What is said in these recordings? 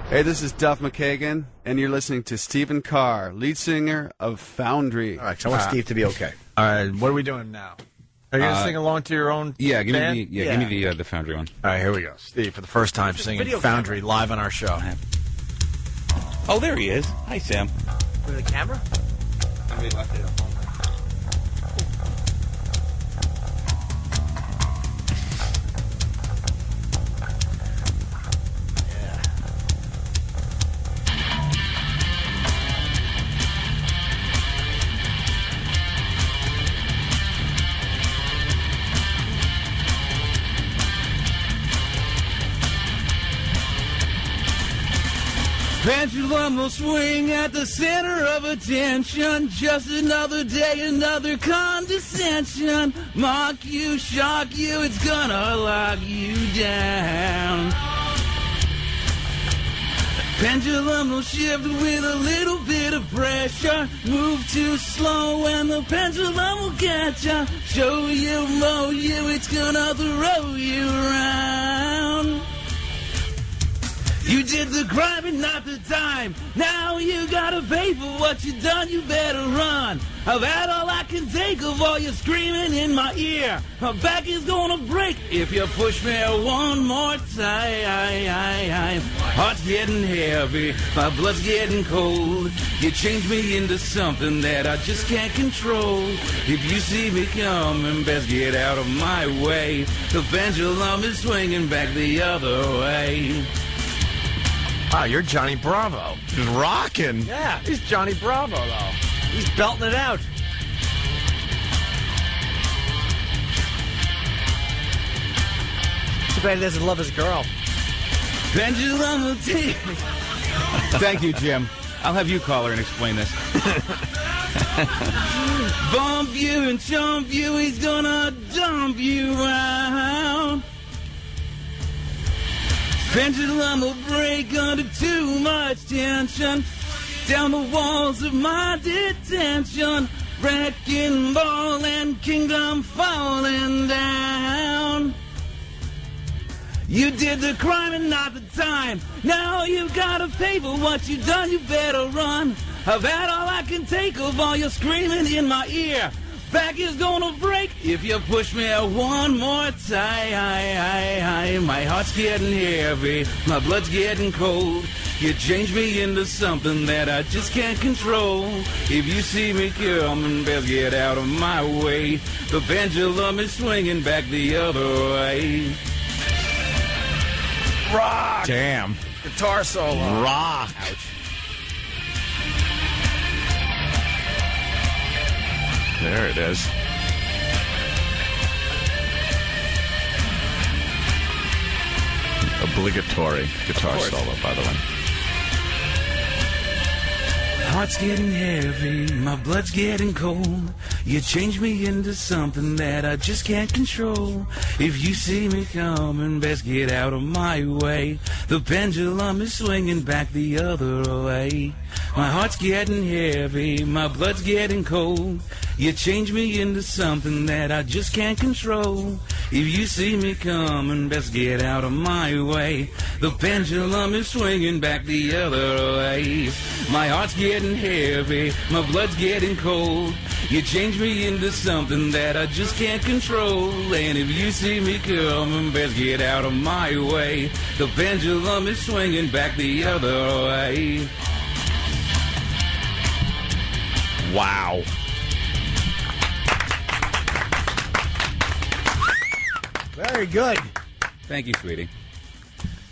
Hey, this is Duff McKagan, and you're listening to Stephen Carr, lead singer of Foundry. All right, so I want Steve to be okay. All right, what are we doing now? Are you going to sing along to your own give band? me the Foundry one. All right, here we go. Steve, for the first time, singing Foundry live on our show. Oh, there he is. Hi, Sam. With the camera? Pendulum will swing at the center of attention. Just another day, another condescension. Mock you, shock you, it's gonna lock you down. Pendulum will shift with a little bit of pressure. Move too slow and the pendulum will catch ya. Show you, mow you, it's gonna throw you around. You did the crime and not the time. Now you gotta pay for what you done, you better run. I've had all I can take of all your screaming in my ear. My back is gonna break if you push me one more time. Heart's getting heavy, my blood's getting cold. You changed me into something that I just can't control. If you see me coming, best get out of my way. The pendulum is swinging back the other way. Wow, you're Johnny Bravo. He's rocking. Yeah, he's Johnny Bravo, though. He's belting it out. Too bad he doesn't love his girl. Pendulum will take. Thank you, Jim. I'll have you call her and explain this. Bump you and chump you, he's gonna dump you out. Pendulum will break under too much tension. Down the walls of my detention. Wrecking ball and kingdom falling down. You did the crime and not the time. Now you gotta pay for what you done, you better run. I've had all I can take of all your screaming in my ear. Back is gonna break if you push me one more time. My heart's getting heavy, my blood's getting cold. You changed me into something that I just can't control. If you see me coming, best get out of my way. The pendulum is swinging back the other way. Rock! Damn. Guitar solo. Rock. Ouch. There it is. Obligatory guitar solo, by the way. Heart's getting heavy, my blood's getting cold. You changed me into something that I just can't control. If you see me coming, best get out of my way. The pendulum is swinging back the other way. My heart's getting heavy, my blood's getting cold. You changed me into something that I just can't control. If you see me coming, best get out of my way. The pendulum is swinging back the other way. My heart's getting heavy, my blood's getting cold. You changed me into something that I just can't control. And if you see me coming, best get out of my way. The pendulum is swinging back the other way. Wow. Very good. Thank you, sweetie.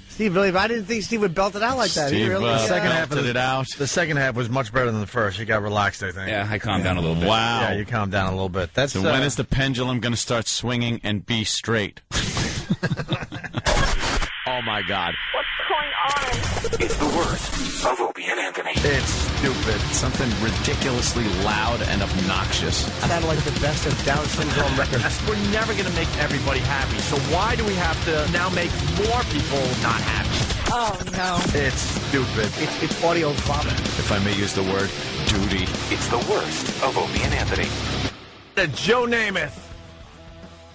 Steve, really, I didn't think Steve would belt it out like that. Steve, Really? The second half of belted it out. The second half was much better than the first. You got relaxed, I think. Yeah, I calmed down a little bit. Wow. Yeah, you calmed down a little bit. That's So when is the pendulum going to start swinging and be straight? Oh, my God. What's going on? It's the worst of Opie and Anthony. It's stupid. Something ridiculously loud and obnoxious. Sounded like the best of Down syndrome records. We're never going to make everybody happy. So why do we have to now make more people not happy? Oh, no. It's stupid. It's audio vomit. If I may use the word duty. It's the worst of Opie and Anthony. Joe Namath.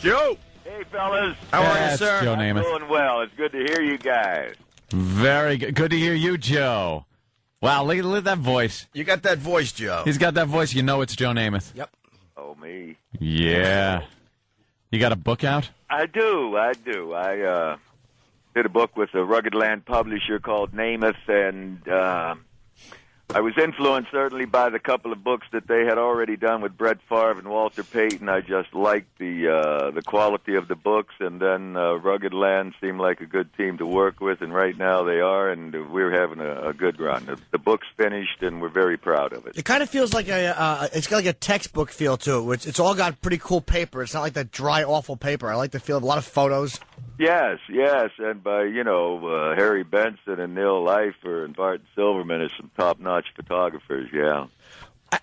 Joe. Hey, fellas. How are you, That's sir? Joe I'm Namath. doing well. It's good to hear you guys. Very good. Good to hear you, Joe. Wow, look at that voice. You got that voice, Joe. He's got that voice. You know it's Joe Namath. Yep. Oh, me. Yeah. You got a book out? I do. I did a book with a Rugged Land publisher called Namath, and I was influenced certainly by the couple of books that they had already done with Brett Favre and Walter Payton. I just liked the quality of the books, and then Rugged Land seemed like a good team to work with, and right now they are, and we're having a good run. The book's finished, and we're very proud of it. It kind of feels like it's got like a textbook feel to it, which it's all got pretty cool paper. It's not like that dry, awful paper. I like the feel of a lot of photos. Yes, and by, Harry Benson and Neil Leifer and Barton Silverman is some top-notch photographers, yeah.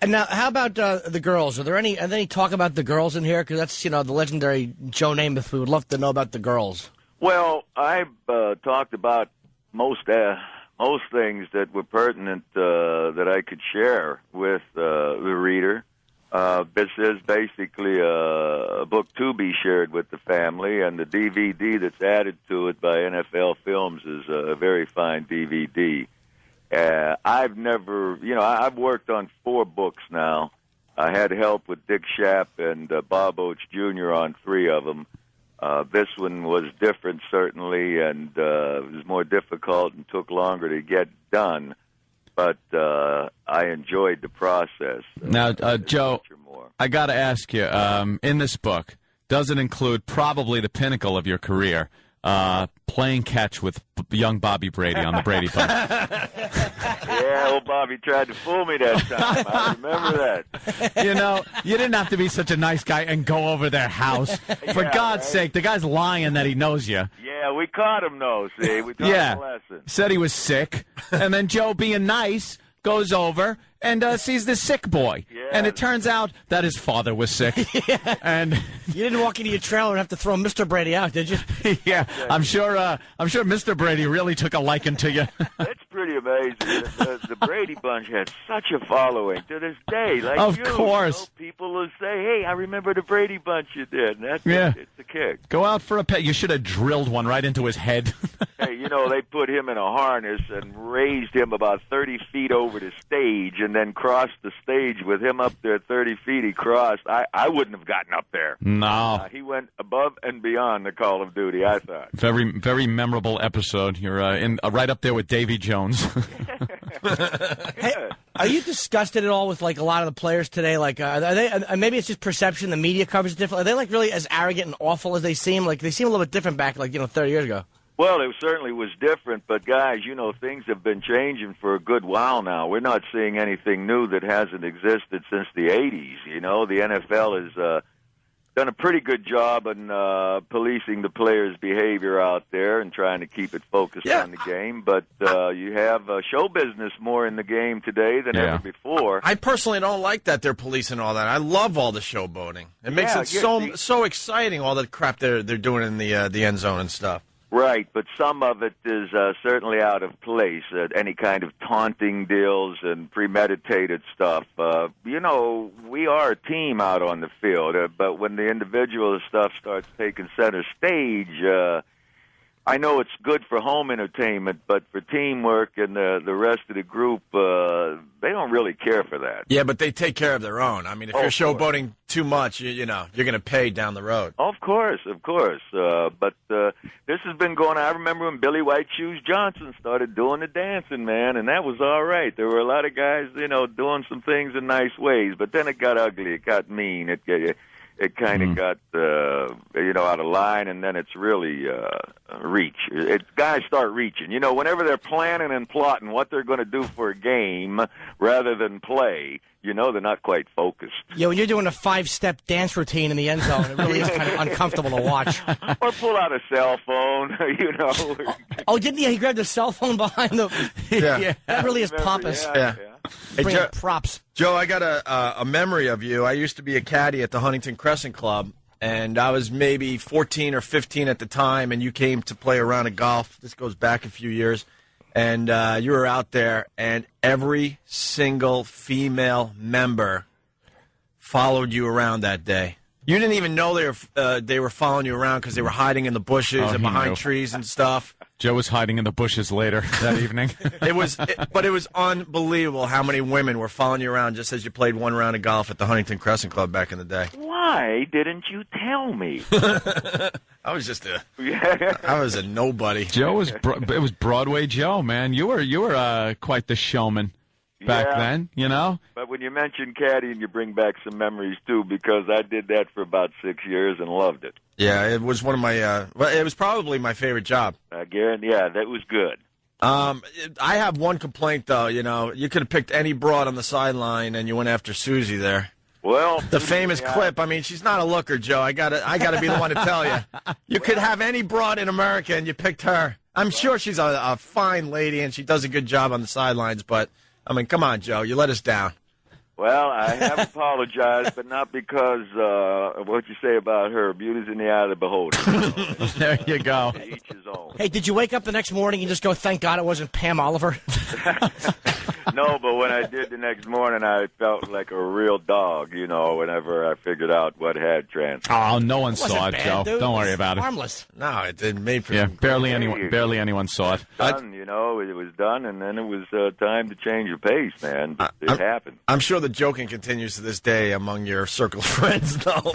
Now, how about the girls? Are there any talk about the girls in here? Because that's, the legendary Joe Namath. We would love to know about the girls. Well, I've talked about most things that were pertinent that I could share with the reader. This is basically a book to be shared with the family, and the DVD that's added to it by NFL Films is a very fine DVD. I've never, I've worked on 4 books now. I had help with Dick Schaap and Bob Oates Jr. on 3 of them. This one was different, certainly, and it was more difficult and took longer to get done. But I enjoyed the process. Now, Joe, I got to ask you, in this book, does it include probably the pinnacle of your career, playing catch with young Bobby Brady on the Brady Bunch? Yeah, old Bobby tried to fool me that time. I remember that. You didn't have to be such a nice guy and go over their house. For God's sake, the guy's lying that he knows you. Yeah, we caught him, though, see? We taught him a lesson. Said he was sick. And then Joe, being nice, goes over and sees this sick boy. Yeah. And it turns out that his father was sick. Yeah. And you didn't walk into your trailer and have to throw Mr. Brady out, did you? Yeah, I'm sure Mr. Brady really took a liking to you. That's pretty amazing. The Brady Bunch had such a following to this day. Like of course. People will say, hey, I remember the Brady Bunch you did. And that's it's a kick. Go out for a pet. You should have drilled one right into his head. Hey, they put him in a harness and raised him about 30 feet over the stage and then crossed the stage with him up there 30 feet. He crossed. I wouldn't have gotten up there. No. He went above and beyond the Call of Duty, I thought. Very, very memorable episode. You're right up there with Davy Jones. Hey, are you disgusted at all with a lot of the players today? Are they? Maybe it's just perception. The media covers it different. Are they really as arrogant and awful as they seem? They seem a little bit different back 30 years ago. Well, it certainly was different, but guys, things have been changing for a good while now. We're not seeing anything new that hasn't existed since the 80s. The NFL has done a pretty good job in policing the players' behavior out there and trying to keep it focused on the game. But you have show business more in the game today than ever before. I personally don't like that they're policing all that. I love all the showboating. It makes it so exciting, all the crap they're doing in the end zone and stuff. Right, but some of it is certainly out of place. Any kind of taunting deals and premeditated stuff. We are a team out on the field, but when the individual stuff starts taking center stage, I know it's good for home entertainment, but for teamwork and the rest of the group, they don't really care for that. Yeah, but they take care of their own. I mean, if you're showboating too much, you're going to pay down the road. Of course. But this has been going on. I remember when Billy White Shoes Johnson started doing the dancing, man, and that was all right. There were a lot of guys, doing some things in nice ways, but then it got ugly. It got mean. It kind of got, out of line, and then it's really reach. Guys start reaching. Whenever they're planning and plotting what they're going to do for a game rather than play, they're not quite focused. Yeah, when you're doing a 5-step dance routine in the end zone, it really is kind of uncomfortable to watch. Or pull out a cell phone, Oh, didn't he? He grabbed a cell phone behind the... Yeah. That really is pompous. Yeah. Hey, props. Joe, I got a memory of you. I used to be a caddy at the Huntington Crescent Club, and I was maybe 14 or 15 at the time, and you came to play a round of golf. This goes back a few years. And you were out there, and every single female member followed you around that day. You didn't even know they were following you around because they were hiding in the bushes and behind trees and stuff. Joe was hiding in the bushes later that evening. It was unbelievable how many women were following you around just as you played one round of golf at the Huntington Crescent Club back in the day. Why didn't you tell me? I was a nobody. Joe was it was Broadway Joe, man. You were quite the showman back then, you know. But when you mention caddying, you bring back some memories too, because I did that for about 6 years and loved it. Yeah, it was one of my. It was probably my favorite job. Again, yeah, that was good. I have one complaint though. You know, you could have picked any broad on the sideline, and you went after Susie there. Well, the famous clip. I mean, she's not a looker, Joe. I gotta be the one to tell you. You could have any broad in America, and you picked her. I'm sure she's a fine lady, and she does a good job on the sidelines. But I mean, come on, Joe, you let us down. Well, I have apologized, but not because of what you say about her. Beauty's in the eye of the beholder. There you go. Each his own. Hey, did you wake up the next morning and just go, thank God it wasn't Pam Oliver? No, but when I did the next morning, I felt like a real dog, you know, whenever I figured out what had transpired. Oh, no one saw it, Joe. Dude. Don't worry about it. Harmless. No, it didn't made for. Yeah, barely anyone saw it. Done, you know, it was done, and then it was time to change your pace, man. But it happened. I'm sure the joking continues to this day among your circle of friends, though.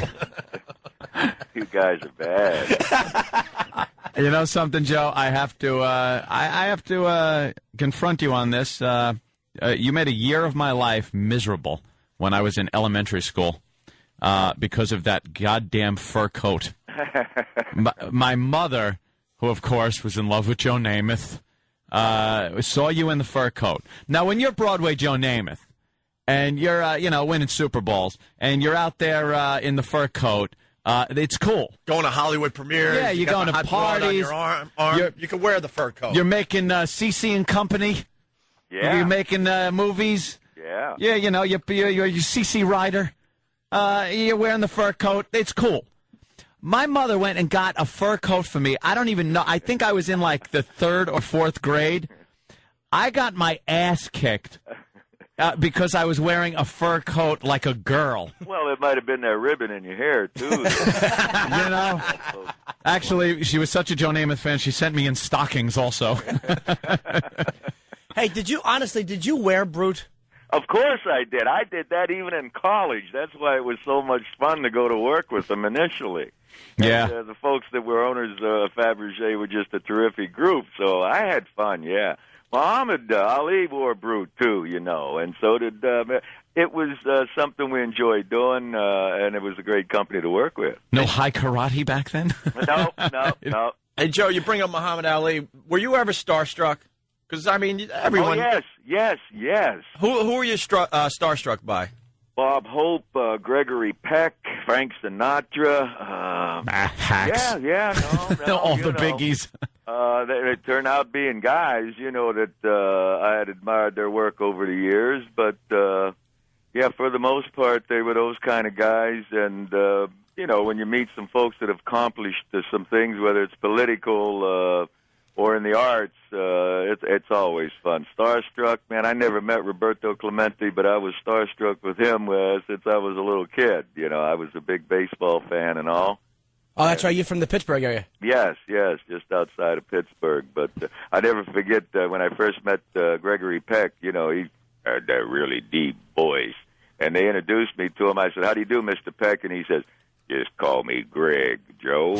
You guys are bad. You know something, Joe? I have to confront you on this. You made a year of my life miserable when I was in elementary school because of that goddamn fur coat. My mother, who of course was in love with Joe Namath, saw you in the fur coat. Now, when you're Broadway Joe Namath and you're winning Super Bowls and you're out there in the fur coat, it's cool. Going to Hollywood premieres. Yeah, you're going to parties. On your arm. You can wear the fur coat. You're making CC and Company. Yeah. You're making movies. Yeah. Yeah, you know, you're CC rider. You're wearing the fur coat. It's cool. My mother went and got a fur coat for me. I don't even know. I think I was in like the 3rd or 4th grade. I got my ass kicked because I was wearing a fur coat like a girl. Well, it might have been that ribbon in your hair, too. You know? Actually, she was such a Joe Namath fan, she sent me in stockings also. Hey, did you wear Brute? Of course I did. I did that even in college. That's why it was so much fun to go to work with them initially. Yeah. And, the folks that were owners of Fabergé were just a terrific group, so I had fun, yeah. Muhammad Ali wore Brute, too, you know, and so did... it was something we enjoyed doing, and it was a great company to work with. No high karate back then? No. Hey, Joe, you bring up Muhammad Ali. Were you ever starstruck? Because, I mean, everyone... Oh, yes. Who were you starstruck by? Bob Hope, Gregory Peck, Frank Sinatra. Hacks. Yeah, no. All the biggies. They turned out being guys, you know, that I had admired their work over the years. But, yeah, for the most part, they were those kind of guys. And, you know, when you meet some folks that have accomplished some things, whether it's political or in the arts, it's always fun. Starstruck, man, I never met Roberto Clemente, but I was starstruck with him since I was a little kid. You know, I was a big baseball fan and all. Oh, that's right. You're from the Pittsburgh area. Yes, just outside of Pittsburgh. But I never forget when I first met Gregory Peck, you know, he had that really deep voice. And they introduced me to him. I said, "How do you do, Mr. Peck?" And he says, "Just call me Greg, Joe."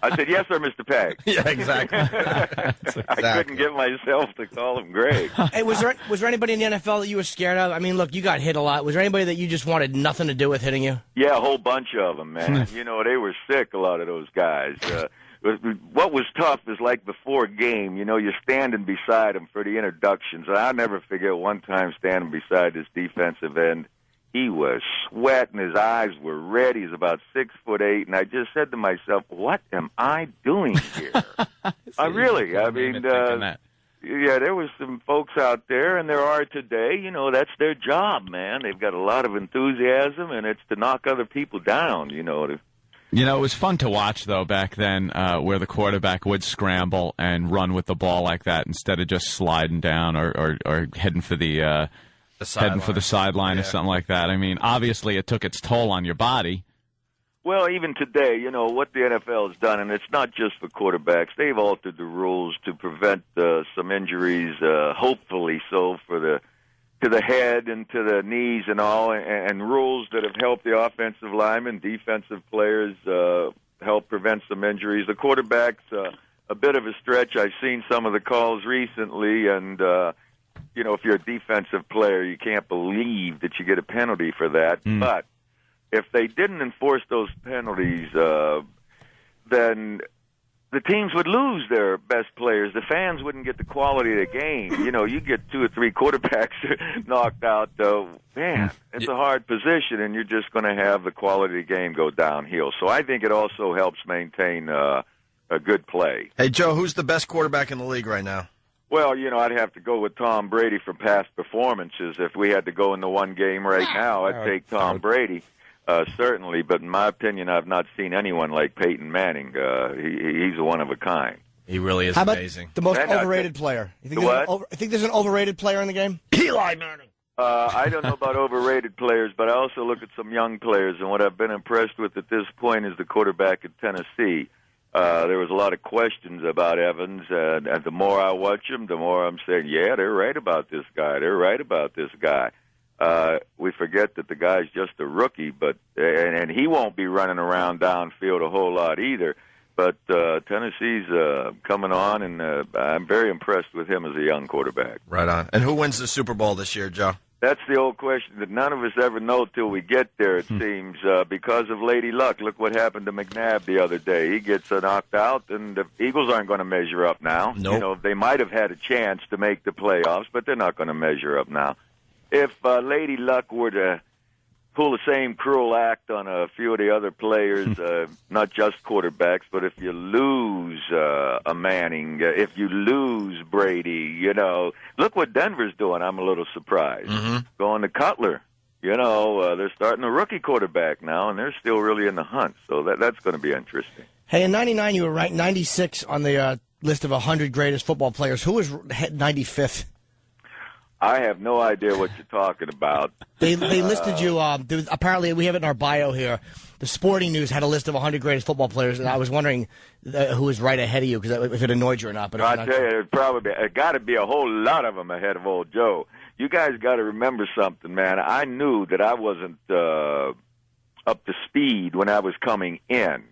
I said, "Yes, sir, Mr. Peck." Yeah, exactly. I couldn't get myself to call him Greg. Hey, was there anybody in the NFL that you were scared of? I mean, look, you got hit a lot. Was there anybody that you just wanted nothing to do with hitting you? Yeah, a whole bunch of them, man. You know, they were sick, a lot of those guys. What was tough is like before game, you know, you're standing beside them for the introductions. And I'll never forget one time standing beside this defensive end. He was sweating. His eyes were red. He's about 6'8", and I just said to myself, "What am I doing here?" I mean, yeah, there was some folks out there, and there are today. You know, that's their job, man. They've got a lot of enthusiasm, and it's to knock other people down. You know. You know, it was fun to watch though back then, where the quarterback would scramble and run with the ball like that instead of just sliding down or heading for the sideline or something like that. I mean, obviously it took its toll on your body. Well, even today, what the NFL has done, and it's not just for quarterbacks. They've altered the rules to prevent some injuries, hopefully so, to the head and to the knees and all, and rules that have helped the offensive linemen, defensive players, help prevent some injuries. The quarterbacks, a bit of a stretch. I've seen some of the calls recently, and if you're a defensive player, you can't believe that you get a penalty for that. But if they didn't enforce those penalties, then the teams would lose their best players. The fans wouldn't get the quality of the game. You get 2 or 3 quarterbacks knocked out. Man, it's a hard position, and you're just going to have the quality of the game go downhill. So I think it also helps maintain a good play. Hey, Joe, who's the best quarterback in the league right now? Well, I'd have to go with Tom Brady for past performances. If we had to go in the one game right now, I'd take Tom Brady. Certainly, but in my opinion, I've not seen anyone like Peyton Manning. He's a one of a kind. He really is How about amazing. The most overrated player. You think there's an overrated player in the game? Eli Manning. I don't know about overrated players, but I also look at some young players, and what I've been impressed with at this point is the quarterback at Tennessee. There was a lot of questions about Evans, and the more I watch him, the more I'm saying, yeah, they're right about this guy. They're right about this guy. We forget that the guy's just a rookie, but and he won't be running around downfield a whole lot either. But Tennessee's coming on, and I'm very impressed with him as a young quarterback. Right on. And who wins the Super Bowl this year, Joe? That's the old question that none of us ever know till we get there, it seems, because of Lady Luck. Look what happened to McNabb the other day. He gets knocked out, and the Eagles aren't going to measure up now. Nope. They might have had a chance to make the playoffs, but they're not going to measure up now. If Lady Luck were to pull the same cruel act on a few of the other players, not just quarterbacks, but if you lose a Manning, if you lose Brady, look what Denver's doing. I'm a little surprised. Going to Cutler. They're starting a rookie quarterback now, and they're still really in the hunt. So that's going to be interesting. Hey, in '99, you were ranked 96 on the list of 100 greatest football players. Who was 95th? I have no idea what you're talking about. They listed you. Apparently, we have it in our bio here. The Sporting News had a list of 100 greatest football players, and I was wondering who was right ahead of you, because if it annoyed you or not. But I tell you, it got to be a whole lot of them ahead of old Joe. You guys got to remember something, man. I knew that I wasn't up to speed when I was coming in.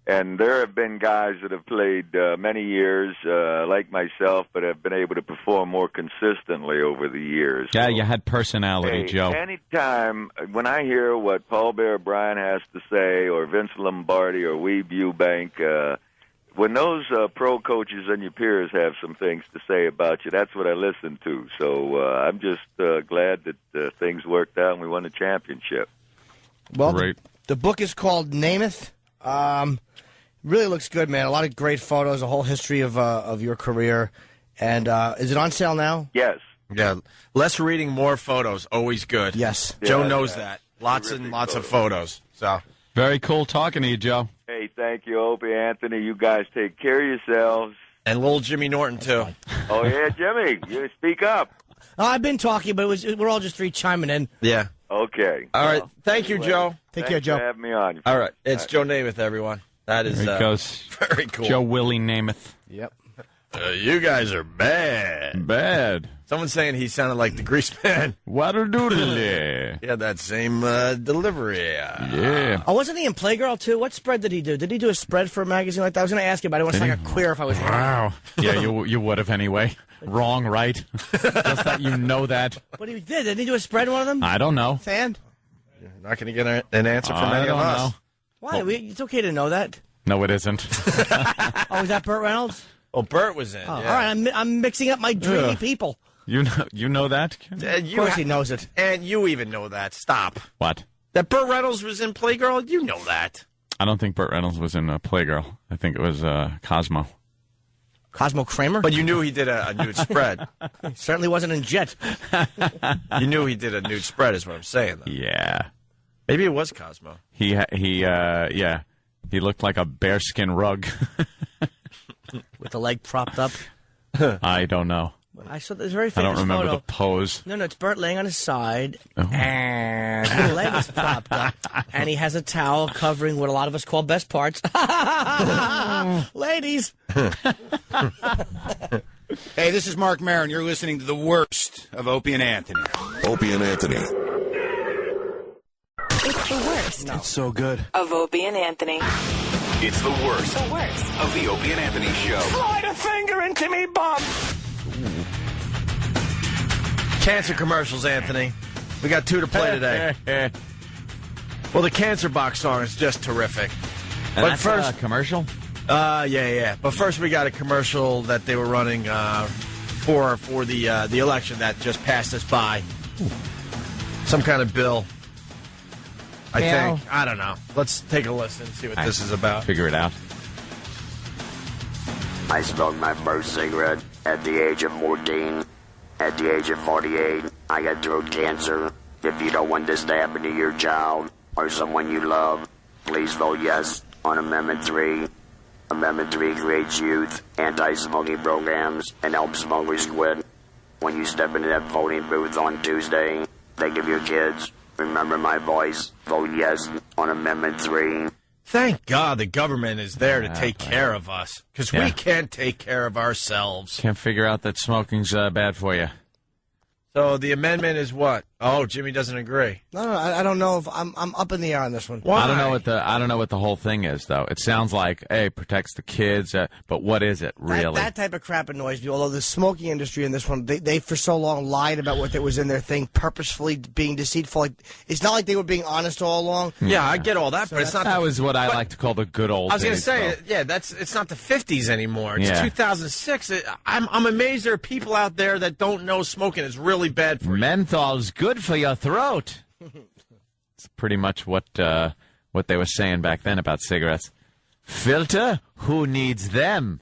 And there have been guys that have played many years, like myself, but have been able to perform more consistently over the years. Yeah, you had personality, Joe. Anytime when I hear what Paul Bear Bryant has to say, or Vince Lombardi, or Weeb Eubank, when those pro coaches and your peers have some things to say about you, that's what I listen to. So I'm just glad that things worked out and we won the championship. Well, the book is called Namath. Really looks good, man. A lot of great photos, a whole history of your career. And is it on sale now? Yes. Yeah. Less reading, more photos. Always good. Yes. Joe knows that. Lots and lots of photos. So very cool talking to you, Joe. Hey, thank you, Opie, Anthony. You guys take care of yourselves. And little Jimmy Norton, too. Oh, yeah, Jimmy. You speak up. I've been talking, but we're all just three chiming in. Yeah. Okay. All right. Thank you, Joe. Take care, Joe. For having me on. All right. It's Joe Namath, everyone. That is there he goes. Very cool. Joe Willie Namath. Yep. You guys are bad. Bad. Someone's saying he sounded like the Grease Man. Waddle-doodle. He had that same delivery. Yeah. Oh, wasn't he in Playgirl, too? What spread did he do? Did he do a spread for a magazine like that? I was going to ask you, but I didn't want to sound like a queer if I was wrong. Wow. Yeah, you would have anyway. Wrong, right? Just that you know that. But he did. Didn't he do a spread in one of them? I don't know. Sand? You're not going to get an answer from any of us. Know. Why? It's okay to know that. No, it isn't. Oh, is that Burt Reynolds? Oh, Burt was in. Oh, yeah. All right, I'm mixing up my dreamy people. You know that? Of course he knows it. And you even know that. Stop. What? That Burt Reynolds was in Playgirl? You know that. I don't think Burt Reynolds was in Playgirl. I think it was Cosmo. Cosmo Kramer? But you knew he did a nude spread. He certainly wasn't in Jet. You knew he did a nude spread is what I'm saying, though. Yeah. Maybe it was Cosmo. Yeah. He looked like a bearskin rug. With the leg propped up? I don't know. I saw this very I famous don't remember photo. the pose. No, it's Bert laying on his side, and his leg is propped up, and he has a towel covering what a lot of us call best parts. Ladies. Hey, this is Mark Maron. You're listening to the worst of Opie and Anthony. Opie and Anthony. It's the worst. It's so good. Of Opie and Anthony. It's the worst. The worst. Of the Opie and Anthony Show. Slide a finger into me, bum. Cancer commercials, Anthony. We got 2 to play today. Well, the Cancer Box song is just terrific. And But that's first, a commercial? yeah. But first, we got a commercial that they were running for the election that just passed us by. Some kind of bill. I think. I don't know. Let's take a listen and see what this is about. Figure it out. I smoked my first cigarette at the age of 14. At the age of 48, I got throat cancer. If you don't want this to happen to your child or someone you love, please vote yes on Amendment 3. Amendment 3 creates youth, anti-smoking programs, and helps smokers quit. When you step into that voting booth on Tuesday, think of your kids. Remember my voice. Vote yes on Amendment 3. Thank God the government is there to take care of us, because we can't take care of ourselves. Can't figure out that smoking's bad for you. So the amendment is what? Oh, Jimmy doesn't agree. No, I don't know if I'm up in the air on this one. Why? I don't know what the whole thing is, though. It sounds like, hey, protects the kids, but what is it really? That type of crap annoys me. Although the smoking industry in this one, they for so long lied about what was in their thing, purposefully being deceitful. Like, it's not like they were being honest all along. Yeah, I get all that, but it's not. That was what I like to call the good old. I was going to days, say, though. it's not the 50s anymore. It's Yeah. 2006. I'm amazed there are people out there that don't know smoking is really bad for you. Menthol's good for your throat. It's pretty much what they were saying back then about cigarettes. Filter? Who needs them?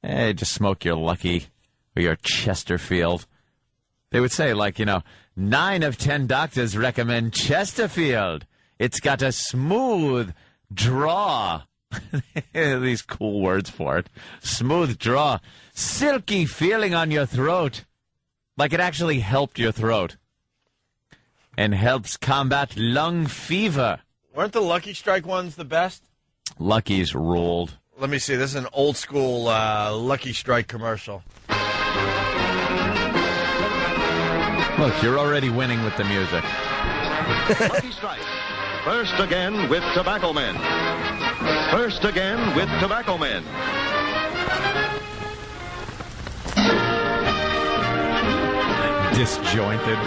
Hey, just smoke your Lucky or your Chesterfield. They would say, 9 of 10 doctors recommend Chesterfield. It's got a smooth draw. These cool words for it. Smooth draw. Silky feeling on your throat. Like it actually helped your throat. And helps combat lung fever. Weren't the Lucky Strike ones the best? Lucky's ruled. Let me see. This is an old school Lucky Strike commercial. Look, you're already winning with the music. Lucky Strike. First again with Tobacco Men. First again with Tobacco Men. Disjointed.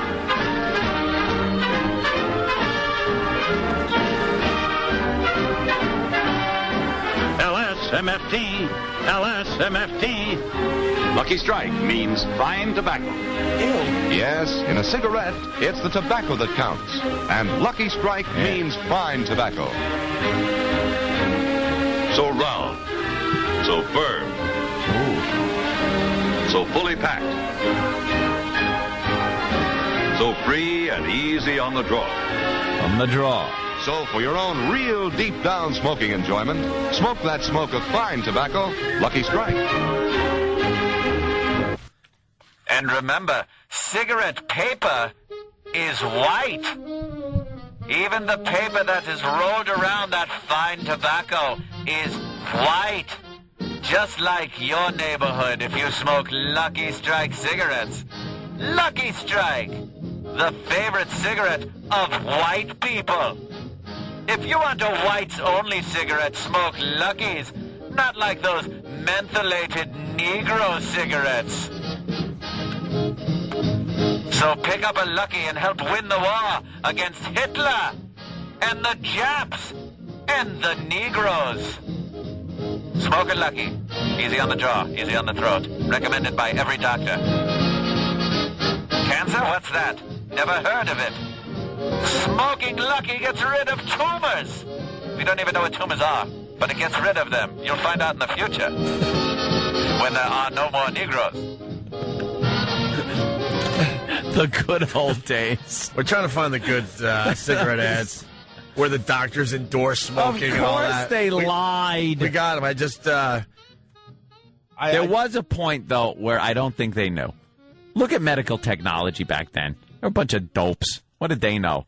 LSMFT. LSMFT. Lucky Strike means fine tobacco. Yes, in a cigarette, it's the tobacco that counts. And Lucky Strike means fine tobacco. So round, so firm, so fully packed, so free and easy on the draw. On the draw. So for your own real deep down smoking enjoyment, smoke that smoke of fine tobacco, Lucky Strike. And remember, cigarette paper is white. Even the paper that is rolled around that fine tobacco is white. Just like your neighborhood if you smoke Lucky Strike cigarettes. Lucky Strike, the favorite cigarette of white people. If you want a whites-only cigarette, smoke Lucky's, not like those mentholated Negro cigarettes. So pick up a Lucky and help win the war against Hitler and the Japs and the Negroes. Smoke a Lucky. Easy on the jaw, easy on the throat. Recommended by every doctor. Cancer? What's that? Never heard of it. Smoking Lucky gets rid of tumors. We don't even know what tumors are, but it gets rid of them. You'll find out in the future when there are no more Negroes. The good old days. We're trying to find the good cigarette ads where the doctors endorse smoking and all that. Of course they lied. We got them. I There was a point, though, where I don't think they knew. Look at medical technology back then. They're a bunch of dopes. What did they know?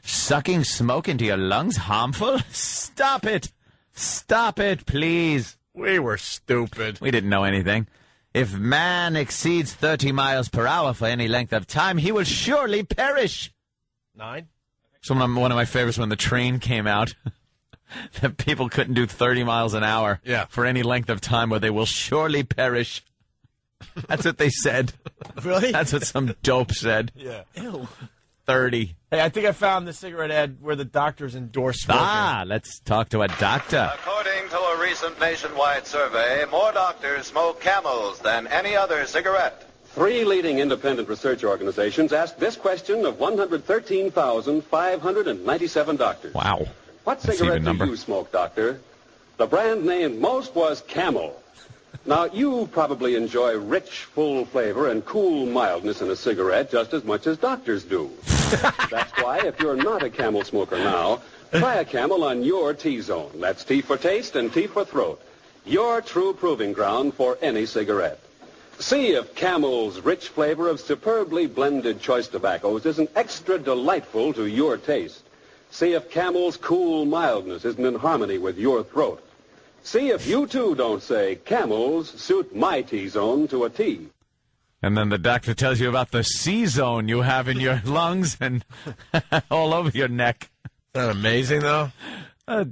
Sucking smoke into your lungs harmful? Stop it. Stop it, please. We were stupid. We didn't know anything. If man exceeds 30 miles per hour for any length of time, he will surely perish. 9? So one of my favorites when the train came out, that people couldn't do 30 miles an hour for any length of time or they will surely perish. That's what they said. Really? That's what some dope said. Yeah. Ew. 30. Hey, I think I found the cigarette ad where the doctors endorse smoking. Let's talk to a doctor. According to a recent nationwide survey, more doctors smoke Camels than any other cigarette. 3 leading independent research organizations asked this question of 113,597 doctors. Wow. What That's cigarette even do number. you smoke, doctor? The brand named most was Camel. Now, you probably enjoy rich, full flavor and cool mildness in a cigarette just as much as doctors do. That's why, if you're not a Camel smoker now, try a Camel on your T-zone. That's T for taste and T for throat. Your true proving ground for any cigarette. See if Camel's rich flavor of superbly blended choice tobaccos isn't extra delightful to your taste. See if Camel's cool mildness isn't in harmony with your throat. See if you, too, don't say, Camels suit my T-zone to a T. And then the doctor tells you about the C-zone you have in your lungs and all over your neck. Isn't that amazing, though?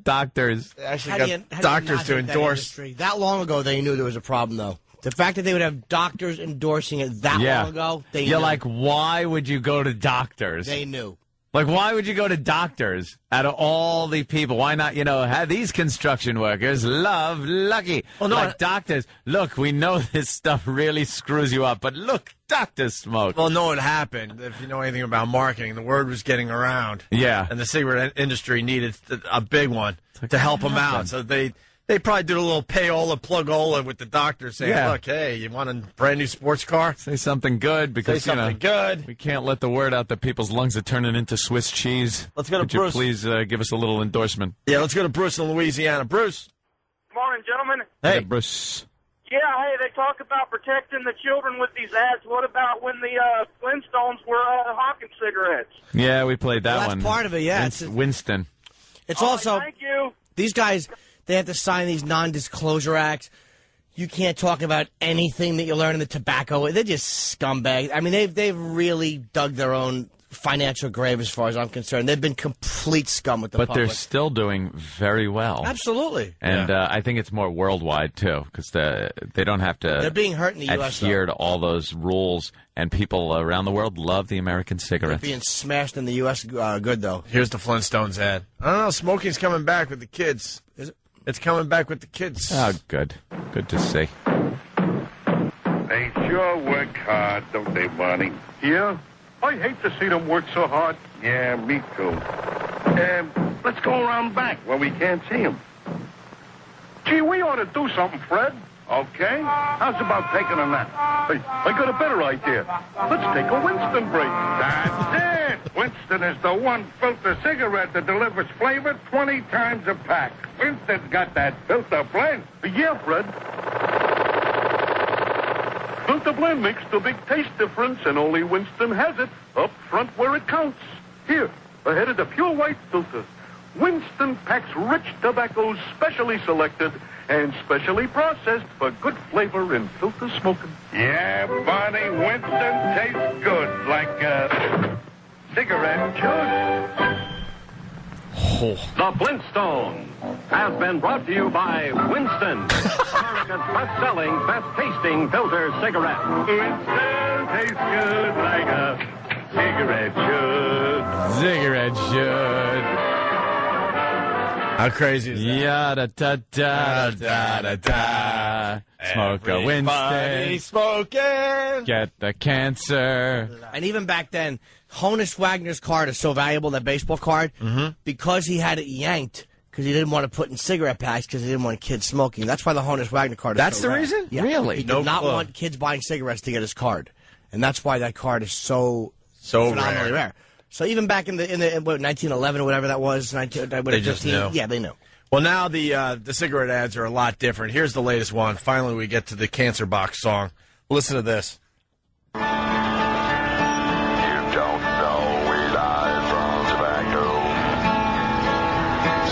Doctors. They actually got doctors to endorse. That long ago, they knew there was a problem, though. The fact that they would have doctors endorsing it that long ago, they knew. You're like, why would you go to doctors? They knew. Like, why would you go to doctors out of all the people? Why not, have these construction workers love Lucky? Well, no, like doctors, look, we know this stuff really screws you up, but look, doctors smoke. Well, no, it happened. If you know anything about marketing, the word was getting around. Yeah. And the cigarette industry needed a big one to help them out. So they probably did a little payola, plugola with the doctor saying, look, hey, you want a brand new sports car? Say something good because, good. We can't let the word out that people's lungs are turning into Swiss cheese. Let's go to Could Bruce. you please give us a little endorsement? Yeah, let's go to Bruce in Louisiana. Bruce. Morning, gentlemen. Hey. Bruce. Yeah, hey, they talk about protecting the children with these ads. What about when the Flintstones were hawking cigarettes? Yeah, we played that Well, one. that's part of it, yeah. Winston. It's also... Thank you. These guys, they have to sign these non-disclosure acts. You can't talk about anything that you learn in the tobacco. They're just scumbags. I mean, they've really dug their own financial grave as far as I'm concerned. They've been complete scum with the But public. they're still doing very well. Absolutely. And I think it's more worldwide, too, because they don't have to They're being hurt in the U.S., adhere to all those rules, and people around the world love the American cigarette. Being smashed in the U.S. Good, though. Here's the Flintstones ad. I don't know, smoking's coming back with the kids. Is it? It's coming back with the kids. Oh, good. Good to see. They sure work hard, don't they, Barney? Yeah? I hate to see them work so hard. Yeah, me too. Let's go around back where we can't see them. Gee, we ought to do something, Fred. Okay. How's about taking a nap? Hey, I got a better idea. Let's take a Winston break. That's it. Winston is the one filter cigarette that delivers flavor 20 times a pack. Winston's got that filter blend. Yeah, Fred. Filter blend makes the big taste difference, and only Winston has it up front where it counts. Here, ahead of the pure white filter. Winston packs rich tobaccos specially selected and specially processed for good flavor in filter smoking. Yeah, Barney, Winston tastes good, like a cigarette should. The Flintstones has been brought to you by Winston, America's best-selling, best-tasting filter cigarette. Winston tastes good like a cigarette should. Cigarette should. How crazy is that? Yada-da-da-da-da-da. Smoke a Winston. Smoking. Get the cancer. And even back then, Honus Wagner's card is so valuable, that baseball card, because he had it yanked because he didn't want to put in cigarette packs because he didn't want kids smoking. That's why the Honus Wagner card is That's so the rare. reason? Yeah. Really? He No did not clue. want kids buying cigarettes to get his card. And that's why that card is so phenomenally rare. So even back in 1911 or whatever that was, 19, They just knew. Yeah, they knew. Well, now the cigarette ads are a lot different. Here's the latest one. Finally, we get to the Cancer Box song. Listen to this. You don't know we die from tobacco.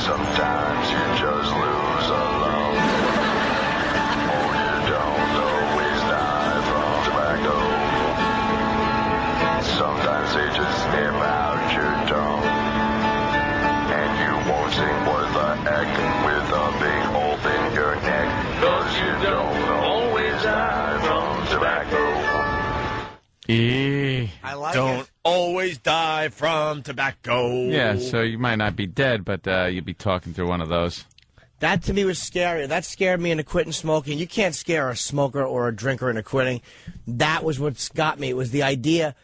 Sometimes you just lose a lung. Oh, you don't always die from tobacco. Sometimes they just snip out your tongue. And you won't sing worth a heck with a big hole in your neck. 'Cause you don't always die from tobacco. I like Don't it. always die from tobacco. Yeah, so you might not be dead, but you'd be talking through one of those. That to me was scary. That scared me into quitting smoking. You can't scare a smoker or a drinker into quitting. That was what's got me. It was the idea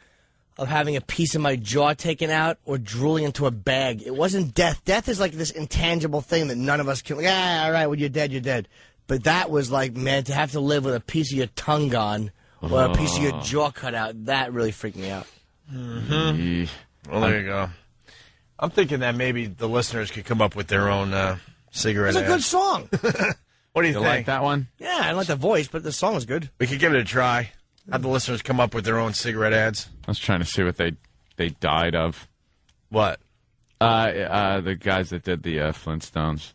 of having a piece of my jaw taken out or drooling into a bag. It wasn't death. Death is like this intangible thing that none of us can. All right, when you're dead, you're dead. But that was like, man, to have to live with a piece of your tongue gone or a piece of your jaw cut out, that really freaked me out. Mm-hmm. Well, there you go. I'm thinking that maybe the listeners could come up with their own cigarette It's a ads. good song. What do you You think? like that one? Yeah, I like the voice, but the song is good. We could give it a try. Have the listeners come up with their own cigarette ads. I was trying to see what they died of. What? The guys that did the Flintstones.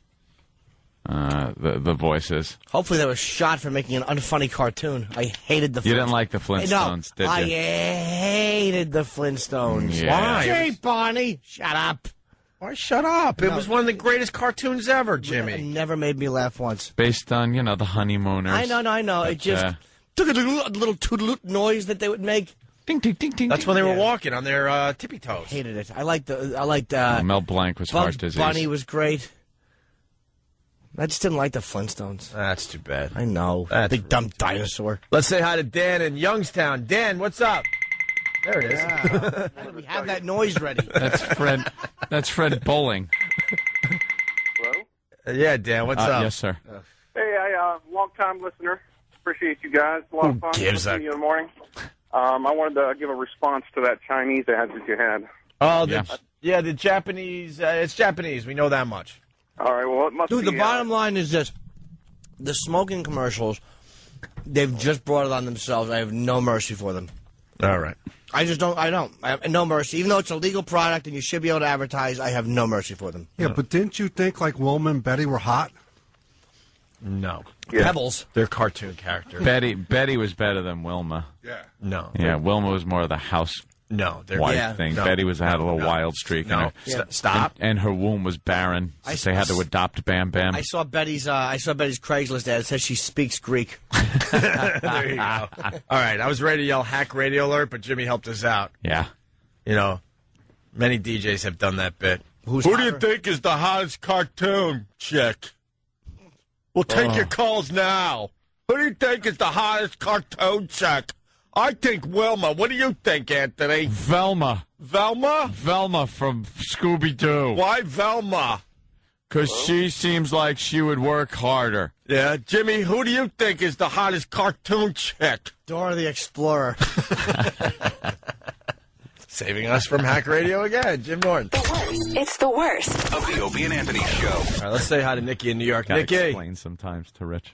The voices. Hopefully they were shot for making an unfunny cartoon. I hated the Flintstones. You didn't like the Flintstones, did you? I hated the Flintstones. Yeah. Why? Hey, Barney, shut up. Why shut up? It was one of the greatest cartoons ever, Jimmy. It never made me laugh once. Based on, the honeymooners. I know. It just took a little toodaloot noise that they would make. Ding, ding, ding, ding. That's when they were walking on their tippy toes. Hated it. I liked Mel Blanc was Bugs heart disease. Bunny was great. I just didn't like the Flintstones. That's too bad. I know. That's Big dumb dinosaur. Let's say hi to Dan in Youngstown. Dan, what's up? There it is. Yeah. We have that noise ready. That's Fred. That's Fred Bowling. Hello? Yeah, Dan, what's up? Yes, sir. Hey, long-time listener. Appreciate you guys. A lot of fun gives listening to you in the morning. I wanted to give a response to that Chinese ad that you had. Oh, the Japanese. It's Japanese. We know that much. All right, well, it must Dude, be... the bottom line is this. The smoking commercials, they've just brought it on themselves. I have no mercy for them. All right. I have no mercy. Even though it's a legal product and you should be able to advertise, I have no mercy for them. Yeah, but didn't you think like Wilma and Betty were hot? No. Yeah. Pebbles. They're cartoon characters. Betty was better than Wilma. Yeah. No. Yeah, Wilma was more of the house wife thing. No. Betty had a little wild streak in her. Stop. And her womb was barren. They had to adopt Bam Bam. I saw Betty's Craigslist ad. It says she speaks Greek. There you go. All right, I was ready to yell hack radio alert, but Jimmy helped us out. Yeah. Many DJs have done that bit. Who do you think is the hottest cartoon chick? We'll take your calls now. Who do you think is the hottest cartoon chick? I think Wilma. What do you think, Anthony? Velma. Velma? Velma from Scooby-Doo. Why Velma? Because she seems like she would work harder. Yeah, Jimmy, who do you think is the hottest cartoon chick? Dora the Explorer. Saving us from hack radio again, Jim Norton. It's the worst. Of the Opie and Anthony Show. All right, let's say hi to Nikki in New York. Gotta Nikki. explain sometimes to Rich.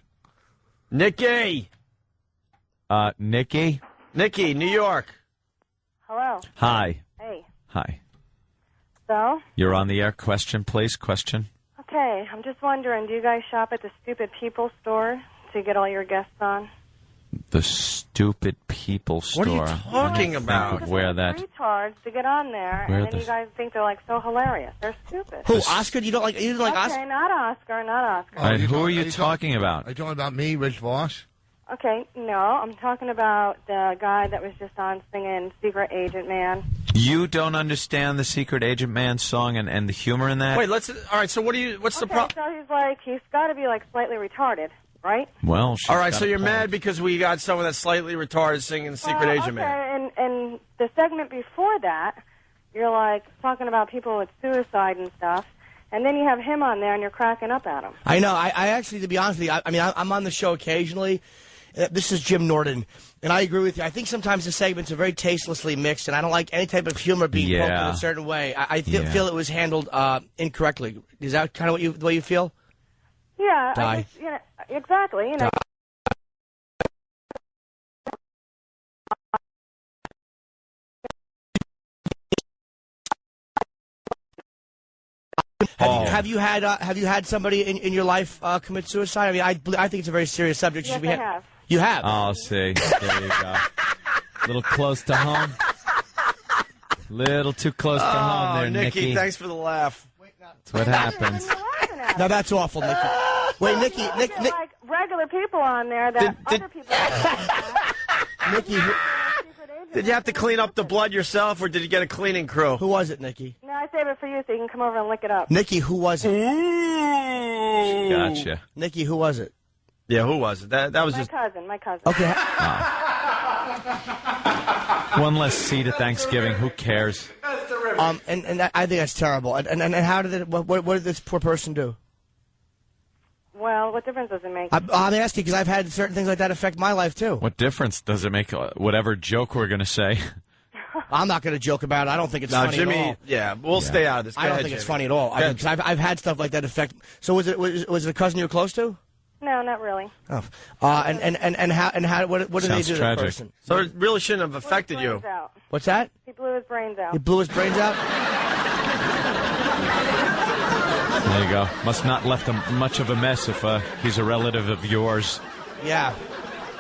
Nikki. Nikki? Nikki, New York. Hello. Hi. Hey. Hi. So? You're on the air. Question, please. Question. Okay, I'm just wondering, do you guys shop at the Stupid People store to get all your guests on? The Stupid People store. What are you talking about? Think of where that... Retards to get on there, Where and then the- you guys think they're like so hilarious. They're stupid. Who, Oscar? You didn't like Oscar? Okay, not Oscar, not Oscar. All right, who are you talking about? Are you talking about me, Rich Voss? Okay, no, I'm talking about the guy that was just on singing Secret Agent Man. You don't understand the Secret Agent Man song and the humor in that? Wait, all right, so what's the problem? So he's got to be like slightly retarded, right? Well, all right, so you're mad because we got someone that's slightly retarded singing Secret Agent Man. And the segment before that, you're like talking about people with suicide and stuff, and then you have him on there and you're cracking up at him. I know. I actually, to be honest with you, I mean, I'm on the show occasionally, This is Jim Norton, and I agree with you. I think sometimes the segments are very tastelessly mixed, and I don't like any type of humor being poked in a certain way. I feel it was handled incorrectly. Is that kind of the way you feel? Yeah, I guess, exactly. You know. Have you had somebody in your life commit suicide? I mean, I think it's a very serious subject. Yes, I have. You have? Oh, see. There you go. A little close to home. Little too close to home there, Nikki. Thanks for the laugh. That's what happens. No, that's awful, Nikki. Wait, Nikki. Like regular people on there that other people. Nikki. Did you have to clean up the blood yourself, or did you get a cleaning crew? Who was it, Nikki? No, I save it for you so you can come over and lick it up. Nikki, who was it? Ooh. Gotcha. Nikki, who was it? Yeah, who was it? That was my cousin. My cousin. Okay. One less seat at Thanksgiving. Who cares? And I think that's terrible. And how did what did this poor person do? Well, what difference does it make? I'm asking because I've had certain things like that affect my life too. What difference does it make? Whatever joke we're going to say. I'm not going to joke about it. I don't think it's funny Jimmy, at all. Yeah, we'll stay out of this. I don't think it's funny at all. Because I've had stuff like that affect. So was it a cousin you were close to? No, not really. Oh, and how what did they do to the person? So it really shouldn't have affected you. Out. What's that? He blew his brains out. He blew his brains out. There you go. Must not left much of a mess if he's a relative of yours. Yeah.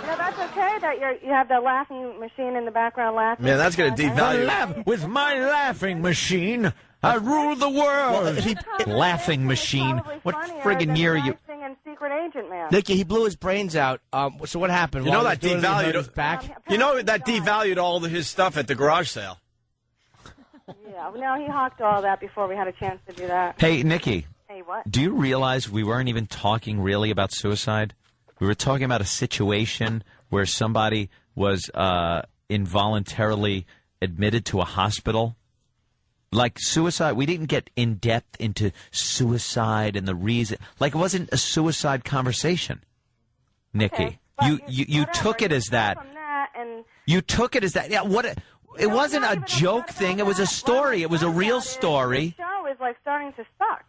No, that's okay that you have the laughing machine in the background laughing. Man, that's going to devalue. With my laughing machine, I rule the world. Laughing machine. What friggin' year are you? Secret Agent Man. Nikki, he blew his brains out. So what happened? You know that devalued his back. You know that devalued all his stuff at the garage sale. Yeah, no, he hawked all that before we had a chance to do that. Hey, Nikki. Hey, what? Do you realize we weren't even talking really about suicide? We were talking about a situation where somebody was involuntarily admitted to a hospital. Like suicide, we didn't get in depth into suicide and the reason. Like it wasn't a suicide conversation, Nikki. Okay, you took it as that. You took it as that. Yeah. What? It wasn't a joke thing. It was a story. It was a real story. The show is like starting to suck.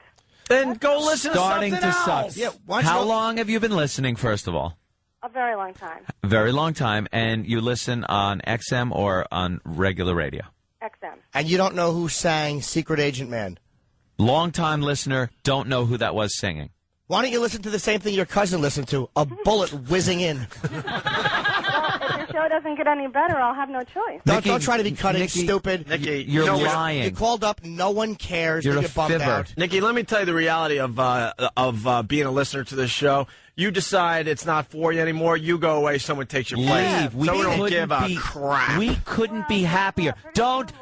Then go listen to something else. Starting to suck. Yeah, how long have you been listening? First of all. A very long time. A very long time, and you listen on XM or on regular radio. XM. And you don't know who sang Secret Agent Man? Long-time listener, don't know who that was singing. Why don't you listen to the same thing your cousin listened to? A bullet whizzing in. Well, if your show doesn't get any better, I'll have no choice. Don't try to be cutting, stupid. Nikki, you're lying. You called up, no one cares. You're you a get bummed fibber. out. Nikki, let me tell you the reality of being a listener to this show. You decide it's not for you anymore. You go away. Someone takes your place. Leave. We so we don't couldn't give a be, crap. We couldn't be happier. Don't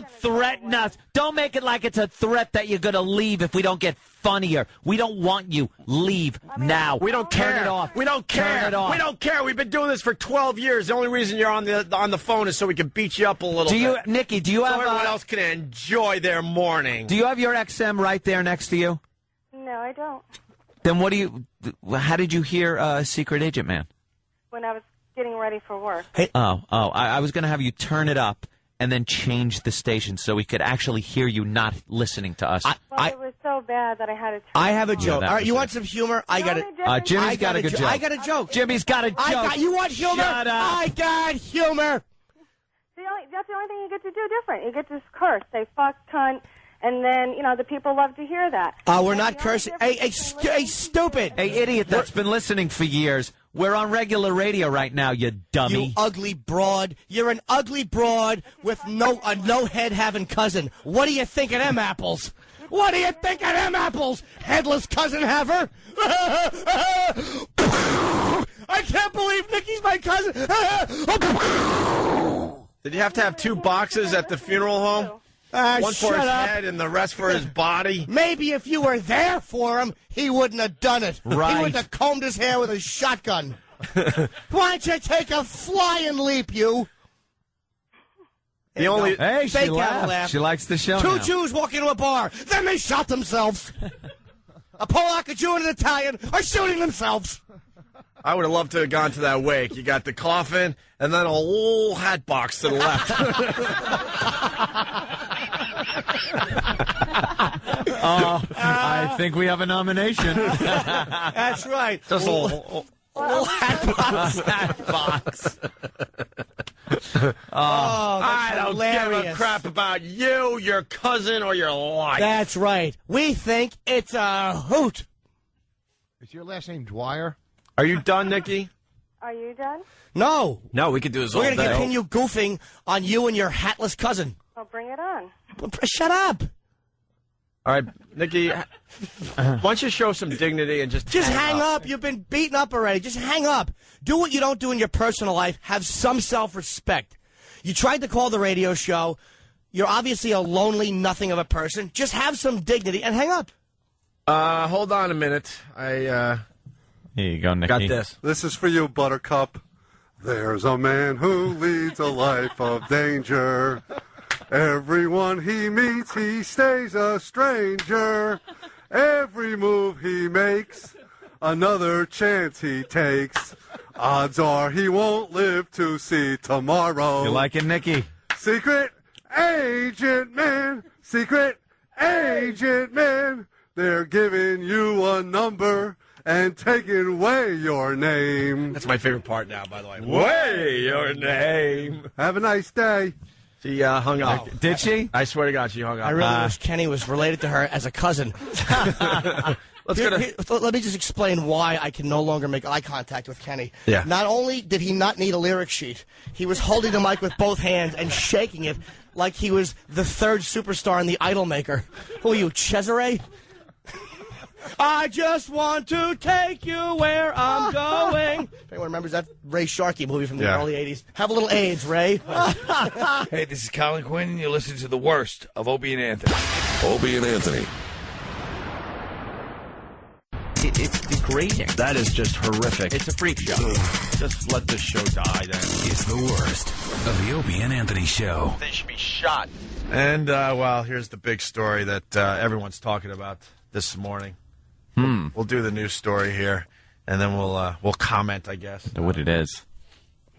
threaten us. Don't make it like it's a threat that you're going to leave if we don't get funnier. We don't want you. Leave now. We don't care. Turn it off. We don't care. Turn it off. We don't care. We've been doing this for 12 years. The only reason you're on the phone is so we can beat you up a little bit. Nikki, do you have... So everyone else can enjoy their morning. Do you have your XM right there next to you? No, I don't. Then how did you hear Secret Agent Man? When I was getting ready for work. Hey. I was going to have you turn it up and then change the station so we could actually hear you not listening to us. It was so bad that I had to... I have a joke. All right, you want some humor? I got it. Jimmy's got a good joke. I got a joke. Jimmy's got a joke. You want humor? Shut up. I got humor. That's the only thing you get to do different. You get to curse, say fuck, cunt, and then, the people love to hear that. We're not cursing. Hey, stupid. Hey, idiot that's been listening for years. We're on regular radio right now, you dummy. You ugly broad. You're an ugly broad with no head having cousin. What do you think of them apples? What do you think of them apples, headless cousin haver? I can't believe Nikki's my cousin. Did you have to have 2 boxes at the funeral home? One for his head and the rest for his body? Maybe if you were there for him, he wouldn't have done it. Right. He wouldn't have combed his hair with a shotgun. Why don't you take a flying leap, you? The only Hey, she Fake laughed. laugh. She likes the show 2 now. Jews walk into a bar. Then they shot themselves. A Polack, a Jew, and an Italian are shooting themselves. I would have loved to have gone to that wake. You got the coffin and then a whole hat box to the left. I think we have a nomination. That's right. Just a little hat box. hat box. That's I don't give a hilarious. crap about you, your cousin, or your life. That's right. We think it's a hoot. Is your last name Dwyer? Are you done, Nikki? Are you done? No. No, we could do this all We're day. going to continue goofing on you and your hatless cousin. Well, bring it on. Shut up. All right, Nikki, why don't you show some dignity and just hang up. You've been beaten up already. Just hang up. Do what you don't do in your personal life. Have some self-respect. You tried to call the radio show. You're obviously a lonely nothing of a person. Just have some dignity and hang up. Hold on a minute. Here you go, Nikki. Got this. This is for you, Buttercup. There's a man who leads a life of danger. Everyone he meets, he stays a stranger. Every move he makes, another chance he takes. Odds are he won't live to see tomorrow. You like it, Nikki? Secret agent man, secret agent man. They're giving you a number and taking away your name. That's my favorite part now, by the way. Way your name. Have a nice day. She hung up. Did she? I swear to God, she hung up. I really wish Kenny was related to her as a cousin. Let me just explain why I can no longer make eye contact with Kenny. Yeah. Not only did he not need a lyric sheet, he was holding the mic with both hands and shaking it like he was the third superstar in the Idol Maker. Who are you, Cesare? I just want to take you where I'm going. If anyone remembers that Ray Sharkey movie from the early 80s. Have a little AIDS, Ray. Hey, this is Colin Quinn, and you're listening to the worst of Opie and Anthony. Opie and Anthony. It's degrading. That is just horrific. It's a freak show. Just let this show die then. It's the worst of the Opie and Anthony show. They should be shot. And, well, here's the big story that everyone's talking about this morning. We'll do the news story here, and then we'll comment, I guess. What it is.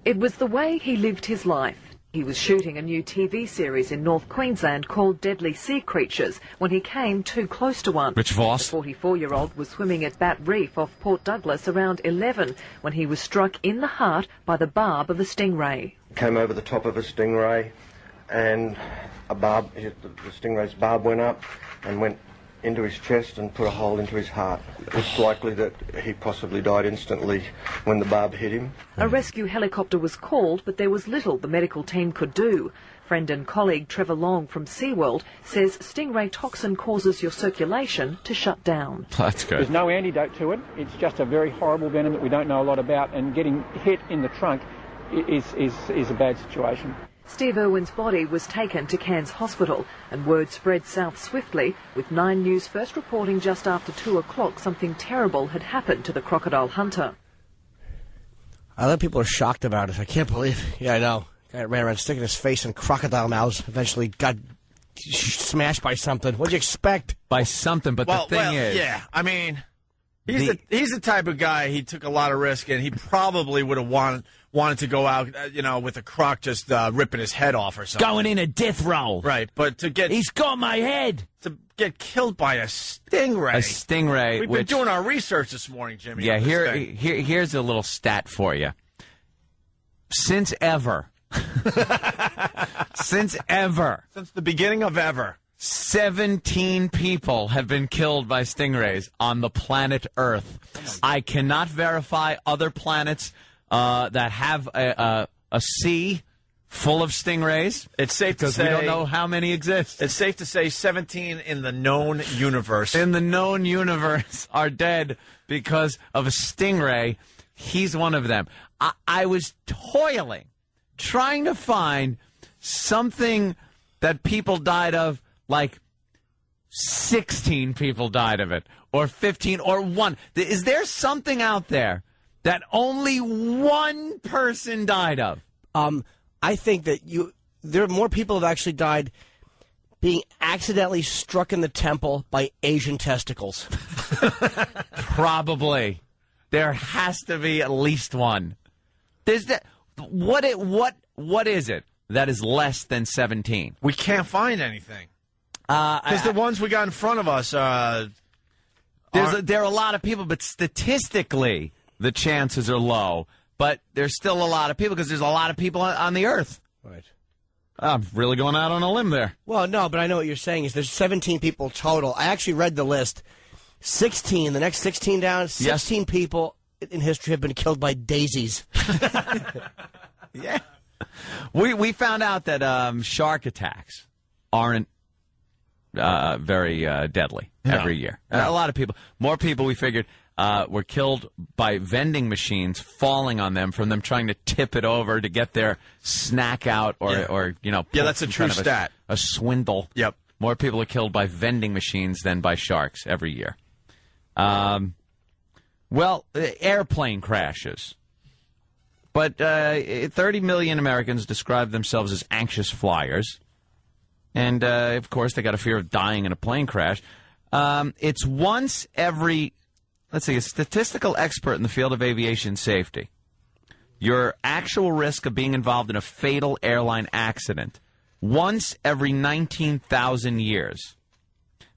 It was the way he lived his life. He was shooting a new TV series in North Queensland called Deadly Sea Creatures when he came too close to one. Rich Voss. The 44-year-old was swimming at Bat Reef off Port Douglas around 11 when he was struck in the heart by the barb of a stingray. Came over the top of a stingray, and the stingray's barb went up and went into his chest and put a hole into his heart. It's likely that he possibly died instantly when the barb hit him. A rescue helicopter was called, but there was little the medical team could do. Friend and colleague Trevor Long from SeaWorld says stingray toxin causes your circulation to shut down. That's good. There's no antidote to it. It's just a very horrible venom that we don't know a lot about, and getting hit in the trunk is a bad situation. Steve Irwin's body was taken to Cairns Hospital, and word spread south swiftly, with 9 News first reporting just after 2 o'clock something terrible had happened to the crocodile hunter. Other people are shocked about it. I can't believe it. Yeah, I know. Guy ran around sticking his face in crocodile mouths. Eventually got smashed by something. What'd you expect? By something, but the thing is... Yeah, I mean, he's the type of guy, he took a lot of risk, and he probably would have wanted to go out, with a croc just ripping his head off or something. Going in a death roll. Right, but to get... He's got my head. To get killed by a stingray. A stingray. We've been doing our research this morning, Jimmy. Yeah, here's a little stat for you. Since the beginning of ever, 17 people have been killed by stingrays on the planet Earth. I cannot verify other planets that have a sea full of stingrays. It's safe to say... Because we don't know how many exist. It's safe to say 17 in the known universe. In the known universe are dead because of a stingray. He's one of them. I was toiling, trying to find something that people died of, like 16 people died of it, or 15, or 1. Is there something out there that only 1 person died of? I think that there are more people have actually died being accidentally struck in the temple by Asian testicles. Probably. There has to be at least one. There's that. What is it that is less than 17? We can't find anything. Because the ones we got in front of us, there are a lot of people, but statistically, the chances are low. But there's still a lot of people because there's a lot of people on the earth. Right. I'm really going out on a limb there. Well, no, but I know what you're saying is there's 17 people total. I actually read the list. 16, the next 16 down, 16 people in history have been killed by daisies. Yeah. We found out that shark attacks aren't very deadly every year. A lot of people, more people we figured were killed by vending machines falling on them from them trying to tip it over to get their snack out or that's a true stat. A swindle. Yep. More people are killed by vending machines than by sharks every year. Airplane crashes. But 30 million Americans describe themselves as anxious flyers. And, of course, they got a fear of dying in a plane crash. It's once every, a statistical expert in the field of aviation safety. Your actual risk of being involved in a fatal airline accident once every 19,000 years.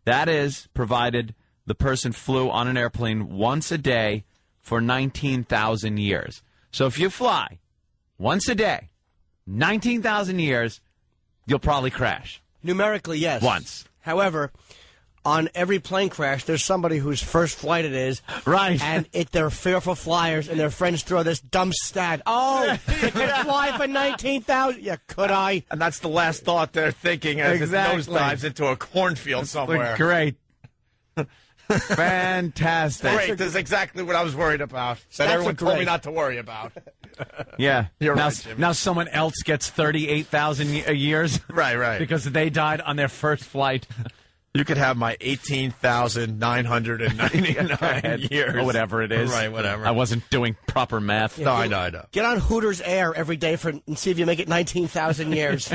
That is, provided the person flew on an airplane once a day for 19,000 years. So if you fly once a day, 19,000 years, you'll probably crash. Numerically, yes. Once. However, on every plane crash, there's somebody whose first flight it is. Right. And they're fearful flyers, and their friends throw this dumb stat. Oh, you could fly for 19,000. Yeah, could I? And that's the last thought they're thinking as it nosedives into a cornfield somewhere. Great. Fantastic. Great. That's exactly what I was worried about. That everyone told me not to worry about. Yeah. You're now, right, Jimmy. Now someone else gets 38,000 years. Right. Because they died on their first flight. You could have my 18,999 years. Or whatever it is. Right, whatever. I wasn't doing proper math. Yeah, no, I know. Get on Hooters Air every day and see if you make it 19,000 years.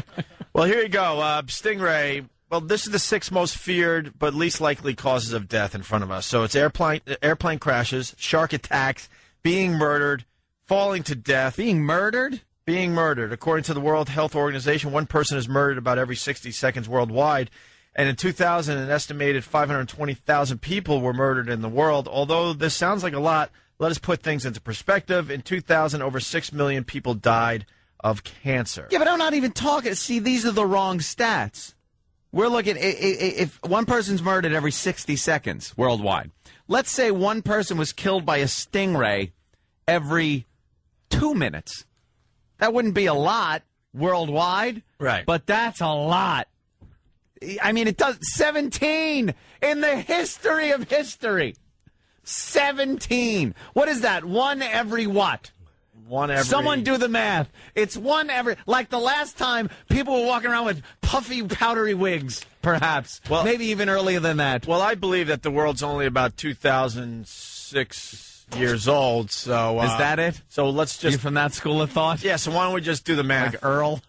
Well, here you go. Stingray. Well, this is the 6th most feared but least likely causes of death in front of us. So it's airplane crashes, shark attacks, being murdered, falling to death. Being murdered? Being murdered. According to the World Health Organization, one person is murdered about every 60 seconds worldwide. And in 2000, an estimated 520,000 people were murdered in the world. Although this sounds like a lot, let us put things into perspective. In 2000, over 6 million people died of cancer. Yeah, but I'm not even talking. See, these are the wrong stats. We're looking, if one person's murdered every 60 seconds worldwide, let's say one person was killed by a stingray every 2 minutes. That wouldn't be a lot worldwide. Right. But that's a lot. I mean, it does 17 in the history of history. 17. What is that? One every what? One every... Someone do the math. It's one every... Like the last time, people were walking around with puffy, powdery wigs, perhaps. Well, maybe even earlier than that. Well, I believe that the world's only about 2006 years old, so... is that it? So let's just... You from that school of thought? Yeah, so why don't we just do the math? Like Earl?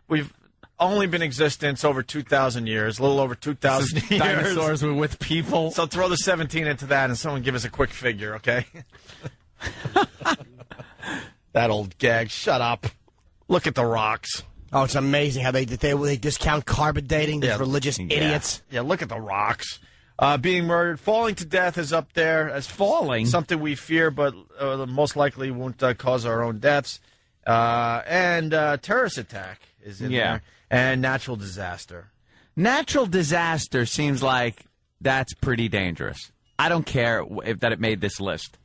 We've only been in existence over 2,000 years, a little over 2,000 years. Dinosaurs were with people. So throw the 17 into that and someone give us a quick figure, okay? That old gag. Shut up. Look at the rocks. Oh, it's amazing how they discount carbon dating, these religious idiots. Yeah, look at the rocks. Being murdered. Falling to death is up there as something we fear, but most likely won't cause our own deaths. And terrorist attack is in there. And natural disaster. Natural disaster seems like that's pretty dangerous. I don't care that it made this list.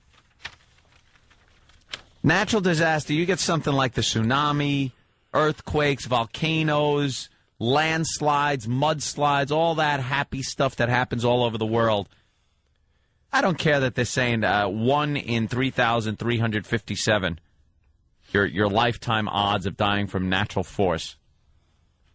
Natural disaster, you get something like the tsunami, earthquakes, volcanoes, landslides, mudslides, all that happy stuff that happens all over the world. I don't care that they're saying 1 in 3,357, your lifetime odds of dying from natural force.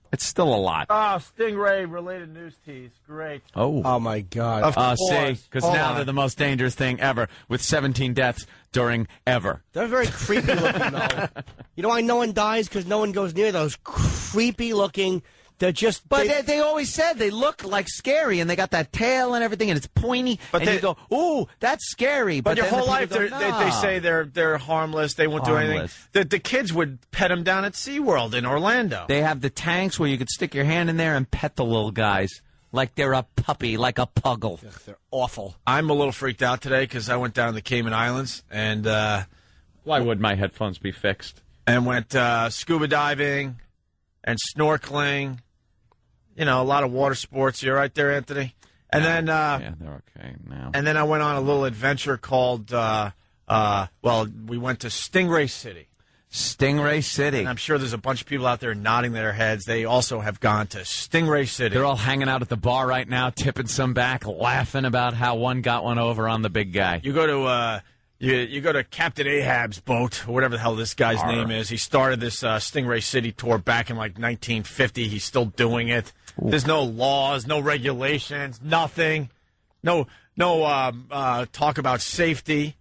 It's still a lot. Oh, Stingray-related news tease. Great. Oh, my God. Of course. See, because now they're the most dangerous thing ever, with 17 deaths during ever. They're very creepy looking, though. You know why no one dies? Because no one goes near those creepy looking They're just... But they always said they look like scary, and they got that tail and everything, and it's pointy, and you go, ooh, that's scary. But your then whole the life, people go, they say they're harmless, they won't do anything. Harmless. The kids would pet them down at SeaWorld in Orlando. They have the tanks where you could stick your hand in there and pet the little guys like they're a puppy, like a puggle. Ugh, they're awful. I'm a little freaked out today because I went down to the Cayman Islands, and... why would my headphones be fixed? And went scuba diving and snorkeling. You know, a lot of water sports. You're right there, Anthony. And then, yeah, they're okay now. And then I went on a little adventure called. We went to Stingray City. Stingray City. And I'm sure there's a bunch of people out there nodding their heads. They also have gone to Stingray City. They're all hanging out at the bar right now, tipping some back, laughing about how one got one over on the big guy. You go to. You go to Captain Ahab's boat, or whatever the hell this guy's name is. He started this Stingray City tour back in like 1950. He's still doing it. Ooh. There's no laws, no regulations, nothing. No talk about safety.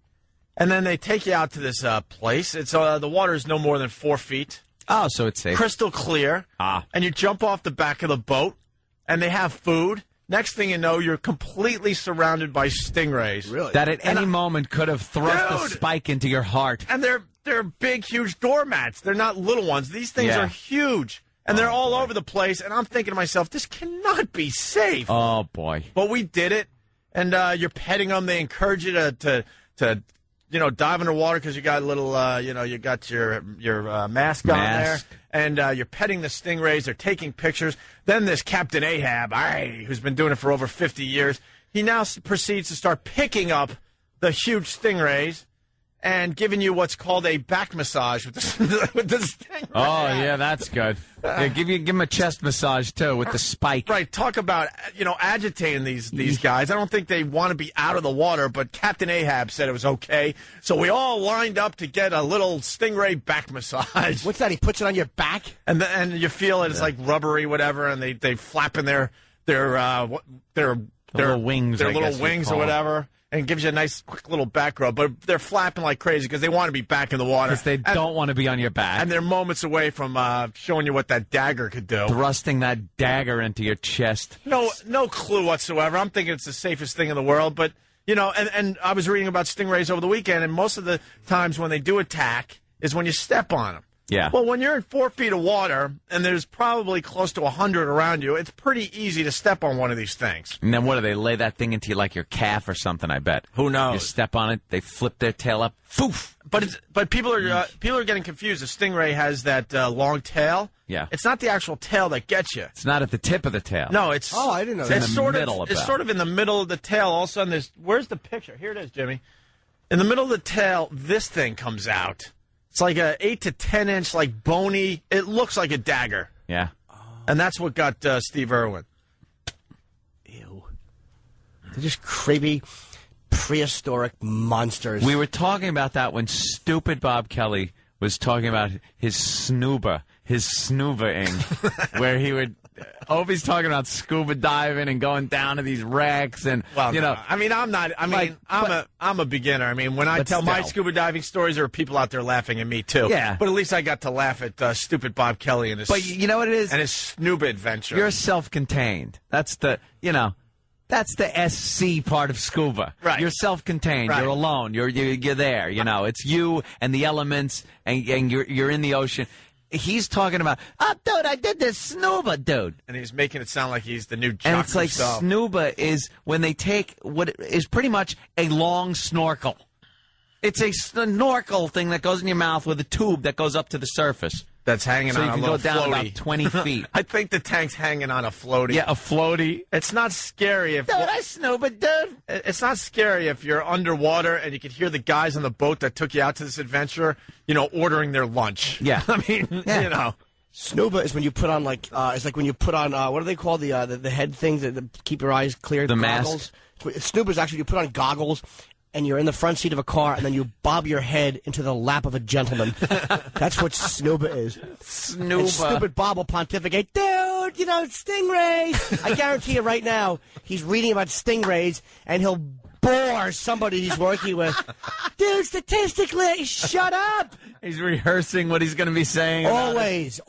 And then they take you out to this place. It's the water is no more than 4 feet. Oh, so it's safe. Crystal clear. And you jump off the back of the boat, and they have food. Next thing you know, you're completely surrounded by stingrays. Really? That at any moment could have thrust a spike into your heart. And they're big, huge doormats. They're not little ones. These things are huge. And they're all over the place. And I'm thinking to myself, this cannot be safe. Oh, boy. But we did it. And you're petting them. They encourage you to dive underwater because you got a little, you got your mask on there. And you're petting the stingrays. They're taking pictures. Then this Captain Ahab, who's been doing it for over 50 years, he now proceeds to start picking up the huge stingrays and giving you what's called a back massage with the stingray. Oh, yeah, that's good. Yeah, give him a chest massage, too, with the spike. Right. Talk about, agitating these guys. I don't think they want to be out of the water, but Captain Ahab said it was okay. So we all lined up to get a little stingray back massage. What's that? He puts it on your back? And you feel it. It's like rubbery, whatever, and they flap in their little wings, their I little guess wings or whatever. And gives you a nice, quick little back rub. But they're flapping like crazy because they want to be back in the water. Because they don't want to be on your back. And they're moments away from showing you what that dagger could do. Thrusting that dagger into your chest. No clue whatsoever. I'm thinking it's the safest thing in the world. But, and I was reading about stingrays over the weekend, and most of the times when they do attack is when you step on them. Yeah. Well, when you're in 4 feet of water and there's probably close to 100 around you, it's pretty easy to step on one of these things. And then what do they lay that thing into like your calf or something? I bet. Who knows? You step on it, they flip their tail up. Foof. But people are getting confused. The stingray has that long tail. Yeah. It's not the actual tail that gets you. It's not at the tip of the tail. No, it's. Oh, I didn't know that. It's sort of in the middle of the tail. All of a sudden, where's the picture? Here it is, Jimmy. In the middle of the tail, this thing comes out. It's like a 8 to 10 inch, like bony. It looks like a dagger. Yeah. And that's what got Steve Irwin. Ew. They're just creepy, prehistoric monsters. We were talking about that when stupid Bob Kelly was talking about his snoober, where he would. Opie's talking about scuba diving and going down to these wrecks and I'm not. I'm a beginner. I mean, when I tell my scuba diving stories, there are people out there laughing at me too. Yeah. But at least I got to laugh at stupid Bob Kelly and his. But you know what it is? And his snuba adventure. You're self-contained. That's the SC part of scuba. Right. You're self-contained. Right. You're alone. You're there. It's you and the elements, and you're in the ocean. He's talking about, dude, I did this snuba, dude. And he's making it sound like he's the new jock. And it's like snuba is when they take what is pretty much a long snorkel. It's a snorkel thing that goes in your mouth with a tube that goes up to the surface. That's hanging on a little floaty. So you can go down about 20 feet. I think the tank's hanging on a floaty. Yeah, a floaty. It's not scary if... Dude, I snuba, dude. It's not scary if you're underwater and you can hear the guys on the boat that took you out to this adventure, ordering their lunch. Yeah. I mean, Snuba is when you put on, it's like when you put on, what do they call the head things that keep your eyes clear? The goggles? mask. Snuba is actually you put on goggles and you're in the front seat of a car, and then you bob your head into the lap of a gentleman. That's what snuba is. Snuba. And stupid Bob will pontificate, dude, stingrays. I guarantee you right now, he's reading about stingrays, and he'll bore somebody he's working with. Dude, statistically, shut up. He's rehearsing what he's going to be saying. Always.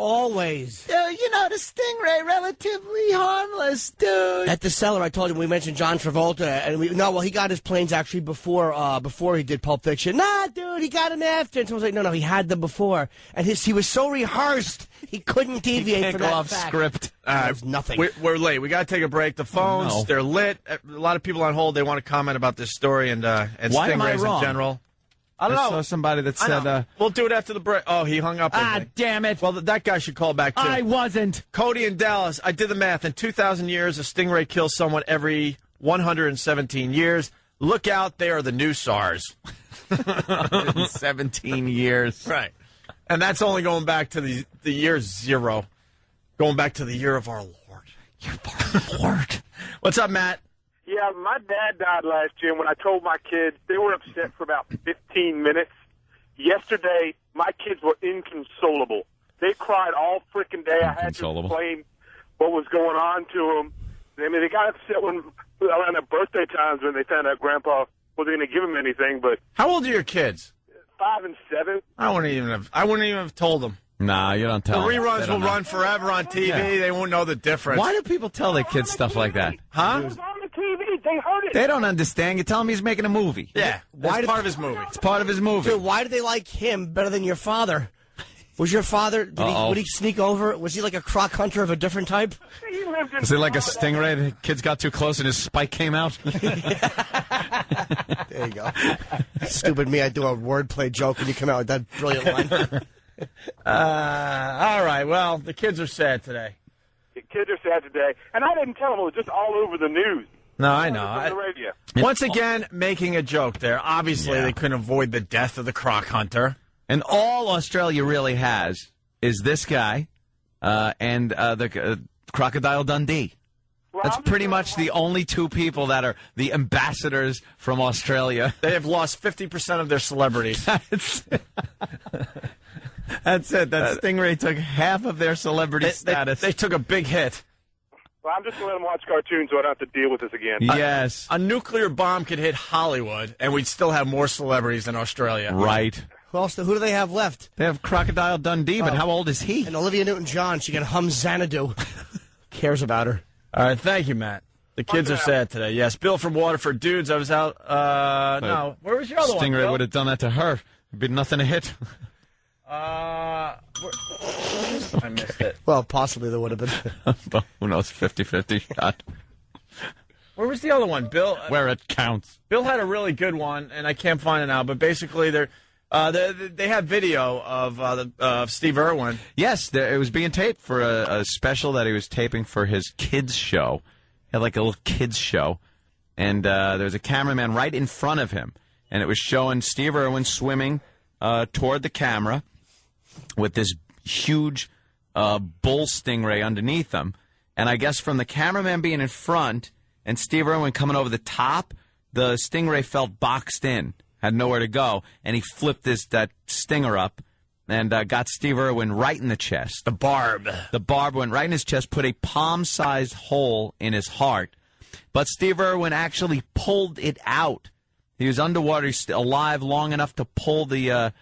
You know, the Stingray, relatively harmless, dude. At the cellar, I told you, we mentioned John Travolta, and he got his planes actually before he did Pulp Fiction. Nah, dude, he got him after. And someone was like, no, he had them before. And he was so rehearsed, he couldn't deviate from that off fact. script. There's nothing. We're late. We got to take a break. The phones, they're lit. A lot of people on hold. They want to comment about this story and Why am I Stingrays wrong? in general. I don't know. I saw somebody that said... we'll do it after the break. Oh, he hung up. Damn it. Well, that guy should call back, too. I wasn't. Cody in Dallas, I did the math. In 2,000 years, a stingray kills someone every 117 years. Look out, they are the new SARS. 17 years. Right. And that's only going back to the year zero. Going back to the year of our Lord. Lord. What's up, Matt? Yeah, my dad died last year, and when I told my kids, they were upset for about 15 minutes. Yesterday, my kids were inconsolable. They cried all freaking day. I had to explain what was going on to them. I mean, they got upset around their birthday times when they found out Grandpa wasn't going to give them anything. But how old are your kids? 5 and 7. I wouldn't even have told them. Nah, you don't tell them. The reruns will run forever on TV. Yeah. They won't know the difference. Why do people tell their kids stuff like that? Huh? It was on the TV. They heard it. They don't understand. You tell him he's making a movie. Yeah, it's part of his movie. It's part of his movie. Dude, why do they like him better than your father? Was your father, would he sneak over? Was he like a croc hunter of a different type? Was it like a stingray? The kids got too close and his spike came out? There you go. Stupid me, I do a wordplay joke and you come out with that brilliant line. All right, well, the kids are sad today. The kids are sad today. And I didn't tell them. It was just all over the news. No, I know. On the radio. Once again, making a joke there. Obviously, they couldn't avoid the death of the croc hunter. And all Australia really has is this guy and the Crocodile Dundee. Well, That's pretty much the only two people that are the ambassadors from Australia. They have lost 50% of their celebrities. That's it. That Stingray took half of their celebrity status. They took a big hit. Well, I'm just going to let them watch cartoons so I don't have to deal with this again. Yes. A nuclear bomb could hit Hollywood, and we'd still have more celebrities than Australia. Right. Who do they have left? They have Crocodile Dundee, but how old is he? And Olivia Newton-John. She can hum Xanadu. Cares about her. All right, thank you, Matt. The kids are sad today. Yes, Bill from Waterford. Dudes, I was out. No, where was your other one, Stingray Bill? would have done that to her. It'd be nothing to hit. I missed it. Well, possibly there would have been. Well, who knows? 50-50 shot. Where was the other one, Bill? Where it counts. Bill had a really good one, and I can't find it now. But basically, they have video of Steve Irwin. Yes, it was being taped for a special that he was taping for his kids show. He had like a little kids show, and there was a cameraman right in front of him, and it was showing Steve Irwin swimming toward the camera with this huge bull stingray underneath him. And I guess from the cameraman being in front and Steve Irwin coming over the top, the stingray felt boxed in, had nowhere to go, and he flipped that stinger up and got Steve Irwin right in the chest. The barb. The barb went right in his chest, put a palm-sized hole in his heart. But Steve Irwin actually pulled it out. He was underwater, he's alive long enough to pull the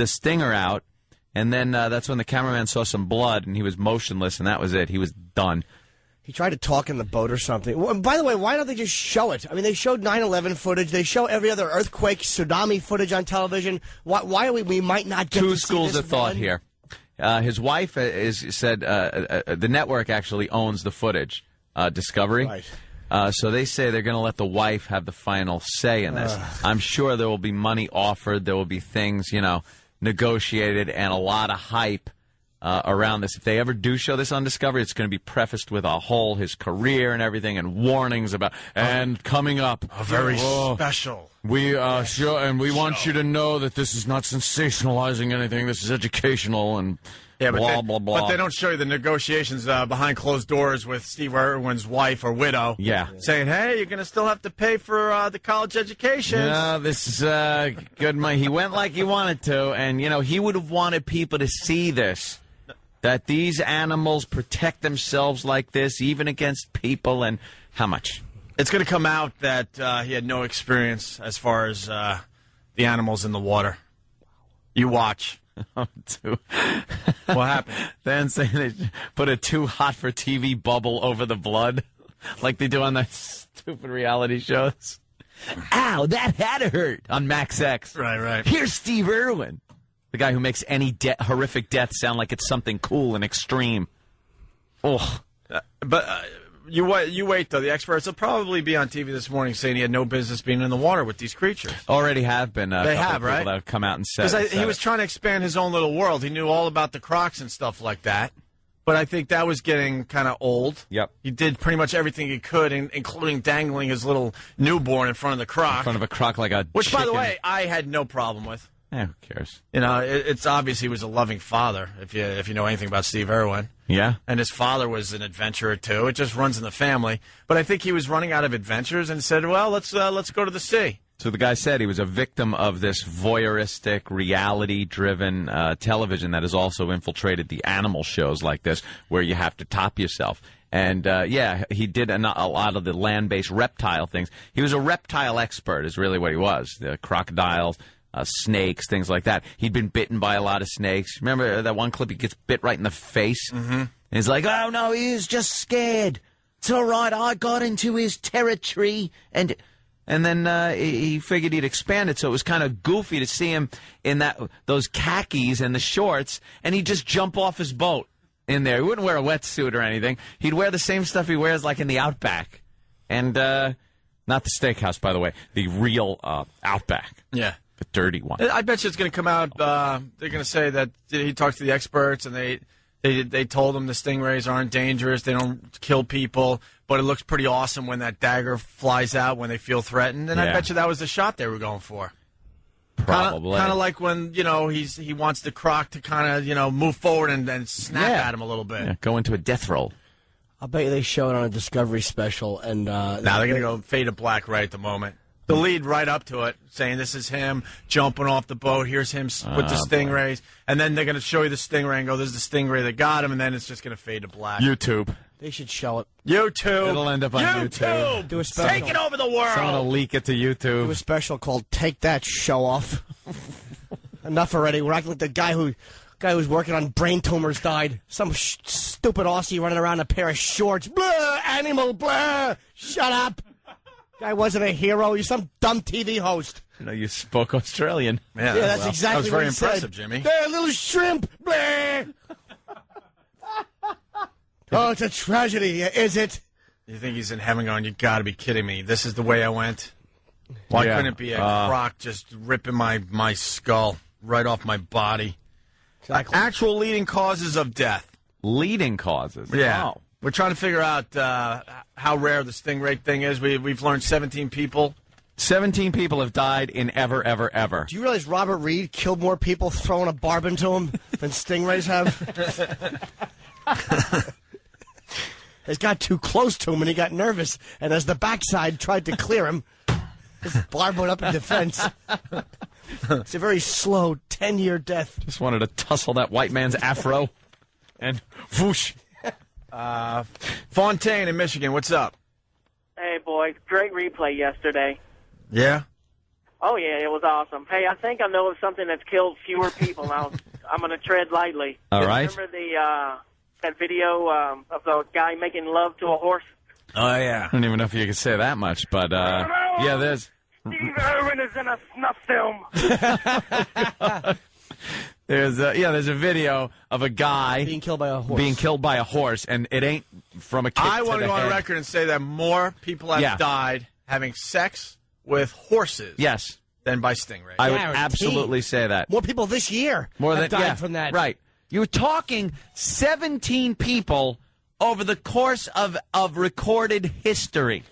stinger out, and then that's when the cameraman saw some blood, and he was motionless, and that was it. He was done. He tried to talk in the boat or something. Well, by the way, why don't they just show it? I mean, they showed 9/11 footage. They show every other earthquake, tsunami footage on television. Why are we might not get Two to see schools this of thought one? here. His wife said the network actually owns the footage, Discovery. Right. So they say they're going to let the wife have the final say in this. I'm sure there will be money offered. There will be things, negotiated and a lot of hype around this. If they ever do show this on Discovery, it's going to be prefaced with his career and everything, and warnings about, and coming up. A very special. We want you to know that this is not sensationalizing anything. This is educational and blah, blah, blah. But they don't show you the negotiations behind closed doors with Steve Irwin's wife or widow. Yeah. Saying, hey, you're going to still have to pay for the college education. Yeah, this is good money. He went like he wanted to, and, he would have wanted people to see this, that these animals protect themselves like this, even against people, and how much? It's going to come out that he had no experience as far as the animals in the water. You watch. What happened? Then saying they put a too hot for TV bubble over the blood, like they do on that stupid reality shows. Ow, that had to hurt on Max X. Right. Here's Steve Irwin, the guy who makes any horrific death sound like it's something cool and extreme. Oh, You wait, though. The experts will probably be on TV this morning saying he had no business being in the water with these creatures. Already have been. They have, right? People that have come out and said Because he was trying to expand his own little world. He knew all about the crocs and stuff like that. But I think that was getting kind of old. Yep. He did pretty much everything he could, including dangling his little newborn in front of the croc. In front of a croc like a Which, chicken. by the way, I had no problem with. Who cares? You know, it's obvious he was a loving father, if you know anything about Steve Irwin. Yeah. And his father was an adventurer, too. It just runs in the family. But I think he was running out of adventures and said, well, let's go to the sea. So the guy said he was a victim of this voyeuristic, reality-driven television that has also infiltrated the animal shows like this, where you have to top yourself. And, he did a lot of the land-based reptile things. He was a reptile expert is really what he was. The crocodiles, snakes, things like that. He'd been bitten by a lot of snakes. Remember that one clip he gets bit right in the face? Mm-hmm. And he's like, oh, no, he was just scared. It's all right, I got into his territory. And then he figured he'd expand it, so it was kind of goofy to see him in those khakis and the shorts, and he'd just jump off his boat in there. He wouldn't wear a wetsuit or anything. He'd wear the same stuff he wears like in the Outback. And not the steakhouse, by the way, the real Outback. Yeah. The dirty one. I bet you it's going to come out. They're going to say that he talked to the experts, and they told him the stingrays aren't dangerous. They don't kill people, but it looks pretty awesome when that dagger flies out when they feel threatened. And I bet you that was the shot they were going for. Probably. Kind of like when, he wants the croc to kind of, move forward and snap at him a little bit. Yeah, go into a death roll. I'll bet you they show it on a Discovery special. And now they're going to go fade to black right at the moment. The lead right up to it, saying this is him jumping off the boat. Here's him with the stingrays. And then they're going to show you the stingray and go, this is the stingray that got him. And then it's just going to fade to black. YouTube. They should show it. YouTube. It'll end up on YouTube. Do a special. Take it over the world. Someone will leak it to YouTube. Do a special called Take That, Show Off. Enough already. We're acting like the guy who's working on brain tumors died. Some stupid Aussie running around in a pair of shorts. Blah, animal, blah. Shut up. Guy wasn't a hero. You're some dumb TV host. You spoke Australian. Yeah, that's exactly that was very what he impressive, said. Jimmy. There, little shrimp. Blah. Oh, it's a tragedy, is it? You think he's in heaven going, you got to be kidding me. This is the way I went? Why couldn't it be a croc just ripping my skull right off my body? Exactly. Actual leading causes of death. Leading causes? Yeah. Wow. We're trying to figure out how rare the stingray thing is. We've learned 17 people. 17 people have died in ever. Do you realize Robert Reed killed more people throwing a barb into him than stingrays have? It got too close to him and he got nervous. And as the backside tried to clear him, his barb went up in defense. It's a very slow 10-year death. Just wanted to tussle that white man's afro. And whoosh. Fontaine in Michigan, what's up? Hey, boys. Great replay yesterday. Yeah? Oh, yeah, it was awesome. Hey, I think I know of something that's killed fewer people. Now, I'm going to tread lightly. All right. Remember that video of the guy making love to a horse? Oh, yeah. I don't even know if you could say that much, but, yeah, there's... Steve Irwin is in a snuff film. There's a video of a guy being killed by a horse. And it ain't from a kick I to want to the go on head. record and say that more people have died having sex with horses Yes. than by stingrays. I would Guaranteed. absolutely say that. More people this year have died from that. Right. You're talking 17 people over the course of recorded history.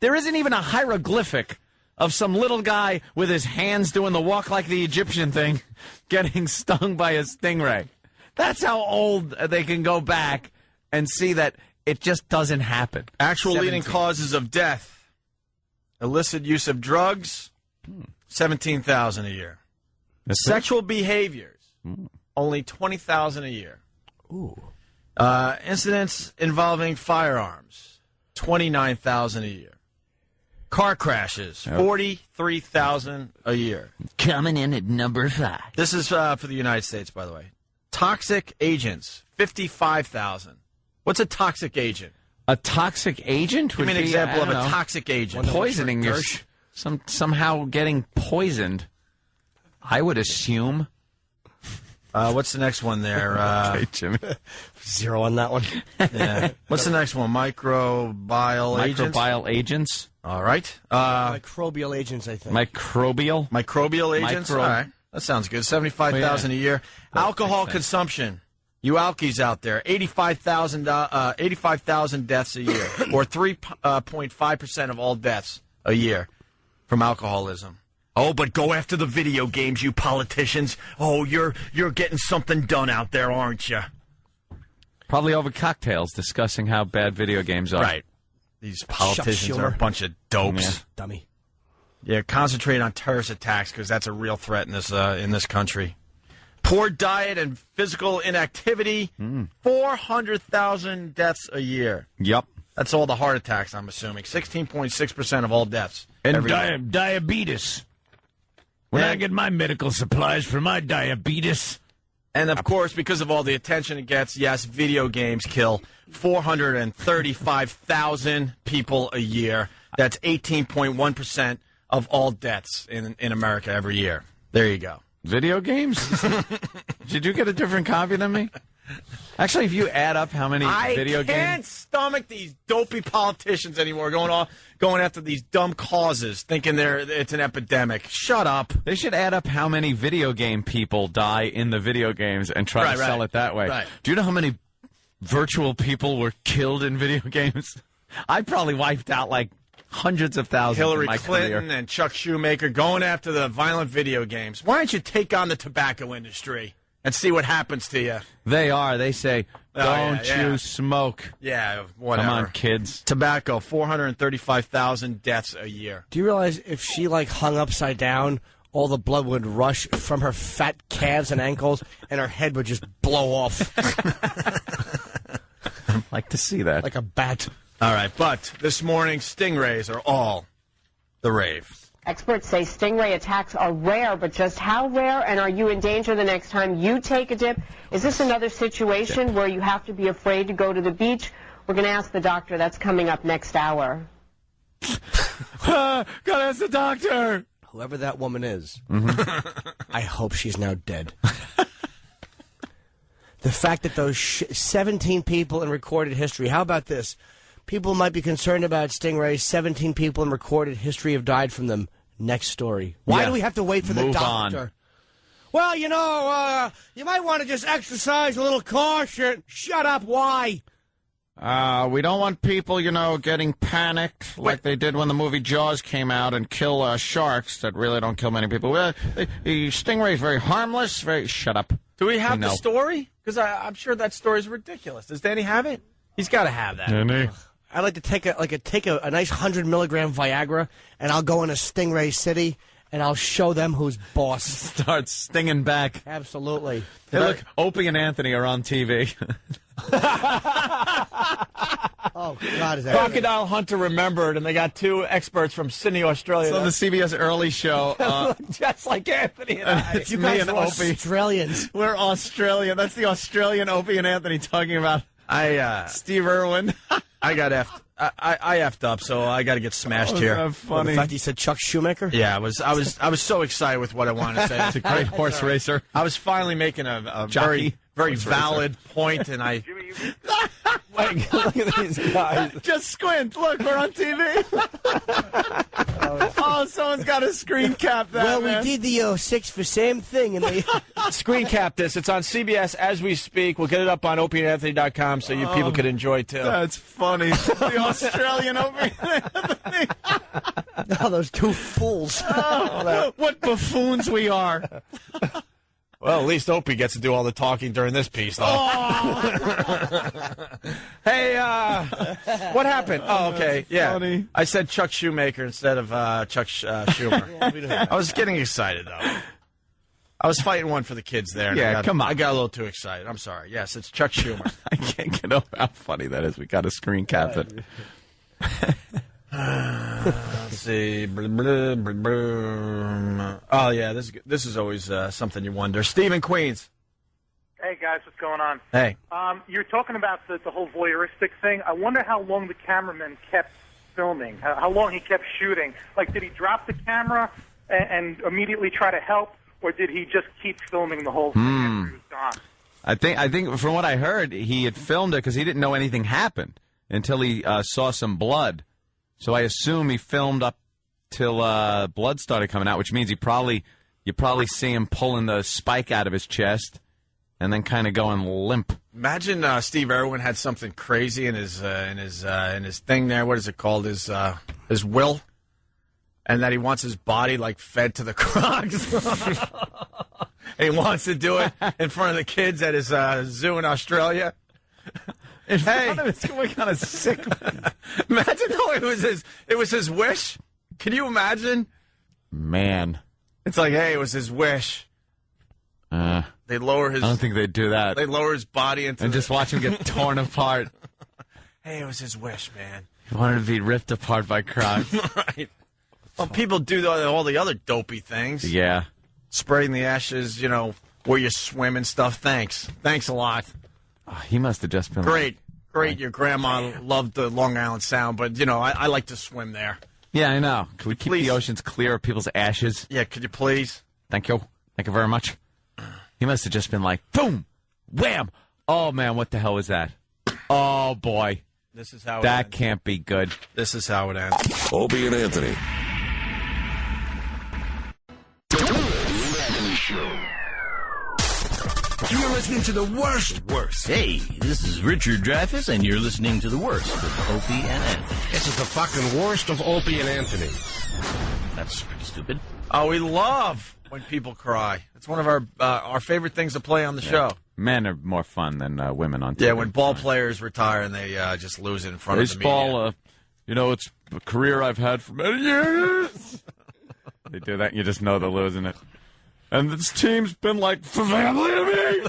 There isn't even a hieroglyphic of some little guy with his hands doing the walk like the Egyptian thing getting stung by a stingray. That's how old they can go back and see that it just doesn't happen. Actual 17. leading causes of death. Illicit use of drugs, 17,000 a year. Sexual behaviors, only 20,000 a year. Ooh. Incidents involving firearms, 29,000 a year. Car crashes, 43,000 a year. Coming in at number 5. This is for the United States, by the way. Toxic agents, 55,000. What's a toxic agent? A toxic agent would Give me an be, example of a I don't know, toxic agent. Poisoning somehow getting poisoned. I would assume. What's the next one there? Okay, Jimmy. 0 on that one. Yeah. What's the next one? Microbial agents? Microbial agents. All right. Microbial agents, I think. Microbial agents? All right. That sounds good. 75,000 a year. Alcohol consumption. You alkies out there, 85,000 deaths a year, or 3.5% of all deaths a year from alcoholism. Oh, but go after the video games, you politicians. Oh, you're getting something done out there, aren't you? Probably over cocktails discussing how bad video games are. Right. These politicians are a bunch of dopes. Yeah. Dummy. Yeah, concentrate on terrorist attacks because that's a real threat in this country. Poor diet and physical inactivity, 400,000 deaths a year. Yep. That's all the heart attacks, I'm assuming. 16.6% of all deaths. And diabetes. When I get my medical supplies for my diabetes. And, of course, because of all the attention it gets, yes, video games kill 435,000 people a year. That's 18.1% of all deaths in America every year. There you go. Video games? Did you get a different copy than me? Actually, if you add up how many video games... I can't stomach these dopey politicians anymore going after these dumb causes, thinking it's an epidemic. Shut up. They should add up how many video game people die in the video games and try to sell it that way. Right. Do you know how many virtual people were killed in video games? I probably wiped out like hundreds of thousands Hillary in my Clinton career. and Chuck Schumacher going after the violent video games. Why don't you take on the tobacco industry and see what happens to you? They are. They say, don't you smoke. Yeah, whatever. Come on, kids. Tobacco, 435,000 deaths a year. Do you realize if she, hung upside down, all the blood would rush from her fat calves and ankles, and her head would just blow off? I'd like to see that. Like a bat. All right, but this morning, stingrays are all the rave. Experts say stingray attacks are rare, but just how rare, and are you in danger the next time you take a dip? Is this another situation where you have to be afraid to go to the beach? We're going to ask the doctor. That's coming up next hour. Gotta ask the doctor. Whoever that woman is, I hope she's now dead. The fact that those 17 people in recorded history, how about this? People might be concerned about stingrays. 17 people in recorded history have died from them. Next story. Why do we have to wait for the doctor? On. Well, you might want to just exercise a little caution. Shut up. Why? We don't want people, getting panicked like they did when the movie Jaws came out and kill sharks that really don't kill many people. The stingray is very harmless. Shut up. Do we have the story? Because I'm sure that story is ridiculous. Does Danny have it? He's got to have that. Danny. I'd like to take a nice 100-milligram Viagra, and I'll go in a Stingray City, and I'll show them who's boss. Start stinging back. Absolutely. Hey, look, Opie and Anthony are on TV. Oh, God, is that Crocodile Hunter Remembered, and they got 2 experts from Sydney, Australia. It's on the CBS Early Show. Just like Anthony and I. It's me and Opie. Australians. We're Australian. That's the Australian Opie and Anthony talking about Steve Irwin. I got effed. I effed up, so I got to get smashed here. That's funny. The fact he said Chuck Schumacher? Yeah, I was so excited with what I wanted to say. It's a great horse racer. I was finally making a very valid point, and I. Look at these guys. Just squint. Look, we're on TV. Oh, someone's got to screen cap that. Well, man. we did the 06 for same thing, and they screen cap this. It's on CBS as we speak. We'll get it up on opieandanthony.com so you people could enjoy it too. That's funny. The Australian Opie and Anthony. Oh, those 2 fools. What buffoons we are. Well, at least Opie gets to do all the talking during this piece, though. Hey, what happened? Oh, okay, yeah. Funny. I said Chuck Schumacher instead of Chuck Schumer. I was getting excited, though. I was fighting one for the kids there. Yeah, come on. I got a little too excited. I'm sorry. Yes, it's Chuck Schumer. I can't get over how funny that is. We got to screen cap it. Let's see. Oh, yeah, this is always something you wonder. Steve in Queens. Hey, guys, what's going on? Hey. You're talking about the whole voyeuristic thing. I wonder how long the cameraman kept filming, how long he kept shooting. Like, did he drop the camera and immediately try to help, or did he just keep filming the whole thing after he was gone? I think from what I heard, he had filmed it because he didn't know anything happened until he saw some blood. So I assume he filmed up till blood started coming out, which means you probably see him pulling the spike out of his chest and then kind of going limp. Imagine Steve Irwin had something crazy in his thing there. What is it called? His will, and that he wants his body like fed to the Crocs. He wants to do it in front of the kids at his zoo in Australia. Hey, what kind of sick? Imagine though it was his wish. Can you imagine? Man, it's like, hey, it was his wish. They lower his. I don't think they'd do that. They lower his body into and just watch him get torn apart. Hey, it was his wish, man. He wanted to be ripped apart by Crocs. Right. Well, people do all the other dopey things. Yeah. Spraying the ashes, where you swim and stuff. Thanks a lot. Oh, he must have just been great. Your grandma loved the Long Island Sound, but I like to swim there. Yeah, I know. Can we keep the oceans clear of people's ashes? Yeah, could you please? Thank you very much. He must have just been like, boom, wham. Oh man, what the hell was that? Oh boy, this is how that can't be good. This is how it ends. Opie and Anthony. You're listening to the worst. Hey, this is Richard Dreyfuss, and you're listening to the worst of Opie and Anthony. This is the fucking worst of Opie and Anthony. That's pretty stupid. Oh, we love when people cry. It's one of our favorite things to play on the show. Men are more fun than women on TV. Yeah, when ball players retire and they just lose it in front of the media. Baseball, it's a career I've had for many years. They do that, and you just know they're losing it. And this team's been like family to me.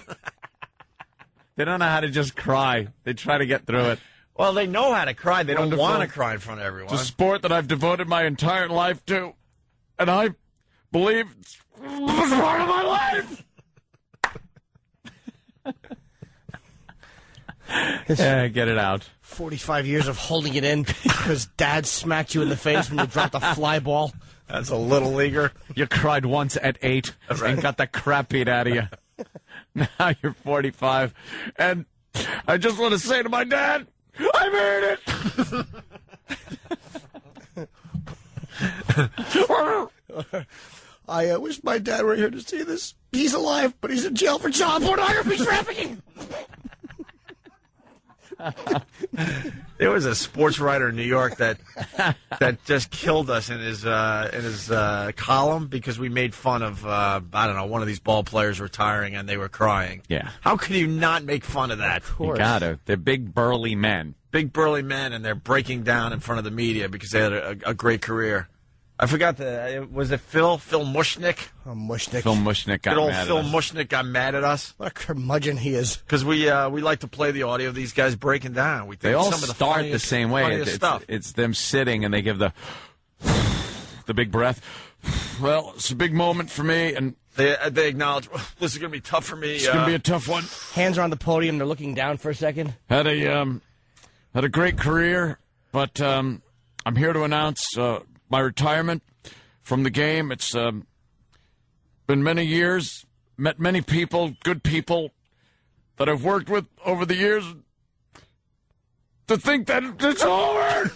They don't know how to just cry. They try to get through it. Well, they know how to cry. They don't want to cry in front of everyone. It's a sport that I've devoted my entire life to, and I believe it's part of my life. Yeah, get it out. 45 years of holding it in because Dad smacked you in the face when you dropped a fly ball. That's a little leaguer. You cried once at 8 and got the crap beat out of you. Now you're 45. And I just want to say to my dad, I made it! I wish my dad were here to see this. He's alive, but he's in jail for child pornography trafficking. There was a sports writer in New York that just killed us in his column because we made fun of one of these ball players retiring and they were crying. Yeah. How can you not make fun of that? Of course. You gotta. They're big burly men. Big burly men, and they're breaking down in front of the media because they had a great career. I forgot was it Phil Mushnick? Oh, Mushnick. Phil Mushnick got mad at us. Phil Mushnick got mad at us. What a curmudgeon he is. Because we like to play the audio of these guys breaking down. We think they all some of the start the same way. It's them sitting and they give the big breath. Well, it's a big moment for me, and they acknowledge this is going to be tough for me. It's going to be a tough one. Hands are on the podium. They're looking down for a second. Had a great career, but I'm here to announce my retirement from the game. It's been many years, met many people, good people that I've worked with over the years. To think that it's over.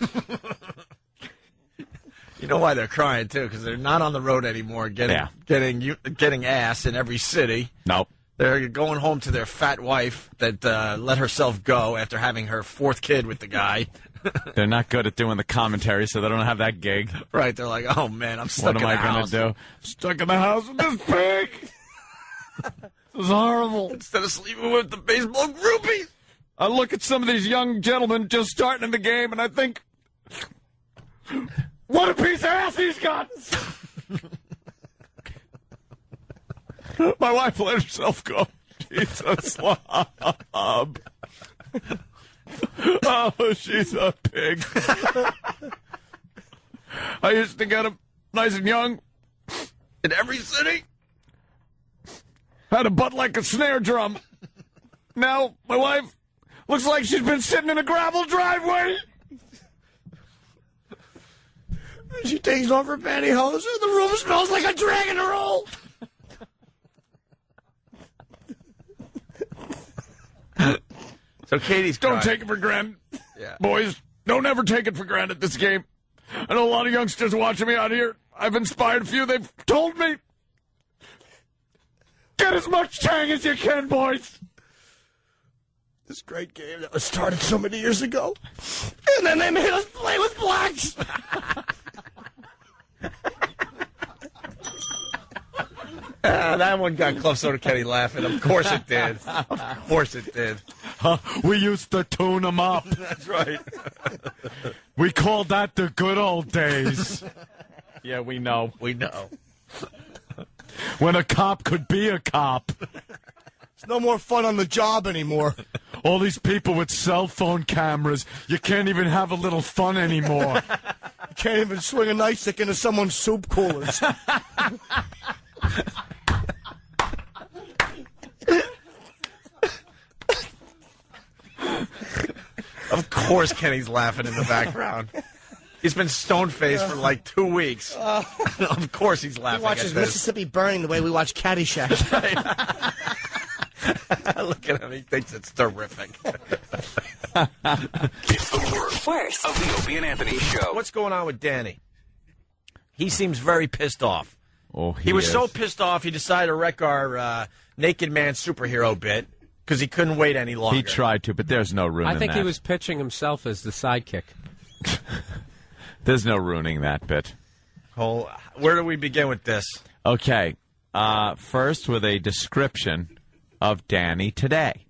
You know why they're crying too? Because they're not on the road anymore, getting ass in every city. Nope. They're going home to their fat wife that let herself go after having her fourth kid with the guy. They're not good at doing the commentary, so they don't have that gig. Right. They're like, oh, man, I'm stuck in the house. What am I going to do? Stuck in the house with this pig. This is horrible. Instead of sleeping with the baseball groupies. I look at some of these young gentlemen just starting in the game, and I think, what a piece of ass he's got. My wife let herself go. She's a slob. Oh, she's a pig. I used to get them nice and young in every city. Had a butt like a snare drum. Now my wife looks like she's been sitting in a gravel driveway. She takes off her pantyhose and the room smells like a dragon roll. So Katie's Don't crying. take it for granted. Yeah. Boys, don't ever take it for granted this game. I know a lot of youngsters watching me out here. I've inspired a few. They've told me, get as much tang as you can, boys. This great game that was started so many years ago. And then they made us play with blacks. That one got Club Soda Kenny laughing. Of course it did. Of course it did. We used to tune them up. That's right. We called that the good old days. Yeah, we know. We know. When a cop could be a cop. It's no more fun on the job anymore. All these people with cell phone cameras, you can't even have a little fun anymore. You can't even swing a nightstick into someone's soup coolers. Of course Kenny's laughing in the background. He's been stone-faced for like 2 weeks. Of course he's laughing He watches at this. Mississippi Burning the way we watch Caddyshack. Look at him. He thinks it's terrific. It's the worst of the Opie and Anthony show. What's going on with Danny? He seems very pissed off. Oh, he was so pissed off he decided to wreck our Naked Man superhero bit because he couldn't wait any longer. He tried to, but there's no ruining I think that. he was pitching himself as the sidekick. There's no ruining that bit. Oh, where do we begin with this? Okay. First with a description of Danny today,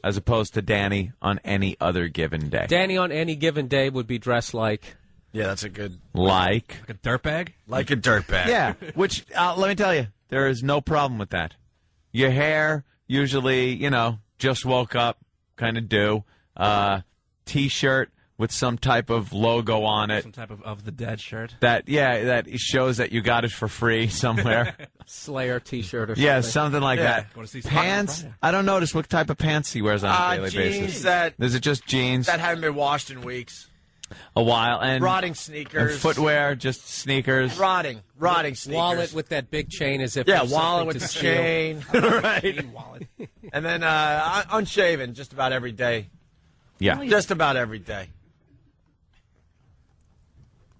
as opposed to Danny on any other given day. Danny on any given day would be dressed like... Yeah, that's a good... Like a dirtbag? Like a dirtbag. Yeah, which, let me tell you, there is no problem with that. Your hair, usually, just woke up, kind of do. T-shirt with some type of logo on it. Some type of the dead shirt. That shows that you got it for free somewhere. Slayer T-shirt or something. Yeah, something like that. Wanna see Pants, I don't notice what type of pants he wears on a daily jeans basis. Is it just jeans? That haven't been washed in weeks. A while. And Rotting sneakers. And footwear, just sneakers. Rotting sneakers. Wallet with that big chain as if Yeah, there's wallet with something the to steal. chain. Right. And then unshaven just about every day. Yeah. Just about every day.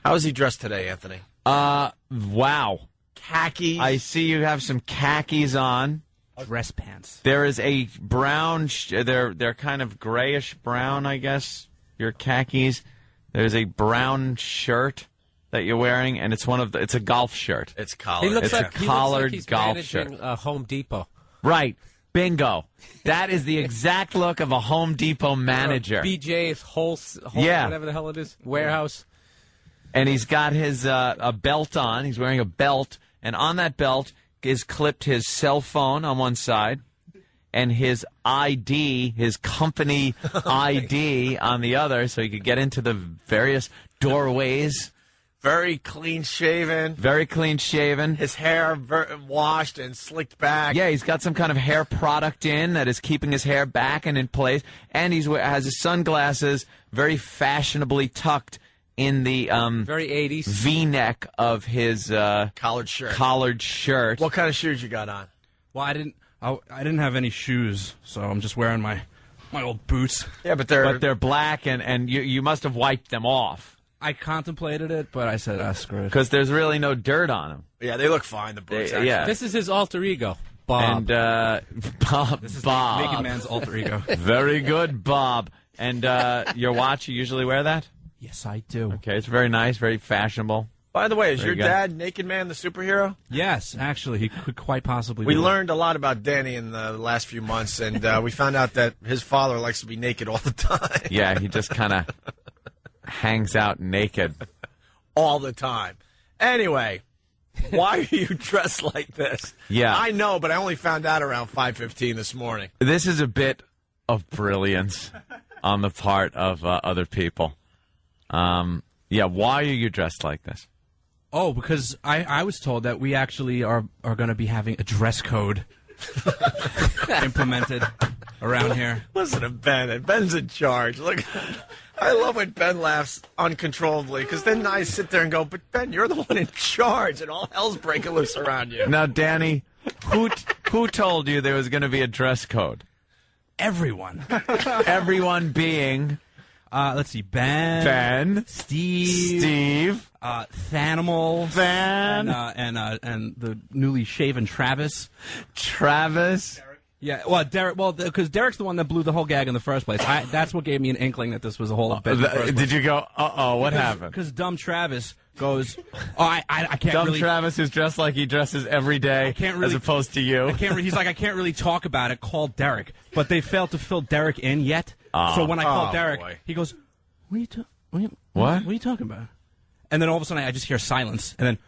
How is he dressed today, Anthony? Wow. Khakis. I see you have some khakis on. Dress pants. There is a brown, they're kind of grayish brown, I guess, your khakis. There's a brown shirt that you're wearing, and it's it's a golf shirt. It's collared. He looks It's like a collared he's golf managing shirt. Home Depot. Right. Bingo. That is the exact look of a Home Depot manager. BJ's whole Yeah. whatever the hell it is, warehouse. And he's got his a belt on. He's wearing a belt, and on that belt is clipped his cell phone on one side, and his ID, his company ID on the other, so he could get into the various doorways. Very clean shaven. Very clean shaven. His hair washed and slicked back. Yeah, he's got some kind of hair product in that is keeping his hair back and in place, and has his sunglasses very fashionably tucked in the very 80s V-neck of his collared shirt. What kind of shoes you got on? Well, I didn't have any shoes, so I'm just wearing my old boots. Yeah, but they're black, and you must have wiped them off. I contemplated it, but I said, screw it. Because there's really no dirt on them. Yeah, they look fine, the boots. Yeah. This is his alter ego, Bob. And Bob. This is Bob. Naked Man's alter ego. Very good, Bob. And your watch, you usually wear that? Yes, I do. Okay, it's very nice, very fashionable. By the way, is Very your good. dad Naked Man the superhero? Yes, actually, he could quite possibly We be. learned a lot about Danny in the last few months, and we found out that his father likes to be naked all the time. Yeah, he just kind of hangs out naked. All the time. Anyway, why are you dressed like this? Yeah. I know, but I only found out around 5:15 this morning. This is a bit of brilliance on the part of other people. Yeah, why are you dressed like this? Oh, because I was told that we actually are going to be having a dress code implemented around here. Listen to Ben. Ben's in charge. Look, I love when Ben laughs uncontrollably, because then I sit there and go, but Ben, you're the one in charge, and all hell's breaking loose around you. Now, Danny, who told you there was going to be a dress code? Everyone. Everyone being... let's see, Ben, Steve, Thanimal, and the newly shaven Travis. Yeah, well, Derek. Well, because Derek's the one that blew the whole gag in the first place. That's what gave me an inkling that this was a whole bit. Did you go? What happened? Because dumb Travis goes, I can't. Dumb really, Travis is dressed like he dresses every day, as opposed to you. He's like, I can't really talk about it. Call Derek, but they failed to fill Derek in yet. So when I called Derek, he goes, What are you talking about? And then all of a sudden I just hear silence, and then,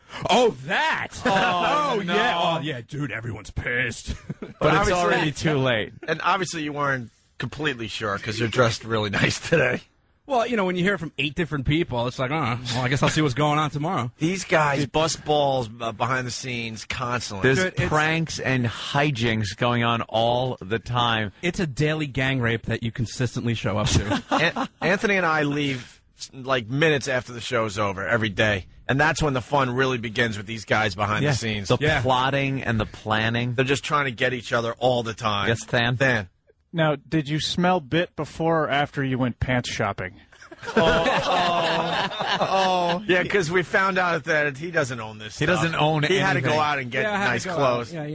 that! Oh, no. Yeah. Oh, yeah, dude, everyone's pissed. But it's already too late. And obviously you weren't completely sure, because you're dressed really nice today. Well, when you hear it from 8 different people, it's like, well, I guess I'll see what's going on tomorrow. These guys bust balls behind the scenes constantly. There's pranks and hijinks going on all the time. It's a daily gang rape that you consistently show up to. Anthony and I leave like minutes after the show's over every day, and that's when the fun really begins with these guys behind the scenes. The plotting and the planning. They're just trying to get each other all the time. Yes, Than? Now, did you smell bit before or after you went pants shopping? Yeah, because we found out that he doesn't own this stuff. He doesn't own anything. He had to go out and get nice clothes. Yeah,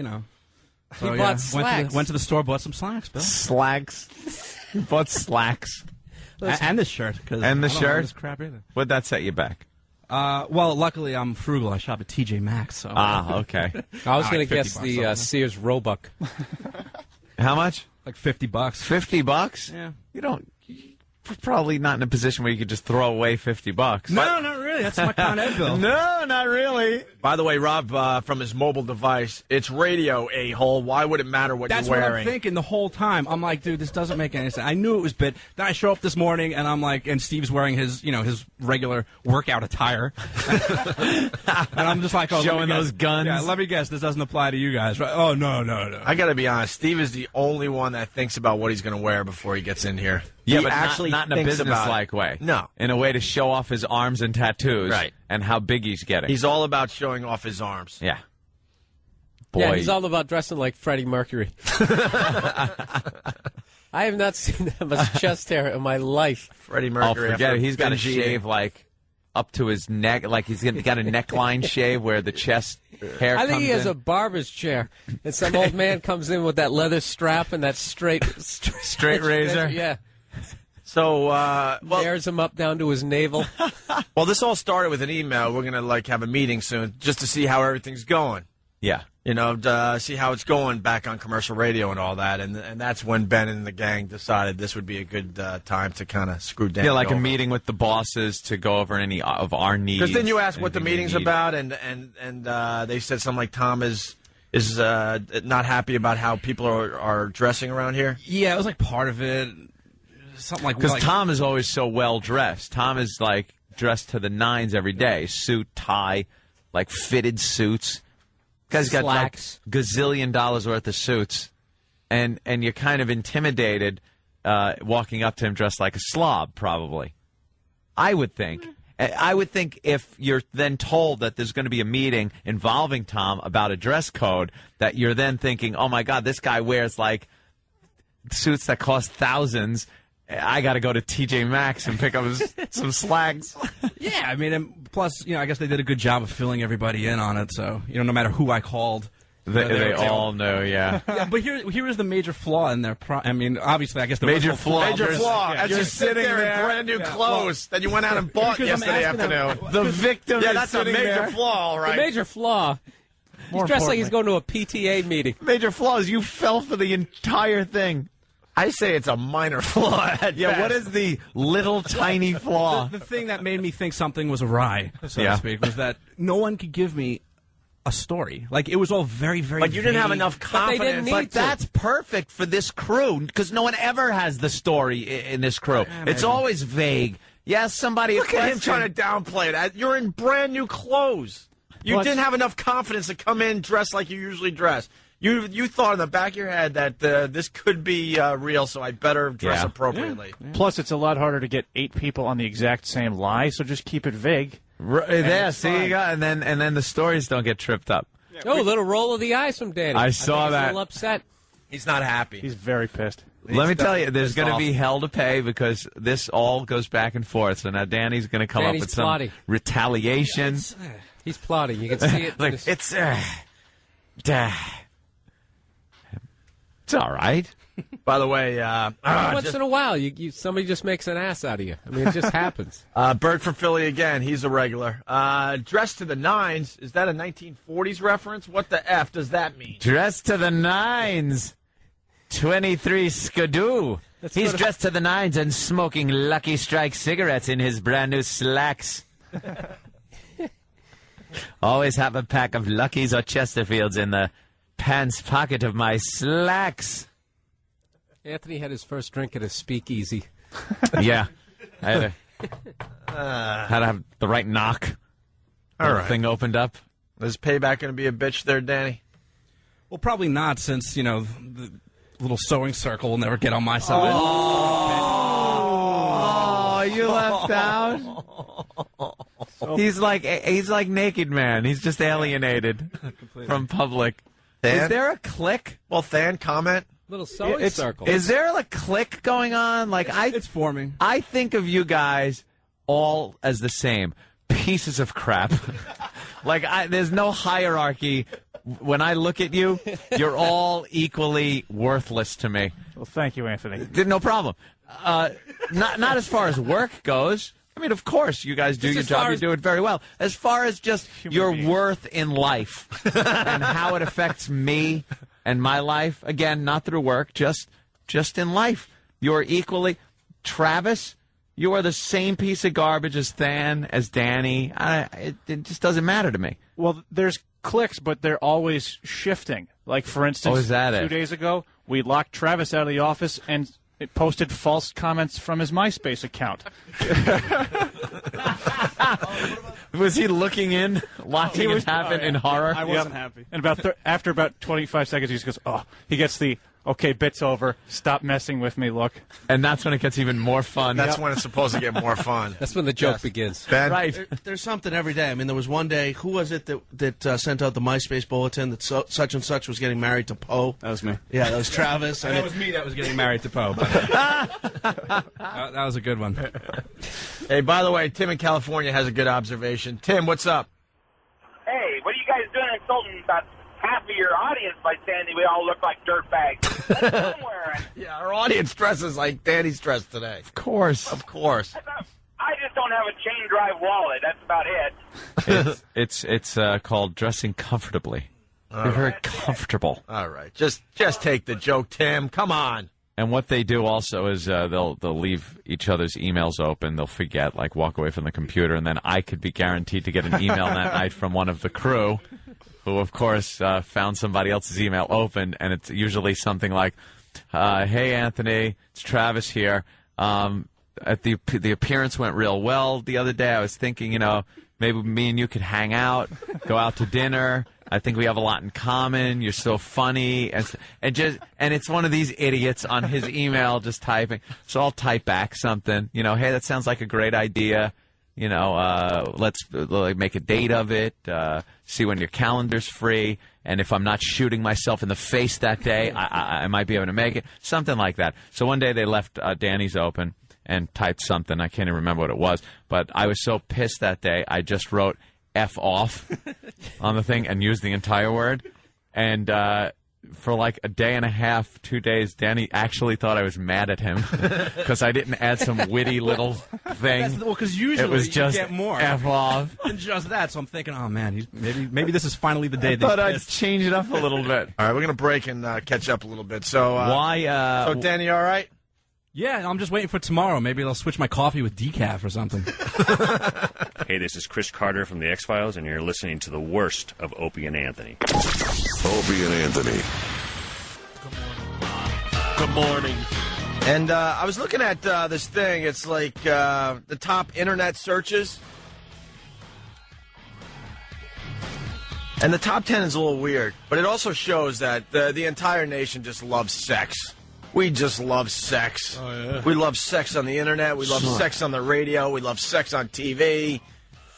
So, he bought slacks. Went to the store, bought some slacks, Bill. Slacks. He bought slacks. And the shirt. And the I don't know shirt? this crap either. What'd that set you back? Well, luckily I'm frugal. I shop at TJ Maxx. So. Okay. I was going to guess the Sears Roebuck. How much? Like $50. $50? Yeah. You're probably not in a position where you could just throw away $50. No, not really. That's my Con Ed bill. No, not really. By the way, Rob, from his mobile device, it's radio, a-hole. Why would it matter what That's you're wearing? That's what I'm thinking the whole time. I'm like, dude, this doesn't make any sense. I knew it was bit. Then I show up this morning, and I'm like, and Steve's wearing his, his regular workout attire. And I'm just like, showing those guns. Yeah, let me guess, this doesn't apply to you guys, right? Oh, no. I got to be honest. Steve is the only one that thinks about what he's going to wear before he gets in here. Yeah, he but actually not in a business-like way. No. In a way to show off his arms and tattoos. Right. And how big he's getting. He's all about showing off his arms. Yeah. Boy. Yeah, he's all about dressing like Freddie Mercury. I have not seen that much chest hair in my life. Freddie Mercury. Oh, forget it. He's got to shave, up to his neck. Like, he's got a neckline shave where the chest hair comes in. I think he has a barber's chair. And some old man comes in with that leather strap and that straight razor. Yeah. So, bears him up down to his navel. Well, this all started with an email. We're going to, have a meeting soon just to see how everything's going. Yeah. See how it's going back on commercial radio and all that. And that's when Ben and the gang decided this would be a good time to kind of screw down. Yeah, like a meeting with the bosses to go over any of our needs. Because then you asked what the meeting's about, and they said something like Tom is not happy about how people are dressing around here. Yeah, it was like part of it. Something like because Tom is always so well dressed. Tom is dressed to the nines every day, suit, tie, fitted suits. Guy's got gazillion dollars worth of suits, and you're kind of intimidated walking up to him dressed like a slob. Probably, I would think. I would think if you're then told that there's going to be a meeting involving Tom about a dress code, that you're then thinking, oh my God, this guy wears suits that cost thousands. I got to go to TJ Maxx and pick up some slacks. Yeah, I mean, and plus, I guess they did a good job of filling everybody in on it. So, no matter who I called, they all know. Yeah. Yeah, but here is the major flaw in their. Obviously, I guess the major flaw. As you're sitting there in brand new clothes that you went out and bought yesterday afternoon. The victim. Yeah, that's a major flaw, all right. The major flaw. He's dressed like he's going to a PTA meeting. Major flaw is you fell for the entire thing. I say it's a minor flaw. Yeah, what is the little tiny flaw? The thing that made me think something was awry, so to speak, was that no one could give me a story. It was all very, very you didn't have enough confidence. But that's perfect for this crew, because no one ever has the story in this crew. It's always vague. Yes, somebody. Look at him trying to downplay that. You're in brand new clothes. You didn't have enough confidence to come in dressed like you usually dress. You thought in the back of your head that this could be real, so I better dress appropriately. Yeah. Plus, it's a lot harder to get 8 people on the exact same lie, so just keep it vague. There, see, you got, and then the stories don't get tripped up. Oh, a little roll of the eyes from Danny. I saw think that. He's a little upset. He's not happy. He's very pissed. Let me tell you, there's going to be hell to pay because this all goes back and forth. So now Danny's going to come up with some retaliation. He's plotting. You can see it. Look, it's all right. By the way, once in a while, somebody just makes an ass out of you. I mean, it just happens. Bert from Philly again. He's a regular. Dressed to the nines. Is that a 1940s reference? What the F does that mean? Dressed to the nines. 23 Skidoo. He's dressed to the nines and smoking Lucky Strike cigarettes in his brand new slacks. Always have a pack of Luckies or Chesterfields in the pants pocket of my slacks. Anthony had his first drink at a speakeasy. Yeah. I had to have the right knock. All right. Thing opened up. Is payback going to be a bitch there, Danny? Well, probably not, since, the little sewing circle will never get on my side. Oh, you left out. He's like Naked Man. He's just alienated from public. Than? Is there a click? Well, Than, comment. Little sewing circle. Is there a click going on? It's forming. I think of you guys all as the same pieces of crap. There's no hierarchy. When I look at you, you're all equally worthless to me. Well, thank you, Anthony. No problem. Not as far as work goes. I mean, of course, you guys do your job. You do it very well. As far as just your worth in life and how it affects me and my life, again, not through work, just in life. You're equally... Travis, you are the same piece of garbage as Than, as Danny. It just doesn't matter to me. Well, there's clicks, but they're always shifting. Like, for instance, 2 days ago, we locked Travis out of the office and it posted false comments from his MySpace account. Was he looking in, watching it happen in horror? I wasn't happy. And after about 25 seconds, he just goes, he gets the, okay, bit's over, stop messing with me look. And that's when it gets even more fun. That's when it's supposed to get more fun. That's when the joke begins. Ben? Right. There's something every day. I mean, there was one day, who was it that sent out the MySpace bulletin that such and such was getting married to Poe? That was me. Yeah, that was Travis. That was me that was getting married to Poe. That was a good one. Hey, by the way, Tim in California has a good observation. Tim, what's up? Hey, what are you guys doing insulting about half of your audience by saying that we all look like dirtbags? Yeah, our audience dresses like Danny's dressed today. Of course. Of course. I just don't have a chain drive wallet. That's about it. It's called dressing comfortably. You're very comfortable. All right. Just take the joke, Tim. Come on. And what they do also is they'll leave each other's emails open. They'll forget, walk away from the computer, and then I could be guaranteed to get an email that night from one of the crew, who, of course, found somebody else's email open, and it's usually something like, hey, Anthony, it's Travis here. The appearance went real well the other day. I was thinking, maybe me and you could hang out, go out to dinner. I think we have a lot in common. You're so funny, and it's one of these idiots on his email just typing. So I'll type back something, hey, that sounds like a great idea. Let's make a date of it. See when your calendar's free, and if I'm not shooting myself in the face that day, I might be able to make it. Something like that. So one day they left Danny's open and typed something. I can't even remember what it was, but I was so pissed that day. I just wrote F off on the thing and used the entire word. And for a day and a half, 2 days, Danny actually thought I was mad at him because I didn't add some witty little thing. Because usually it was just you get more. F off. And just that, so I'm thinking, oh, man, maybe this is finally the day. I thought I'd change it up a little bit. All right, we're going to break and catch up a little bit. So So, Danny, all right? Yeah, I'm just waiting for tomorrow. Maybe they'll switch my coffee with decaf or something. Hey, this is Chris Carter from the X-Files, and you're listening to the worst of Opie and Anthony. Opie and Anthony. Good morning. And I was looking at this thing. It's like the top internet searches. And the top 10 is a little weird, but it also shows that the entire nation just loves sex. We just love sex. Oh, yeah. We love sex on the internet. We love sex on the radio. We love sex on TV.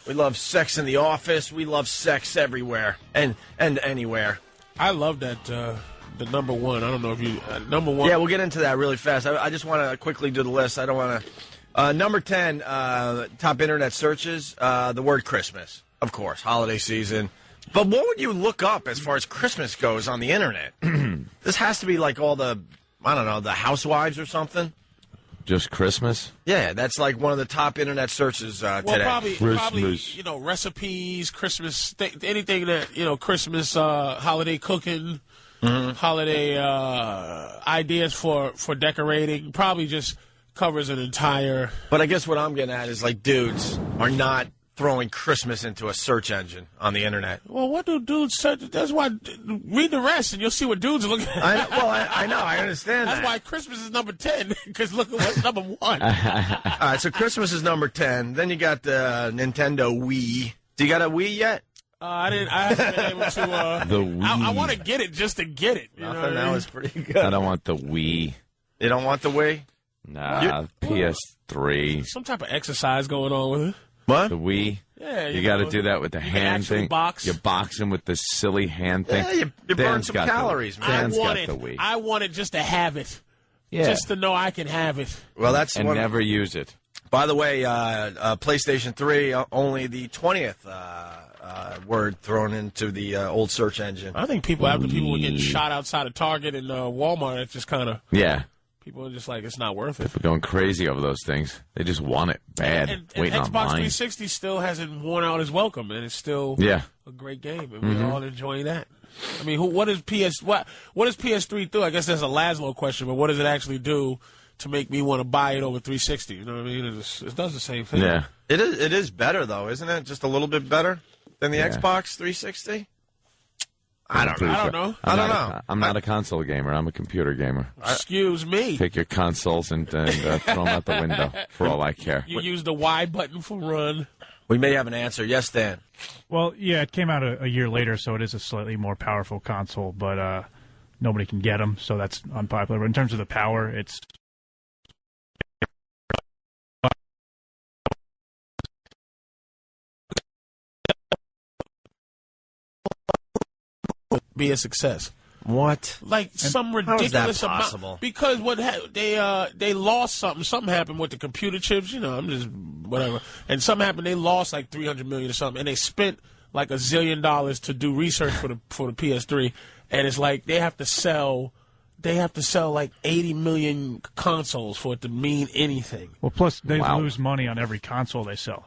We love sex in the office. We love sex everywhere and anywhere. I love that, the number one. I don't know if you... number one. Yeah, we'll get into that really fast. I just want to quickly do the list. I don't want to... number 10, top internet searches, the word Christmas. Of course, holiday season. But what would you look up as far as Christmas goes on the internet? This has to be like all the, I don't know, the housewives or something. Just Christmas? Yeah, that's like one of the top internet searches today. Well, probably, you know, recipes, Christmas, anything that, you know, Christmas, holiday cooking, holiday ideas for decorating, probably just covers an entire... But I guess what I'm getting at is like dudes are not throwing Christmas into a search engine on the internet. Well, what do dudes search? That's why, read the rest and you'll see what dudes are looking at. I know, I understand That's that. why Christmas is number 10, because look at what's number 1. All right, so Christmas is number 10. Then you got the Nintendo Wii. Do you got a Wii yet? I haven't been able to. The Wii. I want to get it just to get it. You know what that I mean? was pretty good. I don't want the Wii. You don't want the Wii? Nah, PS3. Some type of exercise going on with it. What? The Wii. Yeah, you got to do that with the hand thing. Box. You box him with the silly hand thing. Yeah, you burn some calories, man. Dan's got the Wii. I want it just to have it. Yeah. Just to know I can have it. Well, that's and never use it. By the way, PlayStation 3, only the 20th word thrown into the old search engine. I think after people were getting shot outside of Target and Walmart, it's just kind of... Yeah. People are just like, it's not worth it. People going crazy over those things. They just want it bad, and waiting Xbox online. 360 still hasn't worn out his welcome, and it's still a great game, and we're all enjoying that. I mean, what does PS3 do? I guess that's a Laszlo question, but what does it actually do to make me want to buy it over 360? You know what I mean? It does the same thing. Yeah. It is better, though, isn't it? Just a little bit better than the Xbox 360? I don't know. I'm not a console gamer. I'm a computer gamer. Excuse me. Take your consoles and throw them out the window for all I care. You use the Y button for run. We may have an answer. Yes, Dan. Well, yeah, it came out a year later, so it is a slightly more powerful console, but nobody can get them, so that's unpopular. But in terms of the power, it's... Be a success. What? Like some ridiculous amount. Amount. Because they lost something. Something happened with the computer chips. You know, I'm just whatever. And something happened. They lost like $300 million or something, and they spent like $1 zillion to do research for the PS3. And it's like they have to sell like 80 million consoles for it to mean anything. Well, plus they lose money on every console they sell.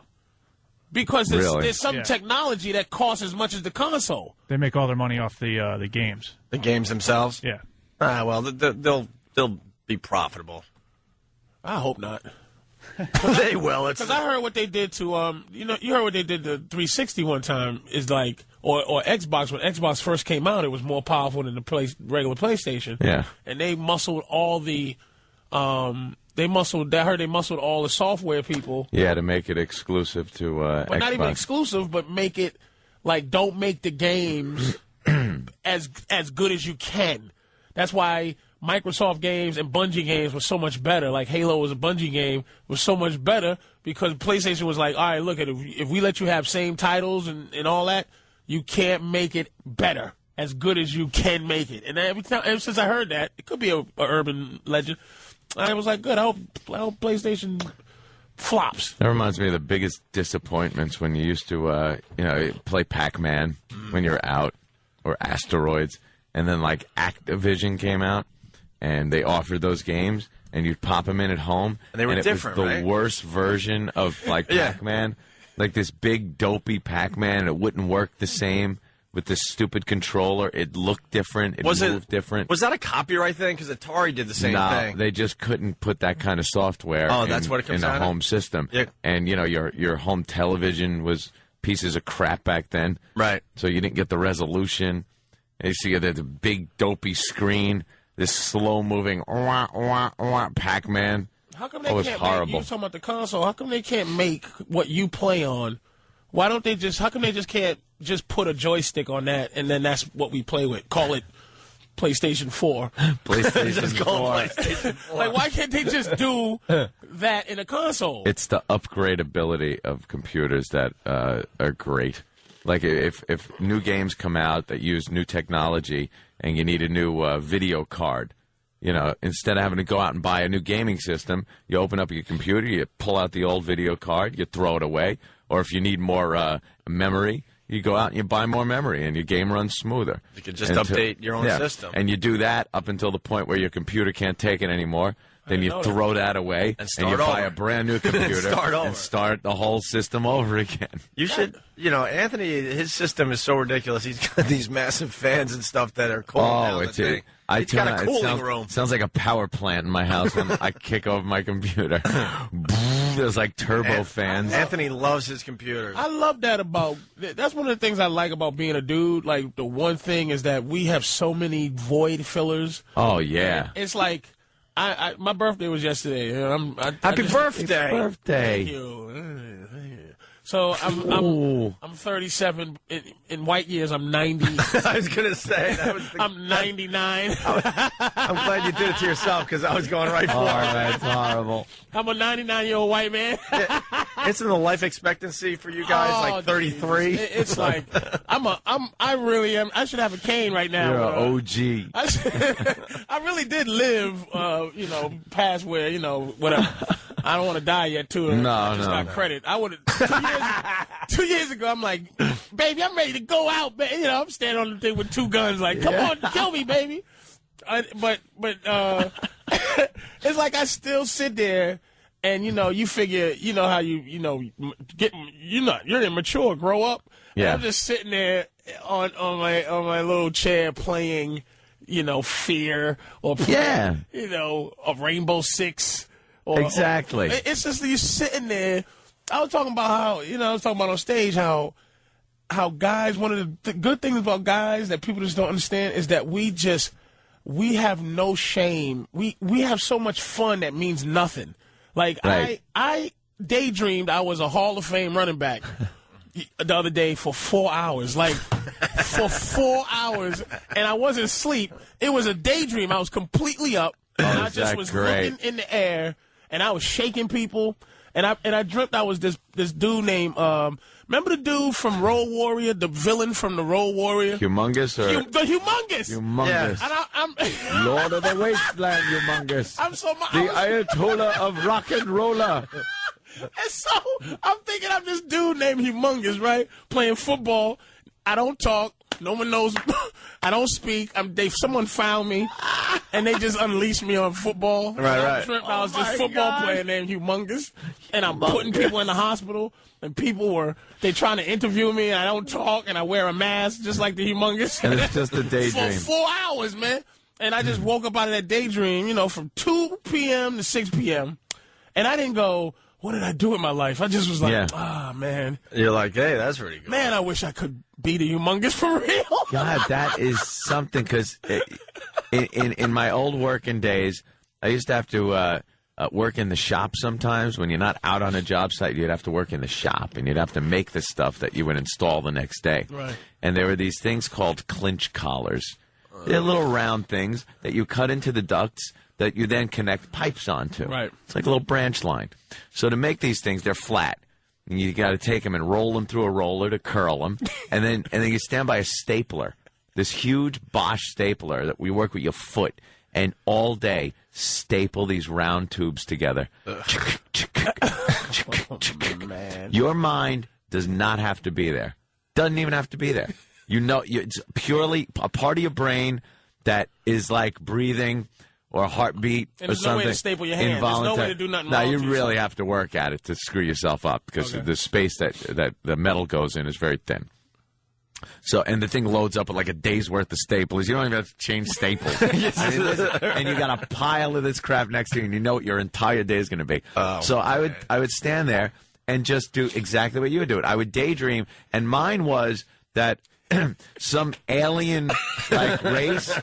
Because there's some technology that costs as much as the console. They make all their money off the games. The games themselves? Yeah. Well, they'll be profitable. I hope not. They will. Because I heard what they did to you heard what they did to 360 one time is like or Xbox. When Xbox first came out, it was more powerful than the regular PlayStation. Yeah. And they muscled all the They muscled all the software people. Yeah, to make it exclusive to but Xbox. not even exclusive, but make it like don't make the games as good as you can. That's why Microsoft games and Bungie games were so much better. Like Halo was a Bungie game, was so much better because PlayStation was like, all right, look at it. If we let you have same titles and all that, you can't make it better, as good as you can make it. And ever since I heard that, it could be a urban legend. I was like, good. I hope PlayStation flops. That reminds me of the biggest disappointments when you used to, play Pac-Man when you're out, or Asteroids, and then like Activision came out, and they offered those games, and you'd pop them in at home, and they were different. It was the worst version of like Pac-Man, like this big dopey Pac-Man, and it wouldn't work the same. With this stupid controller, it looked different. It moved different. Was that a copyright thing? Because Atari did the same thing. They just couldn't put that kind of software that's what it comes in a out home system. Yeah. And, your home television was pieces of crap back then. Right. So you didn't get the resolution. And so you get the big, dopey screen. this slow-moving Pac-Man. How come they was can't horrible. make, you were talking about the console, how come they can't make what you play on? Why don't they just, how come they just can't just put a joystick on that and then that's what we play with? Call it PlayStation 4. PlayStation 4. PlayStation 4. Like, why can't they just do that in a console? It's the upgradability of computers that are great. Like, if new games come out that use new technology and you need a new video card, you know, instead of having to go out and buy a new gaming system, you open up your computer, you pull out the old video card, you throw it away. Or if you need more memory, you go out and you buy more memory, and your game runs smoother. You can just update your own system. And you do that up until the point where your computer can't take it anymore. Then you throw that away, and you buy a brand new computer and start the whole system over again. You should, you know, Anthony, his system is so ridiculous. He's got these massive fans and stuff that are cooling down the thing. He's got a cooling room. Sounds like a power plant in my house when I kick over my computer. There's like turbo fans. Anthony loves his computers. I love that about, that's one of the things I like about being a dude. Like, the one thing is that we have so many void fillers. Oh, yeah. It's like, my birthday was yesterday. Happy birthday! Thank you. So I'm 37. In white years, I'm 90. I was gonna say I'm 99. I'm glad you did it to yourself because I was going right for it. That's horrible. I'm a 99-year-old white man. Isn't the life expectancy for you guys like 33? It's like I really am. I should have a cane right now. You're an OG. I really did live, past where, whatever. I don't want to die yet, too. Got credit. I would have 2 years ago. I'm like, baby, I'm ready to go out. I'm standing on the thing with two guns, like, come on, kill me, baby. But it's like I still sit there, and you figure, how you're immature, grow up. Yeah. And I'm just sitting there on my little chair playing, Fear or playing, a Rainbow Six. Exactly. It's just you sitting there. I was talking about how, I was talking about on stage how guys, one of the good things about guys that people just don't understand is that we have no shame. We have so much fun that means nothing. Like, right. I daydreamed I was a Hall of Fame running back the other day for 4 hours. Like, for 4 hours, and I wasn't asleep. It was a daydream. I was completely up, and I just was looking in the air. And I was shaking people, and I dreamt I was this dude named remember the dude from Road Warrior, the villain from the Road Warrior, Humongous or the Humongous, Humongous, yeah. And Lord of the Wasteland, Humongous, the Ayatollah of rock and roller. And so I'm thinking I'm this dude named Humongous, right? Playing football. I don't talk. No one knows. I don't speak. Someone found me, and they just unleashed me on football. Right. I was this football player named Humongous, and I'm putting people in the hospital, and people they trying to interview me, and I don't talk, and I wear a mask just like the Humongous. And it's just a daydream. For 4 hours, man. And I just woke up out of that daydream, from 2 p.m. to 6 p.m., and I didn't go, what did I do with my life? I just was like, man. You're like, hey, that's pretty good. Man, I wish I could be the Humongous for real. God, that is something, because in my old working days, I used to have to work in the shop sometimes. When you're not out on a job site, you'd have to work in the shop, and you'd have to make the stuff that you would install the next day. Right. And there were these things called clinch collars. They're little round things that you cut into the ducts that you then connect pipes onto. Right. It's like a little branch line. So to make these things, they're flat. And you got to take them and roll them through a roller to curl them. and then you stand by a stapler, this huge Bosch stapler that we work with your foot, and all day staple these round tubes together. Man. Your mind does not have to be there. Doesn't even have to be there. It's purely a part of your brain that is like breathing or a heartbeat and or there's something. No way to staple your hand. There's no way to do nothing No, wrong you to really yourself. have to work at it to screw yourself up because the space that the metal goes in is very thin. So, and the thing loads up with like a day's worth of staples. You don't even have to change staples. And you got a pile of this crap next to you, and you know what your entire day is going to be. So I would stand there and just do exactly what you would do. I would daydream, and mine was that some alien like race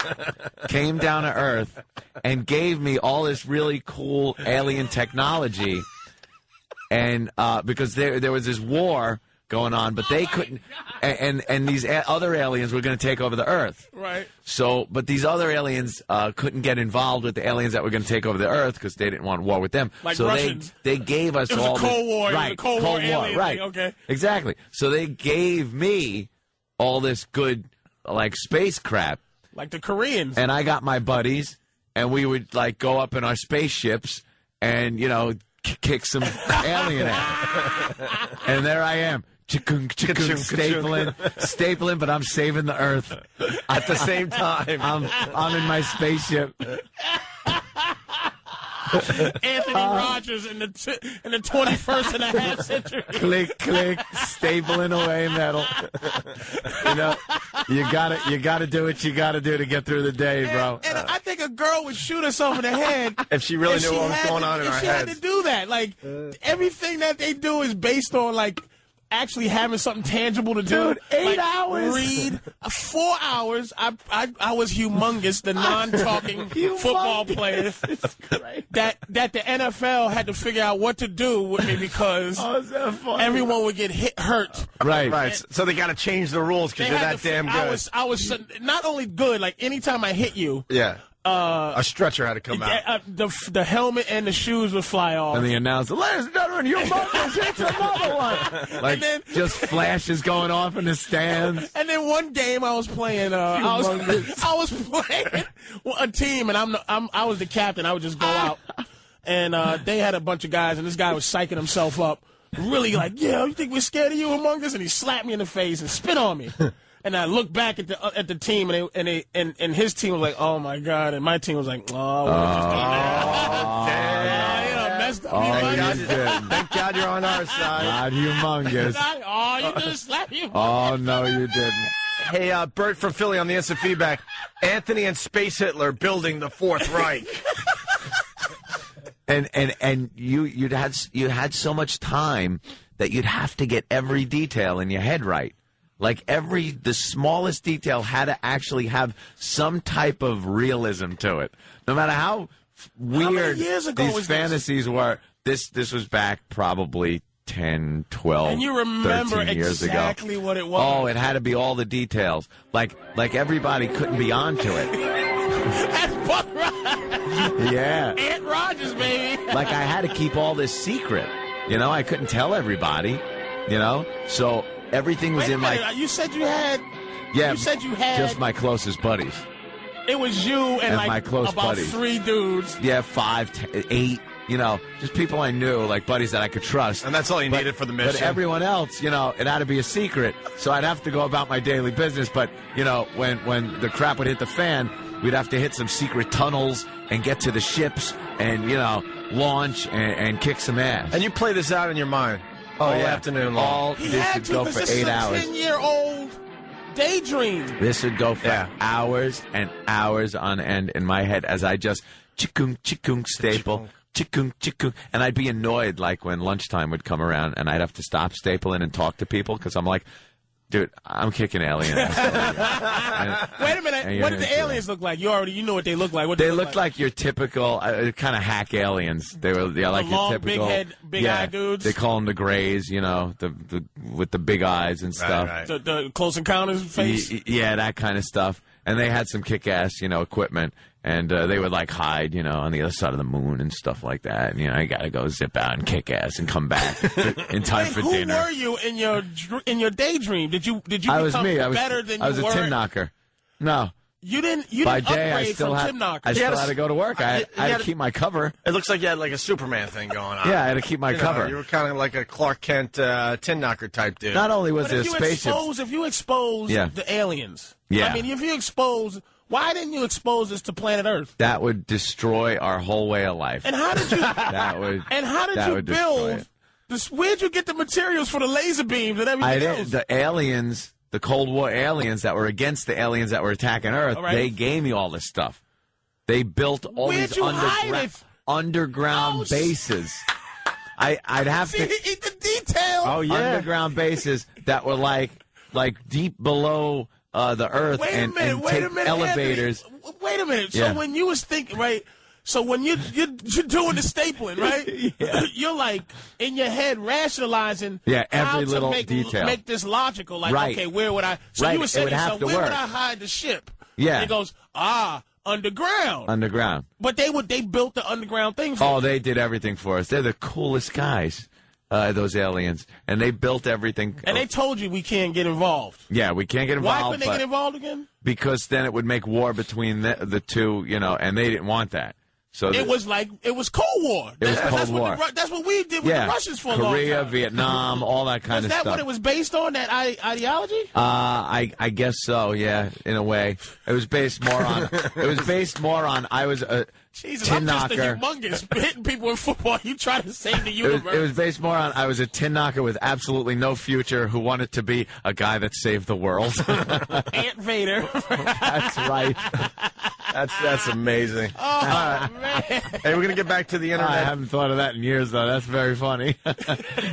came down to Earth and gave me all this really cool alien technology, and because there was this war going on, but they couldn't, and these other aliens were going to take over the Earth. Right. So, but these other aliens couldn't get involved with the aliens that were going to take over the Earth because they didn't want war with them. Like so Russians. they gave us It was all a Cold this, War. right? It was a Cold War alien right? thing, okay. Exactly. So they gave me all this good like space crap, like the Koreans. and I got my buddies, and we would like go up in our spaceships and kick some alien ass, and there I am. Stapling, but I'm saving the Earth at the same time. I'm in my spaceship. Anthony Rogers in the 21st and a half century. Click, stapling away metal. You gotta do what you gotta do to get through the day, bro. And I think a girl would shoot us over the head if she really knew what was going on in our heads. If she had to do that, like everything that they do is based on like actually having something tangible to do. Dude, 8 hours. Read 4 hours. I was humongous, the non-talking football player that the NFL had to figure out what to do with me because everyone would get hurt. Right. So they got to change the rules because you're that damn good. I was not only good. Like anytime I hit you, yeah. A stretcher had to come out. The helmet and the shoes would fly off. And the announcer, ladies and gentlemen, your mother's hit another one. Like, then, just flashes going off in the stands. And then one game I was playing, I was playing a team, and I was the captain. I would just go out, and they had a bunch of guys, and this guy was psyching himself up, really like, yeah, you think we're scared of you, Among Us? And he slapped me in the face and spit on me. And I looked back at the team, and his team was like, "Oh my God," and my team was like, "Oh, damn, messed up." Thank God you're on our side. Not humongous. You just slapped you. Oh no, you didn't. Hey, Bert from Philly on the instant feedback. Anthony and Space Hitler building the Fourth Reich. And you had so much time that you'd have to get every detail in your head right. Like the smallest detail had to actually have some type of realism to it. No matter how weird these fantasies were, this was back probably 10, 12, and you remember 13 years exactly ago. What it was. Oh, it had to be all the details. Like everybody couldn't be onto it. That's Buck Rogers. Yeah. Ant Rogers, baby. Like I had to keep all this secret. I couldn't tell everybody. So everything was in like. You said you had. Yeah. You said you had just my closest buddies. It was you and like my close about buddies. 3 dudes. Yeah, 5, 10, 8. Just people I knew, like buddies that I could trust. And that's all you needed for the mission. But everyone else, it had to be a secret. So I'd have to go about my daily business. But when the crap would hit the fan, we'd have to hit some secret tunnels and get to the ships and launch and kick some ass. And you play this out in your mind. All afternoon long. This would go for 8 hours. This is a 10-year-old daydream. This would go for hours and hours on end in my head as I just chickung staple, chickung, and I'd be annoyed like when lunchtime would come around and I'd have to stop stapling and talk to people because I'm like, dude, I'm kicking alien ass. Wait a minute. What did the aliens look like? You know what they look like. What they looked like your typical kind of hack aliens. They were like your long, typical big head, big eye dudes. They call them the Greys, the with the big eyes and stuff. Right. The Close Encounters face. Yeah, that kind of stuff. And they had some kick-ass, equipment. And they would like hide, on the other side of the moon and stuff like that. And, I gotta go zip out and kick ass and come back in time for dinner. Who were you in your daydream? Did you I was become me. better than I was you were? a tin knocker. No. You didn't By day, upgrade from tin knocker. I still had to go to work. I had to keep my cover. It looks like you had like a Superman thing going on. Yeah, I had to keep my cover. You were kind of like a Clark Kent tin knocker type dude. Not only was it a spaceship. If you expose the aliens, I mean, if you expose. Why didn't you expose this to planet Earth? That would destroy our whole way of life. And how did you? that would. And how did you build this? Where'd you get the materials for the laser beams and everything else? The aliens, the Cold War aliens that were against the aliens that were attacking Earth, they gave me all this stuff. They built all these underground bases. I'd have to eat the detail. Oh yeah, underground bases that were like like deep below the earth and take elevators. Anthony. Wait a minute. Yeah. So when you was thinking, right? So when you're doing the stapling, right? Yeah. You're like in your head rationalizing every how to little make detail. this logical. Like, Right. okay, where would I? So Right, you were it saying, would have so to where would work. I hide the ship? Yeah. And it goes, underground. Underground. But they built the underground thing for us. They did everything for us. They're the coolest guys, those aliens, and they built everything. And they told you we can't get involved. Yeah, we can't get involved. Why couldn't they get involved again? Because then it would make war between the two, and they didn't want that. So It was Cold War. It was Cold War. That's what we did with the Russians for a long time. Korea, Vietnam, all that kind of stuff. Is that what it was based on, that ideology? I guess so. Yeah, in a way, it was based more on. I was a Jesus, tin I'm knocker. just a humongous hitting people in football. You try to save the universe. It was based more on I was a tin knocker with absolutely no future who wanted to be a guy that saved the world. Ant Vader. That's right. That's amazing. Oh, man. Hey, we're gonna get back to the internet. I haven't thought of that in years, though. That's very funny.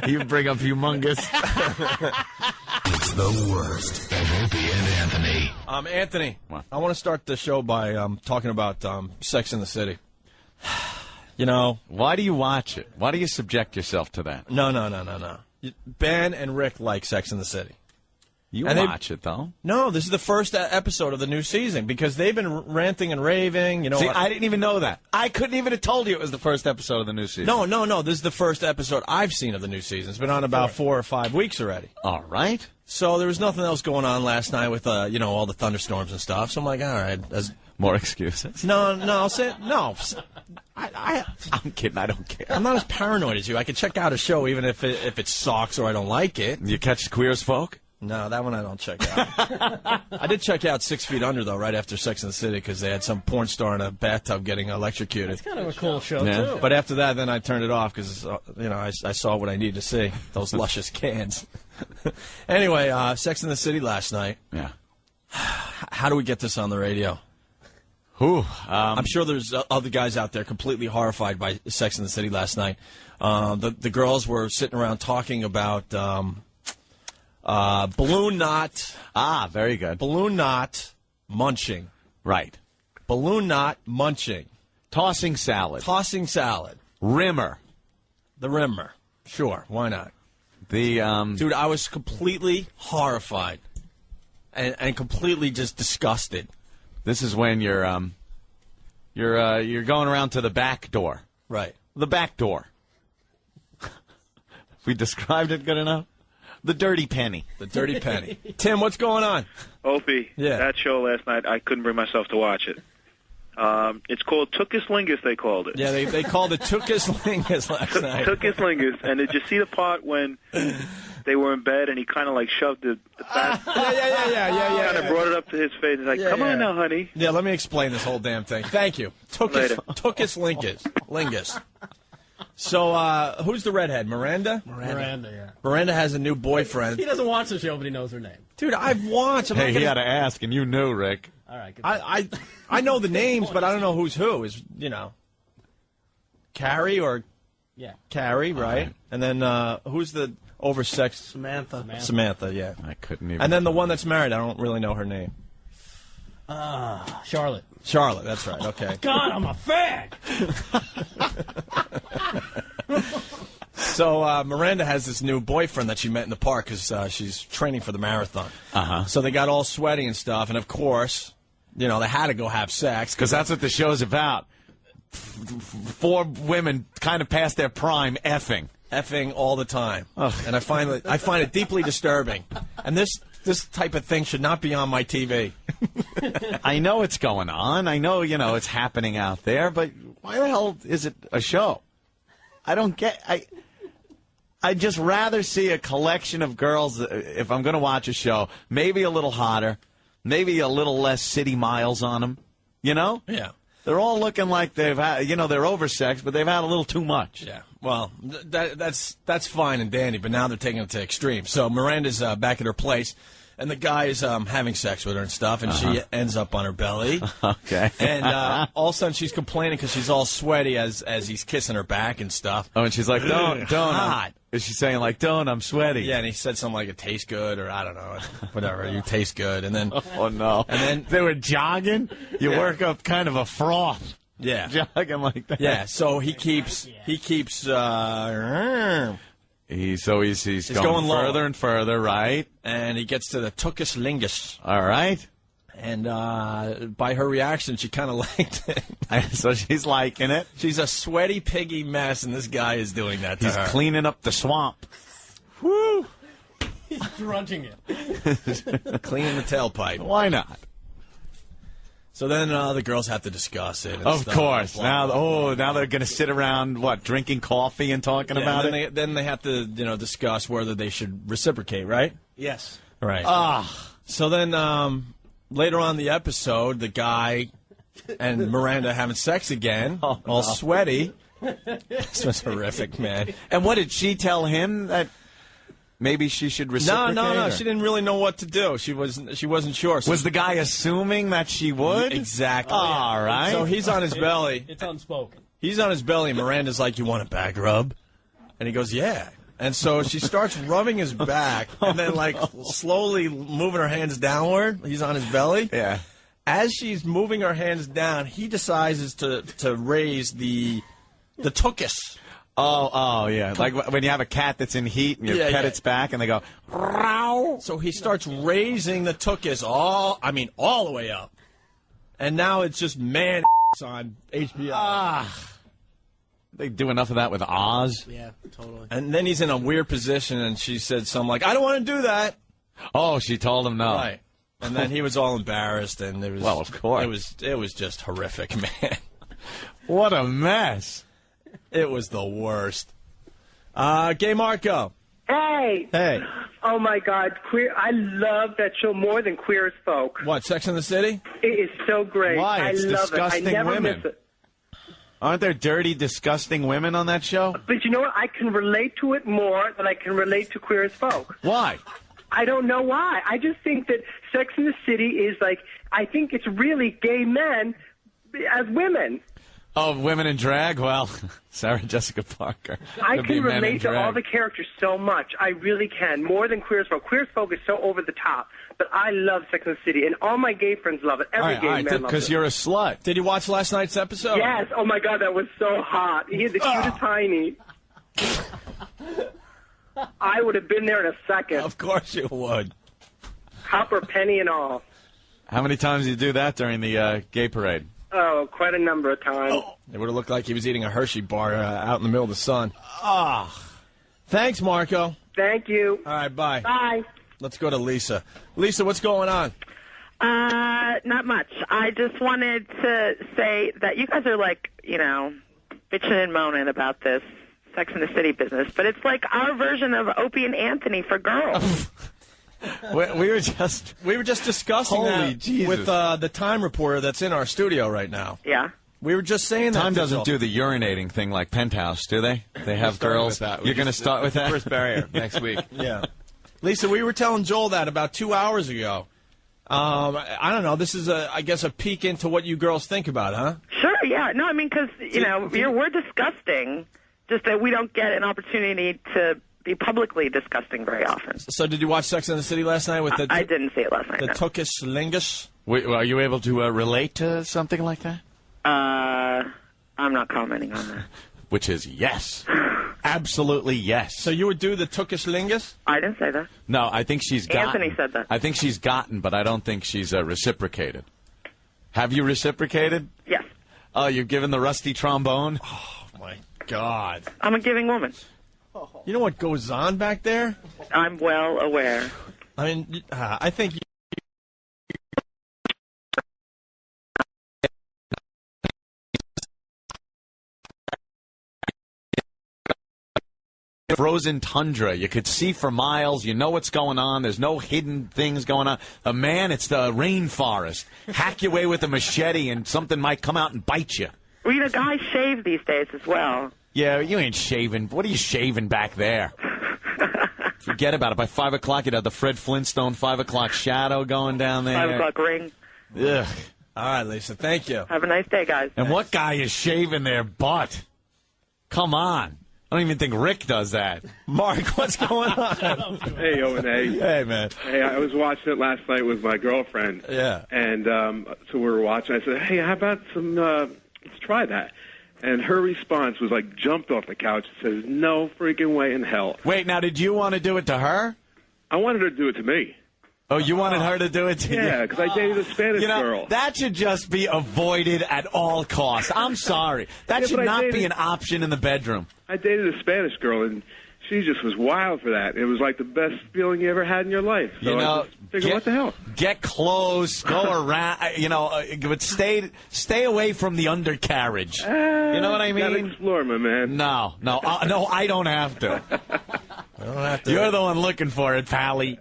You bring up humongous. It's the worst of Opie and Anthony. Anthony, I want to start the show by talking about Sex in the City. Why do you watch it? Why do you subject yourself to that? No. Ben and Rick like Sex in the City. You and watch it, though. No, this is the first episode of the new season because they've been ranting and raving. See, I didn't even know that. I couldn't even have told you it was the first episode of the new season. No. This is the first episode I've seen of the new season. It's been on about 4 or 5 weeks already. All right. So there was nothing else going on last night with all the thunderstorms and stuff. So I'm like, all right, more excuses. No. I'll say no. I'm kidding. I don't care. I'm not as paranoid as you. I can check out a show even if it sucks or I don't like it. You catch Queer as Folk? No, that one I don't check out. I did check out 6 Feet Under, though, right after Sex and the City, because they had some porn star in a bathtub getting electrocuted. It's kind of a cool show, too. But after that, then I turned it off, because, I saw what I needed to see, those luscious cans. Anyway, Sex and the City last night. Yeah. How do we get this on the radio? I'm sure there's other guys out there completely horrified by Sex and the City last night. The girls were sitting around talking about... balloon knot. Very good. Balloon knot munching. Right. Balloon knot munching. Tossing salad. Rimmer. The rimmer. Sure, why not? Dude, I was completely horrified and completely just disgusted. This is when you're going around to the back door. Right. The back door. We described it good enough? The Dirty Penny. The Dirty Penny. Tim, what's going on? Opie, that show last night, I couldn't bring myself to watch it. It's called Tookus Lingus, they called it. Yeah, they called it Tookus Lingus last night. Tookus Lingus. And did you see the part when they were in bed and he kind of like shoved the fat? Yeah. Kind of brought it up to his face. He's like, come on now, honey. Yeah, let me explain this whole damn thing. Thank you. Tookus Lingus. So, who's the redhead? Miranda? Miranda, yeah. Miranda has a new boyfriend. He doesn't watch the show, but he knows her name. Dude, I've watched. Hey, he had to ask, and you knew, Rick. All right. Good. I know the names, but I don't know who's who. Is Carrie or Carrie, right? And then who's the oversexed? Samantha, yeah. I couldn't even. And then the one that's married, I don't really know her name. Charlotte. Charlotte, that's right. Okay. God, I'm a fan. So Miranda has this new boyfriend that she met in the park because she's training for the marathon. So they got all sweaty and stuff, and of course, they had to go have sex because that's what the show's about. 4 women kind of past their prime effing all the time. And I find it deeply disturbing. And this type of thing should not be on my TV. I know it's going on. I know, it's happening out there, but why the hell is it a show? I don't get... I'd just rather see a collection of girls, if I'm going to watch a show, maybe a little hotter, maybe a little less city miles on them, Yeah. They're all looking like they've had, they're oversexed, but they've had a little too much. Yeah. Well, that's fine and dandy, but now they're taking it to extreme. So Miranda's back at her place, And the guy is having sex with her and stuff, and she ends up on her belly. Okay. And all of a sudden she's complaining because she's all sweaty as he's kissing her back and stuff. Oh, and she's like, don't. Hot. Is she saying, like, don't, I'm sweaty? Yeah, and he said something like, it tastes good, or I don't know, whatever, you taste good. And then, oh, no. And then they were jogging? You work up kind of a froth. Yeah. Jogging like that. Yeah, so he keeps He's going further and further, right? And he gets to the tuchus lingus. All right. And by her reaction, she kind of liked it. So she's liking it. She's a sweaty piggy mess, and this guy is doing that to her. He's cleaning up the swamp. Woo! He's grunting it. Cleaning the tailpipe. Why not? So then the girls have to discuss it. Of course. Now they're going to sit around, drinking coffee and talking about it? Then they have to, discuss whether they should reciprocate, right? Yes. Right. So then later on in the episode, the guy and Miranda having sex again, all sweaty. This was horrific, man. And what did she tell him that maybe she should reciprocate? No. She didn't really know what to do. She wasn't sure. So was the guy assuming that she would? Exactly. All right. So he's on his belly. It's unspoken. He's on his belly. Miranda's like, "You want a back rub?" And he goes, "Yeah." And so she starts rubbing his back, and then slowly moving her hands downward. He's on his belly. Yeah. As she's moving her hands down, he decides to raise the tuchus. Oh, yeah. Like when you have a cat that's in heat and you pet its back and they go, "Row." So he starts raising the tuchus all the way up. And now it's just man on HBO. They do enough of that with Oz. Yeah, totally. And then he's in a weird position, and she said something like, "I don't want to do that." Oh, she told him no. Right. And then he was all embarrassed, and it was of course. It was just horrific, man. What a mess. It was the worst. Gay Marco. Hey. Hey. Oh, my God. I love that show more than Queer as Folk. What, Sex and the City? It is so great. Why? It's I love disgusting it. I never women. miss it. Aren't there dirty, disgusting women on that show? But you know what? I can relate to it more than I can relate to Queer as Folk. Why? I don't know why. I just think that Sex and the City is I think it's really gay men as women. Oh, women in drag? Well, Sarah Jessica Parker. I can relate to all the characters so much. I really can. More than Queer as Folk. Queer as Folk is so over the top. But I love Sex and the City, and all my gay friends love it. Every gay man loves it. Because you're a slut. Did you watch last night's episode? Yes. Oh, my God, that was so hot. He had the cutest hiney. I would have been there in a second. Of course you would. Copper, penny, and all. How many times did you do that during the gay parade? Oh, quite a number of times. Oh, it would have looked like he was eating a Hershey bar out in the middle of the sun. Thanks, Marco. Thank you. All right, bye. Bye. Let's go to Lisa. Lisa, what's going on? Not much. I just wanted to say that you guys are bitching and moaning about this Sex and the City business, but it's like our version of Opie and Anthony for girls. We were just discussing that with the Time reporter that's in our studio right now. Yeah. We were just saying that. Time doesn't do the urinating thing like Penthouse, do they? They have girls. You're going to start with that? First barrier next week. Yeah. Lisa, we were telling Joel that about 2 hours ago. I don't know. This is, I guess, a peek into what you girls think about, huh? Sure, yeah. No, I mean, because, we're disgusting, just that we don't get an opportunity to be publicly disgusting very often. So did you watch Sex and the City last night? I didn't see it last night, The no. tuchus lingus? Are you able to relate to something like that? I'm not commenting on that. Which is yes. Absolutely yes. So you would do the tuchus lingus? I didn't say that. No, I think she's gotten. Anthony said that. I think she's gotten, but I don't think she's reciprocated. Have you reciprocated? Yes. Oh, you've given the rusty trombone? Oh, my God. I'm a giving woman. You know what goes on back there? I'm well aware. I mean, I think... Frozen tundra. You could see for miles. You know what's going on. There's no hidden things going on. It's the rainforest. Hack your way with a machete and something might come out and bite you. Well, guys shave these days as well. Yeah, you ain't shaving. What are you shaving back there? Forget about it. By 5 o'clock, you'd have the Fred Flintstone 5 o'clock shadow going down there. 5 o'clock ring. Ugh. All right, Lisa. Thank you. Have a nice day, guys. And what guy is shaving their butt? Come on. I don't even think Rick does that. Mark, what's going on? Hey, Owen. Hey, man. Hey, I was watching it last night with my girlfriend. Yeah. And so we were watching. I said, hey, how about some, let's try that. And her response was like, jumped off the couch and says, no freaking way in hell. Wait, now, did you want to do it to her? I wanted her to do it to me. Oh, you wanted her to do it to you? Yeah, because I dated a Spanish girl. That should just be avoided at all costs. I'm sorry. That should not be an option in the bedroom. I dated a Spanish girl, and she just was wild for that. It was like the best feeling you ever had in your life. So I just figured, what the hell? Get close, go around, but stay away from the undercarriage. You know what I mean? Gotta explore, my man. No, I don't have to. I don't have to. You're the one looking for it, Pally.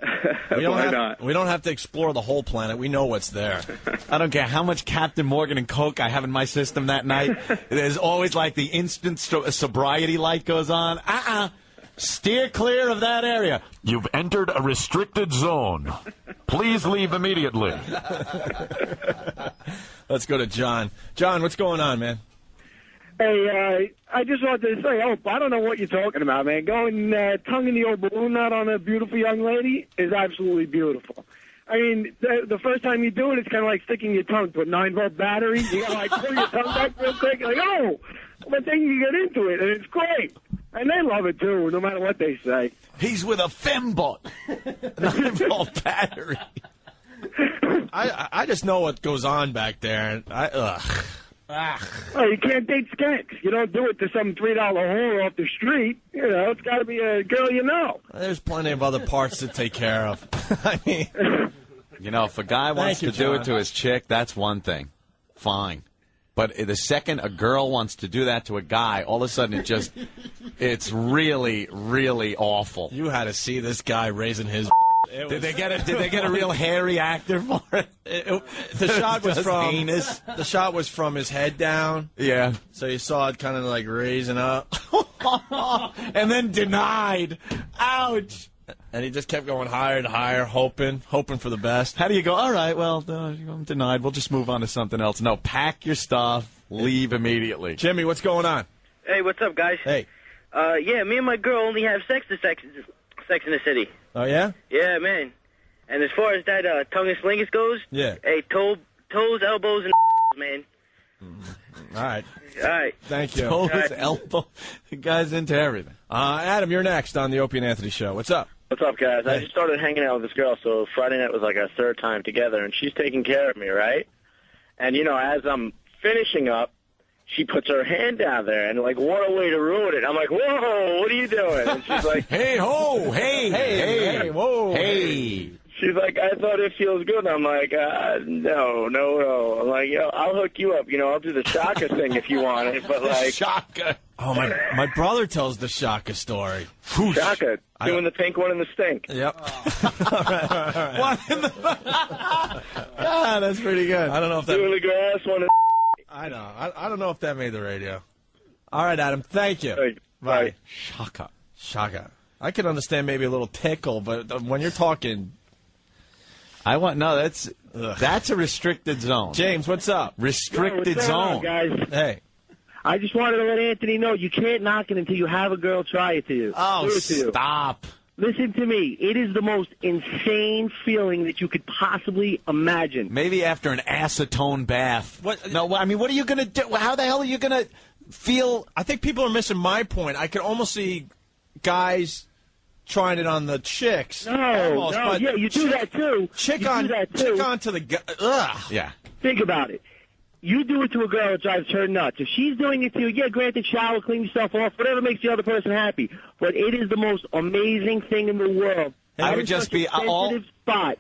We don't have to explore the whole planet. We know what's there. I don't care how much Captain Morgan and Coke I have in my system that night. There's always like the instant sobriety light goes on. Steer clear of that area. You've entered a restricted zone. Please leave immediately. Let's go to John. John, what's going on, man? Hey, I just wanted to say, I don't know what you're talking about, man. Going tonguing the old balloon knot on a beautiful young lady is absolutely beautiful. I mean, the first time you do it, it's kind of like sticking your tongue to a 9-volt battery. You got to, like, pull your tongue back real quick. Like, but then you get into it, and it's great. And they love it, too, no matter what they say. He's with a fembot. 9-volt battery. I just know what goes on back there. Well, you can't date skanks. You don't do it to some $3 whore off the street. You know, it's got to be a girl you know. There's plenty of other parts to take care of. I mean, if a guy wants to do it to his chick, that's one thing. Fine. But the second a girl wants to do that to a guy, all of a sudden it's really, really awful. You had to see this guy raising his... Did they get a real hairy actor for it? The shot was from anus. The shot was from his head down. Yeah. So you saw it kind of like raising up, and then denied. Ouch. And he just kept going higher and higher, hoping for the best. How do you go? All right, well, I'm denied. We'll just move on to something else. No, pack your stuff. Leave immediately. Jimmy, what's going on? Hey, what's up, guys? Hey. Yeah, me and my girl only have Sex in the City. Oh, yeah? Yeah, man. And as far as that tongue and slingus goes, yeah. Hey, toes, elbows, and man. All right. All right. Thank you. Toes, elbow. The guy's into everything. Adam, you're next on the Opie and Anthony Show. What's up? What's up, guys? Hey. I just started hanging out with this girl, so Friday night was like our third time together, and she's taking care of me, right? And, as I'm finishing up, she puts her hand down there, and, like, what a way to ruin it. I'm like, whoa, what are you doing? And she's like, hey, ho, hey, whoa. Hey. She's like, I thought it feels good. I'm like, no. I'm like, I'll hook you up. I'll do the Shaka thing if you want it, but, like... Shaka. Oh, my brother tells the Shaka story. Shaka, doing the pink one in the stink. Yep. All right. One in the... that's pretty good. I don't know if that... Doing the grass one in I know. I don't know if that made the radio. All right, Adam. Thank you. Hey, bye. Shaka. I could understand maybe a little tickle, but when you're talking... that's a restricted zone. James, what's up? Restricted zone. Guys? Hey. I just wanted to let Anthony know you can't knock it until you have a girl try it to you. Oh, stop. Listen to me. It is the most insane feeling that you could possibly imagine. Maybe after an acetone bath. What? No, I mean, what are you going to do? How the hell are you going to feel? I think people are missing my point. I could almost see guys trying it on the chicks. Yeah, you do that too. Chick onto the guy. Ugh. Yeah. Think about it. You do it to a girl, it drives her nuts. If she's doing it to you, yeah, granted, shower, clean yourself off, whatever makes the other person happy. But it is the most amazing thing in the world. I would just be sensitive spot.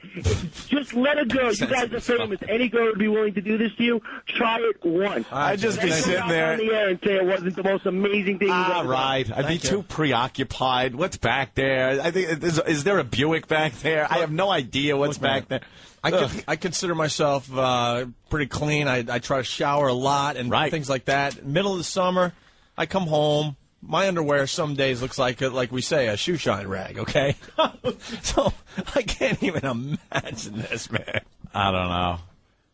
Just let a girl. You guys are famous. Any girl would be willing to do this to you. Try it once. I'd just be sitting there on the air and say it wasn't the most amazing thing. Right. I'd be too preoccupied. What's back there? I think is there a Buick back there? I have no idea what's back there. I consider myself pretty clean. I try to shower a lot and things like that. Middle of the summer, I come home. My underwear some days looks like we say, a shoe shine rag, okay? So I can't even imagine this, man. I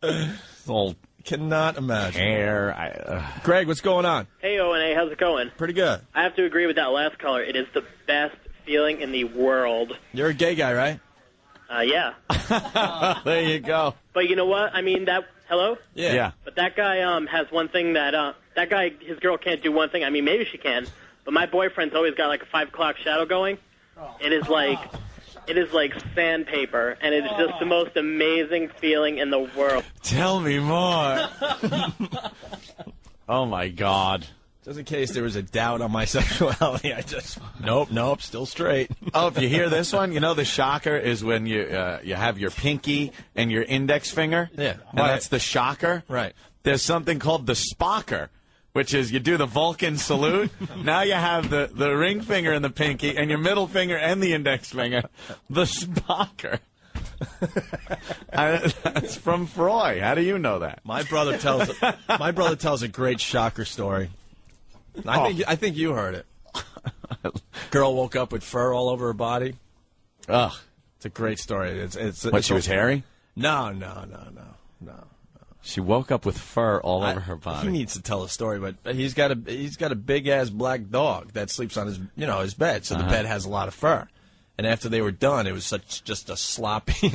don't know. Cannot imagine. Hair. Greg, what's going on? Hey, O&A, how's it going? Pretty good. I have to agree with that last caller. It is the best feeling in the world. You're a gay guy, right? Yeah. There you go. But you know what? I mean, hello? Yeah. But that guy has one thing that his girl can't do one thing. I mean, maybe she can. But my boyfriend's always got like a 5 o'clock shadow going. It is like sandpaper, and it is just the most amazing feeling in the world. Tell me more. Oh, my God. Just in case there was a doubt on my sexuality, I just, nope, still straight. Oh, if you hear this one, you know the shocker is when you have your pinky and your index finger? Yeah. And that's the shocker? Right. There's something called the spocker, which is you do the Vulcan salute. Now you have the ring finger and the pinky and your middle finger and the index finger. The spocker. That's from Freud. How do you know that? My brother tells a great shocker story. I think you heard it. Girl woke up with fur all over her body. Ugh, it's a great story. It's she was hairy? No. She woke up with fur all over her body. He needs to tell a story, but he's got a big ass black dog that sleeps on his bed, so the bed has a lot of fur. And after they were done, it was just a sloppy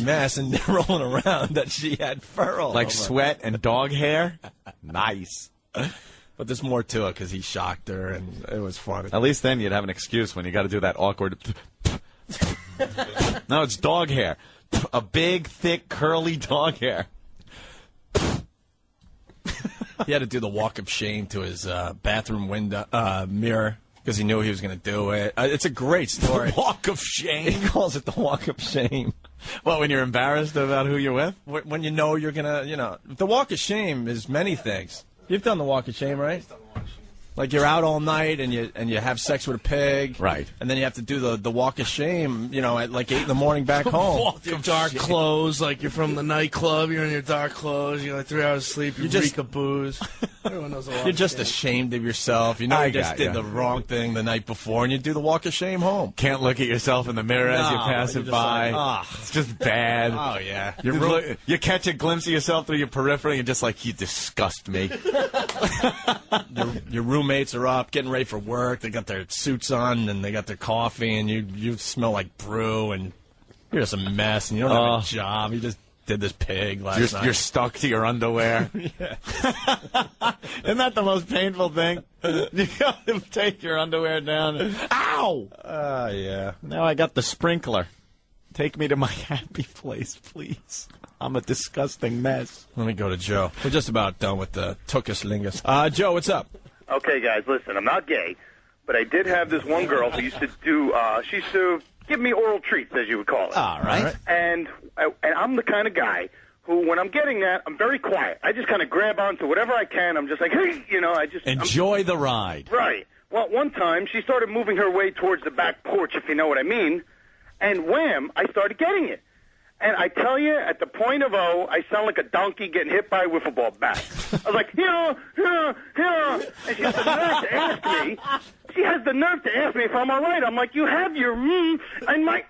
mess, and they're rolling around that she had fur all like over. Sweat and dog hair. Nice. But there's more to it because he shocked her, and it was funny. At least then you'd have an excuse when you got to do that awkward. No, it's dog hair. A big, thick, curly dog hair. He had to do the walk of shame to his bathroom window mirror because he knew he was going to do it. It's a great story. Walk of shame. He calls it the walk of shame. Well, when you're embarrassed about who you're with? When you know you're going to, the walk of shame is many things. You've done the walk of shame, right? Like you're out all night and you have sex with a pig, right? And then you have to do the walk of shame, at like 8 in the morning back home. Your dark clothes, like you're from the nightclub. You're in your dark clothes. You got like 3 hours of sleep. You reek of booze. Everyone knows the walk You're just of shame. ashamed of yourself. You know you just did the wrong thing the night before, and you do the walk of shame home. Can't look at yourself in the mirror as you pass it by. Like, it's just bad. Oh yeah, you catch a glimpse of yourself through your periphery, and just like, you disgust me. Your roommates are up, getting ready for work. They got their suits on, and they got their coffee, and you smell like brew, and you're just a mess, and you don't have a job. You just did this pig last night. You're stuck to your underwear. Yeah. Isn't that the most painful thing? You got to take your underwear down. Ow! Yeah. Now I got the sprinkler. Take me to my happy place, please. I'm a disgusting mess. Let me go to Joe. We're just about done with the Tuckus Lingus. Joe, what's up? Okay, guys, listen, I'm not gay, but I did have this one girl who used to do, she used to give me oral treats, as you would call it. All right. And I'm the kind of guy who, when I'm getting that, I'm very quiet. I just kind of grab onto whatever I can. I'm just like, hey, Enjoy the ride. Right. Well, one time, she started moving her way towards the back porch, if you know what I mean, and wham, I started getting it. And I tell you, at the point of O, I sound like a donkey getting hit by a wiffle ball bat. I was like, here. And she has the nerve to ask me. She has the nerve to ask me if I'm all right. I'm like, you have your and my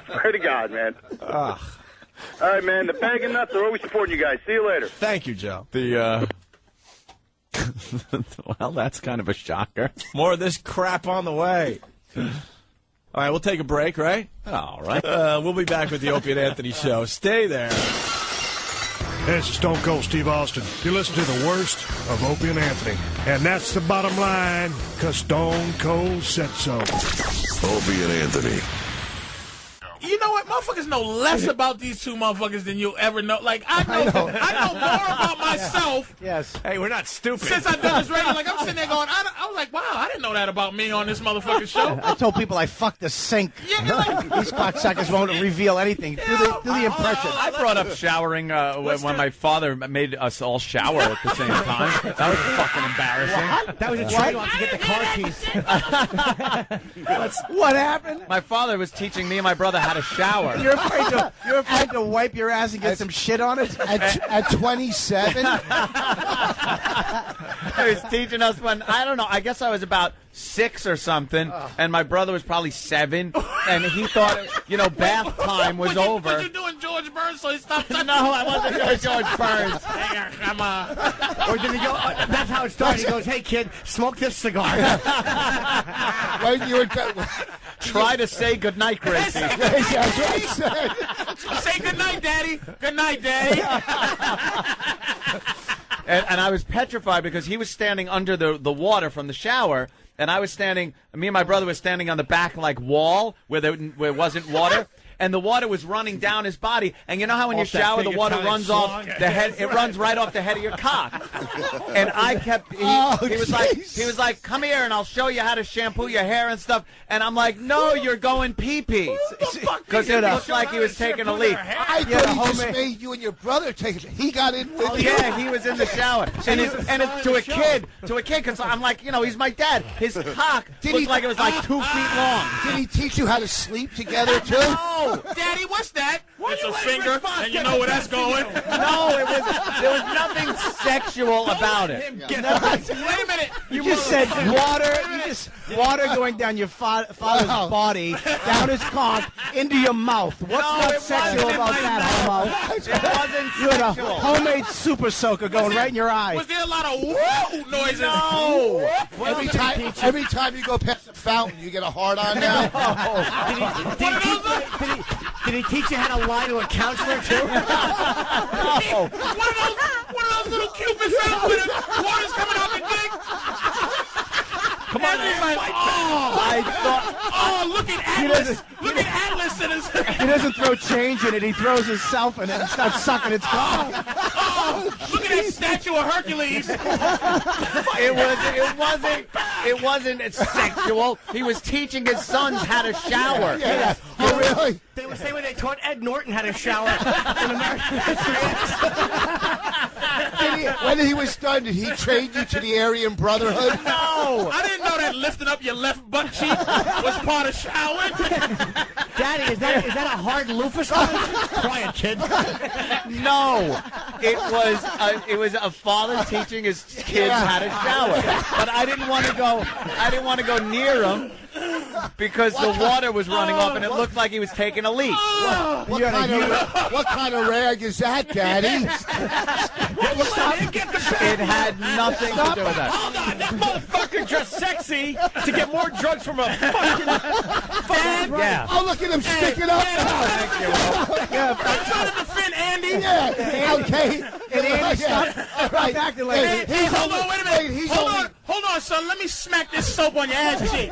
Swear to God, man. All right, man. The bag and nuts are always supporting you guys. See you later. Thank you, Joe. Well, that's kind of a shocker. More of this crap on the way. All right, we'll take a break, right? All right. We'll be back with the Opie and Anthony Show. Stay there. Hey, it's Stone Cold Steve Austin. You're listening to the worst of Opie and Anthony. And that's the bottom line, because Stone Cold said so. Opie and Anthony. You know what? Motherfuckers know less about these two motherfuckers than you'll ever know. Like, I know more about myself. Yes. Hey, we're not stupid. Since I've done this radio, like, I'm sitting there going, I was like, wow, I didn't know that about me on this motherfucking show. I told people I fucked the sink. Yeah, like, these cocksuckers won't reveal anything. Do the impression. I brought up showering when my father made us all shower at the same time. That was fucking embarrassing. What? That was a trade-off to get the car keys. What happened? My father was teaching me and my brother how to shower. You're afraid to wipe your ass and get some shit on it? At 27? He was teaching us when, I don't know, I guess I was about 6 or something, and my brother was probably 7, and he thought, bath time was over. Was you doing George Burns, so he stopped touching? No, I wasn't doing George Burns. Hey, come on. Or did he go, that's how it started. He goes, hey, kid, smoke this cigar. Try to say goodnight, Gracie. Say goodnight, Daddy. Good night, Daddy. And I was petrified because he was standing under the water from the shower, and me and my brother was standing on the back wall where it wasn't water. And the water was running down his body. And you know how when you shower, the water runs off the head? It runs right off the head of your cock. And I kept, he was like, come here and I'll show you how to shampoo your hair and stuff. And I'm like, no, you're going pee-pee. Because it looked like he was taking a leak. I thought he just made you and your brother take it. He got in with you. Yeah, he was in the shower. And to a kid, because I'm like, he's my dad. His cock looked like it was 2 feet long. Did he teach you how to sleep together, too? No. Daddy, what's that? It's a finger, and you know where that's going. No, there was nothing sexual about it. Wait a minute. You just said water going down your father's body, down his cock, into your mouth. What's not sexual about that, homo? It wasn't You had a sexual. homemade super soaker going right in your eye. Was there a lot of whoa noises? No. Every time you go past the fountain, you get a hard on now. Did he teach you how to lie to a counselor, too? One of those little Cupid sounds with the water's coming out the dick. Come on, look at Atlas. Look at Atlas in his. He doesn't throw change in it. He throws himself in it and starts sucking its cock. Look at that statue of Hercules. It wasn't sexual. He was teaching his sons how to shower. Yeah. Oh, really? They were saying when they taught Ed Norton how to shower in American History X. When he was done, did he train you to the Aryan Brotherhood? No. I didn't know that lifting up your left butt cheek was part of showering. Daddy, is that a hard loofah sponge? Quiet, kid. No, it was a father teaching his kids how to shower. But I didn't want to go near him because the water was running off and it looked like he was taking a leak. What kind of rag is that, Daddy? It had nothing to do with that. Hold on, that motherfucker dressed sexy to get more drugs from a fucking Yeah. Oh, look at him sticking up now. Thank you. I'm trying to defend Andy. Yeah, okay. And Andy, stop acting like Hey, hold on, wait a minute. Hold on, son. Let me smack this soap on your ass cheek.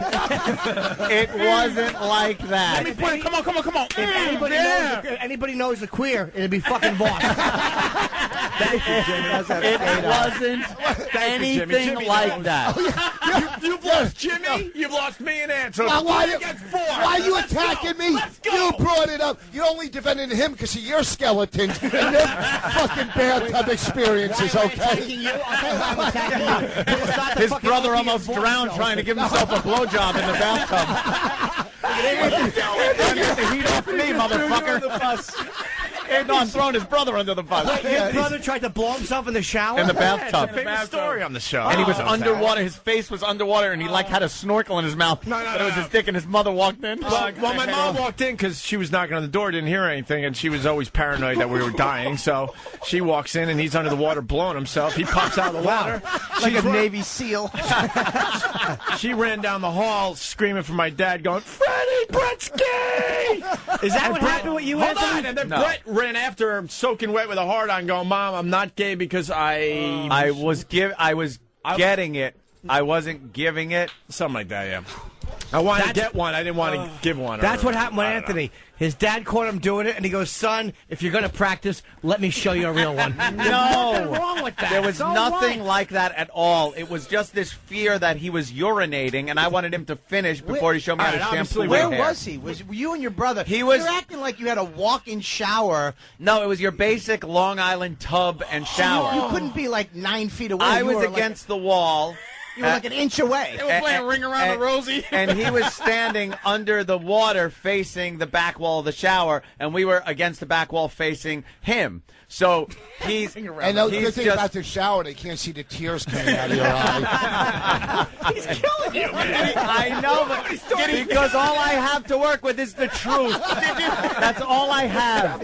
It wasn't like that. Let me put it. Come on. If anybody knows the queer, it'd be fucking boss. It wasn't anything like that. You've lost Jimmy. You've lost me and Ann. So Why against 4. are you attacking me? You brought it up. You only defended him because of your skeletons and your fucking bathtub experiences, okay? I'm attacking you. His brother almost drowned trying to give himself a blowjob in the bathtub. Don't get the heat off me, motherfucker. No, I'm throwing his brother under the bus. Your brother tried to blow himself in the shower? In the bathtub. It's a famous story on the show. And he was underwater. His face was underwater, and he had a snorkel in his mouth. But it was his dick, and his mother walked in. Well, my mom walked in because she was knocking on the door, didn't hear anything, and she was always paranoid that we were dying. So she walks in, and he's under the water blowing himself. He pops out of the water. Like a Navy SEAL. She ran down the hall screaming for my dad, going, Freddie, Brett's gay! Is that what happened with you, Hold Anthony? on, and then Brett ran after her, soaking wet with a hard-on, going, Mom, I'm not gay because I was getting it. I wasn't giving it. Something like that, yeah. I wanted to get one. I didn't want to give one. That's what happened with Anthony. His dad caught him doing it, and he goes, son, if you're going to practice, let me show you a real one. No. What's wrong with that? There was nothing like that at all. It was just this fear that he was urinating, and I wanted him to finish before he showed me how to shampoo my hair. Where was he? Was you and your brother? You're acting like you had a walk-in shower. No, it was your basic Long Island tub and shower. You couldn't be like 9 feet away. I was against the wall. You were like an inch away. They were playing Ring Around the Rosie. And he was standing under the water facing the back wall of the shower, and we were against the back wall facing him. So he's and the good thing about the shower, they can't see the tears coming out of your eye. He's killing you. I know, but because all I have to work with is the truth. That's all I have.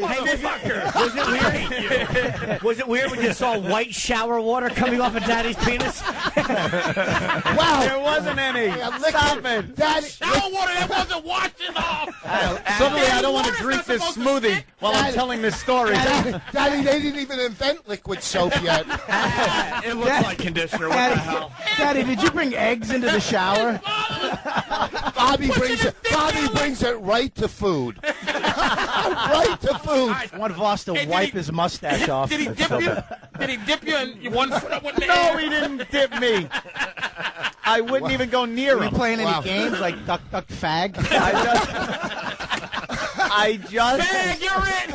Was it weird when you saw white shower water coming off of Daddy's penis? Wow. There wasn't any. Stop it. Daddy, Shower water that wasn't washing off. Suddenly I don't want to drink this smoothie while I'm telling this story. Daddy, they didn't even invent liquid soap yet. It looks like conditioner. What the hell? Daddy, did you bring eggs into the shower? Bobby brings it right to food. Right to food. I want Voss to wipe his mustache off. Did he dip you? Did he dip you and one foot up with the No, he didn't dip me. I wouldn't even go near him. Were you playing any games like Duck, Duck, Fag? I just. Fag, you're it.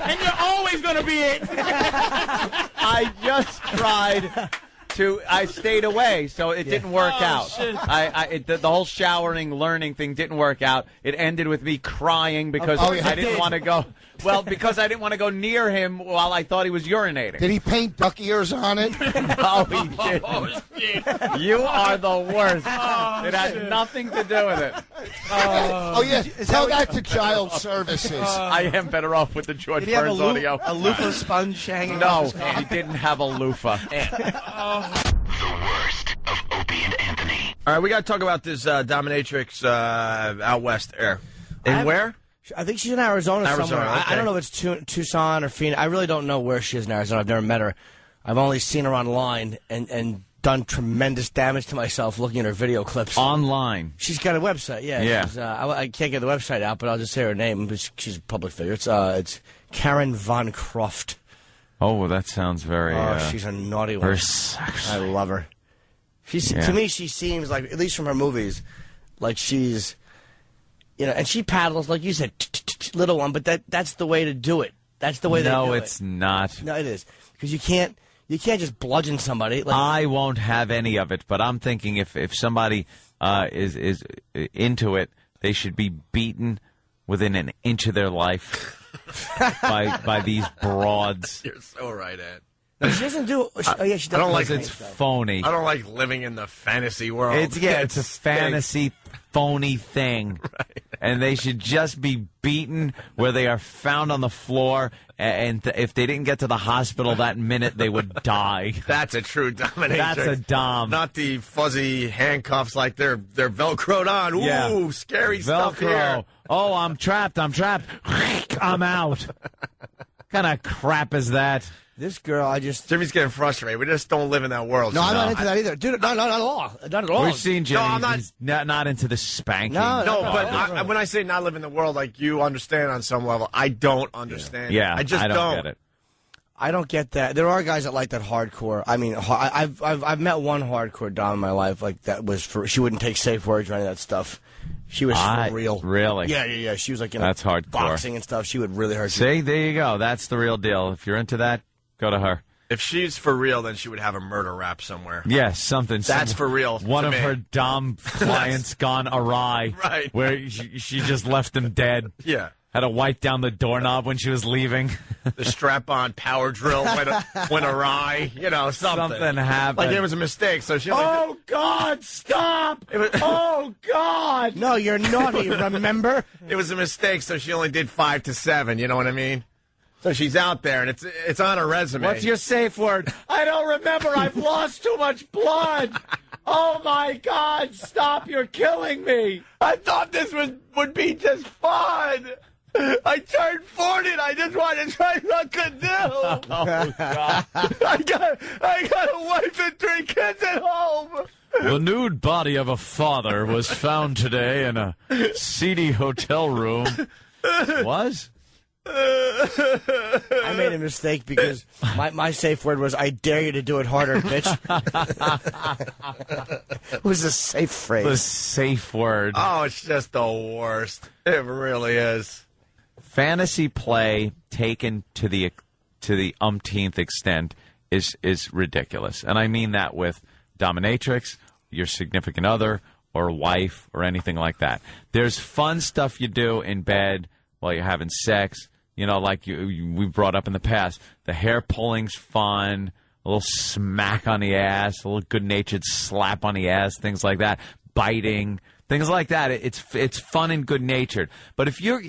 And you're always going to be it. I just tried to. I stayed away, so it didn't work out. Shit. The whole showering, learning thing didn't work out. It ended with me crying because I didn't want to go. Well, because I didn't want to go near him while I thought he was urinating. Did he paint duck ears on it? No, he didn't. Oh, shit. You are the worst. It had nothing to do with it. Yeah. Tell that to child services. I am better off with the George Burns audio. A loofah sponge hanging No, off his head? he didn't have a loofah. The worst of Opie and Anthony. All right, we got to talk about this dominatrix out west there. And where? I think she's in Arizona somewhere. Okay. I don't know if it's Tucson or Phoenix. I really don't know where she is in Arizona. I've never met her. I've only seen her online and done tremendous damage to myself looking at her video clips. Online. She's got a website, yeah. She's, I can't get the website out, but I'll just say her name. She's a public figure. It's Karen Von Croft. Oh, well, that sounds very... she's a naughty one. Very sexy. I love her. To me, she seems like, at least from her movies, like she's... You know, and she paddles, like you said, little one, but that's the way to do it. That's the way they do it. No, it's not. No, it is. Because you can't just bludgeon somebody. Like, I won't have any of it, but I'm thinking if somebody is into it, they should be beaten within an inch of their life by these broads. You're so right, Ed. No, she doesn't do. She does. I don't like it's phony. I don't like living in the fantasy world. It's a fantasy phony thing. Right. And they should just be beaten where they are found on the floor, and if they didn't get to the hospital that minute, they would die. That's a true dominatrix. That's a dom. Not the fuzzy handcuffs like they're Velcroed on. Ooh, scary stuff Velcro. here. Oh, I'm trapped. I'm out. What kind of crap is that? This girl, Jimmy's getting frustrated. We just don't live in that world. No, I'm not into that either. Dude, not at all. Not at all. We've seen Jimmy. No, I'm not. He's not into the spanking. But when I say not live in the world, like you understand on some level, I don't understand. Yeah, I just don't get it. I don't get that. There are guys that like that hardcore. I mean, I've met one hardcore dom in my life. Like that was for. She wouldn't take safe words or any of that stuff. She was for real. Really? Yeah. She was like, that's hardcore. Boxing and stuff. She would really hurt you. See, there you go. That's the real deal. If you're into that, go to her. If she's for real, then she would have a murder rap somewhere. Yes, something. That's for real. One of her dom clients gone awry. Right. Where she just left him dead. Yeah. Had to wipe down the doorknob when she was leaving. The strap-on power drill went awry. You know, something. Something happened. Like it was a mistake. So she. Oh God! Stop! Oh God! No, you're naughty. Remember? It was a mistake. So she only did 5 to 7. You know what I mean? So she's out there, and it's on her resume. What's your safe word? I don't remember. I've lost too much blood. Oh, my God. Stop. You're killing me. I thought this would be just fun. I turned 40, and I just wanted to try something new. Oh, God. I got a wife and 3 kids at home. The nude body of a father was found today in a seedy hotel room. Was? I made a mistake because my safe word was, I dare you to do it harder, bitch. It was a safe phrase. The safe word. Oh, it's just the worst. It really is. Fantasy play taken to the umpteenth extent is ridiculous. And I mean that with dominatrix, your significant other, or wife, or anything like that. There's fun stuff you do in bed while you're having sex. You know, like we brought up in the past. The hair pulling's fun. A little smack on the ass. A little good-natured slap on the ass. Things like that. Biting. Things like that. It's fun and good-natured. But if you're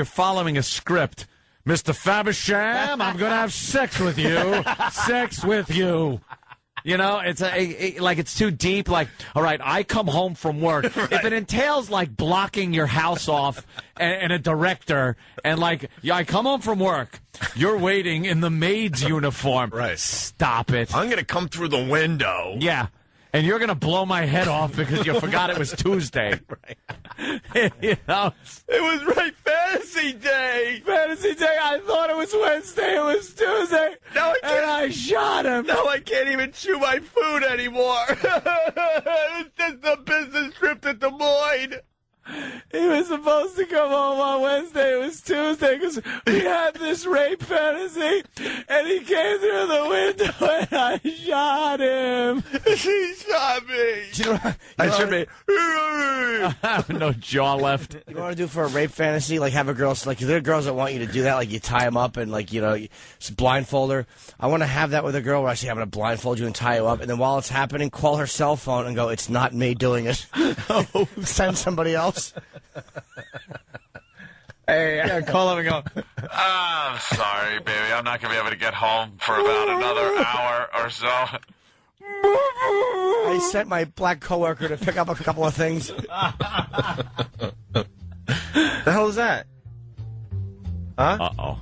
following a script, Mr. Fabersham, I'm going to have sex with you. Sex with you. You know, it's like it's too deep. Like, all right, I come home from work. Right. If it entails like blocking your house off and a director, and like, yeah, I come home from work. You're waiting in the maid's uniform. Right. Stop it. I'm going to come through the window. Yeah. And you're going to blow my head off because you forgot it was Tuesday. Right. You know? It was right Fantasy Day. Fantasy Day. I thought it was Wednesday. It was Tuesday. Now I can't, and I shot him. Now I can't even chew my food anymore. It's just a business trip to Des Moines. He was supposed to come home on Wednesday. It was Tuesday because we had this rape fantasy, and he came through the window, and I shot him. He shot me. You know, I should be. I have no jaw left. You know what I do for a rape fantasy? Like have a girl, like there are girls that want you to do that, like you tie them up and like, you know, blindfold her. I want to have that with a girl where I say I'm going to blindfold you and tie you up, and then while it's happening, call her cell phone and go, it's not me doing it. Send somebody else. Hey, yeah, call him and go, I'm sorry, baby. I'm not going to be able to get home for about another hour or so. I sent my black coworker to pick up a couple of things. The hell is that? Huh? Uh-oh.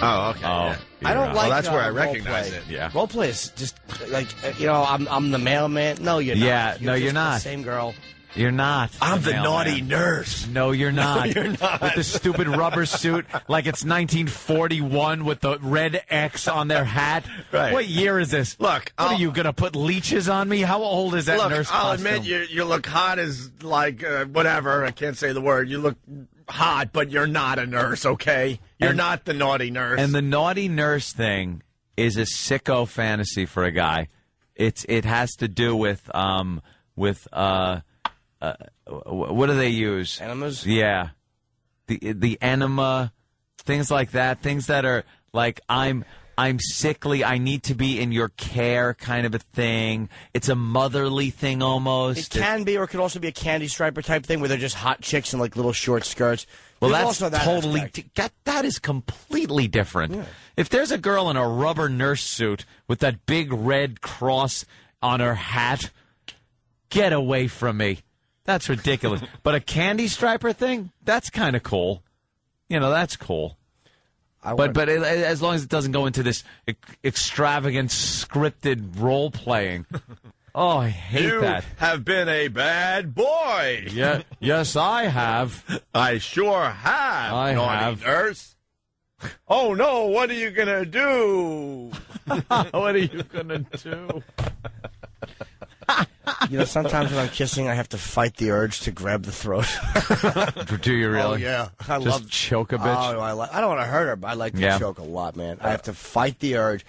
Oh, okay. Oh, Yeah. I don't like. That's where I role recognize play. it. Yeah. Role play is just like you know. I'm the mailman. No, you're not. Yeah, no, you're just not. The same girl. You're not. I'm the mailman. naughty nurse. No, you're not. No, you're not. With the stupid rubber suit, like it's 1941 with the red X on their hat. Right. What year is this? Look, what are you going to put leeches on me? How old is that nurse I'll costume? admit you look hot as like whatever. I can't say the word. You look hot, but you're not a nurse. Okay, you're not the naughty nurse. And the naughty nurse thing is a sicko fantasy for a guy. It has to do with what do they use? Enemas? Yeah. The enema, things like that, things that are like I'm sickly, I need to be in your care kind of a thing. It's a motherly thing almost. It can be, or it could also be a Candy Striper type thing where they're just hot chicks in like little short skirts. Well, There's that's also that totally aspect. that is completely different. Yeah. If there's a girl in a rubber nurse suit with that big red cross on her hat, get away from me. That's ridiculous. But a Candy Striper thing, that's kind of cool. You know, that's cool. But as long as it doesn't go into this extravagant scripted role playing. Oh, I hate that. You have been a bad boy. Yeah, yes, I have. I sure have. I naughty have. nurse. Oh no! What are you gonna do? What are you gonna do? You know, sometimes when I'm kissing, I have to fight the urge to grab the throat. Do you really? Oh, yeah. I Just love choke a bitch? Oh, I don't want to hurt her, but I like to choke a lot, man. I have to fight the urge.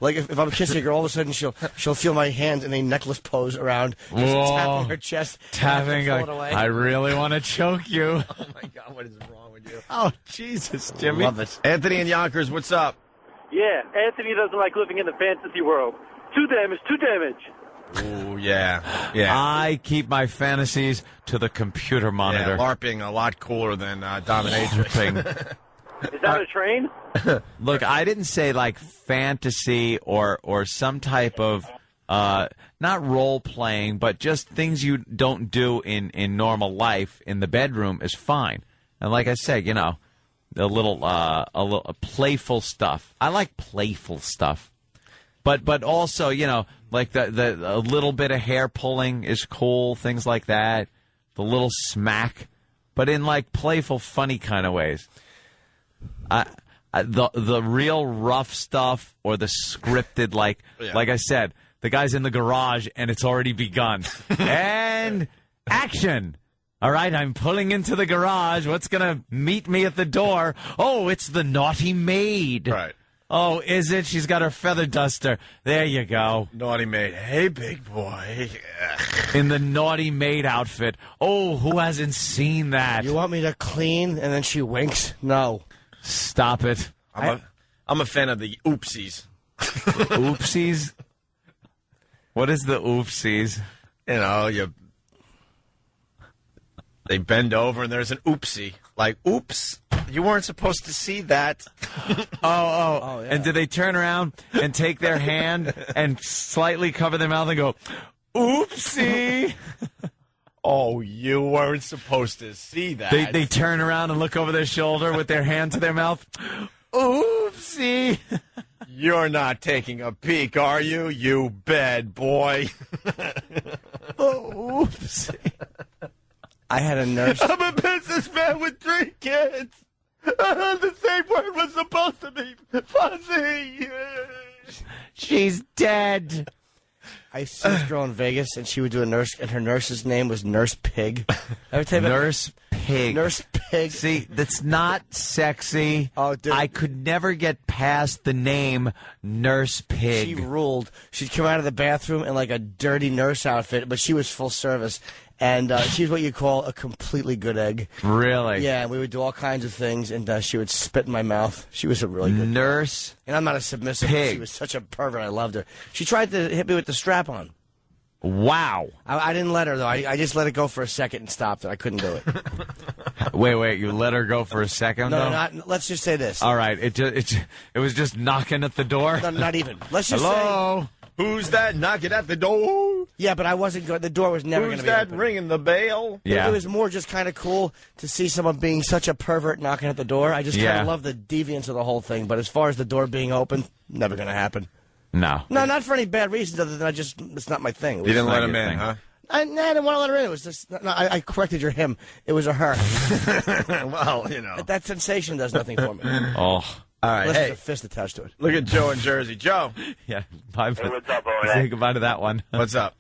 Like, if I'm kissing a girl, all of a sudden she'll feel my hands in a necklace pose around, just tapping her chest. Tapping, like, I really want to choke you. Oh, my God, what is wrong with you? Oh, Jesus, Jimmy. Love it. Anthony in Yonkers, what's up? Yeah, Anthony doesn't like living in the fantasy world. Too damage. Ooh, yeah. I keep my fantasies to the computer monitor. Yeah, LARPing a lot cooler than Dominatrix. Is that a train? Look, I didn't say like fantasy or some type of not role playing, but just things you don't do in normal life in the bedroom is fine. And like I said, you know, a little playful stuff. I like playful stuff. But also, you know, like the a little bit of hair pulling is cool, things like that. The little smack, but in like playful, funny kind of ways. The real rough stuff or the scripted, like I said, the guy's in the garage and it's already begun. And action. All right, I'm pulling into the garage. What's going to meet me at the door? Oh, it's the naughty maid. Right. Oh, is it? She's got her feather duster. There you go. Naughty maid. Hey, big boy. In the naughty maid outfit. Oh, who hasn't seen that? You want me to clean? And then she winks? No. Stop it. I'm a fan of the oopsies. Oopsies? What is the oopsies? You know, they bend over and there's an oopsie. Like, oops, you weren't supposed to see that. Oh, yeah. And do they turn around and take their hand and slightly cover their mouth and go, oopsie? Oh, you weren't supposed to see that. They turn around and look over their shoulder with their hand to their mouth. Oopsie. You're not taking a peek, are you, you bad boy? Oopsie. I had a nurse. I'm a businessman with 3 kids. The safe word was supposed to be fuzzy. She's dead. I used to see this girl in Vegas, and she would do a nurse, and her nurse's name was Nurse Pig. Nurse Pig. Nurse Pig. See, that's not sexy. Oh, dude. I could never get past the name Nurse Pig. She ruled. She'd come out of the bathroom in like a dirty nurse outfit, but she was full service. And she's what you call a completely good egg. Really? Yeah, we would do all kinds of things, and she would spit in my mouth. She was a really good Nurse And I'm not a submissive. Pig. She was such a pervert. I loved her. She tried to hit me with the strap-on. Wow. I didn't let her, though. I just let it go for a second and stopped it. I couldn't do it. Wait, you let her go for a second, No, though? let's just say this. All right, it was just knocking at the door? No, not even. Let's just Hello? say... Who's that knocking at the door? Yeah, but I wasn't going. The door was never going to be open. Who's that ringing the bell? Yeah. It was more just kind of cool to see someone being such a pervert knocking at the door. I just kind of love the deviance of the whole thing. But as far as the door being open, never going to happen. No. No, not for any bad reasons other than it's not my thing. You didn't let him in, huh? I didn't want to let her in. It was just, I corrected your him. It was a her. Well, you know. That sensation does nothing for me. Oh. All right, Unless hey. there's a fist attached to it. Look at Joe in Jersey. Joe. Yeah. Bye. Hey, what's up, Owen? Say goodbye to that one. What's up?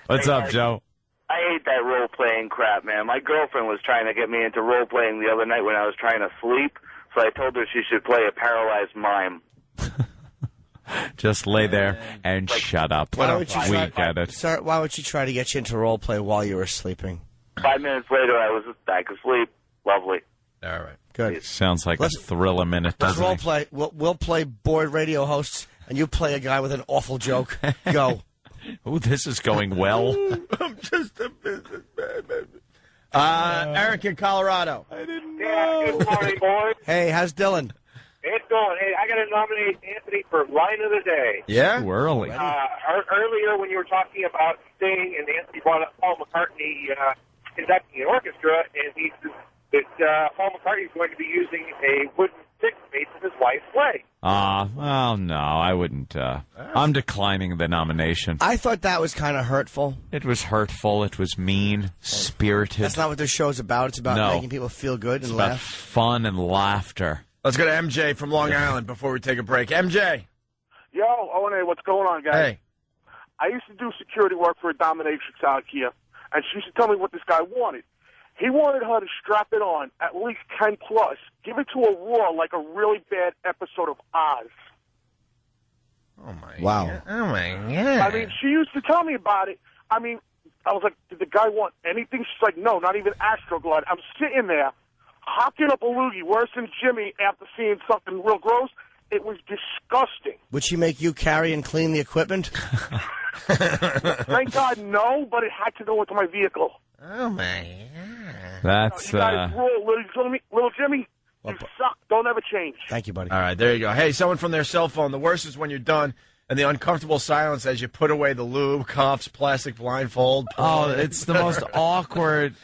What's up, Joe? I hate that role-playing crap, man. My girlfriend was trying to get me into role-playing the other night when I was trying to sleep, so I told her she should play a paralyzed mime. Just lay there and shut up. Why would you We get it. Sir, why would she try to get you into role play while you were sleeping? 5 minutes later, I was back asleep. Lovely. All right. Good. Sounds like a thrill a minute, Let's doesn't role it? play. We'll play bored radio hosts, and you play a guy with an awful joke. Go. Ooh, this is going well. I'm just a businessman. Eric in Colorado. Yeah, good morning, boys. Hey, how's Dylan? It's going. Hey, I got to nominate Anthony for Line of the Day. Yeah? Too early. Earlier, when you were talking about Sting, and Anthony brought up Paul McCartney conducting an orchestra, and he said that Paul McCartney is going to be using a wooden stick made from his wife's leg. Well, no, I wouldn't. I'm declining the nomination. I thought that was kind of hurtful. It was hurtful. It was mean, spirited. That's not what this show's about. It's about making people feel good and It's about laugh. fun and laughter. Let's go to MJ from Long Island before we take a break. MJ. Yo, Owen, what's going on, guys? Hey. I used to do security work for a dominatrix out here, and she used to tell me what this guy wanted. He wanted her to strap it on, at least 10 plus, give it to a roar like a really bad episode of Oz. Oh, my Wow. God. Oh, my God. I mean, she used to tell me about it. I mean, I was like, did the guy want anything? She's like, no, not even Astroglide. I'm sitting there, hocking up a loogie worse than Jimmy after seeing something real gross. It was disgusting. Would she make you carry and clean the equipment? Thank God, no, but it had to go into my vehicle. Oh, my God. That's, You guys rule, little Jimmy. You suck. Don't ever change. Thank you, buddy. All right, there you go. Hey, someone from their cell phone. The worst is when you're done and the uncomfortable silence as you put away the lube, cuffs, plastic blindfold. Oh, it's the most awkward.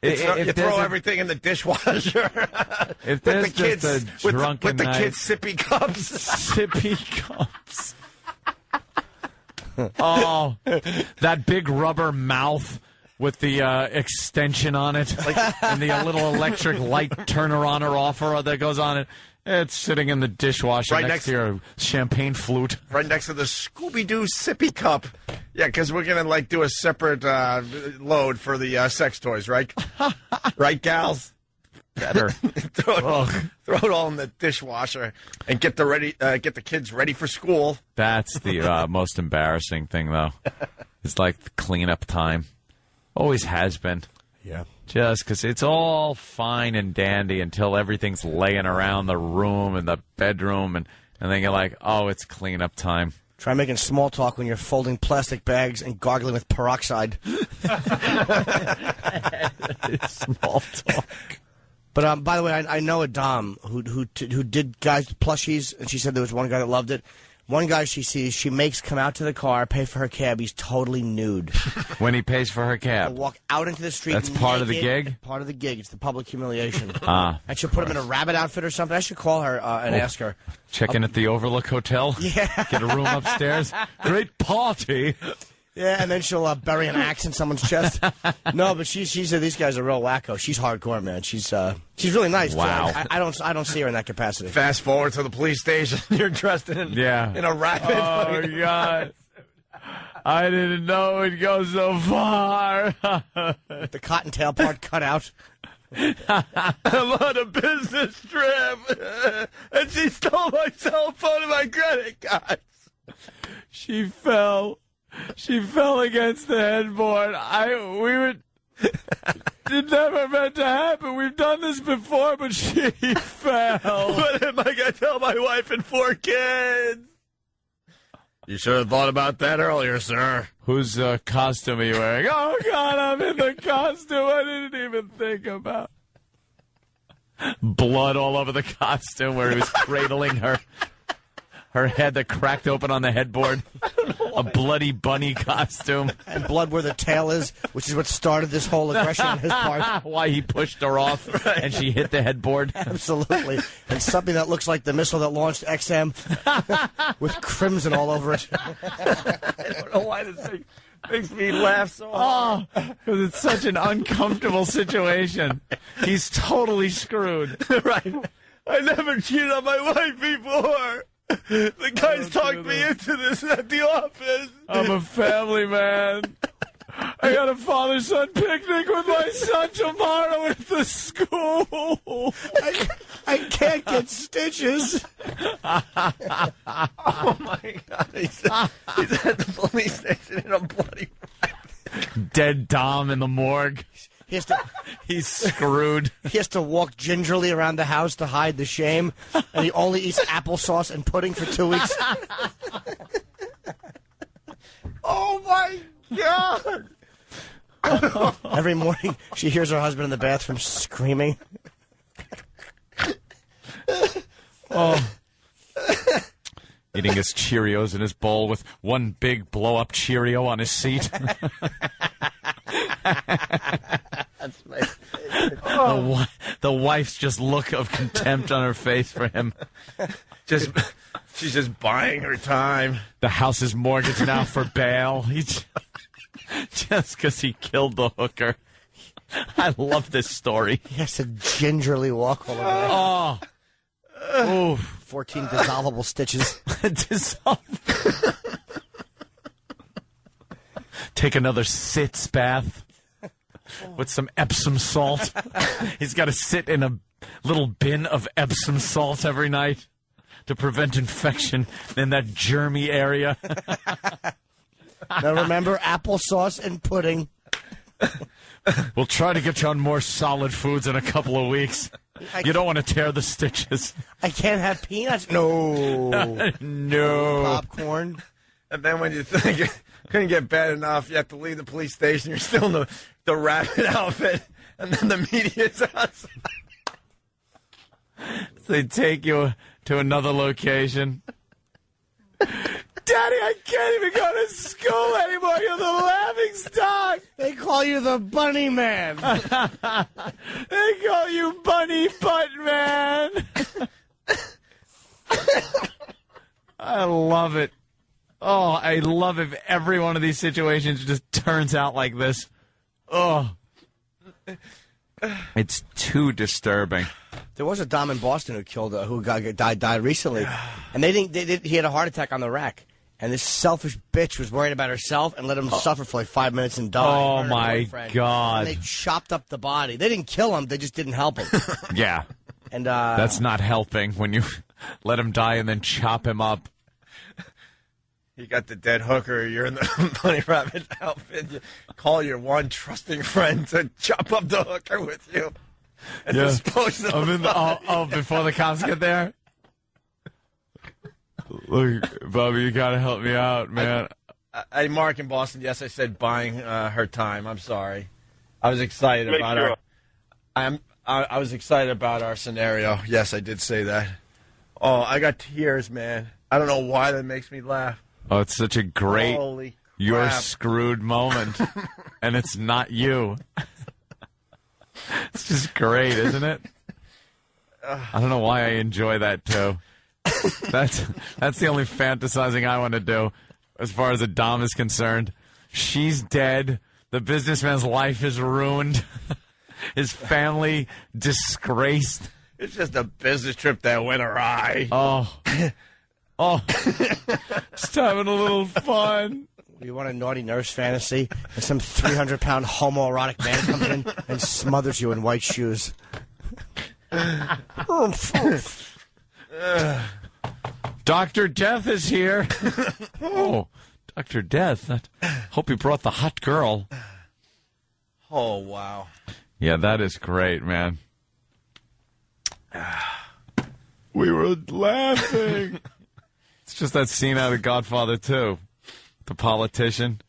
You throw everything in the dishwasher. If there's just a drunken with the night. kids' sippy cups. Sippy cups. Oh, that big rubber mouth with the extension on it, and the little electric light turner on or offer that goes on it. It's sitting in the dishwasher Right next to your champagne flute. Right next to the Scooby-Doo sippy cup. Yeah, because we're going to, do a separate load for the sex toys, right? Right, gals? better. throw it all in the dishwasher and get the kids ready for school. That's the most embarrassing thing, though. It's like cleanup time. Always has been. Yeah. Just because it's all fine and dandy until everything's laying around the room and the bedroom, and then you're like, oh, it's cleanup time. Try making small talk when you're folding plastic bags and gargling with peroxide. Small talk. But by the way, I know a dom who did guys plushies, and she said there was one guy that loved it. One guy she sees, she makes come out to the car, pay for her cab. He's totally nude. When he pays for her cab? He'll walk out into the street. That's part of the gig? Part of the gig. It's the public humiliation. Ah. And she'll put him in a rabbit outfit or something. I should call her and ask her. Check in at the Overlook Hotel? Yeah. Get a room upstairs? Great party. Yeah, and then she'll bury an axe in someone's chest. No, but she said these guys are real wacko. She's hardcore, man. She's really nice. Wow. Too. I don't see her in that capacity. Fast forward to the police station. You're dressed in a rabbit. Oh, God. I didn't know it'd go so far. With the cottontail part cut out. I'm on a business trip, and she stole my cell phone and my credit cards. She fell against the headboard. It never meant to happen. We've done this before, but she fell. What am I going to tell my wife and 4 kids? You should have thought about that earlier, sir. Whose costume are you wearing? Oh, God, I'm in the costume I didn't even think about. Blood all over the costume where he was cradling her head that cracked open on the headboard. A bloody bunny costume. And blood where the tail is, which is what started this whole aggression on his part. Why he pushed her off and she hit the headboard. Absolutely. And something that looks like the missile that launched XM with crimson all over it. I don't know why this thing makes me laugh so hard. Because it's such an uncomfortable situation. He's totally screwed. Right. I never cheated on my wife before. The guys talked me into this at the office. I'm a family man. I got a father-son picnic with my son tomorrow at the school. I can't get stitches. Oh, my God. He's at the police station in a bloody wreck. Dead Dom in the morgue. He's screwed. He has to walk gingerly around the house to hide the shame, and he only eats applesauce and pudding for 2 weeks. Oh, my God. Every morning, she hears her husband in the bathroom screaming. Oh. Eating his Cheerios in his bowl with one big blow-up Cheerio on his seat. That's my favorite. The wife's just look of contempt on her face for him. She's just buying her time. The house is mortgaged now for bail. Just because he killed the hooker. I love this story. He has to gingerly walk all over. Oh. 14 dissolvable stitches. Take another sitz bath with some Epsom salt. He's got to sit in a little bin of Epsom salt every night to prevent infection in that germy area. Now remember, applesauce and pudding. We'll try to get you on more solid foods in a couple of weeks. You don't want to tear the stitches. I can't have peanuts? No. No. Popcorn. And then when you think it couldn't get bad enough, you have to leave the police station. You're still in the rabbit outfit, and then the media's outside. So they take you to another location. Daddy, I can't even go to school anymore. You're the laughing stock. They call you the bunny man. They call you Bunny Butt Man. I love it. Oh, I love if every one of these situations just turns out like this. Oh. It's too disturbing. There was a dom in Boston who died recently, and they think he had a heart attack on the rack. And this selfish bitch was worried about herself and let him suffer for like 5 minutes and die. Oh, my God. And they chopped up the body. They didn't kill him. They just didn't help him. Yeah. And that's not helping when you let him die and then chop him up. You got the dead hooker. You're in the bunny rabbit outfit. You call your one trusting friend to chop up the hooker with you and dispose of I'm in the, before the cops get there? Look, Bobby, you got to help me out, man. Hey, Mark in Boston, yes, I said buying her time. I'm sorry. I was excited about her. I was excited about our scenario. Yes, I did say that. Oh, I got tears, man. I don't know why that makes me laugh. Oh, it's such a great Holy you're crap. screwed moment. And it's not you. It's just great, isn't it? I don't know why I enjoy that, too. That's the only fantasizing I want to do as far as a dom is concerned. She's dead. The businessman's life is ruined. His family disgraced. It's just a business trip that went awry. Oh, just having a little fun. You want a naughty nurse fantasy? And some 300-pound homoerotic man comes in and smothers you in white shoes. Dr. Death is here. Oh, Dr. Death. Hope you brought the hot girl. Oh, wow. Yeah, that is great, man. We were laughing. It's just that scene out of Godfather 2. The politician,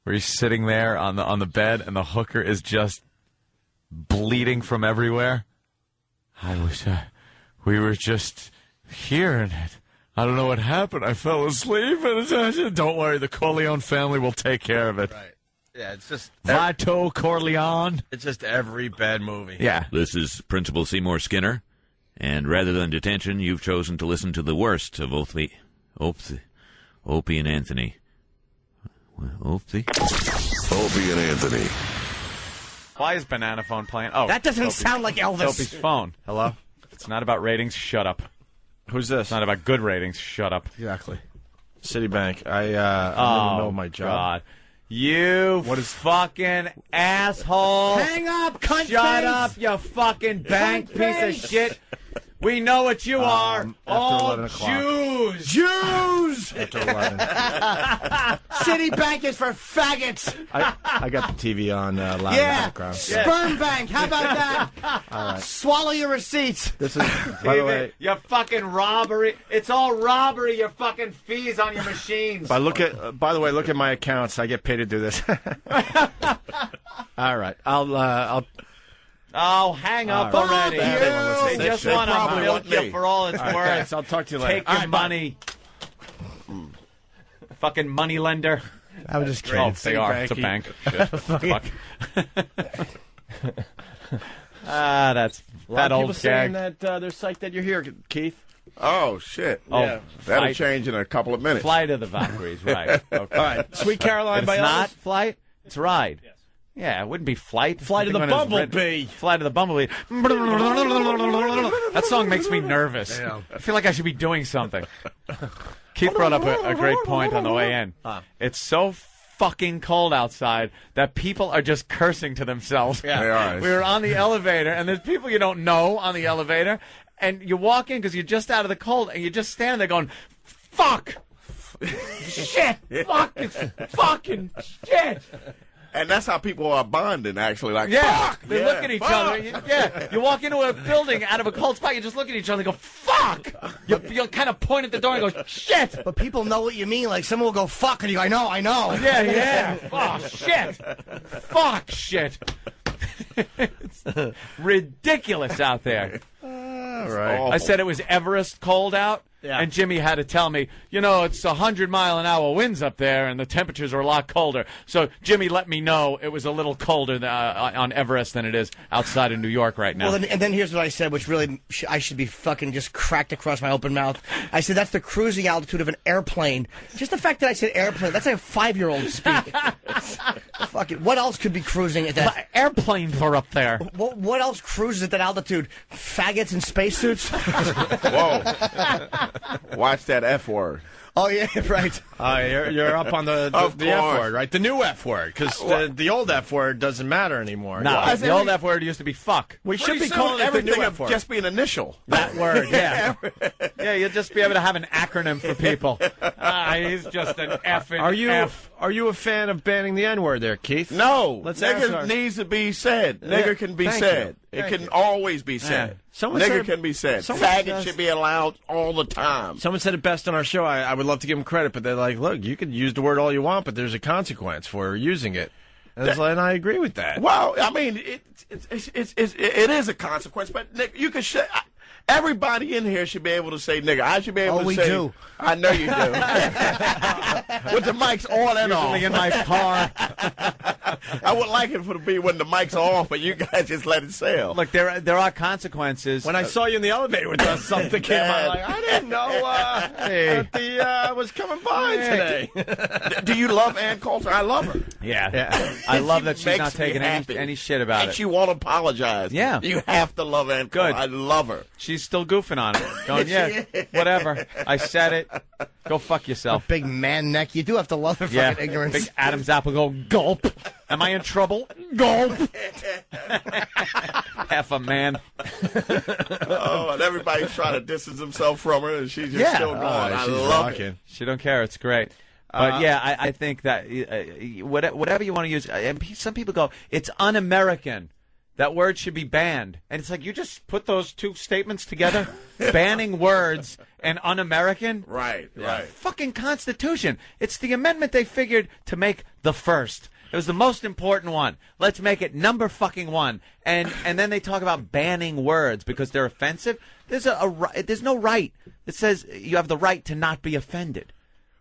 where he's sitting there on the bed and the hooker is just bleeding from everywhere. I wish we were just here and I don't know what happened. I fell asleep and don't worry, the Corleone family will take care of it. Right. Yeah, it's just Vito Corleone. It's just every bad movie. Yeah. This is Principal Seymour Skinner, and rather than detention, you've chosen to listen to the worst of Opie and Anthony. Opie and Anthony. Why is Banana Phone playing? Oh, that doesn't sound like Elvis. Opie's phone. Hello? It's not about ratings. Shut up. Who's this? It's not about good ratings. Shut up. Exactly. Citibank. I'm in the middle of my job. God. You fucking asshole. Hang up, cunt Shut face. up, you fucking bank Cunt piece face. of shit. We know what you are. After All 11 o'clock. Jews. Jews! After 11. Citibank is for faggots. I got the TV on loud in the Yeah. background. Sperm bank. How about that? All right. Swallow your receipts. This is, by the way, Your fucking robbery. It's all robbery, your fucking fees on your machines. by the way, look at my accounts. I get paid to do this. All right. Oh, hang up All right. already. Fuck you. They just They want to probably milk want you me. for all it's All right, worth. thanks. I'll talk to you later. Take your money. Fucking money lender. I was just Oh, kidding. they are. It's a bank. Shit. Fuck. That's A lot that of old people saying gag. that they're psyched that you're here, Keith. Oh, shit. Oh, Yeah. That'll flight. change in a couple of minutes. Flight of the Valkyries, right. Okay. All right. Sweet Caroline It's by not Elvis? flight. It's ride. Yes. Yeah, it wouldn't be flight. Flight I of think the when it was Bumblebee. Flight of the Bumblebee. That song makes me nervous. Yeah. I feel like I should be doing something. Keith brought up a great point on the way in. It's so fucking cold outside that people are just cursing to themselves. Yeah. They are. We were on the elevator, and there's people you don't know on the elevator, and you walk in because you're just out of the cold, and you just stand there going, fuck! Shit! Fucking fucking shit! And that's how people are bonding, actually. Like, Yeah, fuck! they Yeah, look at each fuck! other. You walk into a building out of a cold spot, you just look at each other and go, fuck! You kind of point at the door and go, shit! But people know what you mean. Like, someone will go, fuck, and you go, I know. Yeah. Oh, shit! Fuck, shit! It's ridiculous out there. All right. I said it was Everest cold out. Yeah. And Jimmy had to tell me, it's 100-mile-an-hour winds up there, and the temperatures are a lot colder. So Jimmy let me know it was a little colder on Everest than it is outside of New York right now. Well, and then here's what I said, which really I should be fucking just cracked across my open mouth. I said that's the cruising altitude of an airplane. Just the fact that I said airplane, that's like a 5-year-old speak. Fuck it. What else could be cruising at that airplanes are up there. What else cruises at that altitude? Faggots in spacesuits? Whoa. Watch that F word. Oh, yeah, right. You're up on the Of F course. word, right? The new F word, because the old F word doesn't matter anymore. No, the old F word used to be fuck. We should be calling it the everything new of F word. just be an initial. That word, yeah. Yeah, you'll just be able to have an acronym for people. He's just an F and F. Are you a fan of banning the N word there, Keith? No. Let's ask Nigger our- needs to be said. Yeah. Nigger can be Thank said. you. It Thank can you. always be said. Someone Nigger said- can be said. someone Faggot does- should be allowed all the time. Someone said it best on our show. I would love to give them credit, but they're like, look, you can use the word all you want, but there's a consequence for using it. And I agree with that. Well, I mean, it is a consequence, but Nick, you can everybody in here should be able to say nigger. I should be able to we say. do. I know you do. With the mics on and off. Usually in my car. I would like it to be when the mics are off, but you guys just let it sail. Look, there are consequences. When I saw you in the elevator with us, something came out like, I didn't know that the was coming by today. Do you love Ann Coulter? I love her. Yeah. I love that she's makes not me taking happy. any shit about And it. she won't apologize. Yeah. You have to love Ann Coulter. Good. I love her. She's still goofing on it. Going, yeah, whatever. I said it. Go fuck yourself. Big man neck. You do have to love her Yeah. fucking ignorance. Big Adam's apple go, gulp. Am I in trouble? Gulp. Half a man. Oh, and everybody's trying to distance himself from her, and she's just still going. I love it. She don't care. It's great. But yeah, I think that whatever you want to use, and some people go, it's un-American. That word should be banned. And it's like, you just put those two statements together? Banning words and un-American? Right. Fucking Constitution. It's the amendment they figured to make the first. It was the most important one. Let's make it number fucking one. And then they talk about banning words because they're offensive. There's no right that says you have the right to not be offended.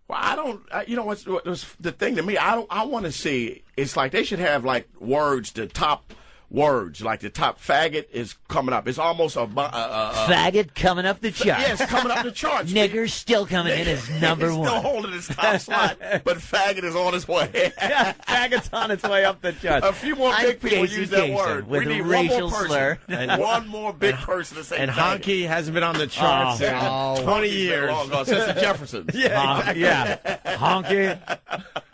Well, I don't. You know what's the thing to me? I want to see. It's like they should have like words, the top words, like the top faggot is coming up. It's almost a faggot coming up the charts. Yeah, it's coming up the charts. Nigger's still coming in as number It's one. still holding its top slot, but faggot is on its way. Yeah, faggot's on its way up the charts. A few more big people use that word. With We need a one racial more person. slur. And one more big person to say And faggot. Honky hasn't been on the charts in 20 years. Long ago, since the Jeffersons. Yeah, exactly. Yeah.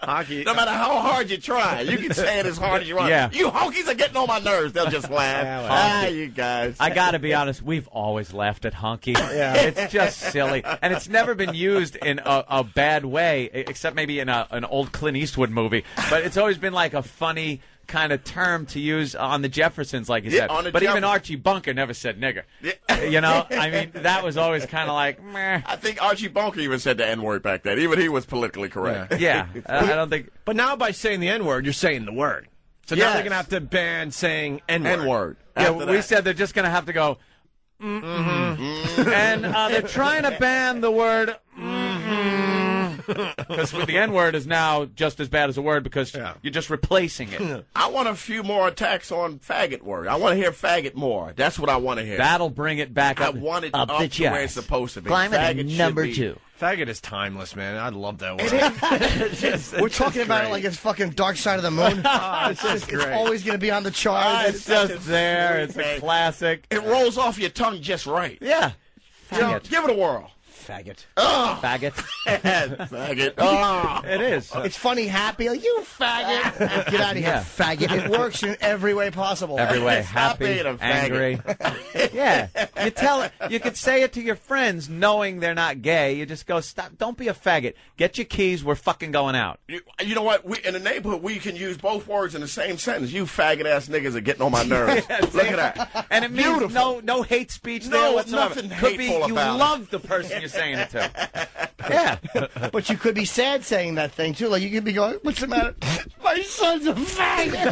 Honky. No matter how hard you try, you can say it as hard as you want. Yeah. You honkies are getting on my nerves. They'll just laugh. You guys. I got to be honest, we've always laughed at honky. Yeah. It's just silly. And it's never been used in a bad way, except maybe in an old Clint Eastwood movie. But it's always been like a funny kind of term to use on the Jeffersons, like you said. But even Archie Bunker never said nigger. Yeah. You know, I mean, that was always kind of like, meh. I think Archie Bunker even said the N-word back then. Even he was politically correct. Yeah. I don't think. But now by saying the N-word, you're saying the word. So now they're going to have to ban saying N-word. N-word. Yeah, we said they're just going to have to go, and they're trying to ban the word because the N-word is now just as bad as a word because you're just replacing it. I want a few more attacks on faggot word. I want to hear faggot more. That's what I want to hear. That'll bring it back up. I want it up the to where charts. it's supposed to be. Climb it at Faggot should number be- 2. Faggot is timeless, man. I love that word. We're talking about it like it's fucking Dark Side of the Moon. It's always going to be on the charts. It's just there. It's a classic. It rolls off your tongue just right. Yeah. You know, give it a whirl. Faggot. Faggot. Faggot. Oh. It is. It's funny, happy. Like, you faggot. Get out of here, Yeah. faggot. It works in every way possible. Every way, Stop happy, being a faggot. angry. Yeah, you tell it. You could say it to your friends, knowing they're not gay. You just go, stop. Don't be a faggot. Get your keys. We're fucking going out. You know what? In the neighborhood, we can use both words in the same sentence. You faggot-ass niggas are getting on my nerves. Look at that. And it means no hate speech there No, whatsoever. nothing Could be hateful you about it. love the person you're saying it to. Yeah. But you could be sad saying that thing, too. Like, you could be going, what's the matter? My son's a faggot.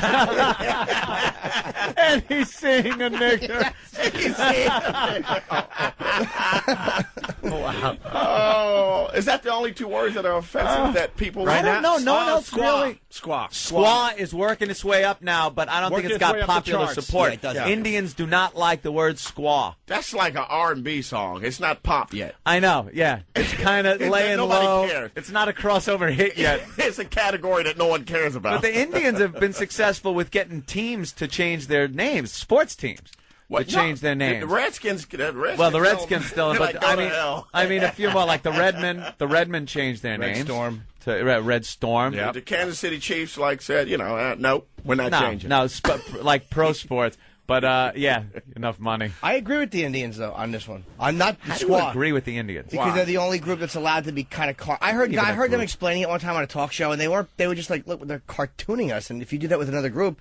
And he's seeing a nigger. He's seeing a nigger. Wow. Oh, is that the only 2 words that are offensive that people right now? No one else really. Squaw Is working its way up now, but I don't think it's got popular support. Yeah, it does. Indians do not like the word squaw. That's like an R&B song. It's not pop yet. I know, yeah. It's kind of laying Nobody low. cares. It's not a crossover hit yet. It's a category that no one cares about. But the Indians have been successful with getting teams to change their names, sports teams. To change their names. The Redskins. Well, the Redskins still, but like, I mean, a few more like the Redmen. The Redmen changed their names. Storm. To Red Storm. Yeah. The Kansas City Chiefs said, no, we're not changing. No, like pro sports. But yeah, enough money. I agree with the Indians though on this one. I'm not How do you agree with the Indians? because they're the only group that's allowed to be kind of. I heard them explaining it one time on a talk show, and they were just like, look, they're cartooning us, and if you do that with another group.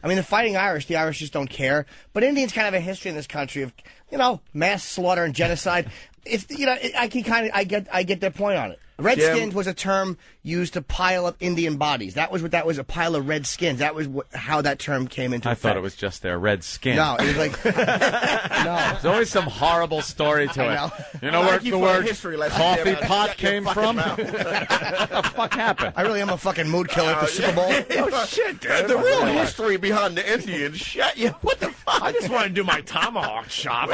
I mean, the Fighting Irish, the Irish just don't care. But Indians kind of have a history in this country of, mass slaughter and genocide. I get their point on it. Redskins was a term used to pile up Indian bodies. That was a pile of red skins. That was how that term came into effect. I thought it was just their red skin. No, it was like no. There's always some horrible story to it. You know where the word coffee pot came from? What the fuck happened? I really am a fucking mood killer for Super Bowl. Oh shit! The real history behind the Indians. Shut you. What the fuck? I just want to do my tomahawk shot.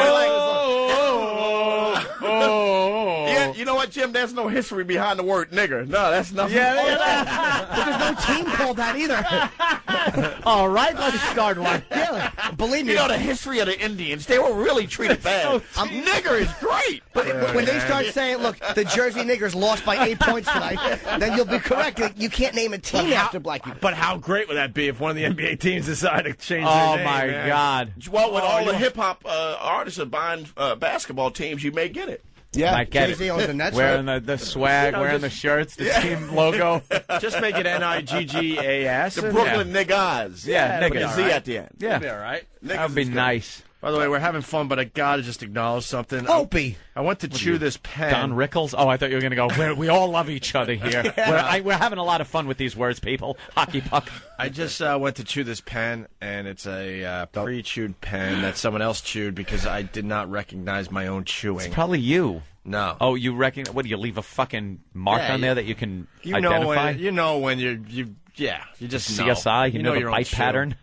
Yeah, you know what, Jim? There's no history behind the word nigger. No, that's nothing. But there's no team called that either. All right, let's start one. Yeah, believe me. You know the history of the Indians. They were really treated bad. Nigger is great. But when they start saying, look, the Jersey Niggers lost by 8 points tonight, then you'll be correct. You can't name a team after black people. But how great would that be if one of the NBA teams decided to change their Oh name? my man? God! Well, with all the hip hop artists are buying basketball teams, you may get it. Yeah, I get Jay-Z it. owns the Nets, Wearing the swag, wearing the shirts, the team logo. Just make it Niggas. The Brooklyn Niggas. Yeah, with niggas. a Z at the end. Yeah, That'd be all right. that would be nice. By the way, we're having fun, but I gotta just acknowledge something. Opie. I went to chew this pen. Don Rickles? Oh, I thought you were going to go, we all love each other here. We're having a lot of fun with these words, people. Hockey puck. I just went to chew this pen, and it's a pre-chewed pen that someone else chewed because I did not recognize my own chewing. It's probably you. No. Oh, you reckon? What, do you leave a fucking mark on there that you can you identify? Know when you just know. CSI, you know the your bite own chew. pattern?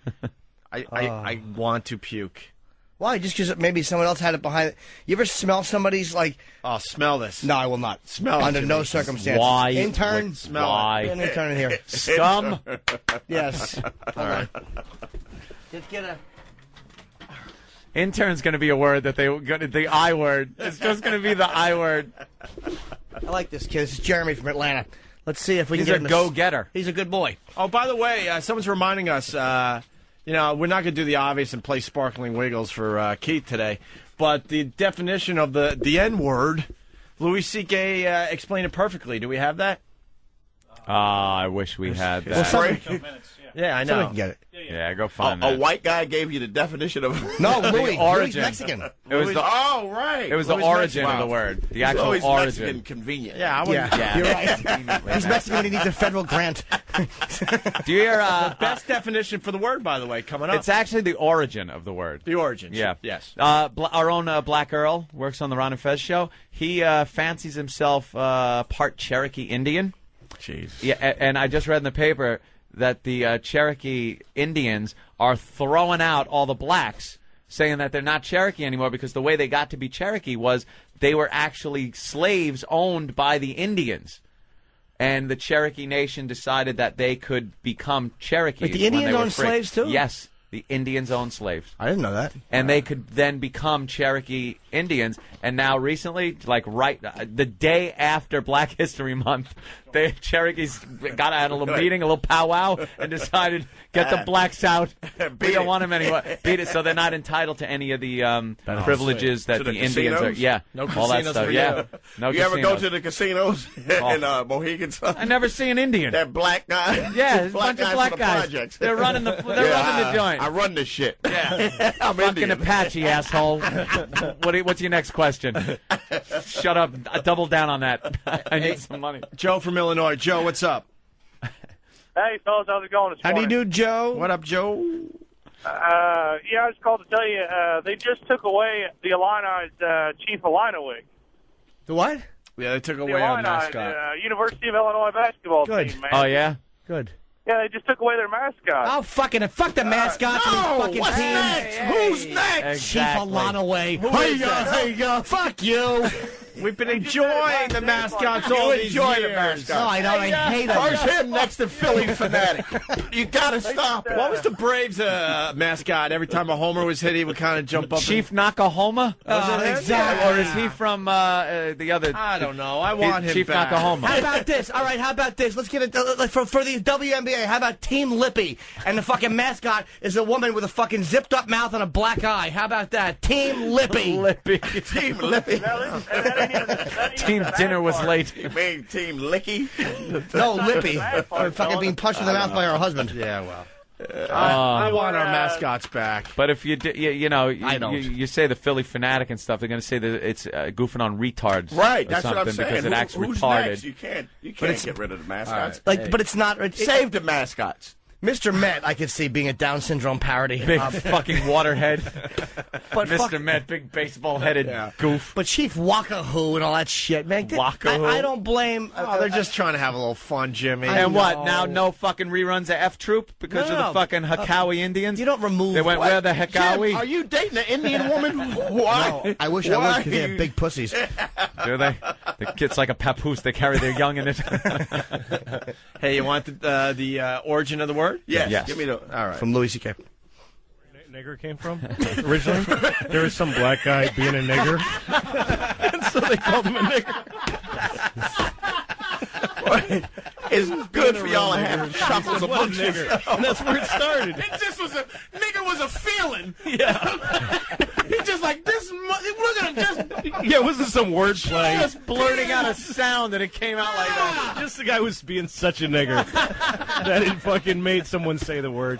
I want to puke. Why? Just because maybe someone else had it behind it. You ever smell somebody's like... Oh, smell this. No, I will not. Smell it, under Jimmy. no circumstances. Why? Intern? Smell Why? An intern in here. Scum? Yes. All right. Just get a... Intern's going to be a word that the I word. It's just going to be the I word. I like this kid. This is Jeremy from Atlanta. Let's see if we He's can a get him go-getter. He's a good boy. Oh, by the way, someone's reminding us, we're not going to do the obvious and play Sparkling Wiggles for Keith today, but the definition of the N-word, Louis C.K. explained it perfectly. Do we have that? I wish we had that. Yeah, I know. Somebody can get it. Yeah, go find A that. white guy gave you the definition of No, Louis. origin. Louis Mexican. It was the right. It was the Louis origin Mexican. of the word. The He's actual always origin. Mexican convenient. Yeah, I wouldn't. Yeah, you're right. He's Mexican when he needs a federal grant. Do you hear? Best definition for the word, by the way, coming up. It's actually the origin of the word. The origin. Yeah. Yes. Our own Black Earl works on the Ron and Fez show. He fancies himself part Cherokee Indian. Jeez. Yeah, and I just read in the paper that the Cherokee Indians are throwing out all the blacks, saying that they're not Cherokee anymore because the way they got to be Cherokee was they were actually slaves owned by the Indians. And the Cherokee Nation decided that they could become Cherokees. Wait, the Indians when they were owned free. slaves, too? Yes, the Indians owned slaves. I didn't know that. And they could then become Cherokee Indians. And now recently, like the day after Black History Month, the Cherokees had a little meeting, a little powwow, and decided, get the blacks out. We don't want them anymore. Beat it. So they're not entitled to any of the privileges that To the the Indians are. casinos? Yeah, No all that casinos stuff. for Yeah, you. no You casinos. ever go to the casinos in Mohegan Sun? I never see an Indian. That black guy. Yeah, there's a bunch of black from the guys. projects. They're running the joint. I run this shit. Yeah. I'm Fucking Indian. Apache, asshole. What's your next question? Shut up. Double down on that. I need some money. Joe from Illinois. Joe, what's up? Hey, fellas, how's it going this How do you morning? do, Joe? What up, Joe? Yeah, I just called to tell you they just took away the Illini's Chief Illini wig. The what? Yeah, they took The away our Illini, mascot. University of Illinois basketball Good. team, man. Oh, yeah? Good. Yeah, they just took away their mascot. Oh, fuck the mascots and these fucking what's teams. next? Who's next? Chief Alonaway. is that? Fuck you. We've been enjoying the mascots all You these enjoy years. the mascots. No, I don't. I hate them. First him, next the Philly fanatic. You gotta stop it. What was the Braves mascot? Every time a homer was hit, he would kind of jump up. Chief Nakahoma? Exactly. Or is he from the other? I don't know. I want him Chief back. Nakahoma. How about this? All right, how about this? Let's get it for the WNBA. How about Team Lippy? And the fucking mascot is a woman with a fucking zipped up mouth and a black eye. How about that? Team Lippy. Lippy. Team Lippy. Team dinner was late. You mean Team Licky? No, Lippy. For fucking being punched in the mouth by her husband. Yeah, well. I want our mascots back. But if you I don't. you say the Philly fanatic and stuff, they're going to say that it's goofing on retards, Right, or that's what I'm something, saying. because it acts Who's retarded. next? You can't get rid of the mascots. Like, but it's not. Save the mascots. Mr. Met, I could see being a Down syndrome parody. Big fucking waterhead. But Mr. Met, big baseball-headed goof. But Chief Wakahoo and all that shit, man. Wakahoo? I don't blame. Oh, they're just trying to have a little fun, Jimmy. And what, now no fucking reruns of F Troop because of No. the fucking Hakawi Indians? You don't remove. They went, where the Hakawi? Jim, are you dating an Indian woman? Why? No, I wish I Why was because they have big pussies. Do they? The kid's like a papoose. They carry their young in it. Hey, you want the origin of the word? Yes. Give me the. All right. From Louis C.K. Nigger came from originally. There was some black guy being a nigger, and so they called him a nigger. It's good for y'all to have shuffles What a amongst nigger. yourselves. And that's where it started. It just was a nigga was a feeling. Yeah. He's just like this. We're gonna just. Yeah, it wasn't some wordplay. Just blurting out a sound and it came out like that. Just the guy was being such a nigger that it fucking made someone say the word.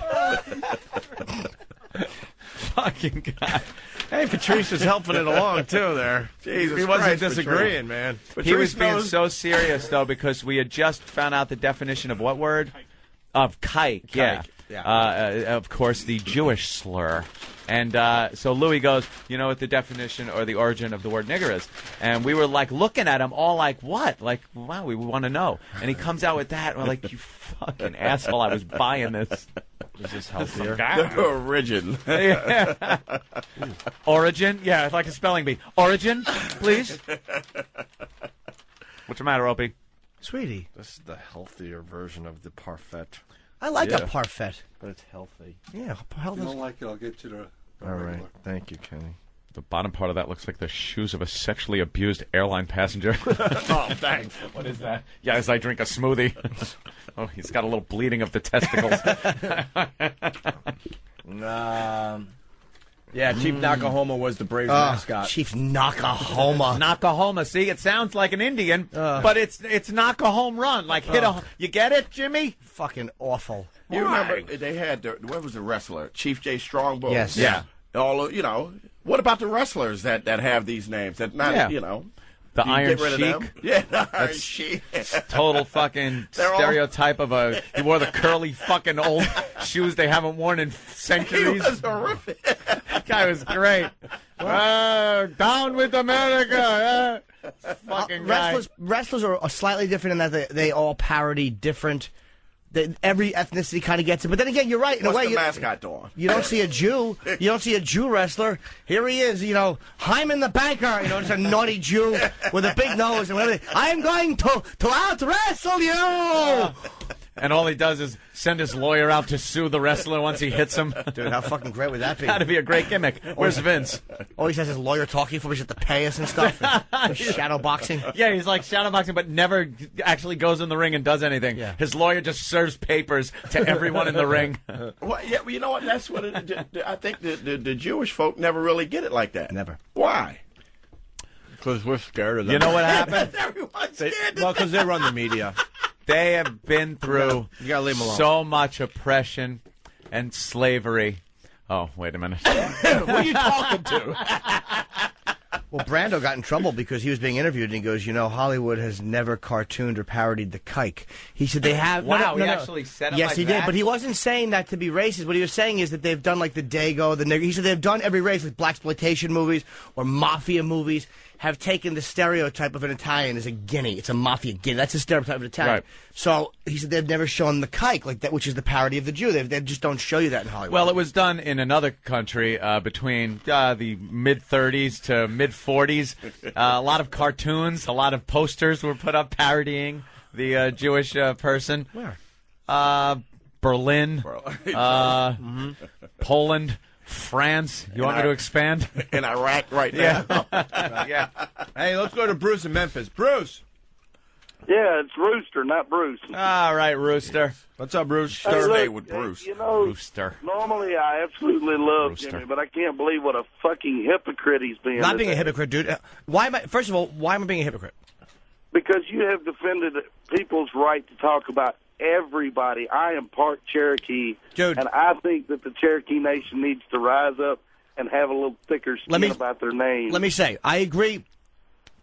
Fucking guy. Hey, Patrice was helping it along, too, there. Jesus he wasn't Christ, disagreeing, man. He was Patrice being knows- so serious, though, because we had just found out the definition of what word? Of kike, yeah. Of course, the Jewish slur. And so Louis goes, you know what the definition or the origin of the word nigger is? And we were like looking at him all like, what? Like, wow, we want to know. And he comes out with that. And we're like, you fucking asshole, I was buying this. Is this healthier? The origin. Yeah. Origin? Yeah, it's like a spelling bee. Origin, please. What's the matter, Opie? Sweetie. This is the healthier version of the parfait. I like a parfait. But it's healthy. Yeah, If you don't like it, I'll get you the All regular. right. Thank you, Kenny. The bottom part of that looks like the shoes of a sexually abused airline passenger. Oh, thanks. What is that? Yeah, as I drink a smoothie. Oh, he's got a little bleeding of the testicles. Yeah, Chief Nakahoma was the Braves mascot. Chief Nakahoma. Nakahoma. See, it sounds like an Indian, but it's knock a home run. Like hit a. You get it, Jimmy? Fucking awful. You remember they had what was the wrestler? Chief J Strongbow. Yes. Yeah. All what about the wrestlers that have these names? That not Yeah. do The you Iron get rid of them? Sheik. Yeah, the Iron That's Sheik. Total fucking They're all- stereotype of a. He wore the curly fucking old shoes they haven't worn in He centuries. was horrific. That guy was great. Down with America. Fucking guy. Wrestlers are slightly different in that they all parody different. Every ethnicity kind of gets it, but then again, you're right. In What's a way, the mascot doing? you don't see a Jew. You don't see a Jew wrestler. Here he is, Hyman the banker. It's a naughty Jew with a big nose and whatever. I'm going to out wrestle you. And all he does is send his lawyer out to sue the wrestler once he hits him. Dude, how fucking great would that be? That'd be a great gimmick. Where's Vince? Always has his lawyer talking for me, just to pay us and stuff. And shadow boxing. Yeah, he's like shadowboxing, but never actually goes in the ring and does anything. Yeah. His lawyer just serves papers to everyone in the ring. Well, you know what? That's what I think the Jewish folk never really get it like that. Never. Why? Because we're scared of them. You know what happened? Everyone's scared. Well, because they run the media. They have been through You gotta leave them alone. so much oppression and slavery. Oh, wait a minute. Who are you talking to? Well, Brando got in trouble because he was being interviewed, and he goes, Hollywood has never cartooned or parodied the kike. He said they have. Wow, he actually said it Yes, like he that? did, but he wasn't saying that to be racist. What he was saying is that they've done like the Dago, the nigger. He said they've done every race, like blaxploitation movies or mafia movies, have taken the stereotype of an Italian as a guinea. It's a mafia guinea. That's the stereotype of an Italian. Right. So he said they've never shown the kike like that, which is the parody of the Jew. They just don't show you that in Hollywood. Well, it was done in another country between the mid-30s to mid-40s. A lot of cartoons, a lot of posters were put up parodying the Jewish person. Where? Berlin, Poland, France. You want me to expand? In Iraq right now. Yeah. Hey, let's go to Bruce in Memphis. Bruce. Yeah, it's Rooster, not Bruce. All right, Rooster. What's up, Bruce? Hey, Stay look, with Bruce. You know, Rooster. normally I absolutely love Rooster. Jimmy, but I can't believe what a fucking hypocrite he's been. Not being a today. hypocrite, dude. Why am I? First of all, why am I being a hypocrite? Because you have defended people's right to talk about everybody. I am part Cherokee, dude, and I think that the Cherokee Nation needs to rise up and have a little thicker skin about their name. Let me say, I agree.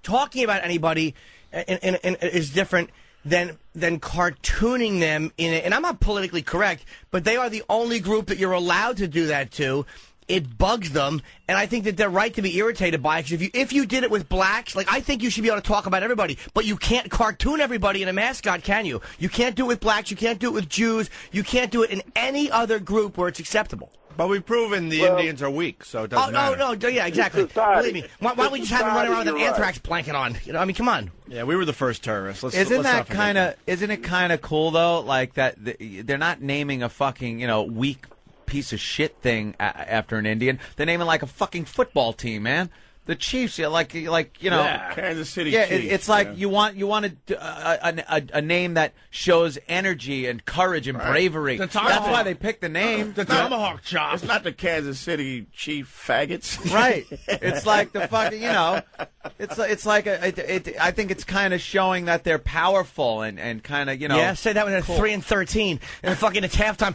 Talking about anybody is different than cartooning them in it. And I'm not politically correct, but they are the only group that you're allowed to do that to. It bugs them, and I think that they're right to be irritated by it. 'Cause if you did it with blacks, like, I think you should be able to talk about everybody, but you can't cartoon everybody in a mascot, can you? You can't do it with blacks, you can't do it with Jews, you can't do it in any other group where it's acceptable. But we've proven the Indians are weak, so it doesn't matter. No, yeah, exactly. Believe me. Why don't we just have them run around with an anthrax blanket on? You know, I mean, come on. Yeah, we were the first terrorists. Isn't it kind of cool though? Like that, they're not naming a fucking weak piece of shit thing after an Indian. They're naming like a fucking football team, man. The Chiefs, Kansas City. Yeah, Chiefs, it's like you want a name that shows energy and courage and bravery. That's why they picked the name. The Tomahawk Chop. It's not the Kansas City Chief faggots, right? It's like the fucking It's like I think it's kind of showing that they're powerful and kind of Yeah, say that when they're 3-13 and fucking it's halftime.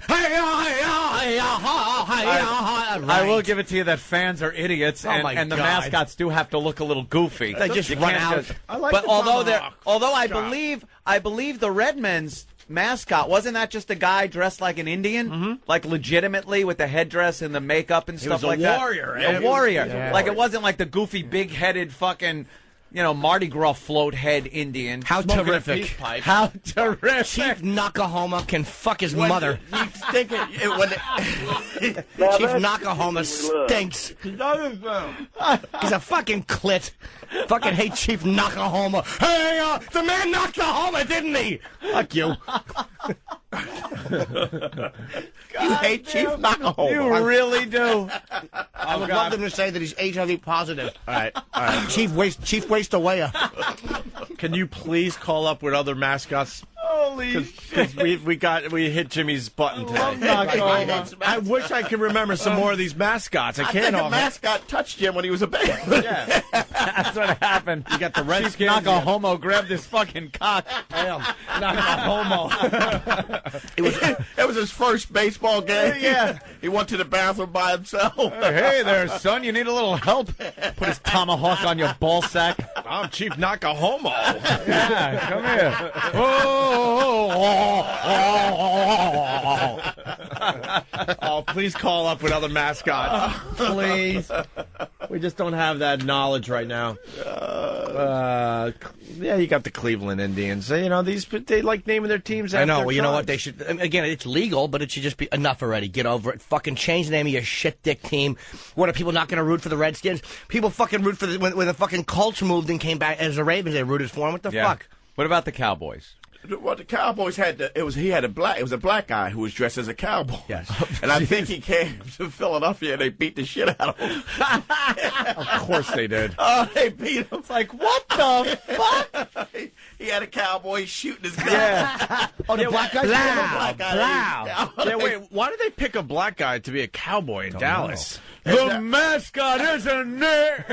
I will give it to you that fans are idiots and the mascots do have to look a little goofy. They just run out. But although I believe the Redmen's mascot wasn't that just a guy dressed like an Indian, like legitimately with the headdress and the makeup and stuff like that. A warrior. Yeah. Like it wasn't like the goofy big-headed fucking Mardi Gras float head Indian. How terrific. How terrific. Chief Nakahoma can fuck his mother. Chief Nakahoma stinks. He's a fucking clit. Fucking hate Chief Nakahoma. Hey, the man knocked the Homer, didn't he? Fuck you. You hate Chief Nakahoma. You really do. I would love them to say that he's HIV positive. All right. Chief waste away. Can you please call up with other mascots? Holy shit! We hit Jimmy's button today. I wish I could remember some more of these mascots. I can't. think a mascot touched Jim when he was a baby. Yeah, that's what happened. You got the Redskins. Knock a homo, grab this fucking cock. Damn, knock a homo. It was his first baseball game. Yeah, he went to the bathroom by himself. Hey there, son. You need a little help? Put his tomahawk on your ball sack. I'm Chief Nakahomo. Yeah, come here. Oh, please call up with other mascots. Please. We just don't have that knowledge right now. Yeah, you got the Cleveland Indians. They like naming their teams after I know. their Well, you know what? tribes. They should. Again, it's legal, but it should just be enough already. Get over it. Fucking change the name of your shit dick team. What are people not going to root for the Redskins? People fucking root for when the fucking Colts moved and came back as the Ravens. They rooted for them. What the fuck? What about the Cowboys? Well, the Cowboys had it was a black guy who was dressed as a cowboy. Yes. And I think he came to Philadelphia and they beat the shit out of him. Of course they did. Oh, they beat him. It's like, what the fuck? He had a cowboy shooting his gun. Yeah. Oh, the black guy. Yeah, wait. Why did they pick a black guy to be a cowboy in Dallas? The mascot is a nerd.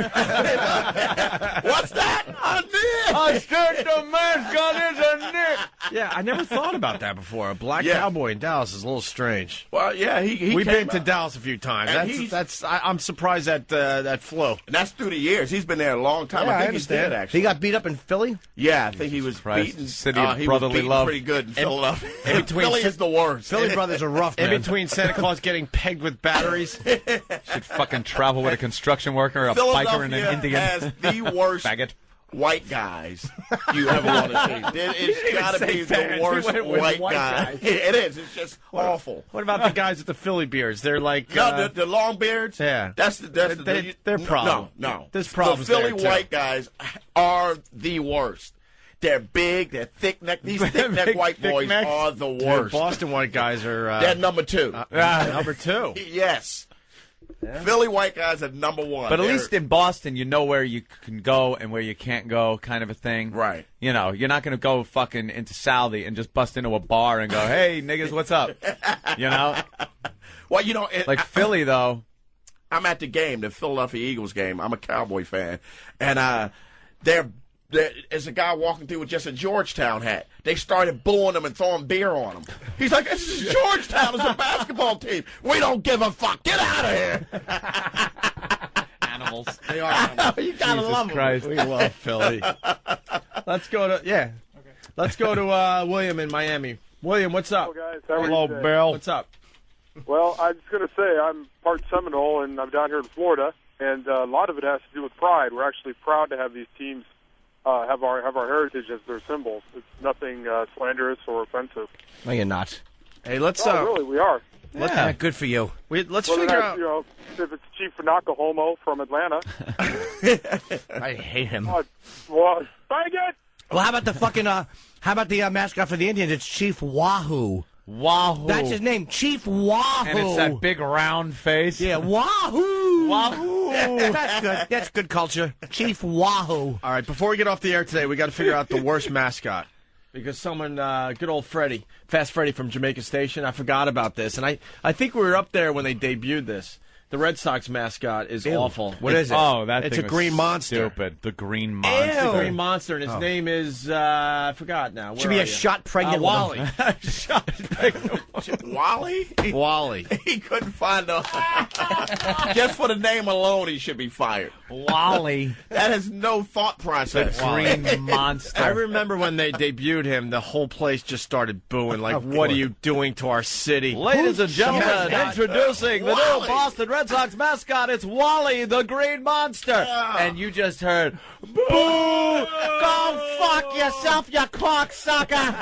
What's that? A nerd. I said the mascot is a nerd. Yeah, I never thought about that before. A black cowboy in Dallas is a little strange. Well, yeah, We've been to Dallas a few times. I'm surprised at that flow. And that's through the years. He's been there a long time. Yeah, I think I he's understand. dead, actually. He got beat up in Philly. Yeah, I think he was Christ. beaten. City of He was brotherly beaten love. pretty good in Philadelphia. in between Philly is the worst. Philly brothers are rough, man. man. In between Santa Claus getting pegged with batteries. Should fucking travel with a construction worker, a biker, and an Indian. has the worst faggot. white guys you ever want to see. It's got to be the worst white guy. It is. It's just awful. What about the guys with the Philly beards? They're like the long beards. Yeah, that's their problem. No, there's problems. The Philly there, too. white guys are the worst. They're big. They're thick neck. These thick neck white boys are the worst. Dude, Boston white guys are. They're number 2. Number 2. Yes. Yeah. Philly white guys are number 1. But at least in Boston, you know where you can go and where you can't go, kind of a thing. Right. You know, you're not going to go fucking into Southie and just bust into a bar and go, "Hey, niggas, what's up?" You know. Well, you know, like Philly though. I'm at the game, the Philadelphia Eagles game. I'm a Cowboy fan, and there's a guy walking through with just a Georgetown hat. They started booing him and throwing beer on him. He's like, "This is Georgetown. It's a basketball team. We don't give a fuck. Get out of here." Animals. They are animals. You gotta Jesus love Christ. We love Philly. Let's go to Let's go to William in Miami. William, what's up? Hello, guys. How are Hello, you today? Bill. What's up? Well, I was going to say I'm part Seminole, and I'm down here in Florida, and a lot of it has to do with pride. We're actually proud to have these teams have our heritage as their symbols. It's nothing slanderous or offensive. No, you're not. Hey, let's. Really, we are. Yeah, good for you. Let's Whether figure that's, out. You know, if it's Chief Nakahomo from Atlanta. I hate him. Well, bang it! Well, how about the fucking how about the mascot for the Indians? It's Chief Wahoo. Wahoo. That's his name, Chief Wahoo. And it's that big round face. Yeah, Wahoo. Wahoo. That's good. That's good culture. Chief Wahoo. All right, before we get off the air today, we got to figure out the worst mascot. Because someone, good old Freddie, Fast Freddie from Jamaica Station, I forgot about this. And I think we were up there when they debuted this. The Red Sox mascot is awful. What is it? Oh, that it's thing a green was monster. Stupid. The green monster. It's the green monster, and his name is, I forgot now. Should be a shot pregnant Wally. Shot pregnant. Wally? Wally. He couldn't find a... Just for the name alone, he should be fired. Wally. That has no thought process. The green monster. I remember when they debuted him, the whole place just started booing, like, what are you doing to our city? Ladies and gentlemen, introducing the new Wally. Boston Red Sox mascot. It's Wally, the Green Monster. And you just heard, boo! Go fuck yourself, you cocksucker!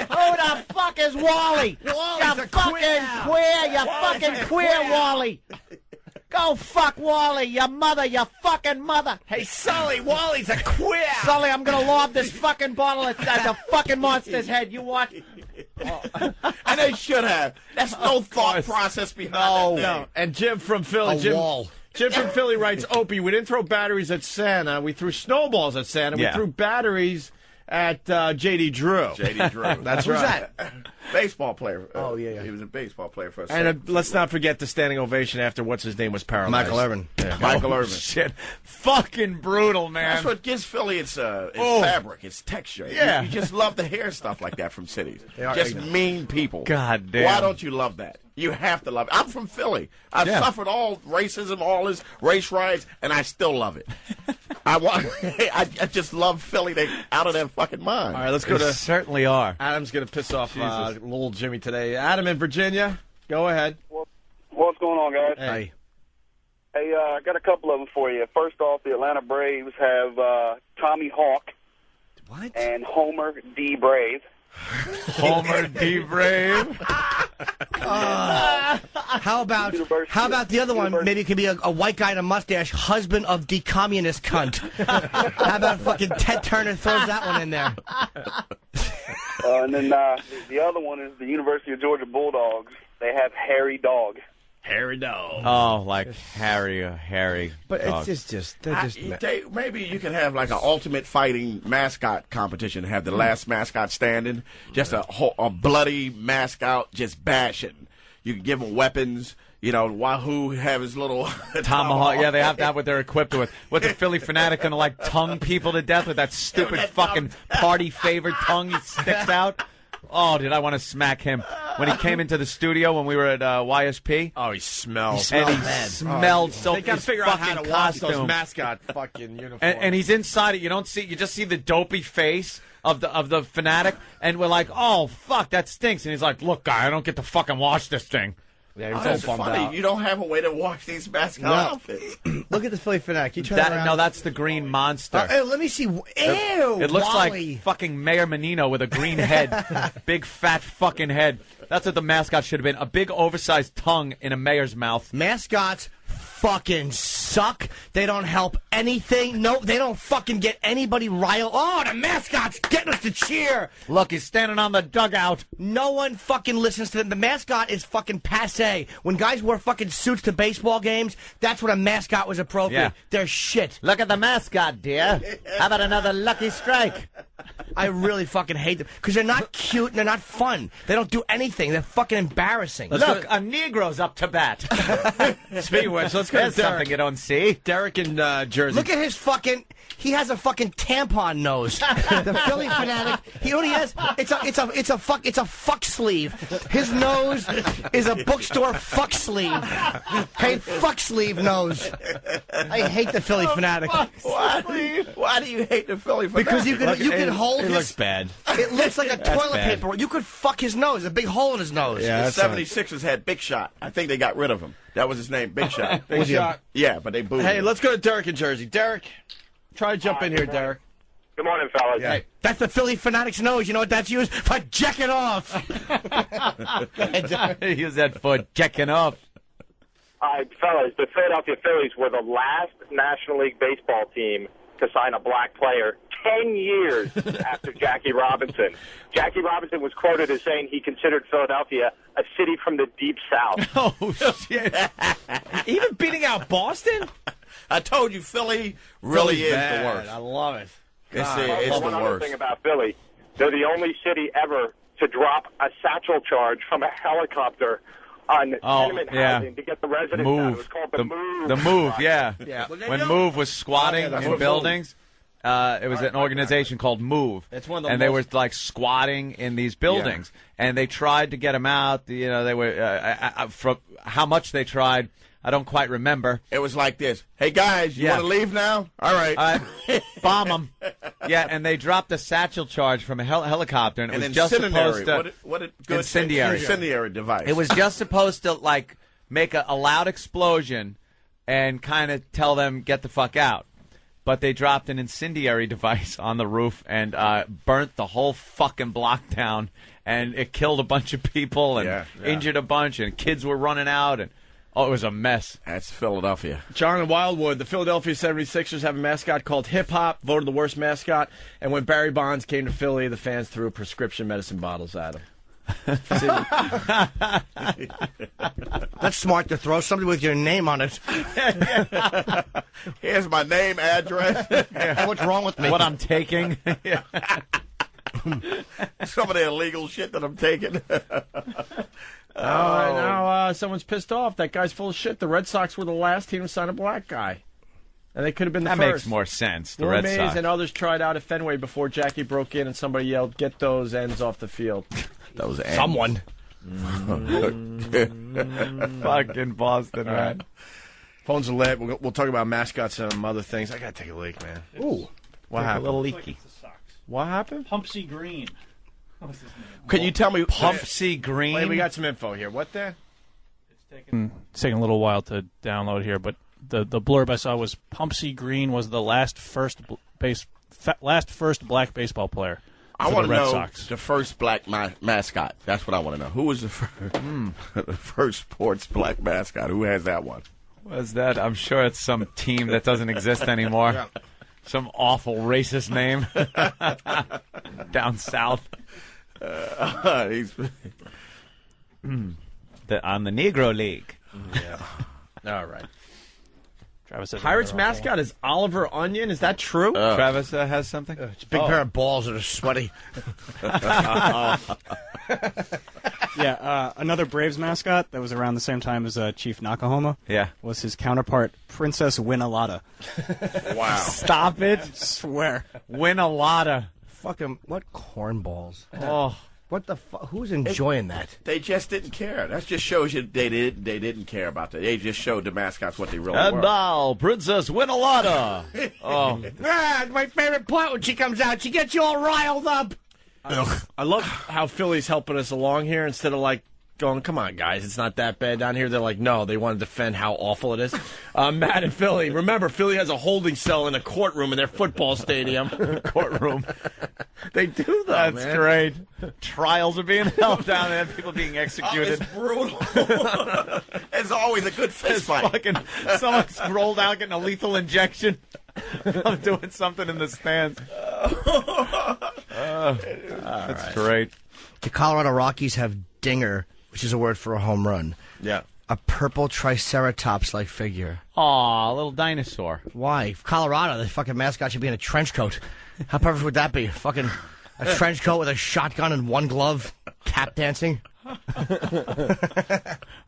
Who the fuck is Wally? You fucking queer, you fucking queer Wally! Go fuck Wally, your mother, your fucking mother! Hey, Sully, Wally's a queer! Sully, I'm gonna lob this fucking bottle at the fucking monster's head. You watch. And they should have. That's no thought process behind that thing. And Jim from Philly, Jim from Philly writes, Opie, we didn't throw batteries at Santa. We threw snowballs at Santa. Yeah. We threw batteries at J.D. Drew. J.D. Drew. That's Who's right. that? Baseball player. Oh, yeah. He was a baseball player for a And second. let's not forget the standing ovation after what's-his-name was paralyzed. Michael Irvin. Yeah. Michael Irvin. Shit. Fucking brutal, man. That's what gives Philly its fabric, its texture. Yeah. You just love to hear stuff like that from cities. They are Just ignorant. mean people. God damn. Why don't you love that? You have to love it. I'm from Philly. I've suffered all racism, all this race riots, and I still love it. I just love Philly. They out of their fucking mind. All right, let's go They to... certainly are. Adam's going to piss off little Jimmy today. Adam in Virginia, go ahead. What's going on, guys? Hey. Hey, I got a couple of them for you. First off, the Atlanta Braves have Tommy Hawk and Homer D. Brave. Homer D. Brave. How about the other one? Maybe it could be a white guy in a mustache, husband of decommunist cunt. How about fucking Ted Turner throws that one in there? And then the other one is the University of Georgia Bulldogs. They have Harry Dog. Harry Dog. Oh, like Harry. But dog. it's just they're just... Maybe you could have like an ultimate fighting mascot competition. Have the last mascot standing, just a bloody mascot, just bashing. You can give them weapons. You know, Wahoo have his little Tomahawk. Yeah, they have to have what they're equipped with. What the Philly fanatic gonna like tongue people to death with that stupid fucking party favorite tongue he sticks out? Oh, did I want to smack him when he came into the studio when we were at YSP? Oh, he smells. And he smelled so. They got to figure out how to wash those mascot fucking uniforms. And he's inside it. You don't see. You just see the dopey face of the Fanatic, and we're like, oh fuck, that stinks. And he's like, look, guy, I don't get to fucking watch this thing. Yeah, he was That's all bummed funny. out. You don't have a way to wash these mascot outfits. Look at the Philly Fanatic. You turn around. No, that's the Green Monster. Hey, let me see. Ew, It looks Wally. like fucking Mayor Menino with a green head. Big fat fucking head. That's what the mascot should have been. A big oversized tongue in a mayor's mouth. Mascots fucking suck. They don't help anything. No, they don't fucking get anybody riled. Oh, the mascot's getting us to cheer. Look, he's standing on the dugout. No one fucking listens to them. The mascot is fucking passe. When guys wear fucking suits to baseball games, that's when a mascot was appropriate. Yeah. They're shit. Look at the mascot, dear. How about another lucky strike? I really fucking hate them because they're not cute and they're not fun. They don't do anything. They're fucking embarrassing. Look, a Negro's up to bat. Speaking of which, let's go to There's Derek. something you don't see. Derek in Jersey. Look at his fucking. He has a fucking tampon nose. The Philly Fanatic. You know what he has? It's a fuck sleeve. His nose is a bookstore fuck sleeve. Hey, fuck sleeve nose. I hate the Philly Fanatic. Why do you hate the Philly Fanatic? Because you can hold It his. looks bad. It looks like a toilet bad. paper. You could fuck his nose. A big hole in his nose. Yeah, The that's 76ers had Big Shot. I think they got rid of him. That was his name, Big Shot. Big Shot. Yeah, but they booed Hey, him. let's go to Derek in Jersey. Derek, try to jump in here, Derek. Good morning, fellas. Yeah. That's the Philly Fanatic's nose. You know what that's used? For jacking off. Use that for checking off. Fellas, the Philadelphia Phillies were the last National League Baseball team to sign a black player 10 years after Jackie Robinson. Jackie Robinson was quoted as saying he considered Philadelphia a city from the deep south. Oh, shit. Even beating out Boston? I told you, Philly really Philly's is bad. the worst. I love it. It's One the other worst. thing about Philly, they're the only city ever to drop a satchel charge from a helicopter on tenement housing to get the residents out. It was called the Move. The Move, yeah. Yeah. When Move was squatting in buildings, it was an organization called Move. It's one of the and they were most- like squatting in these buildings. And they tried to get them out. You know, they were from how much they tried, I don't quite remember. It was like this. Hey, guys, you want to leave now? All right. Bomb them. Yeah, and they dropped a satchel charge from a helicopter, and it An was just supposed to... What a good incendiary device. It was just supposed to, like, make a loud explosion and kind of tell them, get the fuck out. But they dropped an incendiary device on the roof and burnt the whole fucking block down, and it killed a bunch of people and injured a bunch, and kids were running out, and it was a mess. That's Philadelphia. John in Wildwood, the Philadelphia 76ers have a mascot called Hip Hop, voted the worst mascot. And when Barry Bonds came to Philly, the fans threw prescription medicine bottles at him. That's smart to throw somebody with your name on it. Here's my name, address. What's wrong with me? What I'm taking. Some of the illegal shit that I'm taking. Now someone's pissed off. That guy's full of shit. The Red Sox were the last team to sign a black guy. And they could have been the That first. makes more sense, the Warren Red Mays Sox. and others tried out at Fenway before Jackie broke in and somebody yelled, "Get those ends off the field." Those ends. Someone. Fucking Boston, man. Phones are lit. We'll talk about mascots and some other things. I gotta take a leak, man. Ooh, what happened? A little leaky. What happened? Pumpsy Green. What's his name? Can you tell me? Pumpsy Green? Wait, we got some info here. What there? It's taking a little while to download here, but the blurb I saw was Pumpsy Green was the last first black baseball player. I want to know Sox. the first black mascot. That's what I want to know. Who was the first sports black mascot? Who has that one? What's that? I'm sure it's some team that doesn't exist anymore. Yeah. Some awful racist name down south. On the Negro League. Yeah. All right. Travis says Pirates mascot is Oliver Onion. Is that true? Travis has something? It's a big pair of balls that are sweaty. Yeah, another Braves mascot that was around the same time as Chief Nakahoma. Yeah. Was his counterpart, Princess Winalada. Wow. Stop it. Swear. Win a lotta. Fucking, what cornballs. Oh. What the fuck? Who's enjoying that? They just didn't care. That just shows you they didn't care about that. They just showed the mascots what they really And were. now, Princess Winalada. My favorite part when she comes out, she gets you all riled up. I love how Philly's helping us along here instead of like going, come on, guys, it's not that bad down here. They're like, no, they want to defend how awful it is. Matt and Philly. Remember, Philly has a holding cell in a courtroom in their football stadium. Courtroom. They do that, That's great. Trials are being held down and people being executed. It's brutal. It's always a good fist fight. Someone's rolled out getting a lethal injection. I'm doing something in the stands. That's great. The Colorado Rockies have dinger, which is a word for a home run. Yeah. A purple triceratops-like figure. Aw, a little dinosaur. Why? Colorado, the fucking mascot should be in a trench coat. How perfect would that be? Fucking a trench coat with a shotgun and one glove, tap dancing.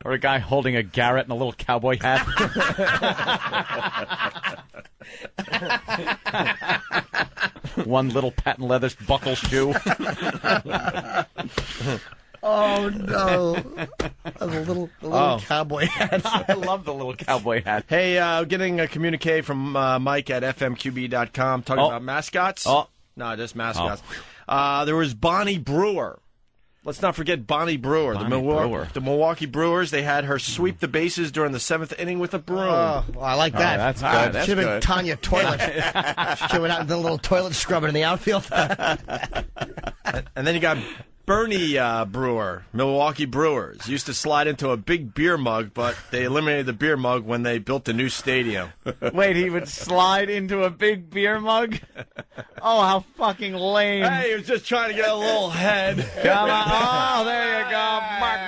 Or a guy holding a Garrett and a little cowboy hat. One little patent leather buckle shoe. Oh, no. The little cowboy hat. I love the little cowboy hat. Hey, getting a communique from Mike at fmqb.com talking about mascots. No, just mascots. There was Bonnie Brewer. Let's not forget Bonnie Brewer. The Milwaukee Brewers, they had her sweep the bases during the 7th inning with a broom. Oh, well, I like that. That's good. Should have been Tanya Toilet. She went out and did a little toilet scrubbing in the outfield. And then you got Bernie Brewer, Milwaukee Brewers. Used to slide into a big beer mug, but they eliminated the beer mug when they built the new stadium. Wait, he would slide into a big beer mug? Oh, how fucking lame. Hey, he was just trying to get a little head. Come on. Oh, there you go. Mark.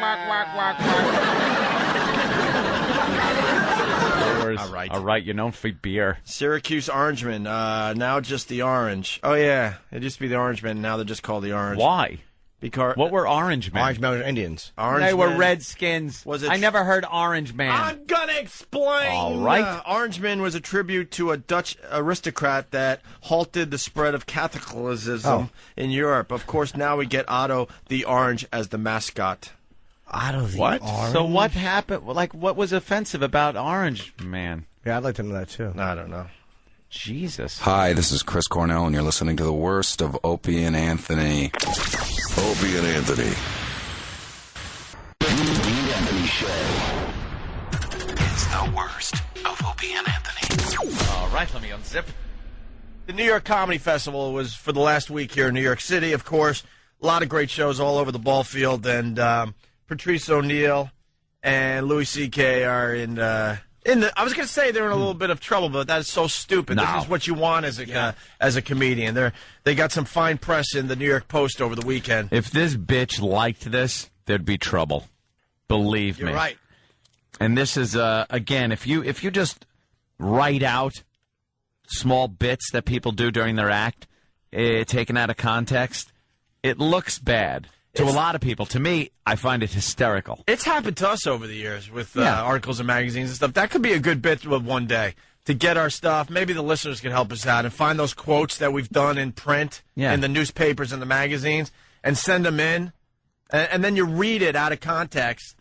All right, you're known for beer. Syracuse Orangemen, now just the Orange. Oh, yeah. It used to be the Orangemen. Now they're just called the Orange. Why? Because what were Orange Men? Orange Men were Indians. They were Redskins. I never heard Orange Man. I'm going to explain. All right. Orange Man was a tribute to a Dutch aristocrat that halted the spread of Catholicism in Europe. Of course, now we get Otto the Orange as the mascot. Otto the What? Orange? So what happened? Like, what was offensive about Orange Man? Yeah, I'd like to know that, too. I don't know. Jesus. Hi, this is Chris Cornell, and you're listening to the worst of Opie and Anthony. Opie and Anthony. It's the worst of Opie and Anthony. All right, let me unzip. The New York Comedy Festival was for the last week here in New York City, of course. A lot of great shows all over the ball field, and Patrice O'Neal and Louis C.K. are in the. I was going to say they're in a little bit of trouble, but that is so stupid. No. This is what you want as a comedian. They got some fine press in the New York Post over the weekend. If this bitch liked this, there'd be trouble. Believe me. You're right. And this is again, if you just write out small bits that people do during their act, taken out of context, it looks bad. To a lot of people. To me, I find it hysterical. It's happened to us over the years with articles and magazines and stuff. That could be a good bit of one day to get our stuff. Maybe the listeners can help us out and find those quotes that we've done in print, in the newspapers and the magazines, and send them in. And then you read it out of context,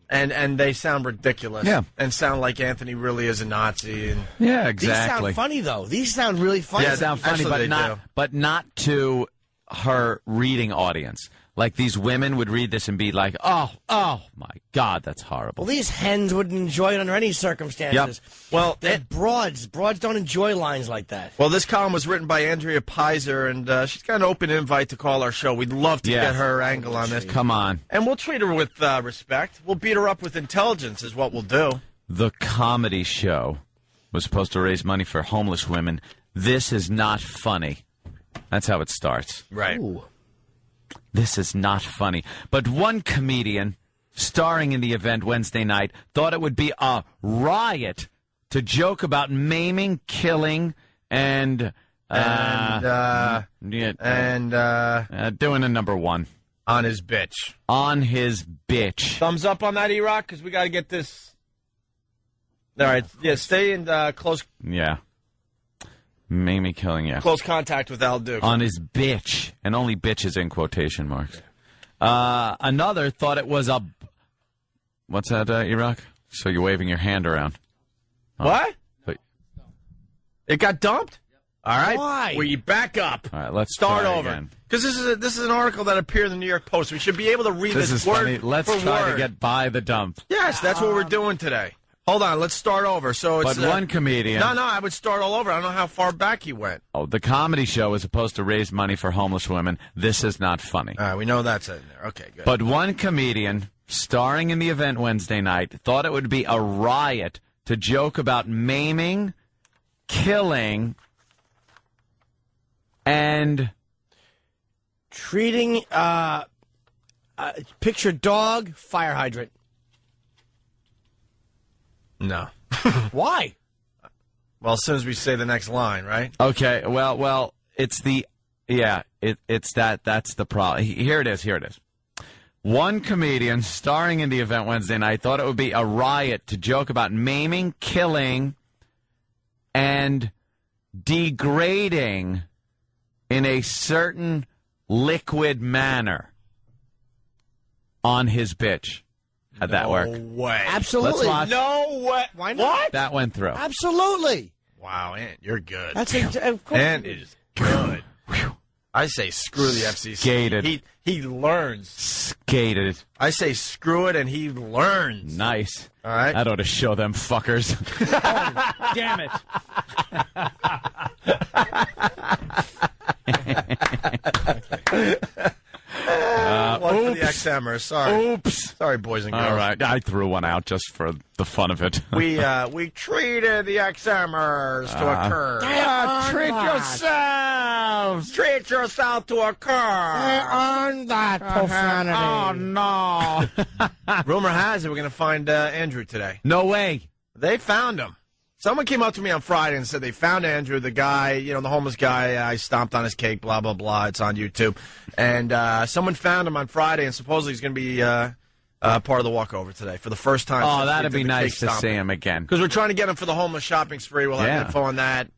and they sound ridiculous. Yeah. And sound like Anthony really is a Nazi. And yeah, exactly. These sound funny, though. These sound really funny. Yeah, sound funny, but not to her reading audience. Like, these women would read this and be like, oh, my God, that's horrible. Well, these hens wouldn't enjoy it under any circumstances. Yep. Well, they're broads. Broads don't enjoy lines like that. Well, this column was written by Andrea Pizer, and she's got an open invite to call our show. We'd love to get her angle on this. Come on. And we'll treat her with respect. We'll beat her up with intelligence is what we'll do. The comedy show was supposed to raise money for homeless women. This is not funny. That's how it starts. Right. Ooh. This is not funny. But one comedian starring in the event Wednesday night thought it would be a riot to joke about maiming, killing, and doing a number one. On his bitch. On his bitch. Thumbs up on that, E-Rock, because we got to get this. All right. Yeah, stay in close. Yeah. Mamie killing, yeah. Close contact with Al Duke. On his bitch. And only bitch is in quotation marks. Another thought it was a... What's that, Iraq? So you're waving your hand around. Oh. What? It got dumped? All right. Why? We back up. All right, let's start try over. again. Because this is an article that appeared in the New York Post. We should be able to read This is word funny. Let's for try word. to get by the dump. Yes, that's what we're doing today. Hold on, let's start over. So it's But one comedian... No, I would start all over. I don't know how far back he went. Oh, the comedy show is supposed to raise money for homeless women. This is not funny. All right, we know that's in there. Okay, good. But one comedian, starring in the event Wednesday night, thought it would be a riot to joke about maiming, killing, and treating picture dog fire hydrant. No. Why? Well, as soon as we say the next line, right? Okay, well, it's the... Yeah, it's that's the problem. Here it is. One comedian starring in the event Wednesday night thought it would be a riot to joke about maiming, killing, and degrading in a certain liquid manner on his bitch. How'd that work? No way. Absolutely. Let's watch. No way. Why not? What? That went through. Absolutely. Wow, Ant, you're good. That's of course. Ant is good. I say screw the FCC. Skated. He learns. Skated. I say screw it, and he learns. Nice. All right. That ought to show them fuckers. Oh, damn it. One for the XMers. Sorry. Oops. Sorry, boys and girls. All right. I threw one out just for the fun of it. We treated the XMers to a curb. Treat yourselves. Treat yourself to a curb. They earned that profanity. Oh, no. Rumor has it we're going to find Andrew today. No way. They found him. Someone came up to me on Friday and said they found Andrew, the guy, the homeless guy. I stomped on his cake, blah, blah, blah. It's on YouTube. And someone found him on Friday, and supposedly he's going to be part of the walkover today for the first time. Oh, that'd be nice to see him again. Because we're trying to get him for the homeless shopping spree. We'll have info on that.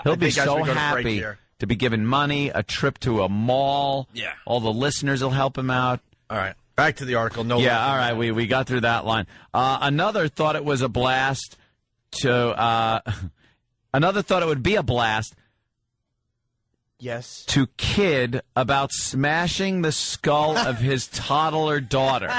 He'll be so happy to be given money, a trip to a mall. Yeah. All the listeners will help him out. All right. Back to the article. No. Yeah, all right. We got through that line. Another thought it was a blast another thought it would be a blast. Yes. To kid about smashing the skull of his toddler daughter.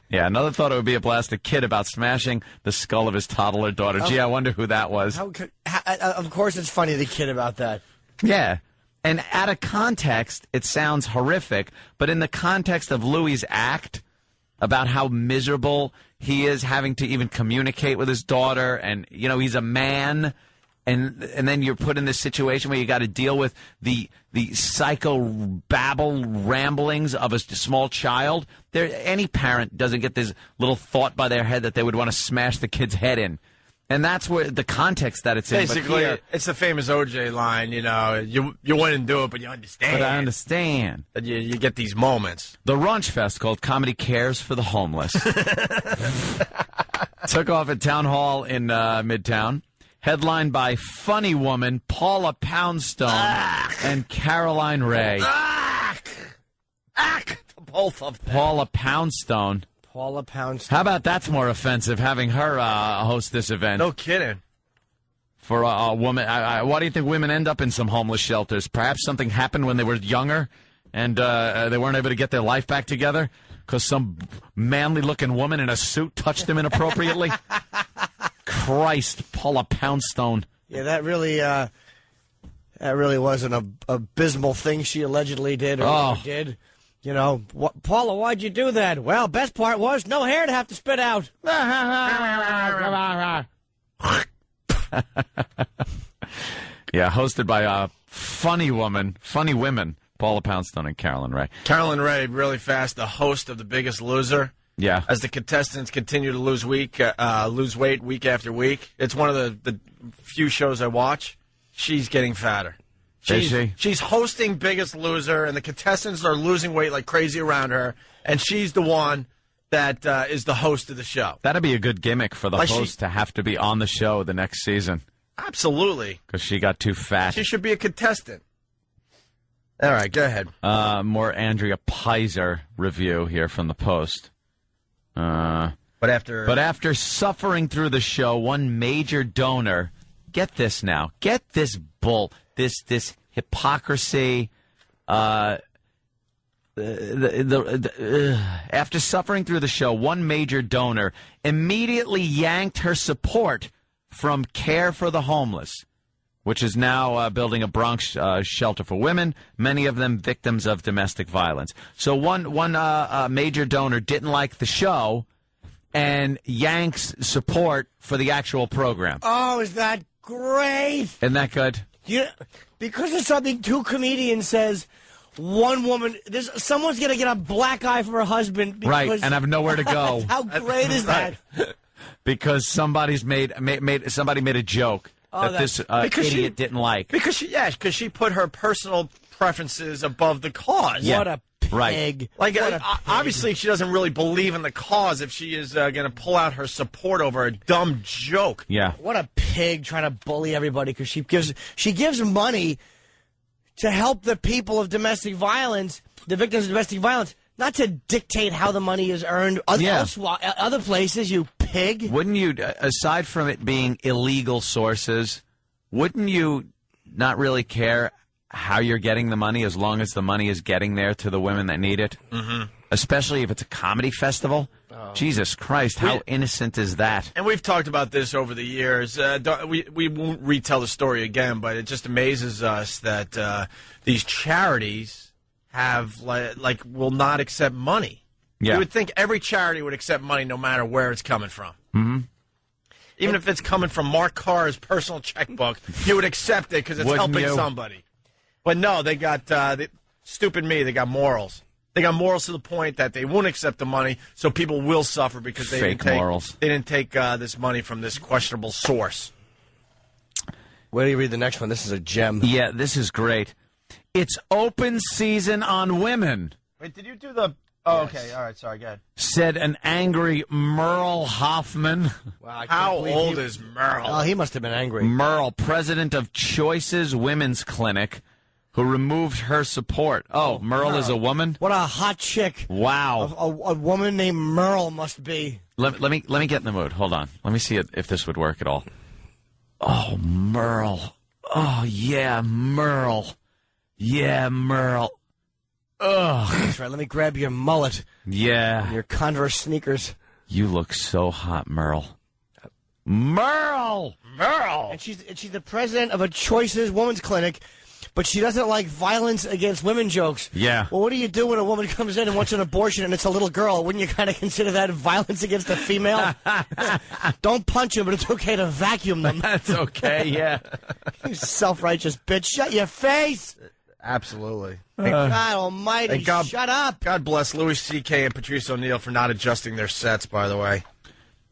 Yeah, another thought it would be a blast to kid about smashing the skull of his toddler daughter. Gee, I wonder who that was. Of course it's funny to kid about that. Yeah. And out of context, it sounds horrific, but in the context of Louis' act about how miserable he is having to even communicate with his daughter, and, he's a man, and then you're put in this situation where you got to deal with the psycho babble ramblings of a small child. Any parent doesn't get this little thought by their head that they would want to smash the kid's head in. And that's where the context that it's in. Basically, it's the famous OJ line, you wouldn't do it, but you understand. But I understand. That you get these moments. The Runch Fest, called Comedy Cares for the Homeless, took off at Town Hall in Midtown, headlined by funny woman Paula Poundstone and Caroline Ray. Both of them. Paula Poundstone. Paula Poundstone. How about that's more offensive, having her host this event? No kidding. For a woman, why do you think women end up in some homeless shelters? Perhaps something happened when they were younger and they weren't able to get their life back together because some manly-looking woman in a suit touched them inappropriately? Christ, Paula Poundstone. Yeah, that really was an abysmal thing she allegedly did or did. Paula, why'd you do that? Well, best part was no hair to have to spit out. Yeah, hosted by funny women, Paula Poundstone and Carolyn Ray. Carolyn Ray, really fast, the host of The Biggest Loser. Yeah. As the contestants continue to lose weight week after week. It's one of the few shows I watch. She's getting fatter. She's hosting Biggest Loser, and the contestants are losing weight like crazy around her, and she's the one that is the host of the show. That'd be a good gimmick for the host to have to be on the show the next season. Absolutely. Because she got too fat. She should be a contestant. All right, go ahead. More Andrea Pizer review here from the Post. But after suffering through the show, one major donor, get this now, get this this hypocrisy. After suffering through the show, one major donor immediately yanked her support from Care for the Homeless, which is now building a Bronx shelter for women, many of them victims of domestic violence. So one major donor didn't like the show and yanks support for the actual program. Oh, is that great? Isn't that good? Yeah, because of something two comedians says, one woman, someone's going to get a black eye from her husband. Because, right, and have nowhere to go. How great is that? Because somebody made a joke that this idiot didn't like. Because she put her personal preferences above the cause. Yeah. What a pig. Right. Like, obviously, she doesn't really believe in the cause if she is going to pull out her support over a dumb joke. Yeah. What a pig trying to bully everybody because she gives money to help the people of domestic violence, the victims of domestic violence, not to dictate how the money is earned other places, you pig. Wouldn't you, aside from it being illegal sources, wouldn't you not really care how you're getting the money as long as the money is getting there to the women that need it? Mm-hmm. Especially if it's a comedy festival? Oh. Jesus Christ, how innocent is that? And we've talked about this over the years. We won't retell the story again, but it just amazes us that these charities will not accept money. Yeah. You would think every charity would accept money no matter where it's coming from. Mm-hmm. Even if it's coming from Mark Carr's personal checkbook, you would accept it because it's helping somebody. But no, they got, stupid me, they got morals. They got morals to the point that they won't accept the money, so people will suffer because they didn't take this money from this questionable source. Where do you read the next one? This is a gem. Yeah, this is great. It's open season on women. Wait, did you do the... Oh, yes. Okay, all right, sorry, go ahead. Said an angry Merle Hoffman. Wow, how old is Merle? Oh, he must have been angry. Merle, president of Choices Women's Clinic, who removed her support. Oh, Merle is a woman? What a hot chick. Wow. A woman named Merle must be. Let me get in the mood. Hold on. Let me see if this would work at all. Oh, Merle. Oh, yeah, Merle. Yeah, Merle. Ugh. That's right. Let me grab your mullet. Yeah. Your Converse sneakers. You look so hot, Merle. Merle! And she's the president of a Choices Women's Clinic, but she doesn't like violence against women jokes. Yeah. Well, what do you do when a woman comes in and wants an abortion and it's a little girl? Wouldn't you kind of consider that violence against a female? Don't punch them, but it's okay to vacuum them. That's okay, yeah. You self-righteous bitch. Shut your face! Absolutely. God almighty, shut up. God bless Louis C.K. and Patrice O'Neill for not adjusting their sets, by the way.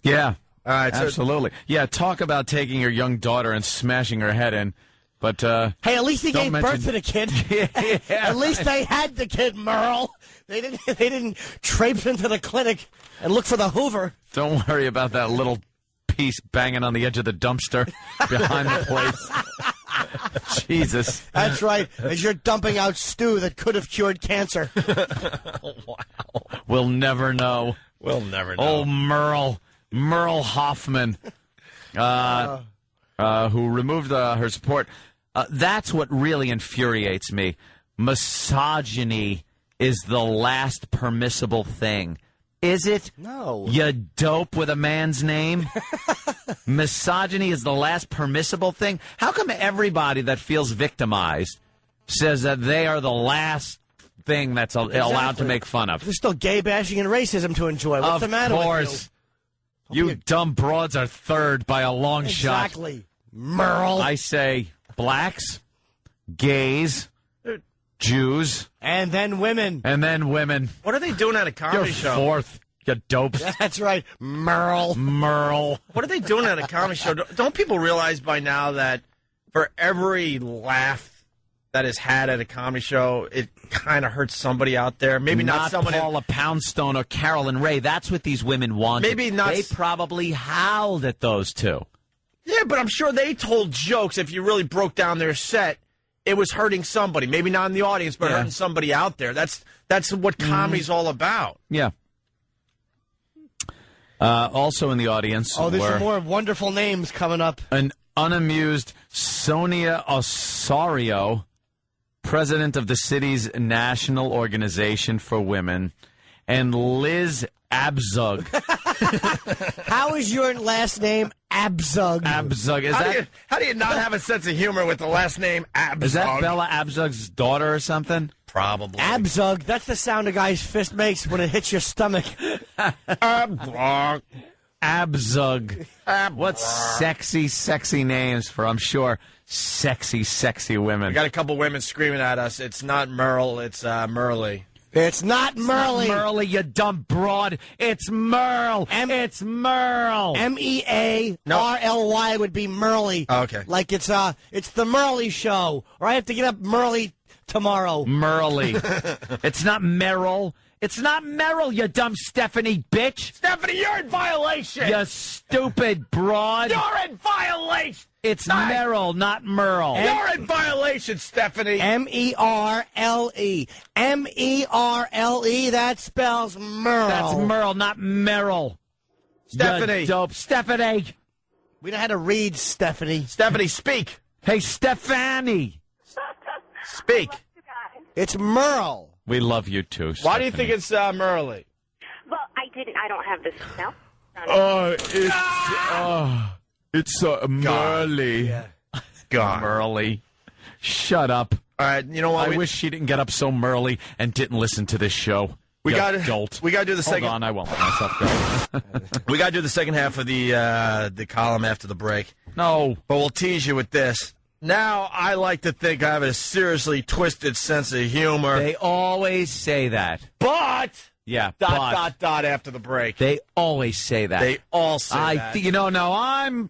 Yeah. All right, absolutely. Yeah, talk about taking your young daughter and smashing her head in. But hey, at least they gave birth to the kid. Yeah. At least they had the kid, Merle. They didn't traipse into the clinic and look for the Hoover. Don't worry about that little piece banging on the edge of the dumpster behind the place. Jesus. That's right. As you're dumping out stew that could have cured cancer. Wow. We'll never know. We'll never know. Oh, Merle Hoffman, who removed her support. That's what really infuriates me. Misogyny is the last permissible thing. Is it? No. You dope with a man's name? Misogyny is the last permissible thing? How come everybody that feels victimized says that they are the last thing that's allowed to make fun of? There's still gay bashing and racism to enjoy. What's the matter with you? Of course. You dumb broads are third by a long shot. Exactly. Merle. I say blacks, gays, Jews. And then women. And then women. What are they doing at a comedy show? Fourth. You dopes. That's right. Merle. What are they doing at a comedy show? Don't people realize by now that for every laugh that is had at a comedy show, it kind of hurts somebody out there? Maybe not someone... Paula Poundstone or Carolyn Ray. That's what these women wanted. Maybe not... They probably howled at those two. Yeah, but I'm sure they told jokes if you really broke down their set. it was hurting somebody. Maybe not in the audience, but hurting somebody out there. That's what comedy's all about. Yeah. Also in the audience. Oh, there's some more wonderful names coming up. An unamused Sonia Osorio, president of the city's National Organization for Women, and Liz Abzug. How is your last name Abzug? Abzug. How do you not have a sense of humor with the last name Abzug? Is that Bella Abzug's daughter or something? Probably. Abzug. That's the sound a guy's fist makes when it hits your stomach. Abzug. What sexy names for, I'm sure, sexy women. We got a couple women screaming at us. It's not Merle, it's Merle. It's not Merle. Merle, you dumb broad. It's Merle. It's Merle. MEARLY would be Merle. Okay. Like it's the Merle show. Or I have to get up Merle tomorrow. Merle. It's not Merrill. It's not Merrill, you dumb Stephanie bitch. Stephanie, you're in violation. You stupid broad. You're in violation. It's Merrill, not Merle. You're in violation, Stephanie. MERLE. MERLE, that spells Merle. That's Merle, not Merrill. Stephanie. You dope. Stephanie. We know how to read, Stephanie. Stephanie, speak. Hey, Stephanie. Speak. It's Merle. We love you too, Stephanie. Why do you think it's Merle? Well, I don't have this now. It's Merle. Yeah. God. Merle. Shut up. All right, you know what? I wish she didn't get up so early and didn't listen to this show. We got to do the second. Hold on, I won't let myself go. We got to do the second half of the column after the break. No. But we'll tease you with this. Now, I like to think I have a seriously twisted sense of humor. They always say that. But... Yeah, dot after the break. They always say that. They all say that. Now I'm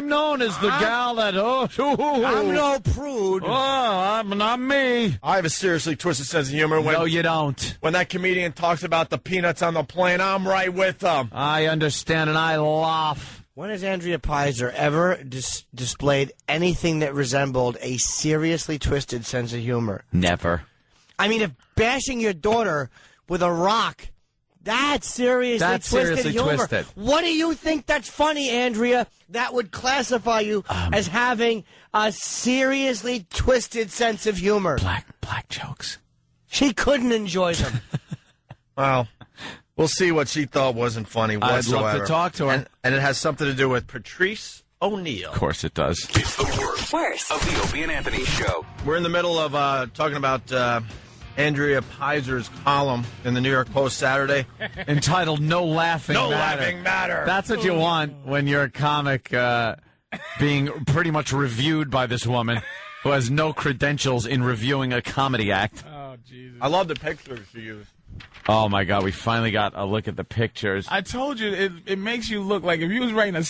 known as the gal that, I'm no prude. Oh, I'm not me. I have a seriously twisted sense of humor. No, you don't. When that comedian talks about the peanuts on the plane, I'm right with them. I understand, and I laugh. When has Andrea Pizer ever displayed anything that resembled a seriously twisted sense of humor? Never. I mean, if bashing your daughter with a rock, that's seriously twisted humor. What do you think that's funny, Andrea? That would classify you as having a seriously twisted sense of humor. Black jokes. She couldn't enjoy them. Well, we'll see what she thought wasn't funny whatsoever. I'd love to talk to her. And it has something to do with Patrice O'Neal. Of course it does. It's the worst of the Opie and Anthony Show. We're in the middle of talking about Andrea Pizer's column in the New York Post Saturday. Entitled No Laughing Matter. No Laughing Matter. That's what you want when you're a comic being pretty much reviewed by this woman who has no credentials in reviewing a comedy act. Oh, Jesus. I love the pictures you use. Oh, my God. We finally got a look at the pictures. I told you, it makes you look like if you was writing a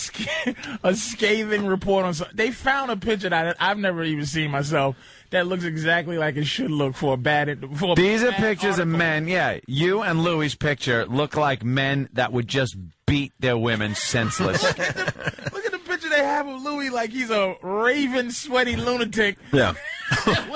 scathing report on something. They found a picture that I've never even seen myself that looks exactly like it should look for a bad These are pictures of men, yeah. You and Louie's picture look like men that would just beat their women senseless. Look at the picture they have of Louie like he's a raving, sweaty lunatic. Yeah.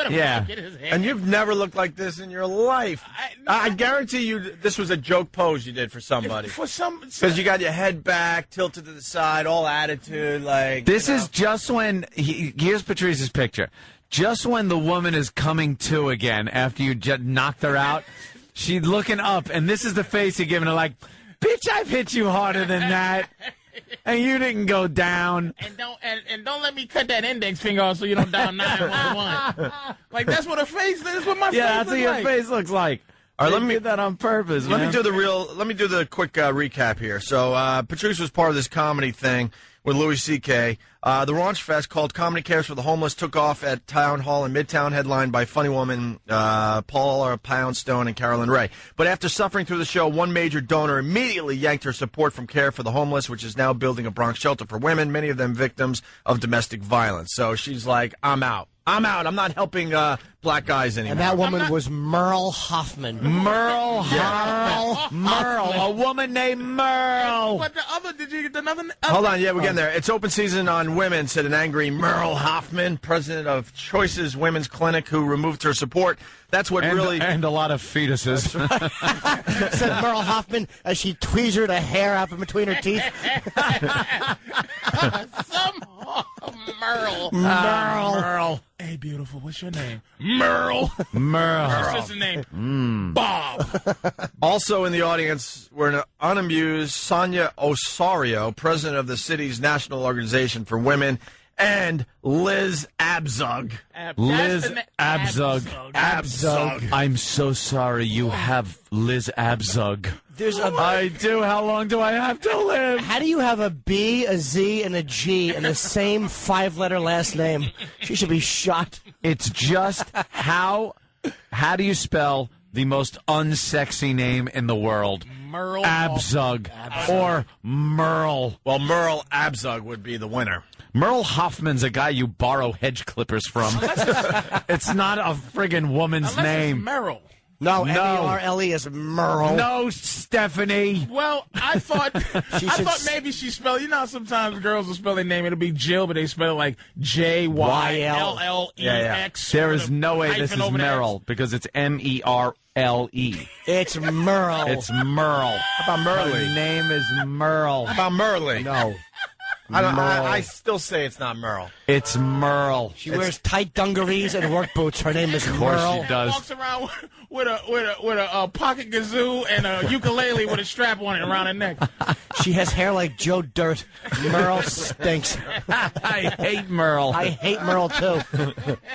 Yeah. And you've never looked like this in your life. I guarantee you this was a joke pose you did for somebody. Because you got your head back, tilted to the side, all attitude. Like This is just when, here's Patrice's picture. Just when the woman is coming to again after you just knocked her out, she's looking up, and this is the face you're giving her like, bitch, I've hit you harder than that. And you didn't go down. And don't let me cut that index finger off so you don't dial 911. Like that's what a face. That's what my face. Yeah, that's what your face looks like. All right, let me do that on purpose. Let me do the quick recap here. So Patrice was part of this comedy thing with Louis C.K. The Raunch Fest, called Comedy Cares for the Homeless, took off at Town Hall in Midtown, headlined by funny woman Paula Poundstone and Carolyn Ray. But after suffering through the show, one major donor immediately yanked her support from Care for the Homeless, which is now building a Bronx shelter for women, many of them victims of domestic violence. So she's like, I'm out. I'm out. I'm not helping black guys anymore. And that woman was Merle Hoffman. Merle. A woman named Merle. But the other, did you get another? Hold on, yeah, we're getting there. It's open season on women, said an angry Merle Hoffman, president of Choices Women's Clinic, who removed her support. That's what And a lot of fetuses. Said Merle Hoffman as she tweezered a hair out from between her teeth. Merle. Hey, beautiful, what's your name? Merle. What's his name? Bob. Also in the audience were an unamused Sonia Osorio, president of the city's National Organization for Women, and Liz Abzug. Liz Abzug. I'm so sorry you have Liz Abzug. I do. How long do I have to live? How do you have a B, a Z, and a G in the same 5-letter last name? She should be shot. It's just how do you spell the most unsexy name in the world? Merle Abzug. Or Merle. Well, Merle Abzug would be the winner. Merle Hoffman's a guy you borrow hedge clippers from. It's not a friggin' woman's name. It's Merle. No, M-E-R-L-E is Merle. No, Stephanie. Well, I thought maybe she spelled. You know, how sometimes girls will spell their name. It'll be Jill, but they spell it like Jylex. There is no way this is Merle because it's M-E-R-L-E. It's Merle. It's Merle. How about Merle? Her name is Merle. How about Merle? No. I still say it's not Merle. It's Merle. She wears tight dungarees and work boots. Her name is Merle. Of course she does. Walks around with a pocket kazoo and a ukulele with a strap on it around her neck. She has hair like Joe Dirt. Merle stinks. I hate Merle. I hate Merle too.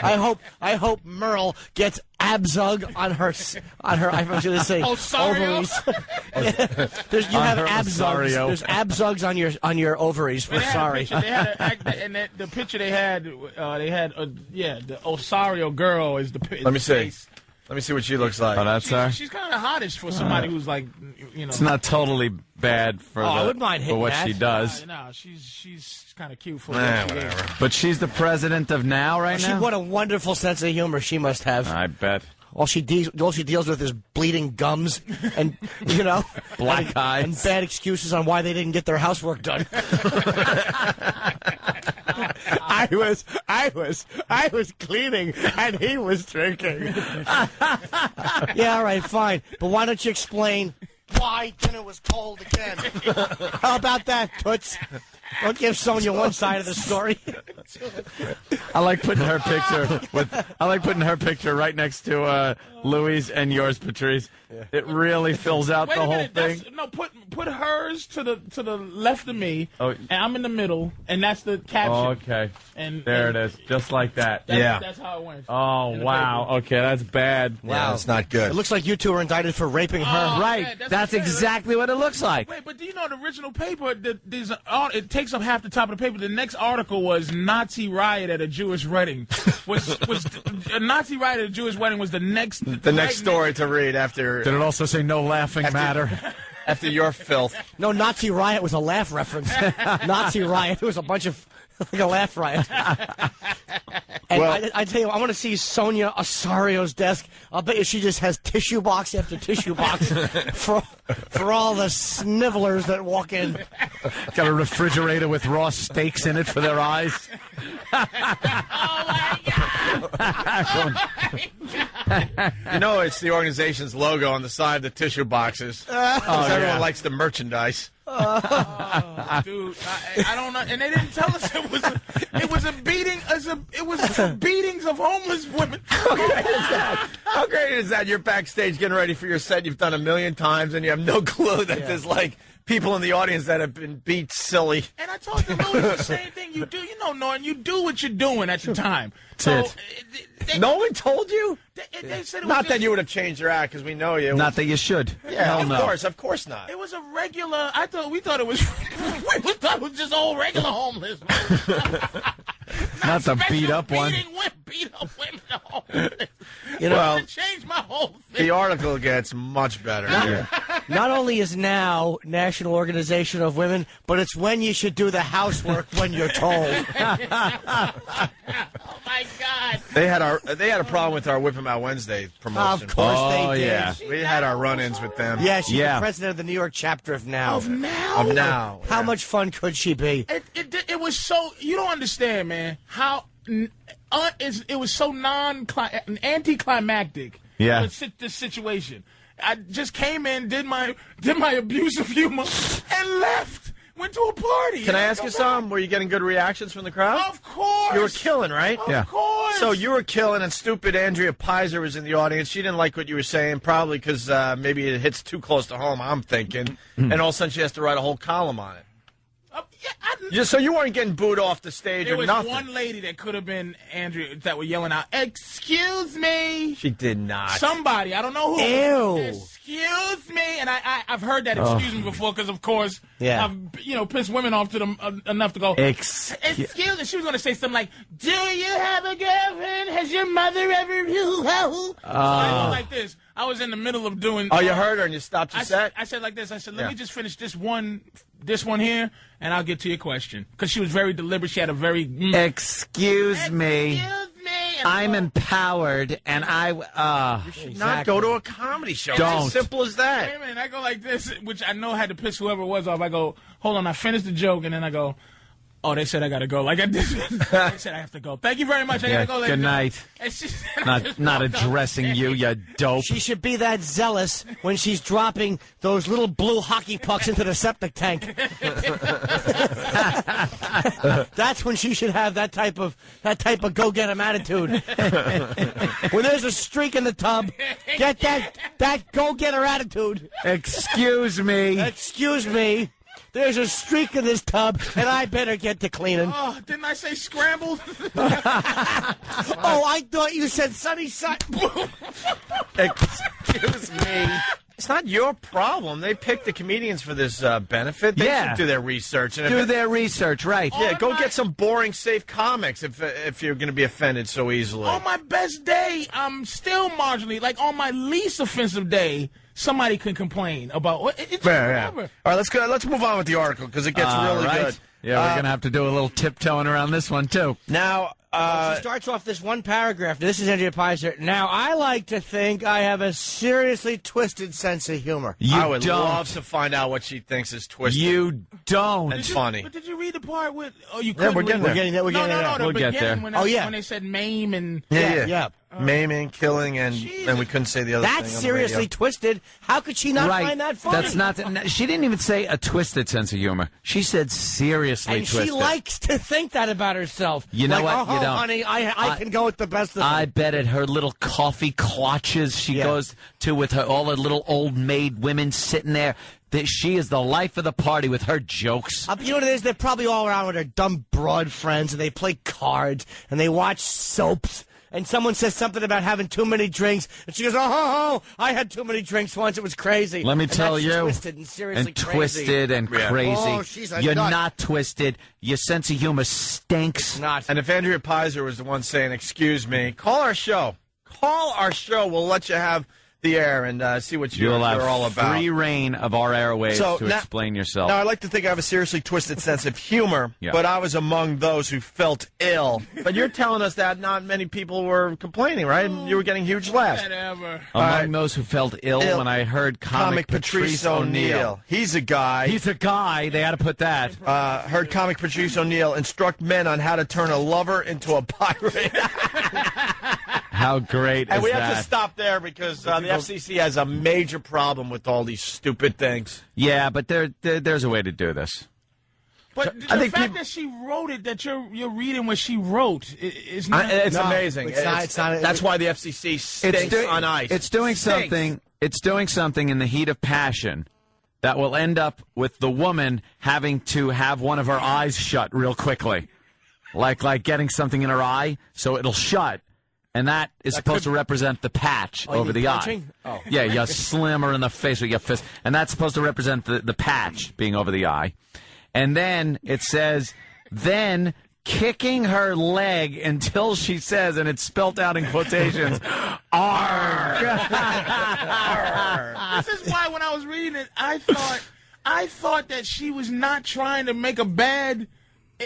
I hope Merle gets Abzug on her. I was going to say ovaries. You have Abzugs. There's Abzugs on your ovaries. We're sorry. They had the picture they had the Osario girl is the picture. Let me see. Let me see what she looks like. Oh, that's her? She's kind of hottish for somebody who's like, you know. It's not totally bad for I wouldn't mind hitting what that. she does. No, she's kind of cute for what she is. But she's the president of now now? What a wonderful sense of humor she must have. I bet. All she deals with is bleeding gums and, black eyes. And bad excuses on why they didn't get their housework done. I was cleaning and he was drinking. Yeah, all right, fine. But why don't you explain why dinner was cold again? How about that, Toots? Don't give Sonia one side of the story. I like putting her picture right next to Louis and yours, Patrice. Yeah. It really fills out the whole thing. No, put hers to the left of me, and I'm in the middle, and that's the caption. Oh, okay. And it is, just like that. That's how it went. Oh, wow. Paper. Okay, that's bad. Wow, yeah, that's not good. It looks like you two were indicted for raping her. Right. Man, that's exactly what it looks like. Wait, but do you know the original paper? It takes up half the top of the paper. The next article was Nazi riot at a Jewish wedding. Was a Nazi riot at a Jewish wedding was the next story to read after. Did it also say no laughing matter? After your filth. No, Nazi riot was a laugh reference. Nazi riot, it was a bunch of like a laugh riot. And I tell you, I want to see Sonia Osario's desk. I'll bet you she just has tissue box after tissue box for all the snivellers that walk in. Got a refrigerator with raw steaks in it for their eyes. Oh my God! It's the organization's logo on the side of the tissue boxes. Everyone likes the merchandise. Dude, I don't know, and they didn't tell us it was a beating. It was for beatings of homeless women. How great is that? You're backstage getting ready for your set you've done 1,000,000 times, and you have no clue that there's people in the audience that have been beat silly. And I told Louis the same thing you do. Norton, you do what you're doing at the time. No one told you? They said it was not that you would have changed your act, because we know you. Not that you should. Yeah, of course not. It was a regular. We thought it was just old regular homeless. Not the beat up one. Beat up women. Well, changed my whole thing. The article gets much better. Not only is now National Organization of Women, but it's when you should do the housework when you're told. Oh my God! They had a problem with our Whip 'em Out Wednesday promotion. Of course they did. Yeah, we had our run-ins with them. Yeah, she's the president of the New York chapter of Now. Of Now? Of Now. How much fun could she be? It was so, you don't understand, man, how it was so anticlimactic. Yeah. This situation. I just came in, did my abusive humor, and left. Went to a party. Can I ask you something? Were you getting good reactions from the crowd? Of course. You were killing, right? Of course. So you were killing, and stupid Andrea Pizer was in the audience. She didn't like what you were saying, probably because maybe it hits too close to home, I'm thinking. And all of a sudden she has to write a whole column on it. So you weren't getting booed off the stage There or was nothing? one lady that could have been Andrea that were yelling out, "Excuse me." She did not. Somebody, I don't know who. Ew. Excuse me, and I've heard that excuse me before because of course I've pissed women off to them enough to go excuse me. She was going to say something like, "Do you have a girlfriend? Has your mother ever?" So I went like this. I was in the middle of doing. Oh, you heard her and you stopped your set? I said like this. I said, "Let me just finish this one here, and I'll get to your question." Because she was very deliberate. She had a very Excuse me. I'm empowered, and You should not go to a comedy show. Don't. It's as simple as that. Wait a minute, I go like this, which I know had to piss whoever it was off. I go, hold on, I finished the joke, and then I go, oh, they said I gotta go. Like I did. They said I have to go. Thank you very much. I gotta go. Good night. Not addressing you, you dope. She should be that zealous when she's dropping those little blue hockey pucks into the septic tank. That's when she should have that type of go-get-'em attitude. When there's a streak in the tub, get that go-getter attitude. Excuse me. Excuse me. There's a streak in this tub, and I better get to cleaning. Oh, didn't I say scrambled? Oh, I thought you said sunny side. Excuse me. It's not your problem. They picked the comedians for this benefit. They should do their research. And do their research, right. Yeah, go get some boring, safe comics if you're going to be offended so easily. On my best day, I'm still marginally, like on my least offensive day, somebody can complain about it's whatever. All right, let's go. Let's move on with the article because it gets really good. Yeah, we're going to have to do a little tiptoeing around this one, too. Now, she starts off this one paragraph. This is Andrea Pizer. Now, I like to think I have a seriously twisted sense of humor. I would love to find out what she thinks is twisted. You don't. It's funny. But did you read the part with? Oh, you Yeah, couldn't we're getting read there. We're getting there. No, We'll get there. When when they said maim and Yeah. Maiming, killing, and we couldn't say the other thing. That's on the seriously radio. twisted. How could she not find that funny? That's not. She didn't even say a twisted sense of humor. She said seriously and twisted. she likes to think that about herself. You know like, what? You don't. Honey, I can go with the best of them. I bet at her little coffee clutches she goes to with all the little old maid women sitting there. That she is the life of the party with her jokes. You know what it is? They're probably all around with their dumb broad friends, and they play cards, and they watch soaps. And someone says something about having too many drinks, and she goes, "Oh, I had too many drinks once. It was crazy." Let me and tell that's you, twisted and seriously crazy. twisted and crazy. Oh, she's a You're nut. not twisted. Your sense of humor stinks. It's not. And if Andrea Pizer was the one saying, "Excuse me," call our show. Call our show. We'll let you have the air and see what you're all about. Free reign of our airwaves to explain yourself. Now, I like to think I have a seriously twisted sense of humor, but I was among those who felt ill. But you're telling us that not many people were complaining, right? And you were getting huge laughs. Among those who felt ill when I heard comic Patrice O'Neill. He's a guy. He's a guy. They had to put that. Heard comic Patrice O'Neill instruct men on how to turn a lover into a pirate. How great and is we that? have to stop there because the FCC has a major problem with all these stupid things. Yeah, but there's a way to do this. But the fact that she wrote it, that you're reading what she wrote, is not. It's amazing. It's not. That's why the FCC stinks on ice. It's doing something. It's doing something in the heat of passion that will end up with the woman having to have one of her eyes shut real quickly, like getting something in her eye, so it'll shut. And that is supposed to represent the patch over the eye. Oh. Yeah, you slam her in the face with your fist. And that's supposed to represent the patch being over the eye. And then it says, then kicking her leg until she says, and it's spelt out in quotations, "Arg." This is why when I was reading it, I thought that she was not trying to make a bad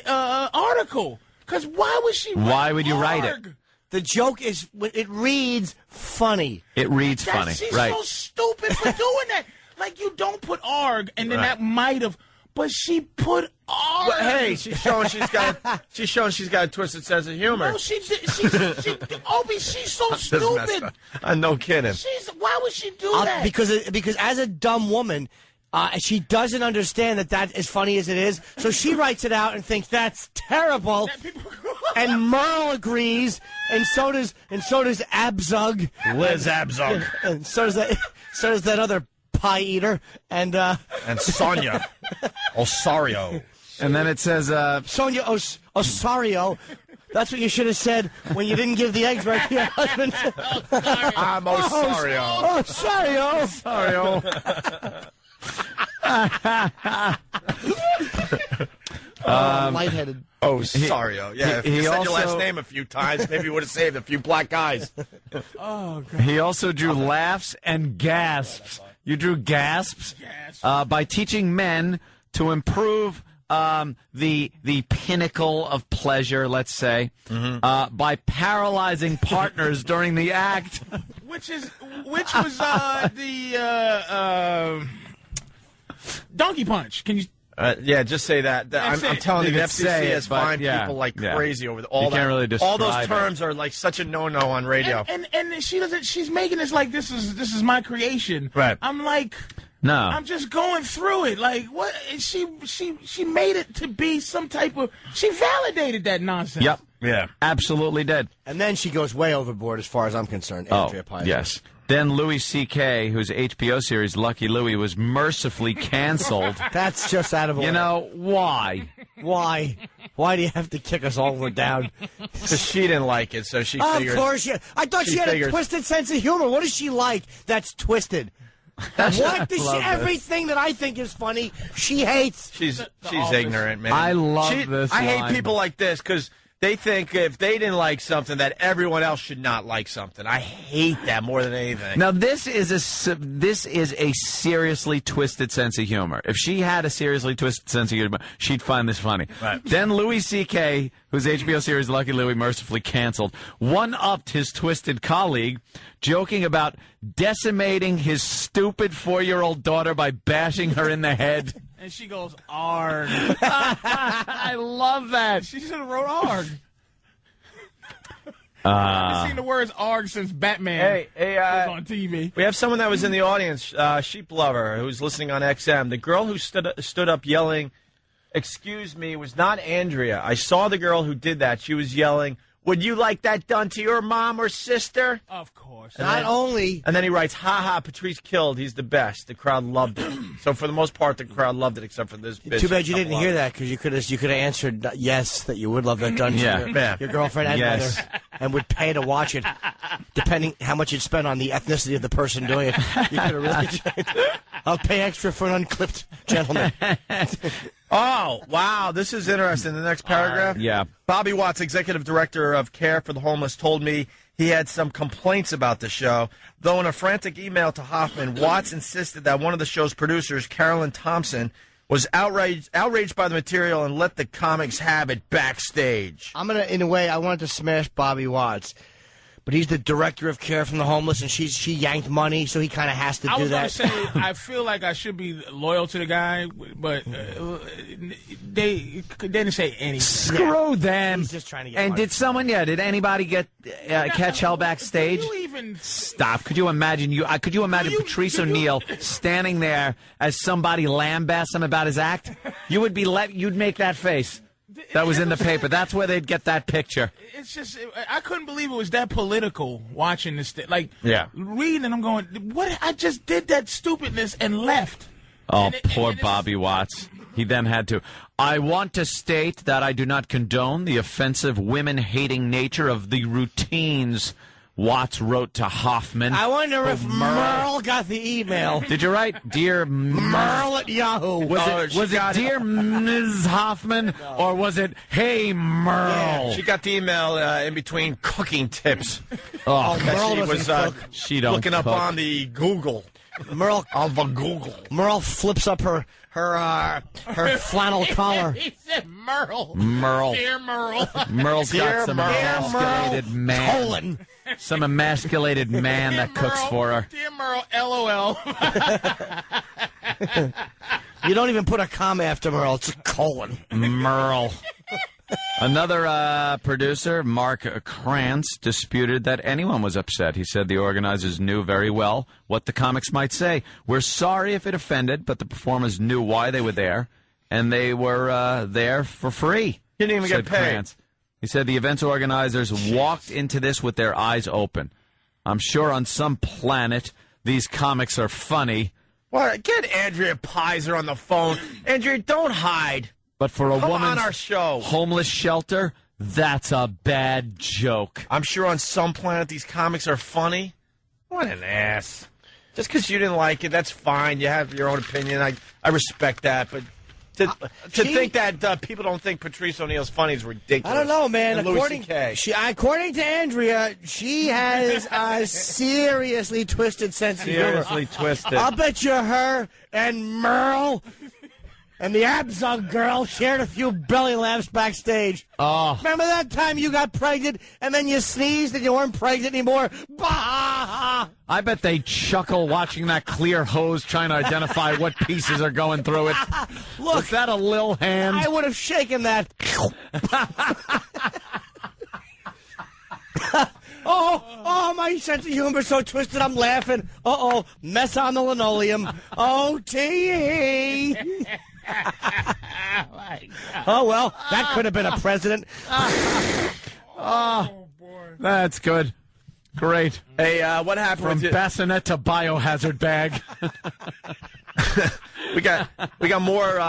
article. Because why would she? Why would you write it? The joke is, it reads funny. It reads funny, She's right? so stupid for doing that. Like, you don't put arg, and then that might have, but she put arg. Well, hey, she's showing she's got a twisted sense of humor. No, Opie, she's so stupid. No kidding. Why would she do that? Because as a dumb woman, she doesn't understand that is funny as it is. So she writes it out and thinks that's terrible. And Merle agrees, and so does Abzug, Liz Abzug, and so does that other pie eater, and Sonia Osario. And then it says Sonia Osario. That's what you should have said when you didn't give the eggs right to your husband. I'm Osario. Lightheaded. Osario. Yeah, if you said also, your last name a few times, maybe you would have saved a few black eyes. Oh, God. He also drew laughs and gasps. You drew gasps by teaching men to improve the pinnacle of pleasure, let's say, by paralyzing partners during the act. Which was the donkey punch. Can you? Yeah, just say that. I'm telling you, the FCC has fined people like crazy over all that. Can't really all those describe terms are like such a no-no on radio. And she doesn't. She's making this like this is my creation. Right. I'm like. No. I'm just going through it. Like, what? She made it to be some type of. She validated that nonsense. Yep. Yeah. Absolutely did. And then she goes way overboard, as far as I'm concerned. Andrea Pye. Yes. Then Louis C.K., whose HBO series Lucky Louie was mercifully canceled. That's just out of order. You know, why? Why? Why do you have to kick us all down? Because she didn't like it, so she figured. Of course, I thought she had a twisted sense of humor. What is she like that's twisted? What does she? Everything that I think is funny, she hates. She's ignorant, man. I love this. I hate people like this because they think if they didn't like something that everyone else should not like something. I hate that more than anything. Now this is a seriously twisted sense of humor. If she had a seriously twisted sense of humor, she'd find this funny. Right. Then Louis C.K., whose HBO series Lucky Louie mercifully canceled, one-upped his twisted colleague, joking about decimating his stupid 4-year-old daughter by bashing her in the head. And she goes, arg. I love that. She should have wrote arg. I haven't seen the words arg since Batman was on TV. We have someone that was in the audience, Sheep Lover, who's listening on XM. The girl who stood up yelling, "Excuse me," was not Andrea. I saw the girl who did that. She was yelling, "Would you like that done to your mom or sister?" Of course. And then he writes, "Ha ha, Patrice killed. He's the best." The crowd loved it. So for the most part, the crowd loved it, except for this bitch. Too bad you didn't hear that, because you could have answered yes, that you would love that done to your girlfriend and mother, and would pay to watch it, depending how much you'd spend on the ethnicity of the person doing it. You could have really. I'll pay extra for an unclipped gentleman. Oh, wow. This is interesting. The next paragraph. Yeah. Bobby Watts, Executive Director of Care for the Homeless, told me he had some complaints about the show. Though in a frantic email to Hoffman, Watts insisted that one of the show's producers, Carolyn Thompson, was outraged by the material and let the comics have it backstage. In a way, I wanted to smash Bobby Watts. But he's the director of Care from the Homeless, and she yanked money, so he kind of has to do that. I was going to say, I feel like I should be loyal to the guy, but they didn't say anything. Screw them. He's just trying to get And money. did anybody catch hell backstage? Stop. Could you imagine Patrice O'Neill standing there as somebody lambasts him about his act? You'd make that face. That was in the paper. That's where they'd get that picture. It's just, I couldn't believe it was that political watching this. Reading and I'm going, what? I just did that stupidness and left. Oh, poor Bobby Watts. He then had to. I want to state that I do not condone the offensive women-hating nature of the routines Watts wrote to Hoffman. I wonder if Merle got the email. Did you write Dear Merle at Yahoo? Was it Dear Ms. Hoffman or was it Hey Merle? Yeah, she got the email in between cooking tips. Merle she was she don't looking up cook. on the Google. Merle on the Google. Merle flips up her flannel collar. He said Merle. Merle. Dear Merle. Merle's got some emasculated man. Colon. Some emasculated man that cooks for her. Dear Merle, LOL. You don't even put a comma after Merle. It's a colon. Merle. Another producer, Mark Krantz, disputed that anyone was upset. He said the organizers knew very well what the comics might say. We're sorry if it offended, but the performers knew why they were there, and they were there for free. Didn't even get paid. Krantz. He said the event's organizers walked into this with their eyes open. I'm sure on some planet these comics are funny. Well, get Andrea Pizer on the phone. Andrea, don't hide. But for a Come woman's on our show. homeless shelter, that's a bad joke. I'm sure on some planet these comics are funny. What an ass. Just because you didn't like it, that's fine. You have your own opinion. I respect that. But to think that people don't think Patrice O'Neal's funny is ridiculous. I don't know, man. And According to Andrea, she has a seriously twisted sense of humor. Seriously twisted. I'll bet you her and Merle and the Abzug girl shared a few belly laughs backstage. Oh. Remember that time you got pregnant and then you sneezed and you weren't pregnant anymore? Bah! I bet they chuckle watching that clear hose trying to identify what pieces are going through it. Look, was that a lil hand? I would have shaken that. Oh, my sense of humor is so twisted, I'm laughing. Mess on the linoleum. O-T-E. Oh, well, that could have been a president. Oh, boy. That's good. Great. Hey, what happened From with you? bassinet to biohazard bag. We got more.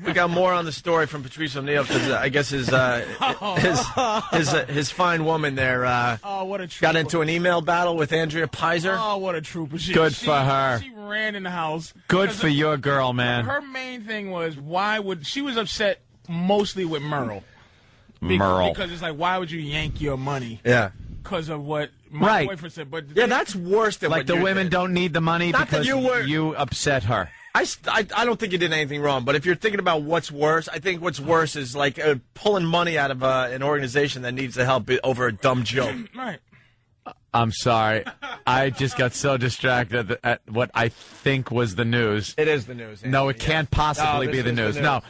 We got more on the story from Patrice O'Neal because I guess his fine woman there what a got into an email battle with Andrea Pizer. Oh, what a trooper. Good for her. She ran in the house. Good for your girl, man. Her main thing was she was upset mostly with Merle. Merle. Because it's like, why would you yank your money? Yeah. Because of what my boyfriend said. But yeah, that's worse than like what the you women did. don't need the money Not that because you upset her. I don't think you did anything wrong, but if you're thinking about what's worse, I think what's worse is like pulling money out of an organization that needs the help over a dumb joke. Right. I'm sorry. I just got so distracted at what I think was the news. It is the news. Anthony. No, it can't possibly be the news. No,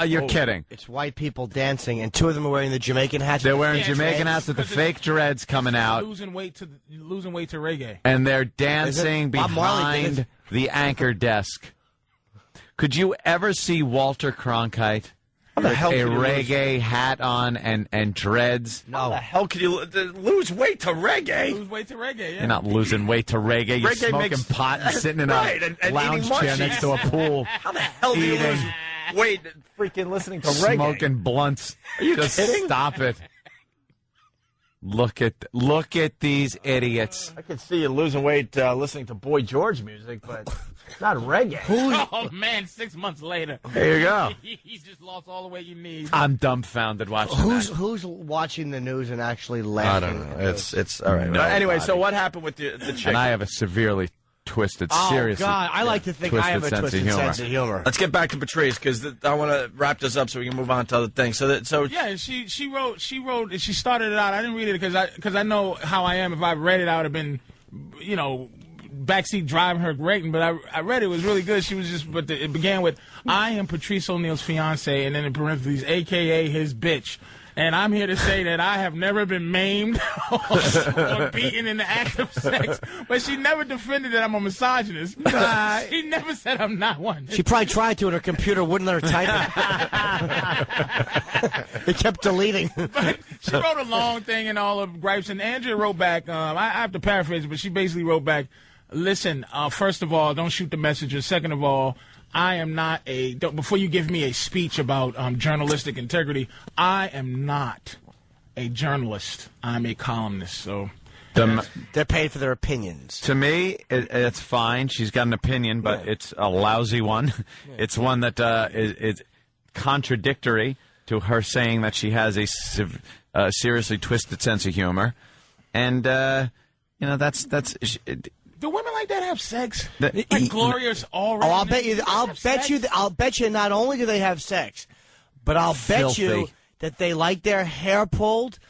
you're kidding. It's white people dancing, and two of them are wearing the Jamaican hats. They're wearing Jamaican hats with the fake dreads coming out. Losing weight to reggae. And they're dancing behind the anchor desk. Could you ever see Walter Cronkite with a reggae hat on and dreads? No. How the hell could you lose weight to reggae? Lose weight to reggae, yeah. You're not losing weight to reggae. You're smoking pot and sitting in a lounge chair next to a pool. How the hell do you lose weight freaking listening to reggae? Smoking blunts. Are you just kidding? Stop it. Look at these idiots. I could see you losing weight listening to Boy George music, but not reggae. Oh, man, 6 months later. There you go. You just lost all the weight you need. I'm dumbfounded watching Who's watching the news and actually laughing? I don't know. It's all right. Nobody. Anyway, so what happened with the chick? And I have a severely twisted, seriously. Oh, God, I like to think I have a twisted sense of humor. Let's get back to Patrice because I want to wrap this up so we can move on to other things. Yeah, she wrote. She started it out. I didn't read it because I know how I am. If I read it, I would have been, backseat driving her great. But I read it. It was really good. She was it began with, "I am Patrice O'Neal's fiance," and then in parentheses, AKA his bitch. And I'm here to say that I have never been maimed or beaten in the act of sex. But she never defended that I'm a misogynist. She never said I'm not one. She probably tried to, and her computer wouldn't let her type it. It kept deleting. But she wrote a long thing and all of gripes. And Andrea wrote back, I have to paraphrase it, but she basically wrote back, listen, first of all, don't shoot the messenger. Second of all, I am not before you give me a speech about journalistic integrity, I am not a journalist. I'm a columnist. So they're paid for their opinions. To me, it's fine. She's got an opinion, but it's a lousy one. It's one that is contradictory to her saying that she has a seriously twisted sense of humor, and that's. Do women like that have sex? Like Gloria's already. Oh, I'll bet you. Not only do they have sex, but I'll bet you that they like their hair pulled.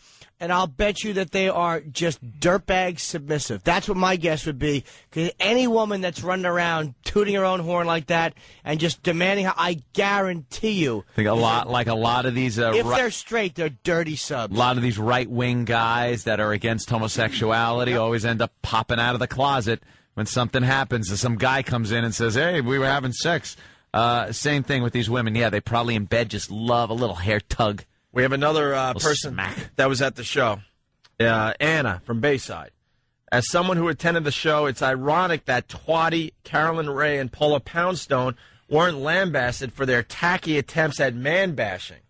And I'll bet you that they are just dirtbag submissive. That's what my guess would be. Because any woman that's running around tooting her own horn like that and just demanding, I guarantee you. I think a lot of these. If they're straight, they're dirty subs. A lot of these right-wing guys that are against homosexuality always end up popping out of the closet when something happens. And some guy comes in and says, "Hey, we were having sex." Same thing with these women. Yeah, they probably in bed just love a little hair tug. We have another person that was at the show, Anna from Bayside. As someone who attended the show, it's ironic that twatty Carolyn Ray and Paula Poundstone weren't lambasted for their tacky attempts at man-bashing.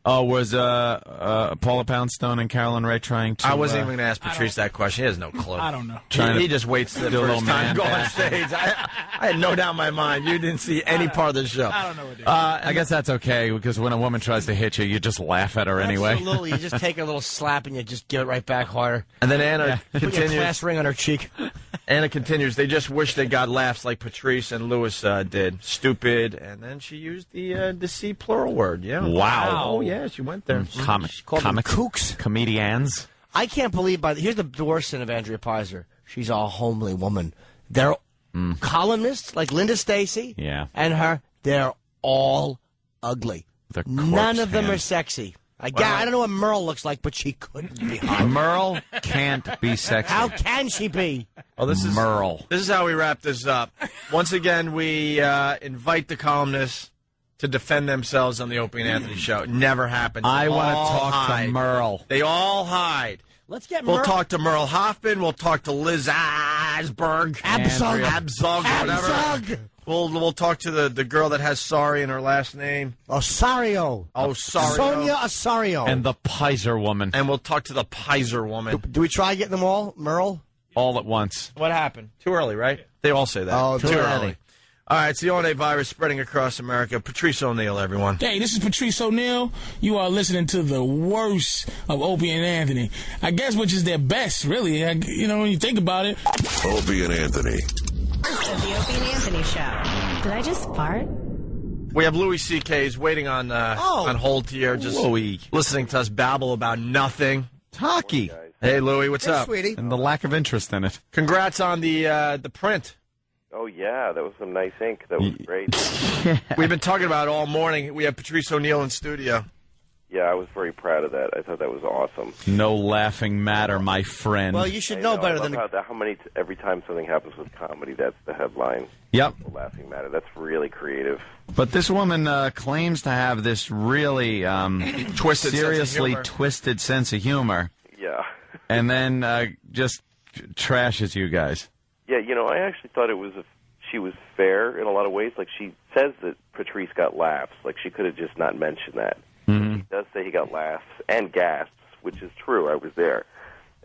Oh, was Paula Poundstone and Carolyn Ray trying to... I wasn't even going to ask Patrice that question. He has no clue. I don't know. He just waits the first time to go on stage. I had no doubt in my mind. You didn't see any part of the show. I don't know what it is. I guess that's okay, because when a woman tries to hit you, you just laugh at her anyway. Absolutely. You just take a little slap and you just give it right back harder. And then Anna continues. Put your class ring on her cheek. Anna continues, they just wish they got laughs like Patrice and Lewis did. Stupid. And then she used the C plural word. Yeah. Wow. Oh, yeah, she went there. She called them kooks. Comedians. I can't believe, here's the worst sin of Andrea Pizer. She's a homely woman. They're columnists like Linda Stacy and her. They're all ugly. None of them are sexy. I don't know what Merle looks like, but she couldn't be hot. Merle can't be sexy. How can she be? Oh, this is Merle. This is how we wrap this up. Once again, we invite the columnists to defend themselves on the Opie and Anthony show. It never happens. I want to talk to Merle. They all hide. Let's get Merle. We'll talk to Merle Hoffman. We'll talk to Liz Asberg. Abzug, whatever. We'll talk to the girl that has sorry in her last name. Osario. Osario. Sonia Osario. And the Pizer woman. And we'll talk to the Pizer woman. Do we try getting them all, Merle? All at once. What happened? Too early, right? They all say that. Oh, too early. All right, it's the O&A virus spreading across America. Patrice O'Neill, everyone. Hey, this is Patrice O'Neill. You are listening to the worst of Opie and Anthony. I guess which is their best, really. When you think about it. Opie and Anthony. Of the Opie and Anthony Show. Did I just fart? We have Louis C.K. He's waiting on hold here, just listening to us babble about nothing. It's hockey. Hey, Louis, what's up? Sweetie. And the lack of interest in it. Congrats on the print. Oh, yeah, that was some nice ink. That was great. We've been talking about it all morning. We have Patrice O'Neill in studio. Yeah, I was very proud of that. I thought that was awesome. No laughing matter, my friend. Well, you should know better than... How many every time something happens with comedy, that's the headline. Yep. No laughing matter. That's really creative. But this woman claims to have this really seriously twisted sense of humor. Yeah. And then just trashes you guys. Yeah, I actually thought she was fair in a lot of ways. Like, she says that Patrice got laughs. Like, she could have just not mentioned that. Mm-hmm. She does say he got laughs and gasps, which is true. I was there.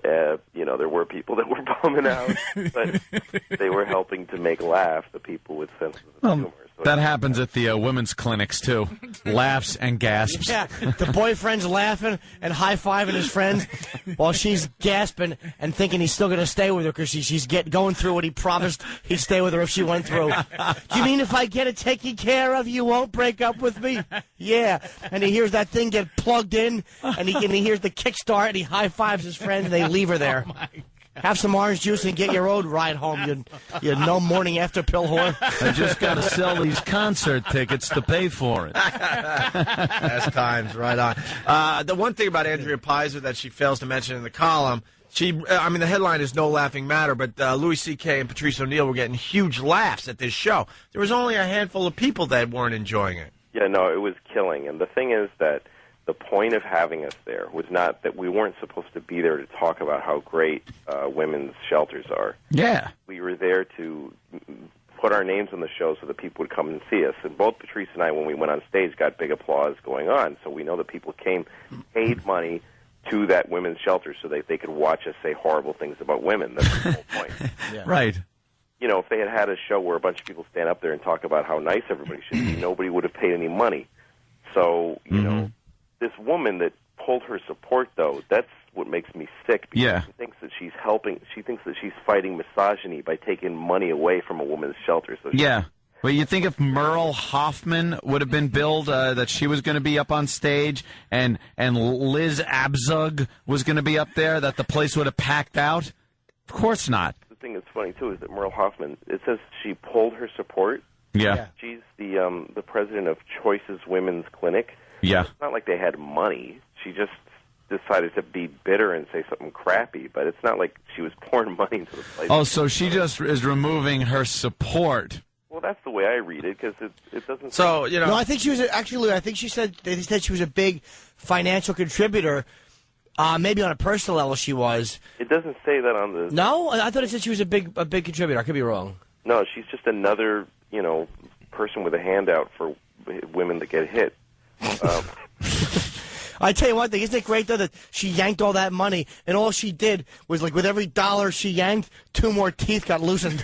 There were people that were bumming out, but they were helping to make laugh the people with senses of humor. So that happens at the women's clinics, too. Laughs and gasps. Yeah, the boyfriend's laughing and high-fiving his friends while she's gasping and thinking he's still going to stay with her because she's going through what he promised he'd stay with her if she went through. Do you mean if I get it taken care of, you won't break up with me? Yeah. And he hears that thing get plugged in, and he hears the kickstart, and he high-fives his friends, and they leave her there. Have some orange juice and get your road ride home, you no morning after pill whore. I just got to sell these concert tickets to pay for it. Best times, right on. The one thing about Andrea Pizer that she fails to mention in the column, the headline is No Laughing Matter, but Louis C.K. and Patrice O'Neill were getting huge laughs at this show. There was only a handful of people that weren't enjoying it. Yeah, no, it was killing. And the thing is that the point of having us there was not that we weren't supposed to be there to talk about how great women's shelters are. Yeah. We were there to put our names on the show so that people would come and see us. And both Patrice and I, when we went on stage, got big applause going on. So we know that people came, paid money to that women's shelter so that they could watch us say horrible things about women. That's the whole point. Right. You know, if they had a show where a bunch of people stand up there and talk about how nice everybody should be, nobody would have paid any money. So, you know, this woman that pulled her support, though, that's what makes me sick, because she thinks that she's helping. She thinks that she's fighting misogyny by taking money away from a women's shelter. So Well, you think if Merle Hoffman would have been billed that she was going to be up on stage and Liz Abzug was going to be up there, that the place would have packed out? Of course not. The thing that's funny, too, is that Merle Hoffman, it says she pulled her support. Yeah. She's the president of Choices Women's Clinic. Yeah. It's not like they had money. She just decided to be bitter and say something crappy, but it's not like she was pouring money into the place. Oh, so she just is removing her support. Well, that's the way I read it, because it doesn't... So, you know... No, I think she was... Actually, I think they said she was a big financial contributor. Maybe on a personal level she was. It doesn't say that on the... No? I thought it said she was a big contributor. I could be wrong. No, she's just another, person with a handout for women that get hit. I tell you one thing, isn't it great, though, that she yanked all that money, and all she did was, like, with every dollar she yanked, 2 more teeth got loosened.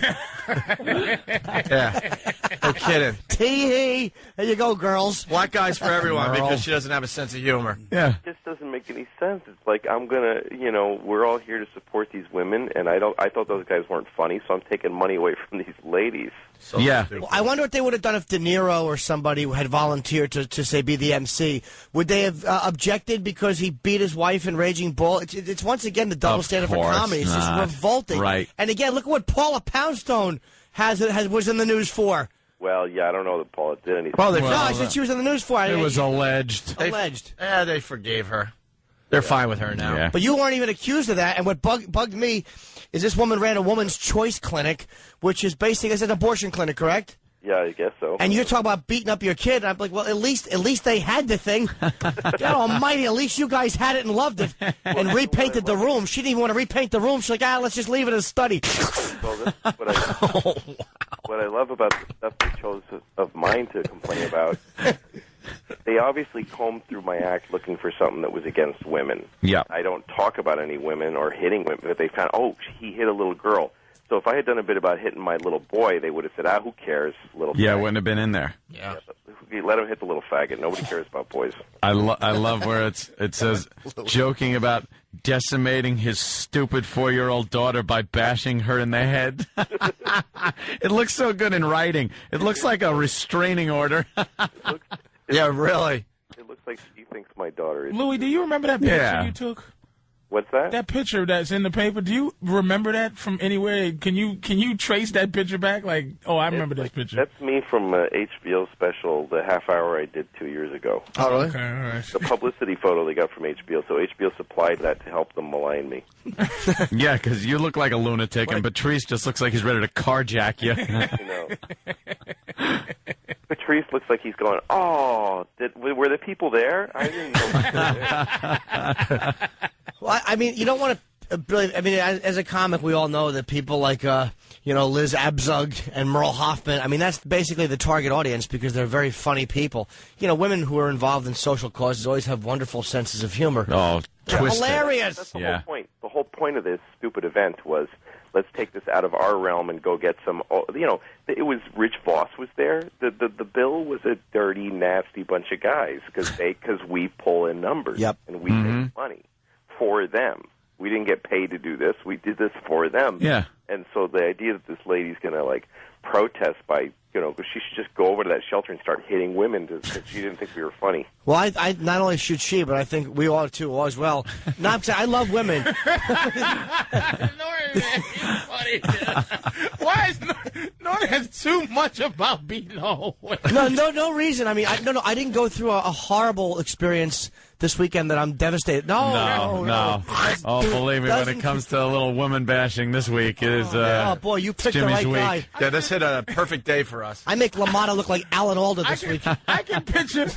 Yeah. No kidding. Tee-hee. There you go, girls. Black guys for everyone, because she doesn't have a sense of humor. Yeah. It just doesn't make any sense. It's like, I'm going to, we're all here to support these women, and I thought those guys weren't funny, so I'm taking money away from these ladies. So Well, I wonder what they would have done if De Niro or somebody had volunteered to say, be the MC. Would they have objected because he beat his wife in Raging Bull? It's once again the double standard for comedy. It's just revolting. Right. And again, look at what Paula Poundstone was in the news for. Well, yeah, I don't know that Paula did anything. No, I said she was in the news for. It was alleged. Alleged. They forgave her. They're fine with her now. Yeah. But you weren't even accused of that. And what bugged me is this woman ran a woman's choice clinic, which is basically it's an abortion clinic, correct? Yeah, I guess so. And you're talking about beating up your kid. And I'm like, well, at least they had the thing. God almighty, at least you guys had it and loved it and repainted the room. She didn't even want to repaint the room. She's like, let's just leave it as a study. Well, this is what I love about the stuff they chose of mine to complain about. They obviously combed through my act looking for something that was against women. Yeah. I don't talk about any women or hitting women, but they found, he hit a little girl. So if I had done a bit about hitting my little boy, they would have said, who cares, little Yeah, faggot. it wouldn't have been in there. Yeah. Let him hit the little faggot. Nobody cares about boys. I love where it says, joking about decimating his stupid 4-year-old daughter by bashing her in the head. It looks so good in writing. It looks like a restraining order. Yeah, really. It looks like she thinks my daughter is... Louis, do you remember that picture you took? What's that? That picture that's in the paper. Do you remember that from anywhere? Can you trace that picture back? Like, I remember this picture. That's me from HBO special, the half hour I did 2 years ago. Oh, really? Okay, all right. The publicity photo they got from HBO. So HBO supplied that to help them malign me. Yeah, because you look like a lunatic, and Patrice just looks like he's ready to carjack you. Patrice looks like he's going, were the people there? I didn't know. Well, I mean, you don't want to really. I mean, as a comic, we all know that people like Liz Abzug and Merle Hoffman. I mean, that's basically the target audience because they're very funny people. Women who are involved in social causes always have wonderful senses of humor. Oh, twisted. Hilarious! That's the whole point. The whole point of this stupid event was, let's take this out of our realm and go get some. It was Rich Voss was there. The bill was a dirty, nasty bunch of guys because we pull in numbers and we make money for them. We didn't get paid to do this. We did this for them. Yeah. And so the idea that this lady's going to protest by because she should just go over to that shelter and start hitting women because she didn't think we were funny. Well, I not only should she, but I think we all too as well. Not because I love women. Why is Norton has too much about beating all women? No reason. I mean, I didn't go through a horrible experience this weekend that I'm devastated. No. Oh, believe me, when it comes to a little woman bashing this week, it is. Oh boy, you picked the right guy. Yeah, this hit a perfect day for us. I make LaMotta look like Alan Alda this week. I can picture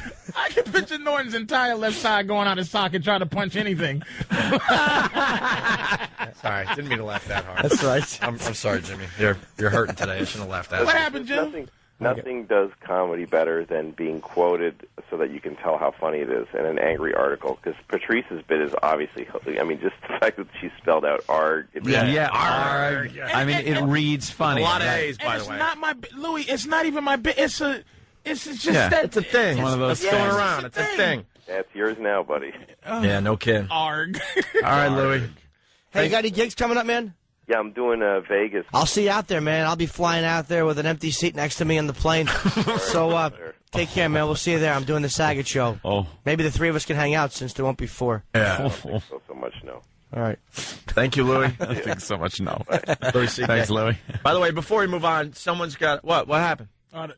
Norton's entire left side going out his socket trying to punch anything. Sorry, didn't mean to laugh that hard. That's right. I'm sorry, Jimmy. You're hurting today. I shouldn't have laughed that hard. What happened, Jim? Nothing does comedy better than being quoted so that you can tell how funny it is in an angry article. Because Patrice's bit is obviously, I mean, just the fact that she spelled out "arg." Arg. I mean, it reads funny. A lot of A's, by the way. It's not my Louis. It's not even my bit. It's just Yeah. that. It's a thing. One of those It's going around. It's a thing. That's yours now, buddy. Yeah, no kidding. Arg. All right, Louis. Hey, you got any gigs coming up, man? Yeah, I'm doing Vegas. I'll see you out there, man. I'll be flying out there with an empty seat next to me on the plane. So take care, man. We'll see you there. I'm doing the Saget show. Oh. Maybe the three of us can hang out since there won't be four. Yeah. I don't think so much, no. All right. Thank you, Louis. I think so much no. Louis C.K. Thanks, Louis. By the way, before we move on, someone's got what? What happened?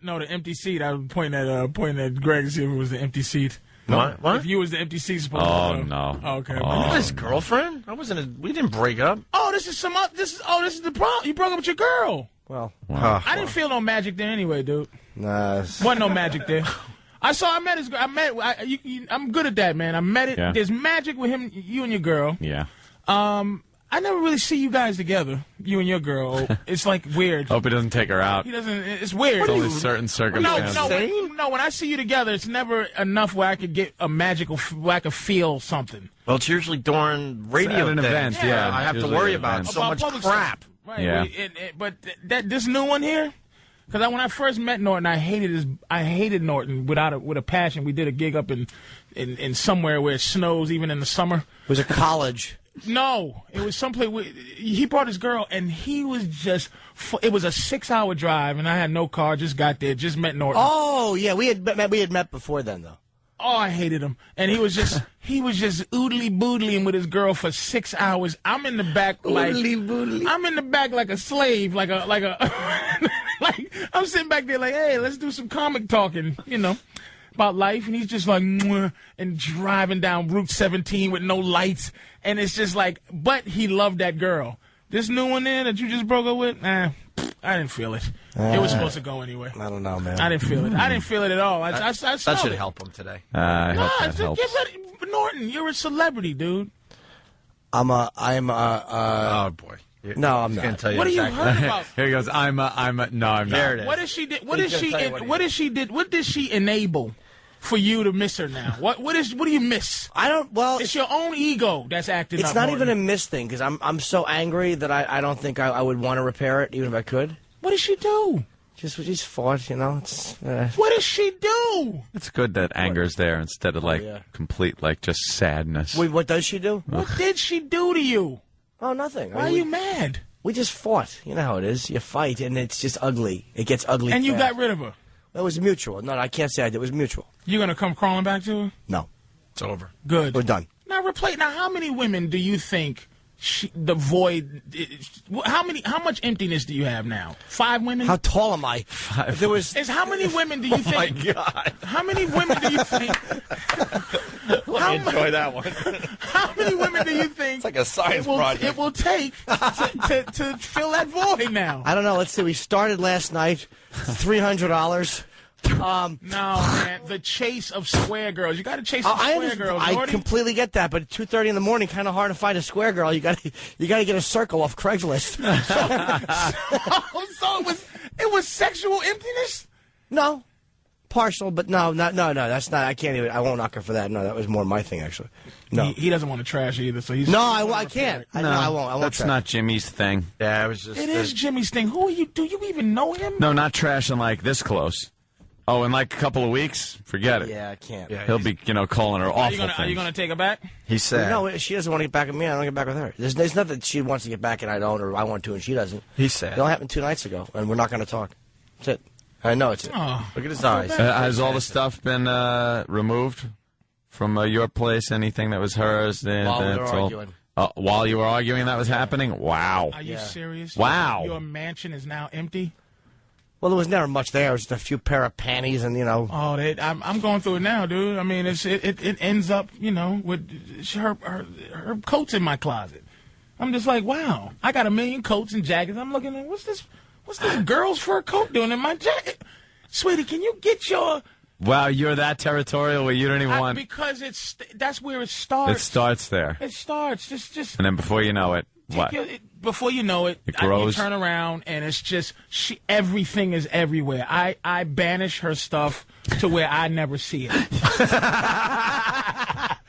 No, the empty seat. I was pointing at Greg to see if it was the empty seat. What? If you was the empty seat, supposed Oh, to no. Oh, okay. Oh. His girlfriend? I wasn't. We didn't break up. Oh, this is this is the problem. You broke up with your girl. Well, I didn't feel no magic there anyway, dude. nah. Wasn't no magic there. I met his girl. I'm good at that, man. I met it. Yeah. There's magic with him, you and your girl. Yeah. I never really see you guys together, you and your girl. It's like weird. Hope he doesn't take her out. He doesn't. It's weird. It's only certain circumstances. No. When I see you together, it's never enough where I could get a magical, where I could feel something. Well, it's usually during radio at an things. event, yeah. I have to Usually worry at about events. so much public crap. stuff. Right. Yeah. But this new one here, because when I first met Norton, I hated Norton with a passion. We did a gig up in somewhere where it snows even in the summer. It was a college. No, it was someplace. He brought his girl, and he was just. It was a 6-hour drive, and I had no car. Just got there, just met Norton. Oh yeah, we had met before then though. Oh, I hated him, and he was just oodly boodling with his girl for 6 hours. I'm in the back like I'm in the back like a slave, like a like I'm sitting back there like, hey, let's do some comic talking, about life, and he's just like, mwah, and driving down Route 17 with no lights, and it's just like, but he loved that girl. This new one there that you just broke up with, I didn't feel it. It was supposed to go anyway. I don't know, man. I didn't feel it. I didn't feel it at all. I That smelled should it. help him today. I hope that Get helps. ready. Norton, you're a celebrity, dude. Oh boy. No, I'm He's gonna not. tell you What exactly. you heard about? Here he goes. No, I'm not. There it is. What did she did? What He's did she? gonna tell you what he What did she did? What did she enable for you to miss her now? What do you miss? I don't. Well, It's your own ego that's acting it's up. not Norton. even a miss thing because I'm so angry that I don't think I would want to repair it even if I could. What did she do? Just fought, It's What does she do? It's good that anger's there instead of complete just sadness. Wait, what does she do? What did she do to you? Oh, nothing. Why are you mad? We just fought. You know how it is. You fight, and it's just ugly. It gets ugly. And you fast. got rid of her. It was mutual. No, I can't say I did. It was mutual. You gonna come crawling back to her? No, It's over. Good. we're done. Now replace. Now, how many women do you think the void? How much emptiness do you have now? 5 women. How tall am I? If there was. How many women do you think? My God. How many women do you think? Let me enjoy that one. How many women do you think? It's like a science project. It will take to fill that void now. I don't know. Let's see. We started last night. $300. No, man. The chase of square girls. You got to chase some square girls. I Norty. completely get that, but at 2:30 in the morning, kind of hard to find a square girl. You got to get a circle off Craigslist. So it was sexual emptiness. No, partial, but no. That's not. I can't even. I won't knock her for that. No, that was more my thing actually. No, He doesn't want to trash either. So he's no, I can't. I won't. I won't. That's try. not Jimmy's thing. Yeah, it was just. It is Jimmy's thing. Who are you? Do you even know him? No, not trashing like this close. Oh, in like a couple of weeks, forget it. Yeah, I can't. Yeah, He'll be, calling her awful things. Are you gonna take her back? He said. No, she doesn't want to get back with me. I don't get back with her. There's nothing she wants to get back and I don't, or I want to and she doesn't. He said. It all happened 2 nights ago, and we're not going to talk. That's it. I know it's it. Oh, Look at his eyes. Has all the stuff been removed from your place? Anything that was hers? While we were arguing. While you were arguing, that was happening? Wow. Are you serious? Wow. Your mansion is now empty. Well, there was never much there. It was just a few pair of panties and, Oh, I'm going through it now, dude. I mean, it ends up, with her coats in my closet. I'm just like, wow. I got 1 million coats and jackets. I'm looking at what's this girl's fur coat doing in my jacket? Sweetie, can you get your... Wow, you're that territorial where you don't even want... Because that's where it starts. It starts there. It starts. Just... And then before you know it, What? Before you know it, It you grows. turn around and it's just everything is everywhere. I banish her stuff to where I never see it.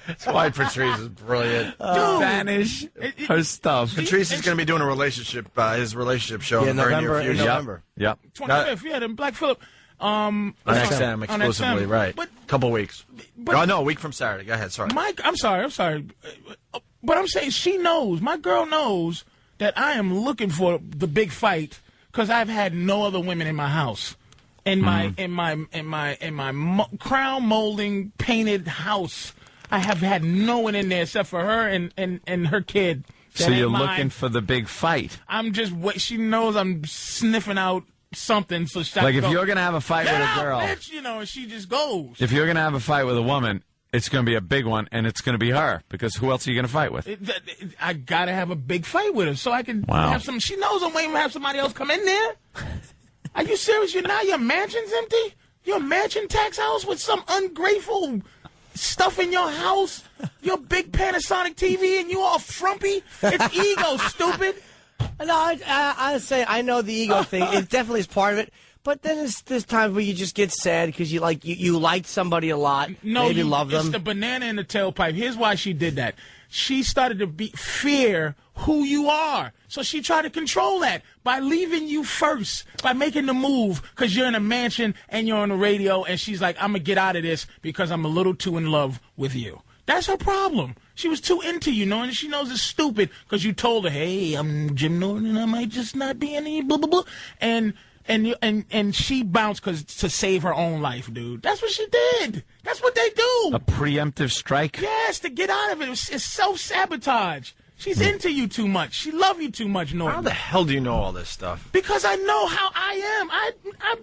That's why Patrice is brilliant. Vanish her stuff. Patrice is going to be doing his relationship show in the very near future. November. Yep. 25th, yeah, then Black Phillip. On XM exclusively, XM. right? But couple weeks. No, a week from Saturday. Go ahead. Sorry. I'm sorry. But I'm saying she knows. My girl knows that I am looking for the big fight because I've had no other women in my house. In my crown molding painted house, I have had no one in there except for her and her kid. So you're looking for the big fight. I'm just she knows I'm sniffing out something. So she Like if you're going to have a fight with a girl, bitch, and she just goes. if you're going to have a fight with a woman, it's going to be a big one, and it's going to be her because who else are you going to fight with? I gotta have a big fight with her so I can have some. She knows I'm waiting to have somebody else come in there. Are you serious? Your mansion's empty? Your mansion tax house with some ungrateful stuff in your house? Your big Panasonic TV and you all frumpy? It's ego, stupid. No, I say I know the ego thing. It definitely is part of it. But then there's times where you just get sad because you liked somebody a lot, maybe love them. It's the banana in the tailpipe. Here's why she did that. She started to fear who you are. So she tried to control that by leaving you first, by making the move because you're in a mansion and you're on the radio. And she's like, I'm going to get out of this because I'm a little too in love with you. That's her problem. She was too into you, and she knows it's stupid because you told her, hey, I'm Jim Norton and I might just not be any blah, blah, blah. And she bounced to save her own life, dude. That's what she did. That's what they do. A preemptive strike? Yes, to get out of it. It's self-sabotage. She's into you too much. She loves you too much, Norton. How the hell do you know all this stuff? Because I know how I am. I'm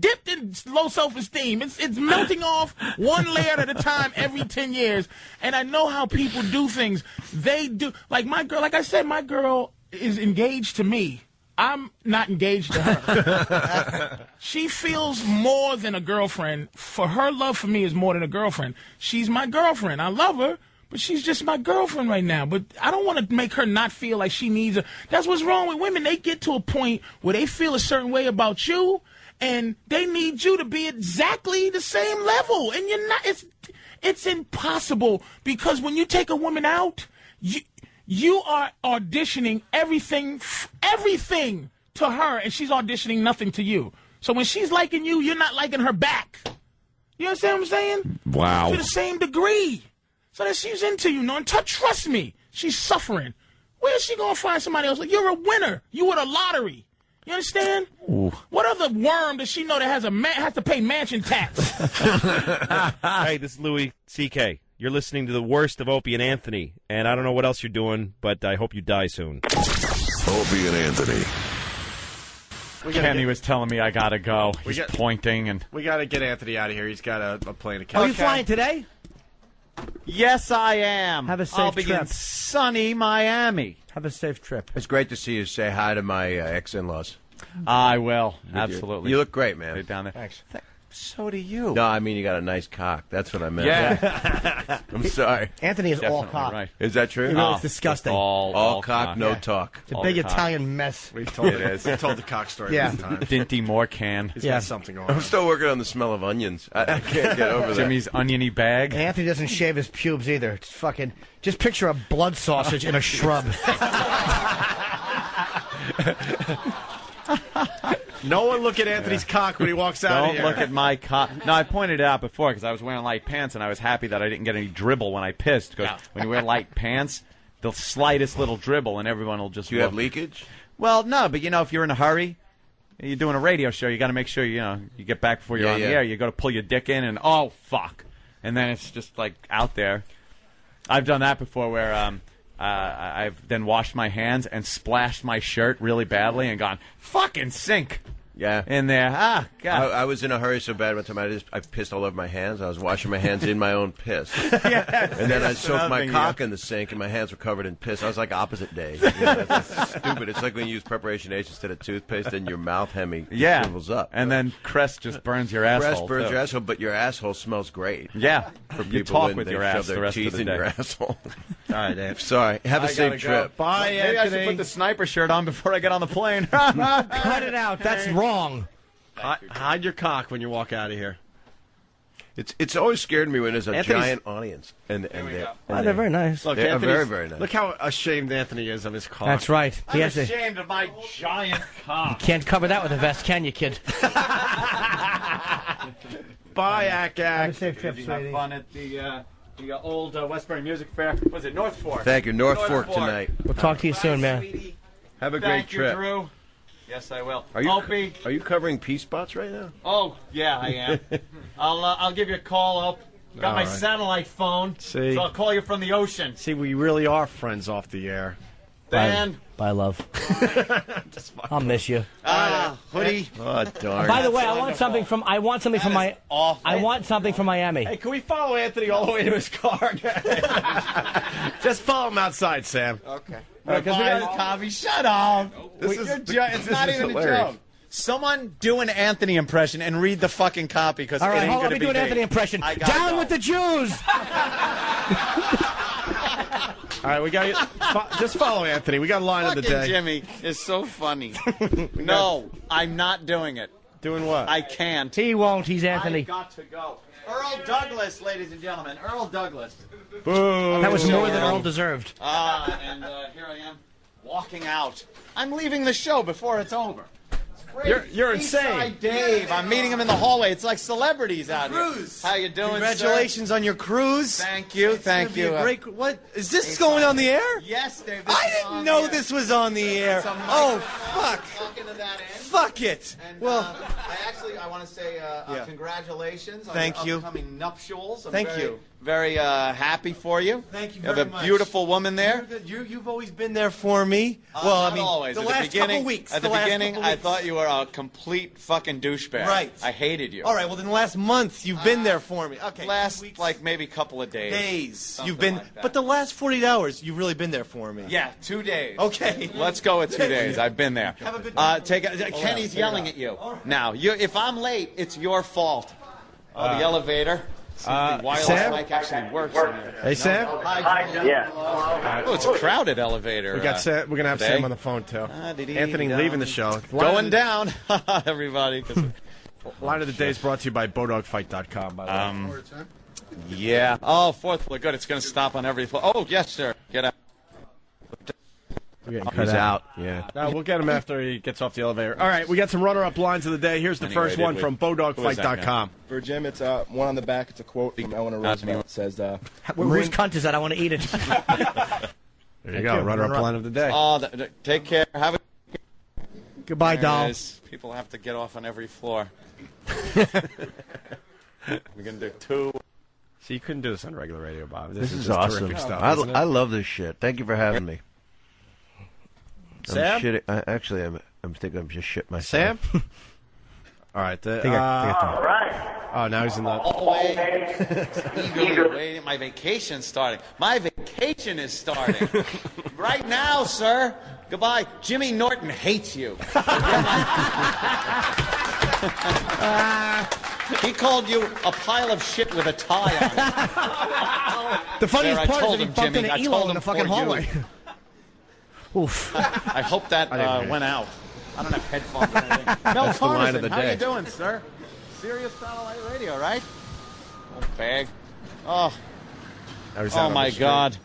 dipped in low self-esteem. It's melting off one layer at a time every 10 years. And I know how people do things. They do. Like my girl, like I said, my girl is engaged to me. I'm not engaged to her. She feels more than a girlfriend. For her love for me is more than a girlfriend. She's my girlfriend. I love her, but she's just my girlfriend right now. But I don't want to make her not feel like she needs her. That's what's wrong with women. They get to a point where they feel a certain way about you, and they need you to be exactly the same level. And you're not. It's impossible because when you take a woman out, you are auditioning everything to her, and she's auditioning nothing to you. So when she's liking you, you're not liking her back. You understand what I'm saying? Wow. To the same degree. So that she's into you, and trust me, she's suffering. Where is she going to find somebody else? You're a winner. You won a lottery. You understand? Ooh. What other worm does she know that has to pay mansion tax? Hey, this is Louis C.K. You're listening to the worst of Opie and Anthony, and I don't know what else you're doing, but I hope you die soon. Opie and Anthony. Kenny was telling me I gotta go. He's pointing, and we got to get Anthony out of here. He's got a plane to catch. Are you flying today? Yes, I am. Have a safe I'll be trip. in sunny Miami. Have a safe trip. It's great to see you. Say hi to my ex-in-laws. I will. Absolutely. You look great, man. They're down there. Thanks. So do you. No, I mean you got a nice cock. That's what I meant. Yeah. I'm sorry. Anthony is all Definitely cock. right. Is that true? It's disgusting. All cock, no talk. It's a big Italian mess. We told It is. We told the cock story Yeah. this time. Dinty Moorcan. He's got something on. I'm still working on the smell of onions. I can't get over that. Jimmy's oniony bag. And Anthony doesn't shave his pubes either. It's fucking. Just picture a blood sausage in a shrub. No one look at Anthony's cock when he walks out of Don't here. look at my cock. No, I pointed it out before because I was wearing light pants, and I was happy that I didn't get any dribble when I pissed. Because when you wear light pants, the slightest little dribble, and everyone will just Do you have leakage? Well, no, but if you're in a hurry, you're doing a radio show, you got to make sure you get back before you're on the air. You got to pull your dick in, and oh fuck, and then it's just like out there. I've done that before where I've then washed my hands and splashed my shirt really badly and gone fucking sink. in there. Ah, God. I was in a hurry so bad one time I pissed all over my hands. I was washing my hands in my own piss. And then I soaked my cock in the sink and my hands were covered in piss. I was like opposite day. It's stupid. It's like when you use Preparation H instead of toothpaste and your mouth hemi swivels up. And then Crest just burns your asshole. Crest burns your asshole, but your asshole smells great. Yeah. For You people talk when with they your shove ass their the rest of teeth the in day. your asshole. All right, Dave. Sorry. Have a safe trip. Bye, Maybe Anthony. I should put the sniper shirt on before I get on the plane. Cut it out. That's wrong. Hide your cock when you walk out of here. It's always scared me when there's a Anthony's- giant audience. And They're very nice. Look, They're Anthony's- very, very nice. Look how ashamed Anthony is of his cock. That's right. He has to. ashamed of my giant cock. Can't cover that with a vest, can you, kid? Bye, Ack. Have a safe trip, Have sweetie. fun at the old Westbury Music Fair. Was it North Fork? Thank you. North Fork tonight. We'll talk to you soon, man. Sweetie. Have a Thank great you, trip. Drew. Yes, I will. Are you covering pee spots right now? Oh, yeah, I am. I'll give you a call. Got All my right. satellite phone, See? so I'll call you from the ocean. See, we really are friends off the air. Dan. Bye, love. I'll miss you. Hoodie. Oh, darn. By the way, I want something from my. Awful. I want something from Miami. Hey, can we follow Anthony all the way to his car? Just follow him outside, Sam. Okay. Because we got Coffee, shut up. It's not even a joke. Someone do an Anthony impression and read the fucking copy because All it right, ain't hold on. going Let to me be do an Anthony me. impression. I gotta Down go. with the Jews. All right, we got just follow Anthony. We got a line of the Fucking day. Jimmy is so funny. No, I'm not doing it. Doing what? I can't. He won't. He's Anthony. I got to go. Earl Douglas, ladies and gentlemen. Earl Douglas. Boo. That was more than Earl deserved. And here I am, walking out. I'm leaving the show before it's over. It's You're Eastside insane. Dave. I'm meeting him in the hallway. It's like celebrities out Cruise. here. How you doing, Congratulations sir? on your cruise. Thank you. Thank you. What is this going on the air? Yes, Dave. I didn't know this was on the air. Oh, fuck. Talking to that end. Fuck it. And, Well, I want to say congratulations on Thank your you. upcoming nuptials. I'm Thank very, you. Very happy for you. Thank you You have very a much. beautiful woman there. You've always been there for me. Not always. the At last the beginning, couple weeks. At the last beginning, couple I weeks. thought you were a complete fucking douchebag. Right. I hated you. All right. Well, then the last month you've been there for me. Okay. Last like maybe couple of days. Days. You've Something been, like that. but the last 48 hours you've really been there for me. Yeah, 2 days. Okay. Let's go with 2 days. I've been there. Have a good Kenny's yelling at you. Now, if I'm late, it's your fault. The elevator. See if the wireless Sam? mic actually works in here. Hey, Sam. Yeah. Oh, it's a crowded elevator. We got Sam. We're gonna have today. Sam on the phone too. Anthony leaving the show. Going down, everybody. 'cause- Line of the day is brought to you by BowDogFight.com. By the way. Yeah. Oh, fourth floor. Good. It's going to stop on every floor. Oh, yes, sir. Get out. He's out. Yeah. No, we'll get him after he gets off the elevator. All right, we got some runner-up lines of the day. Here's the Anyway, first one from BowDogFight.com. For Jim, it's one on the back. It's a quote from Eleanor Roosevelt. It says, Whose cunt is that? I want to eat it. There you go. Runner-up line of the day. Oh, take care. Have a Goodbye, There it doll. is. People have to get off on every floor. We're going to do 2. So you couldn't do this on regular radio, Bob. This is just awesome. terrific stuff. I isn't it? love this shit. Thank you for having me. Sam? I'm shitting. I'm thinking I'm just shit myself. Sam? All right. All right. Oh, now he's in the. Eagerly waiting. My vacation's starting. My vacation is starting. Right now, sir. Goodbye. Jimmy Norton hates you. He called you a pile of shit with a tie on it. The funniest There, I part is told that he him, bumped Jimmy. into I Elo told in the him fucking for you. hallway. Oof. I hope that went out. I don't have headphones or anything. Mel That's the line of the Carson, how day. you doing, sir? Serious Satellite Radio, right? Old bag. Oh. Now he's out Oh, on my the street. God.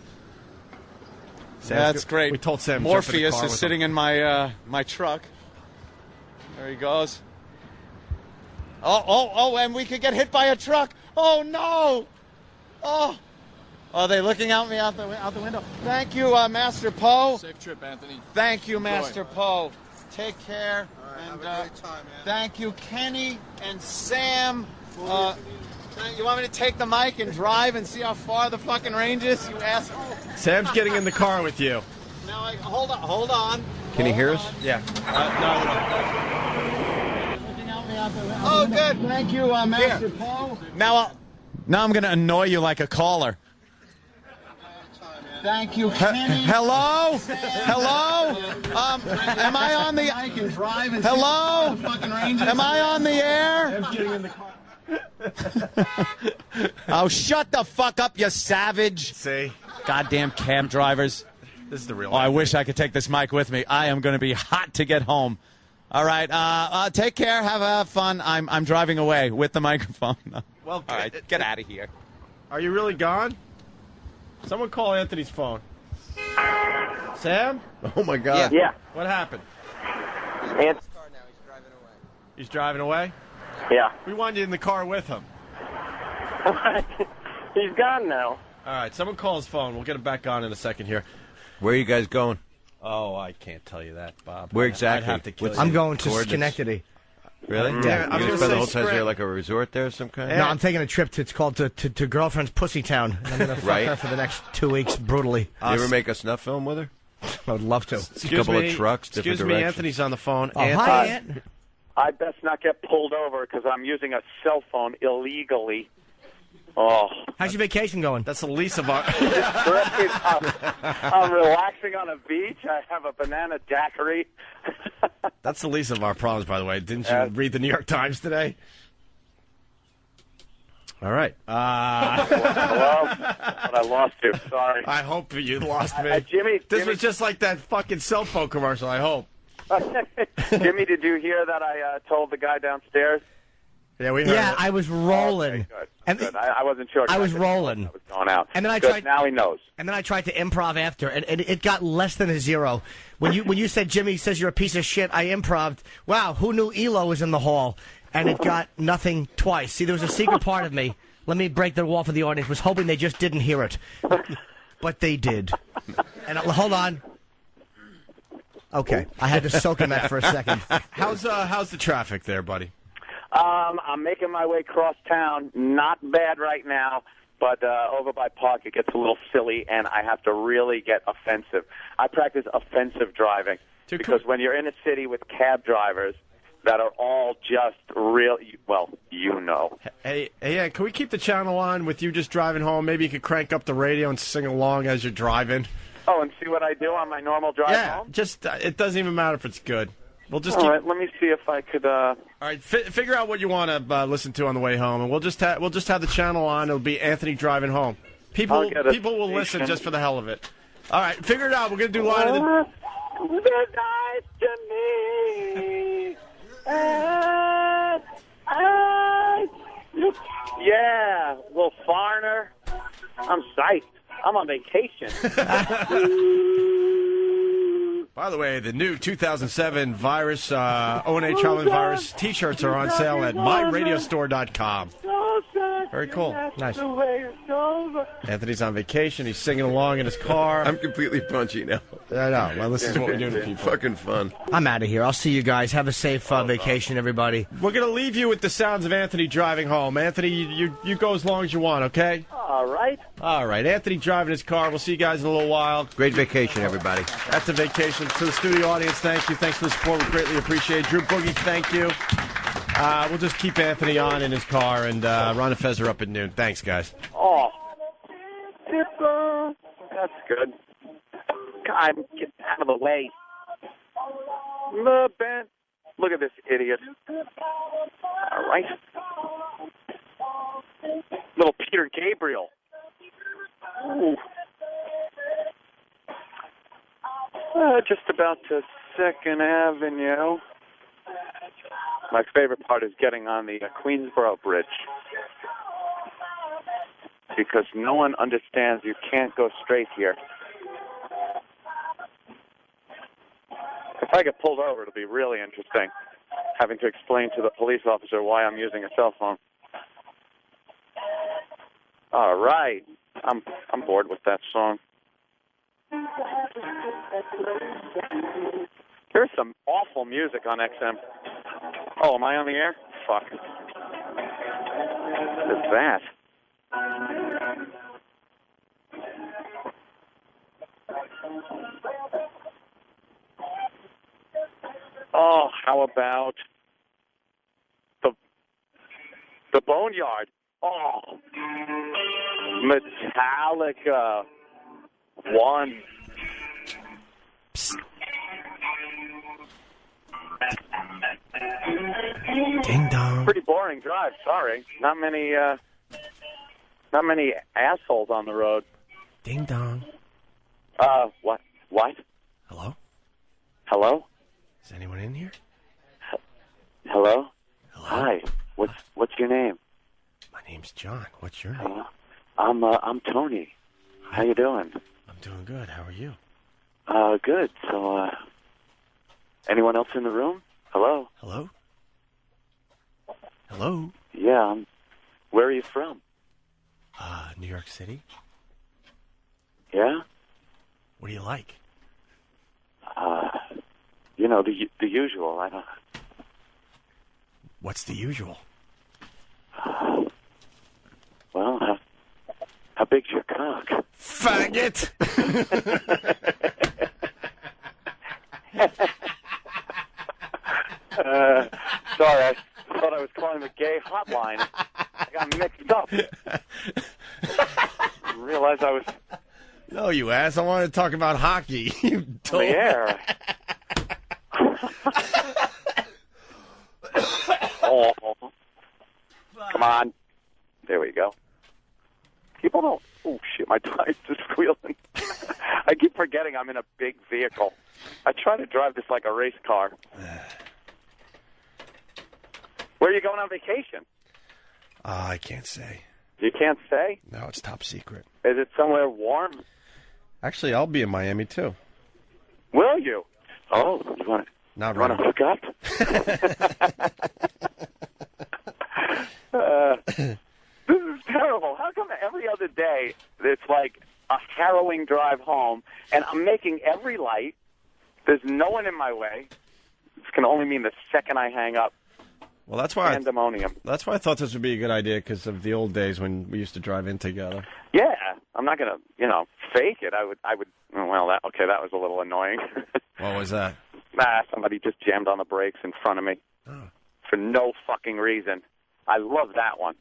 Sam's That's good. great. We told Sam to jump in the Morpheus car is with sitting in my my truck. There he goes. Oh, and we could get hit by a truck. Oh, no. Oh. Are they looking at me out the window? Thank you, Master Poe. Safe trip, Anthony. Thank you, Enjoy. Master Poe. Take care. Have a great time, man. Thank you, Kenny and Sam. You want me to take the mic and drive and see how far the fucking range is, you asshole? Sam's getting in the car with you. Now, hold on. Can he hear us? Yeah. No. Oh, good. Thank you, Master Paul. Now I'm going to annoy you like a caller. Thank you, Kenny. Hello? Hello? Am I on the... Hello? Am I on the air? Oh, shut the fuck up, you savage. See? Goddamn cab drivers. This is the real I wish I could take this mic with me. I am going to be hot to get home. All right. Take care. Have fun. I'm driving away with the microphone. Well, all right. Get out of here. Are you really gone? Someone call Anthony's phone. Sam? Oh, my God. Yeah. What happened? He's driving away? Yeah. We want you in the car with him. He's gone now. All right, someone call his phone. We'll get him back on in a second here. Where are you guys going? Oh, I can't tell you that, Bob. Where exactly? I'd have to kill you. I'm going to Schenectady. Really? Yeah. You're going to spend the whole time there like a resort there of some kind? No, I'm taking a trip it's called to Girlfriend's Pussy Town. And I'm going to fuck her for the next 2 weeks brutally. You ever make a snuff film with her? I would love to. A couple of trucks, different Excuse me, directions. Anthony's on the phone. Oh, hi, Ant. I best not get pulled over because I'm using a cell phone illegally. Oh. How's your vacation going? That's the least of our... I'm relaxing on a beach. I have a banana daiquiri. That's the least of our problems, by the way. Didn't you read the New York Times today? All right. Hello? But I lost you. Sorry. I hope you lost me. Jimmy. This was just like that fucking cell phone commercial, I hope. Jimmy, did you hear that I told the guy downstairs? Yeah, we heard it. I was rolling. Okay, good. I wasn't sure. I was rolling. I was going out. And then I Good, tried. Now he knows. And then I tried to improv after, and it got less than a 0. When you said Jimmy says you're a piece of shit, I improv'd. Wow, who knew Elo was in the hall? And it got nothing twice. See, there was a secret part of me. Let me break the wall for the audience. Was hoping they just didn't hear it, but they did. And hold on. Okay, I had to soak in that for a second. How's the traffic there, buddy? I'm making my way cross town. Not bad right now, but over by Park it gets a little silly, and I have to really get offensive. I practice offensive driving because when you're in a city with cab drivers that are all just real, well, you know. Hey, can we keep the channel on with you just driving home? Maybe you could crank up the radio and sing along as you're driving. Oh, and see what I do on my normal drive home? Just it doesn't even matter if it's good. We'll just all right, let me see if I could. All right, figure out what you want to listen to on the way home, and we'll just have the channel on. It'll be Anthony driving home. People will listen just for the hell of it. All right, figure it out. We're gonna do line of the. They're nice to me. Yeah, little foreigner. I'm psyched. I'm on vacation. By the way, the new 2007 virus, O&A Traveling Virus T-shirts are on sale at myradiostore.com. Very cool. Nice. Anthony's on vacation. He's singing along in his car. I'm completely punchy now. I know. Well, this is what we do to people. Fucking fun. I'm out of here. I'll see you guys. Have a safe vacation, everybody. We're going to leave you with the sounds of Anthony driving home. Anthony, you go as long as you want, okay? All right. All right. Anthony driving his car. We'll see you guys in a little while. Great vacation, everybody. That's a vacation. To the studio audience, thank you. Thanks for the support. We greatly appreciate it. Drew Boogie, thank you. We'll just keep Anthony on in his car, and Ron and Fez are up at noon. Thanks, guys. Oh. That's good. God, get out of the way. Look at this idiot. All right. Little Peter Gabriel. Ooh. Just about to 2nd Avenue. My favorite part is getting on the Queensboro Bridge. Because no one understands you can't go straight here. If I get pulled over, it'll be really interesting, having to explain to the police officer why I'm using a cell phone. All right. I'm bored with that song. There's some awful music on XM. Oh, am I on the air? Fuck. What is that? Oh, how about the The Boneyard. Oh. Metallica. 1. Psst. Ding dong. Pretty boring drive. Sorry, not many assholes on the road. Ding dong. What? What? Hello? Hello? Is anyone in here? Hello? Hello? Hi. What's your name? My name's John. What's your name? I'm Tony. How you doing? I'm doing good. How are you? Good. So, anyone else in the room? Hello? Hello? Hello? Yeah, where are you from? New York City. Yeah? What do you like? You know, the usual. I don't... What's the usual? Well, how big's your cock? Faggot! Sorry, I thought I was calling the gay hotline. I got mixed up. I realized I was... No, you ass. I wanted to talk about hockey. You on the air. Oh. Come on. There we go. People don't... Oh, shit, my tire's just squealing. I keep forgetting I'm in a big vehicle. I try to drive this like a race car. Where are you going on vacation? I can't say. You can't say? No, it's top secret. Is it somewhere warm? Actually, I'll be in Miami, too. Will you? Oh, you want to... Not right. Want to hook up? This is terrible. How come every other day it's like a harrowing drive home, and I'm making every light, there's no one in my way. This can only mean the second I hang up. Well, that's why pandemonium. That's why I thought this would be a good idea, because of the old days when we used to drive in together. Yeah, I'm not gonna, fake it. I would. Well, that was a little annoying. What was that? Somebody just jammed on the brakes in front of me for no fucking reason. I love that one.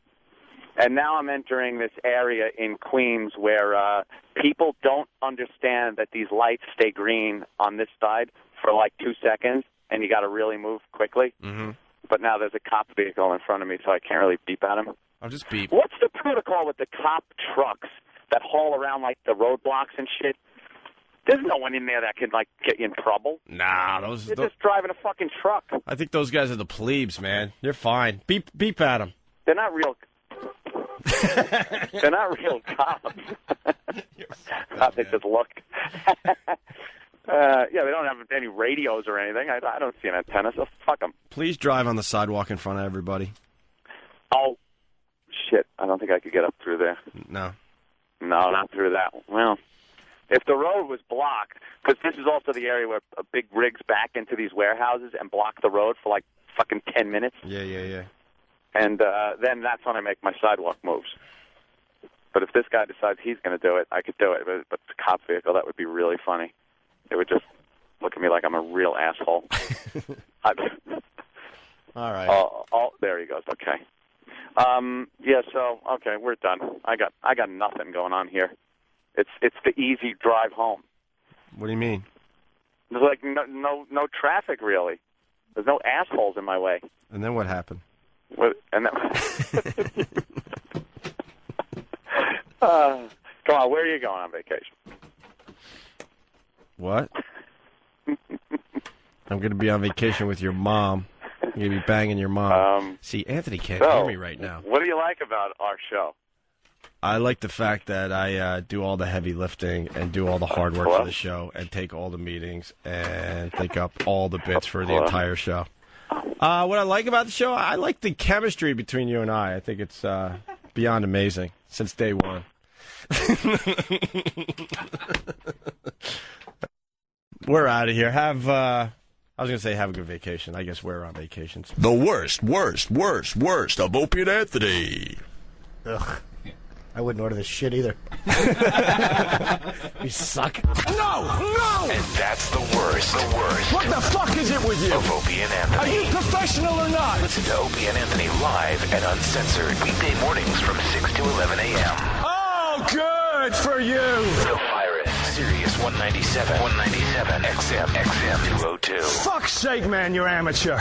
And now I'm entering this area in Queens where people don't understand that these lights stay green on this side for like 2 seconds, and you got to really move quickly. Mm-hmm. But now there's a cop vehicle in front of me, so I can't really beep at him. I'll just beep. What's the protocol with the cop trucks that haul around like the roadblocks and shit? There's no one in there that can like get you in trouble. Nah, You're just driving a fucking truck. I think those guys are the plebes, man. You're fine. Beep at them. They're not real. They're not real cops. They just look. Yeah, they don't have any radios or anything. I don't see an antenna, so fuck them. Please drive on the sidewalk in front of everybody. Oh, shit. I don't think I could get up through there. No. No, not through that. Well, if the road was blocked, because this is also the area where big rigs back into these warehouses and block the road for like fucking 10 minutes. Yeah. And then that's when I make my sidewalk moves. But if this guy decides he's going to do it, I could do it. But the cop vehicle, that would be really funny. It would just look at me like I'm a real asshole. All right. Oh, there he goes. Okay. Yeah. So okay, we're done. I got nothing going on here. It's the easy drive home. What do you mean? There's like no traffic really. There's no assholes in my way. And then what happened? Come on, where are you going on vacation? What? I'm going to be on vacation with your mom. I'm going to be banging your mom. See, Anthony can't hear me right now. What do you like about our show? I like the fact that I do all the heavy lifting and do all the hard work for the show and take all the meetings and think up all the bits for the entire show. What I like about the show, I like the chemistry between you and I. I think it's beyond amazing since day one. We're out of here. I was going to say have a good vacation. I guess we're on vacations. The worst of Opie and Anthony. Ugh. I wouldn't order this shit either. You suck. No! And that's the worst. The worst. What the fuck is it with you? Of Opie and Anthony. Are you professional or not? Listen to Opie and Anthony live and uncensored weekday mornings from 6 to 11 a.m. Oh, good for you. The Virus, Sirius 197, XM 202. Fuck's sake, man, you're amateur.